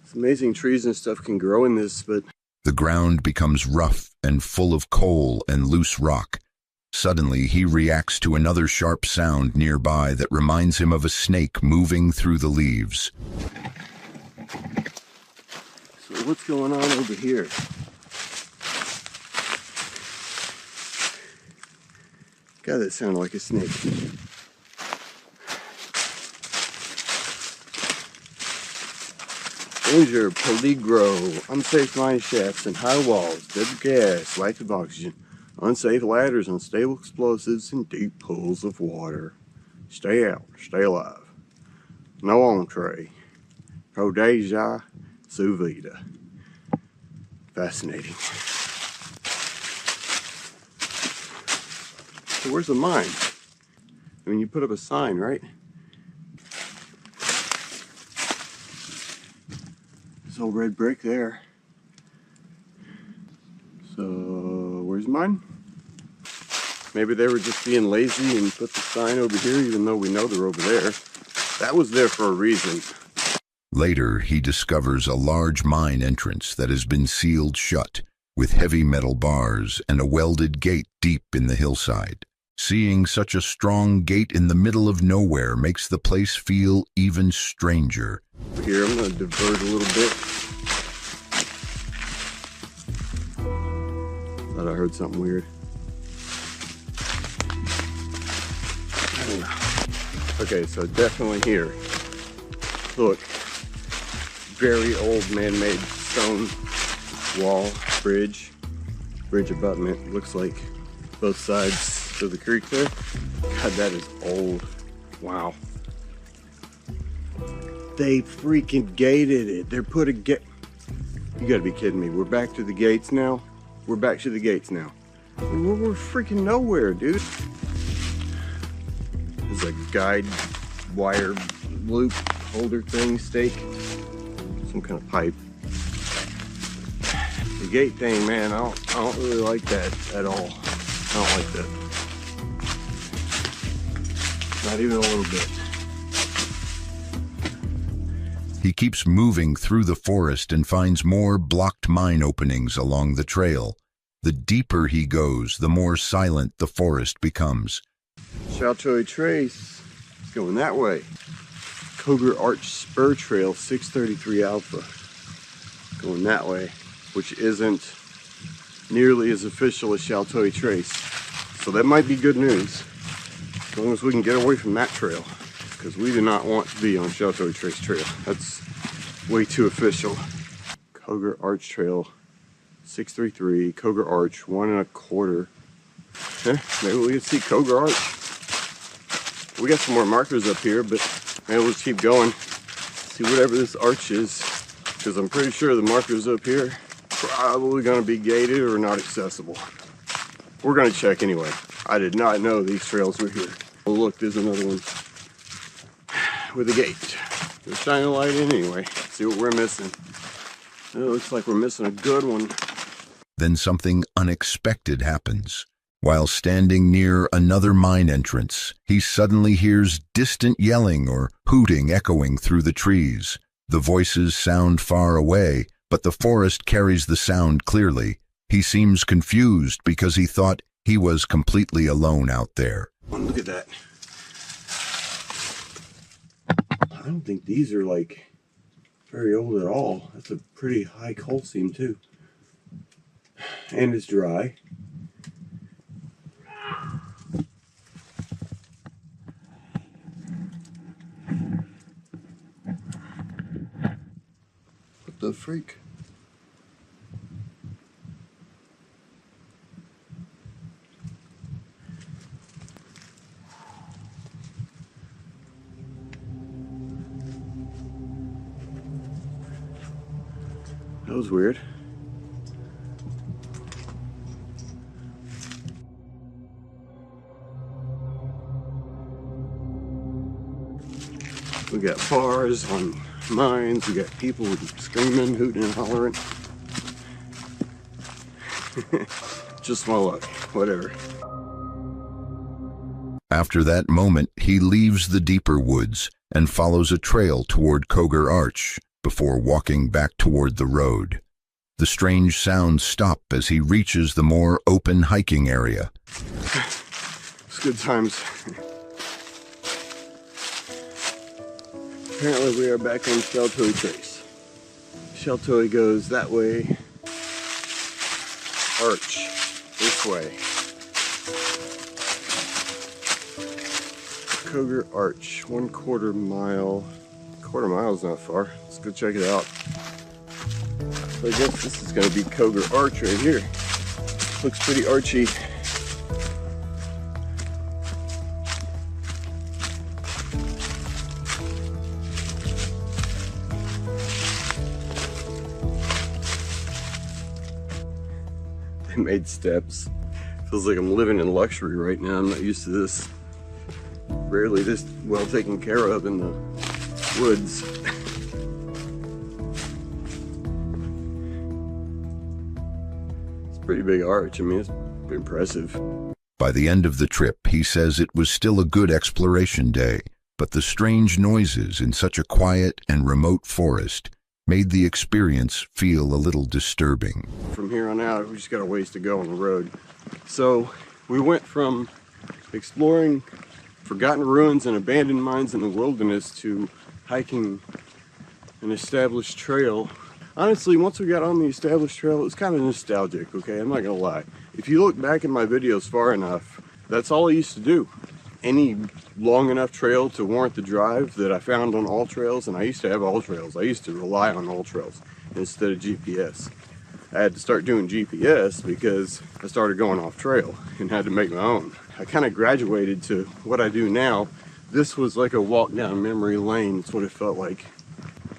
It's amazing trees and stuff can grow in this, but the ground becomes rough and full of coal and loose rock. Suddenly, he reacts to another sharp sound nearby that reminds him of a snake moving through the leaves. So what's going on over here? God, that sounded like a snake. Danger, peligro, unsafe mine shafts and high walls, dead gas, lack of oxygen, unsafe ladders, unstable explosives, and deep pools of water. Stay out, stay alive. No entree. Prodeja su vida. Fascinating. So where's the mine? I mean, you put up a sign, right? This old red brick there. So, where's mine? Maybe they were just being lazy and put the sign over here even though we know they're over there. That was there for a reason. Later, he discovers a large mine entrance that has been sealed shut, with heavy metal bars and a welded gate deep in the hillside. Seeing such a strong gate in the middle of nowhere makes the place feel even stranger. Here, I'm going to divert a little bit. Thought I heard something weird. I don't know. Okay, so definitely here. Look. very old man-made stone wall, bridge abutment. Looks like both sides of the creek there. God, that is old. Wow. They freaking gated it. They're putting gate. You gotta be kidding me. We're back to the gates now. We're back to the gates now. We're freaking nowhere, dude. There's a guide wire loop holder thing, stake, some kind of pipe. The gate thing, man, I don't really like that at all. I don't like that. Not even a little bit. He keeps moving through the forest and finds more blocked mine openings along the trail. The deeper he goes, the more silent the forest becomes. Sheltoy Trace is going that way. Cougar Arch Spur Trail 633 Alpha going that way, which isn't nearly as official as Sheltoy Trace. So that might be good news, as long as we can get away from that trail, because we do not want to be on Sheltoy Trace Trail. That's way too official. Cougar Arch Trail 633, Cougar Arch 1 1/4. Maybe we can see Cougar Arch. We got some more markers up here, but maybe we'll just keep going. See whatever this arch is, because I'm pretty sure the markers up here probably going to be gated or not accessible. We're going to check anyway. I did not know these trails were here. Oh look, there's another one with a gate. We'll shine a light in anyway. See what we're missing. It looks like we're missing a good one. Then something unexpected happens. While standing near another mine entrance, he suddenly hears distant yelling or hooting echoing through the trees. The voices sound far away, but the forest carries the sound clearly. He seems confused because he thought he was completely alone out there. Oh, look at that. I don't think these are like very old at all. That's a pretty high coal seam too. And it's dry. What the freak? That was weird. We got bars on mines, we got people screaming, hooting and hollering. Just my luck, whatever. After that moment, he leaves the deeper woods and follows a trail toward Cougar Arch before walking back toward the road. The strange sounds stop as he reaches the more open hiking area. It's good times. Apparently we are back on Sheltoy Trace. Sheltoy goes that way. Arch this way. Cougar Arch, 1/4 mile. Quarter mile is not far. Let's go check it out. So I guess this is going to be Cougar Arch right here. Looks pretty archy. They made steps. Feels like I'm living in luxury right now. I'm not used to this. Rarely this well taken care of in the woods. It's a pretty big arch. I mean, it's impressive. By the end of the trip, he says it was still a good exploration day, but the strange noises in such a quiet and remote forest made the experience feel a little disturbing. From here on out, we just got a ways to go on the road. So we went from exploring forgotten ruins and abandoned mines in the wilderness to hiking an established trail. Honestly, once we got on the established trail, it was kind of nostalgic, okay? I'm not gonna lie. If you look back at my videos far enough, that's all I used to do. any long enough trail to warrant the drive that I found on all trails, and I used to have all trails. I used to rely on all trails instead of GPS. I had to start doing GPS because I started going off trail and had to make my own. I kind of graduated to what I do now. This was like a walk down memory lane. That's what it felt like.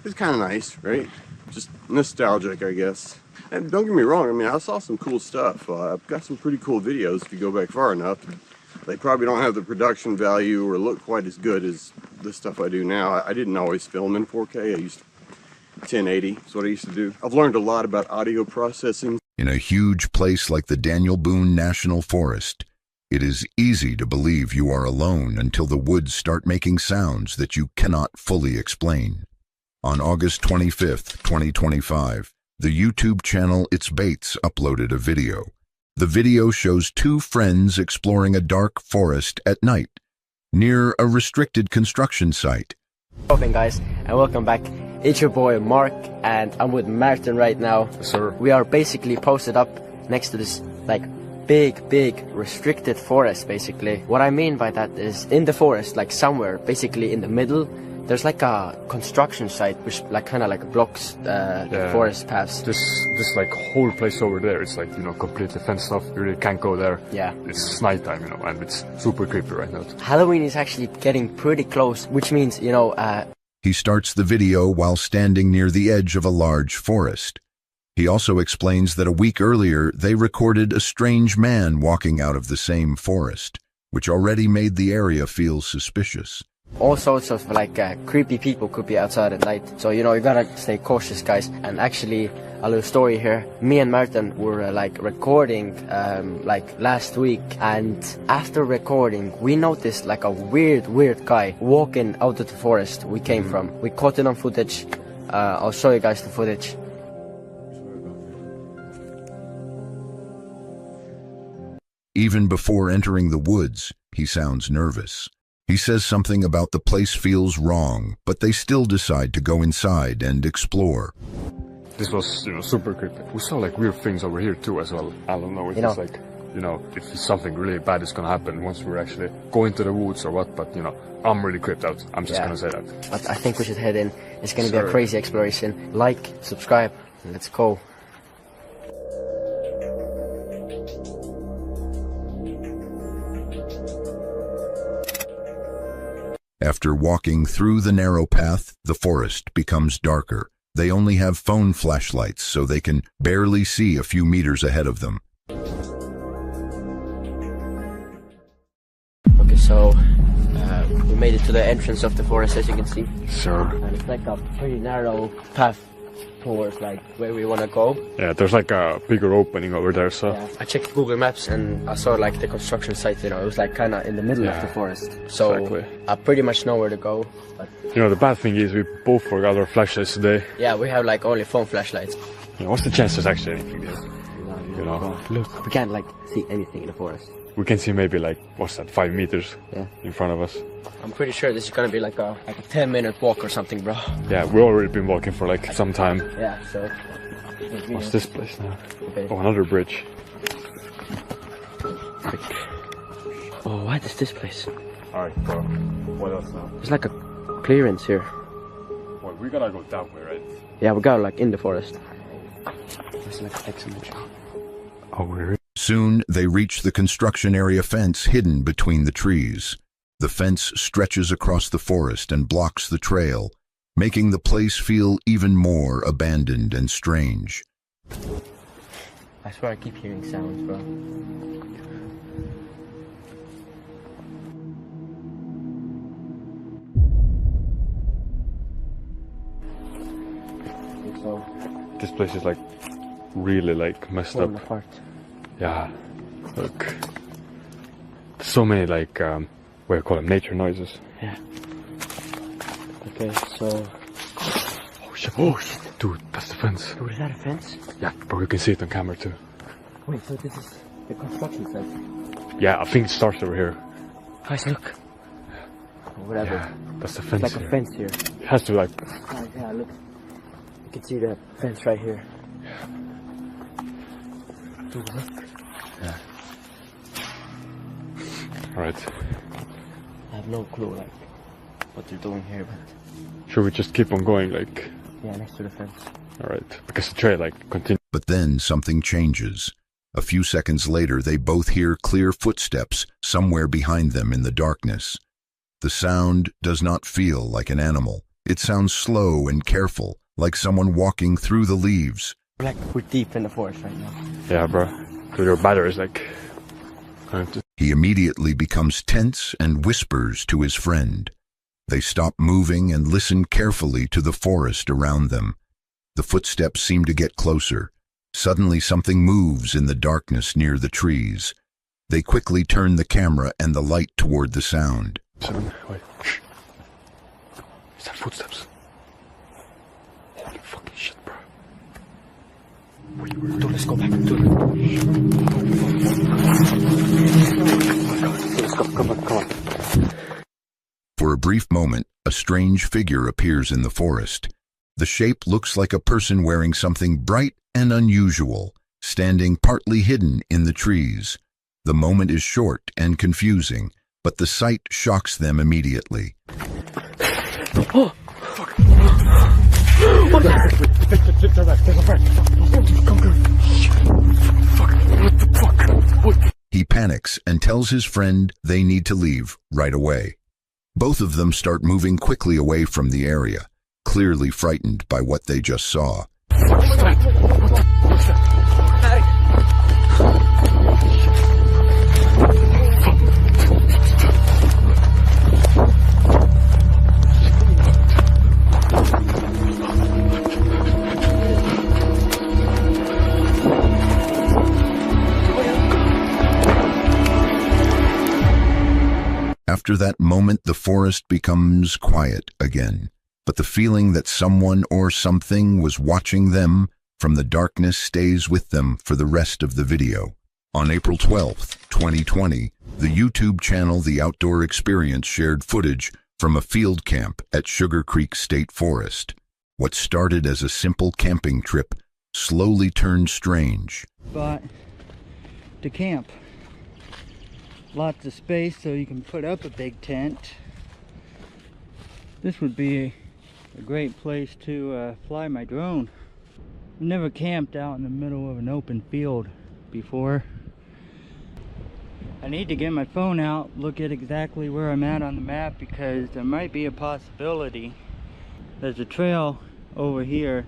It's kind of nice, right? Just nostalgic, I guess. And don't get me wrong, I mean, I saw some cool stuff. I've got some pretty cool videos if you go back far enough. They probably don't have the production value or look quite as good as the stuff I do now. I didn't always film in 4K. I used 1080, that's what I used to do. I've learned a lot about audio processing. In a huge place like the Daniel Boone National Forest, it is easy to believe you are alone until the woods start making sounds that you cannot fully explain. On August 25th, 2025, the YouTube channel It's Bates uploaded a video. The video shows two friends exploring a dark forest at night, near a restricted construction site. Welcome guys, and welcome back. It's your boy Mark, and I'm with Martin right now. Sir. We are basically posted up next to this like big restricted forest basically. What I mean by that is in the forest, like somewhere basically in the middle, there's like a construction site which like kind of like blocks the forest paths. This like whole place over there, it's like, you know, completely fenced off. You really can't go there. Yeah. It's nighttime, you know, and it's super creepy right now. Halloween is actually getting pretty close, which means, you know... He starts the video while standing near the edge of a large forest. He also explains that a week earlier they recorded a strange man walking out of the same forest, which already made the area feel suspicious. All sorts of like creepy people could be outside at night, so you know you gotta stay cautious, guys. And actually, a little story here. Me and Martin were like recording like last week, and after recording we noticed like a weird guy walking out of the forest we came from. We caught it on footage. I'll show you guys the footage. Even before entering the woods, he sounds nervous. He says something about the place feels wrong, but they still decide to go inside and explore. This was, you know, super creepy. We saw like weird things over here too as well. I don't know if it's like, you know, if something really bad is gonna happen once we're actually going to the woods or what, but you know, I'm really creeped out. I'm just gonna say that. But I think we should head in. It's gonna be a crazy exploration. Like, subscribe, and let's go. After walking through the narrow path, the forest becomes darker. They only have phone flashlights, so they can barely see a few meters ahead of them. Okay, so we made it to the entrance of the forest, as you can see. Sure. And it's like a pretty narrow path towards like where we want to go. Yeah, there's like a bigger opening over there, so... Yeah. I checked Google Maps and I saw like the construction site, you know, it was like kind of in the middle of the forest. So I pretty much know where to go. But you know, the bad thing is we both forgot our flashlights today. yeah, we have like only phone flashlights. Yeah, what's the chance there's actually anything there? You know, look, we can't like see anything in the forest. We can see maybe like, what's that, 5 meters in front of us. I'm pretty sure this is gonna be like a 10-minute walk or something, bro. Yeah, we've already been walking for like some time. Yeah, so... What's this place now? Okay. Oh, another bridge. Oh, what is this place? Alright, bro. What else now? There's like a clearance here. Well, we gotta go that way, right? Yeah, we gotta like in the forest. There's like a text image. Oh, really? Soon they reach the construction area fence hidden between the trees. The fence stretches across the forest and blocks the trail, making the place feel even more abandoned and strange. I swear I keep hearing sounds, bro. So, this place is like really like messed up. Apart. Yeah, look. So many like what do you call them, nature noises. Yeah. Okay, so... Oh shit, dude, that's the fence. Dude, is that a fence? Yeah, bro, you can see it on camera too. Wait, so this is the construction site? Yeah, I think it starts over here. Guys, look. Whatever. Yeah, that's the fence. It's like a fence here. It has to be like... Yeah, look. You can see the fence right here. Yeah. Dude, look. Yeah. Alright. have no clue like what they're doing here, but should we just keep on going, like? Yeah, next to the fence. All right, because the trail like continues. But then something changes. A few seconds later, they both hear clear footsteps somewhere behind them in the darkness. The sound does not feel like an animal. It sounds slow and careful, like someone walking through the leaves. We're deep in the forest right now. Yeah, bro. So your battery's like... He immediately becomes tense and whispers to his friend. They stop moving and listen carefully to the forest around them. The footsteps seem to get closer. Suddenly something moves in the darkness near the trees. They quickly turn the camera and the light toward the sound. Wait. Shh. Is that footsteps? Holy fucking shit, bro. Dude, let's go back. Dude. Let's go. Come on. For a brief moment, a strange figure appears in the forest. The shape looks like a person wearing something bright and unusual, standing partly hidden in the trees. The moment is short and confusing, but the sight shocks them immediately. Oh, fuck. What the heck? What the fuck? What? He panics and tells his friend they need to leave right away. Both of them start moving quickly away from the area, clearly frightened by what they just saw. What's that? What's that? After that moment, the forest becomes quiet again, but the feeling that someone or something was watching them from the darkness stays with them for the rest of the video. On April 12th, 2020, the YouTube channel The Outdoor Experience shared footage from a field camp at Sugar Creek State Forest. What started as a simple camping trip slowly turned strange. Spot to camp. Lots of space so you can put up a big tent. This would be a great place to fly my drone. I've never camped out in the middle of an open field before. I need to get my phone out, look at exactly where I'm at on the map, because there might be a possibility. There's a trail over here.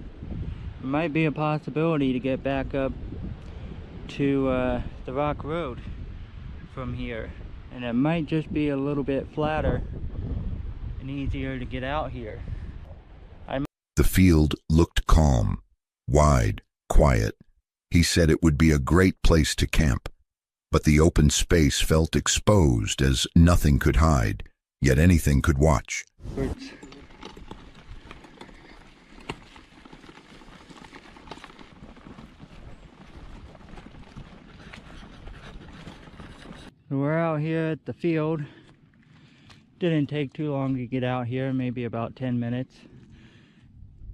There might be a possibility to get back up to the Rock Road from here, and it might just be a little bit flatter and easier to get out here. The field looked calm, wide, quiet. He said it would be a great place to camp, but the open space felt exposed as nothing could hide, yet anything could watch. So we're out here at the field. Didn't take too long to get out here, maybe about 10 minutes.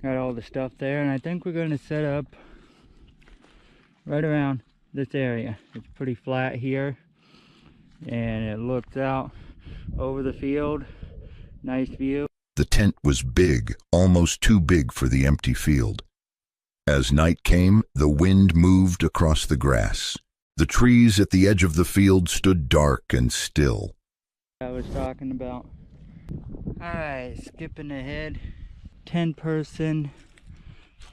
Got all the stuff there, and I think we're going to set up right around this area. It's pretty flat here, and it looks out over the field. Nice view. The tent was big, almost too big for the empty field. As night came, the wind moved across the grass. The trees at the edge of the field stood dark and still. I was talking about. Alright, skipping ahead. 10-person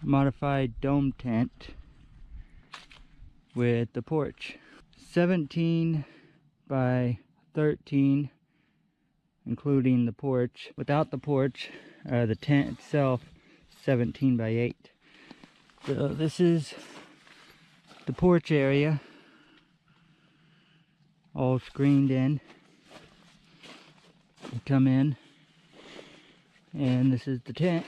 modified dome tent with the porch. 17 by 13, including the porch. Without the porch, the tent itself, 17 by 8. So this is the porch area, all screened in. You come in, and this is the tent.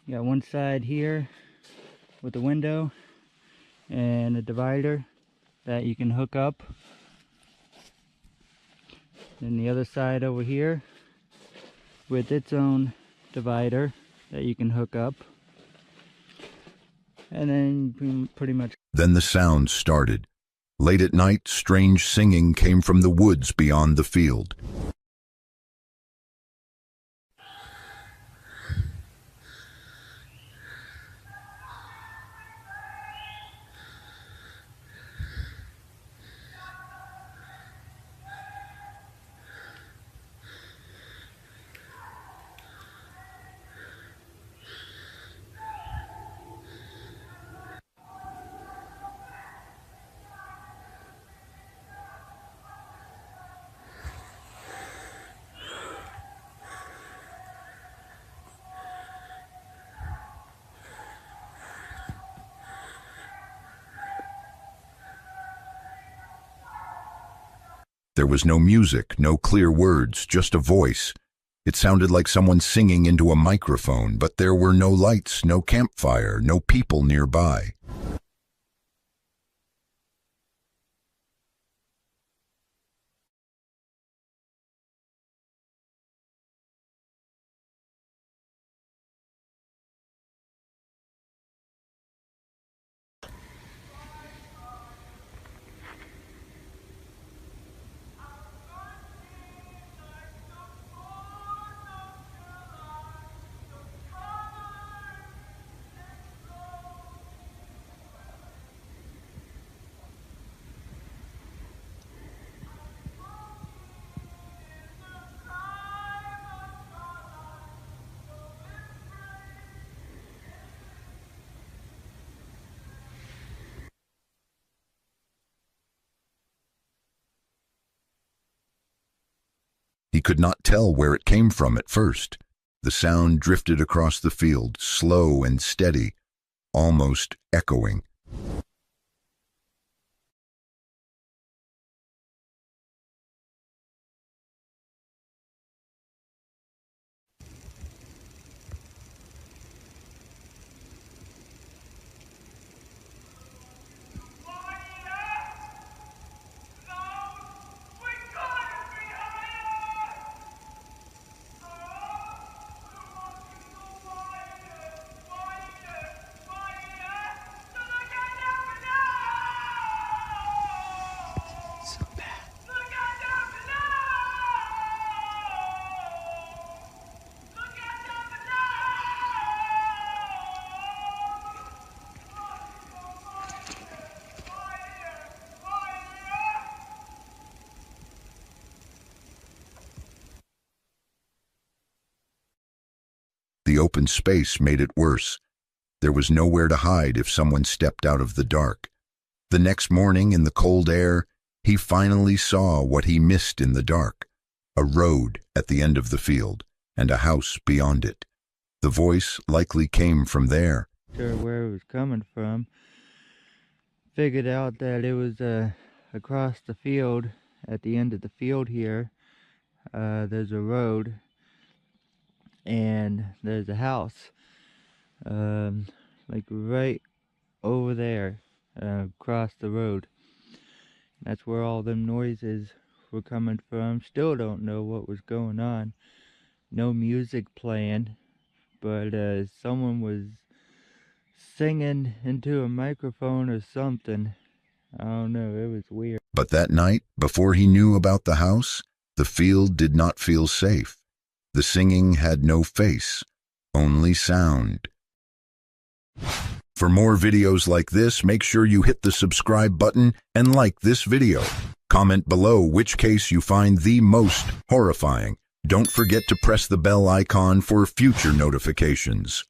You got one side here with a window and a divider that you can hook up. Then the other side over here with its own divider that you can hook up. And then pretty much. Then the sound started. Late at night, strange singing came from the woods beyond the field. There was no music, no clear words, just a voice. It sounded like someone singing into a microphone, but there were no lights, no campfire, no people nearby. He could not tell where it came from at first. The sound drifted across the field, slow and steady, almost echoing. The open space made it worse. There was nowhere to hide if someone stepped out of the dark. The next morning, in the cold air, he finally saw what he missed in the dark: a road at the end of the field and a house beyond it. The voice likely came from there. Sure where it was coming from. Figured out that it was across the field, at the end of the field here. There's a road and there's a house, like right over there, across the road. That's where all them noises were coming from. Still don't know what was going on. No music playing, but someone was singing into a microphone or something. I don't know, it was weird. But that night, before he knew about the house, the field did not feel safe. The singing had no face, only sound. For more videos like this, make sure you hit the subscribe button and like this video. Comment below which case you find the most horrifying. Don't forget to press the bell icon for future notifications.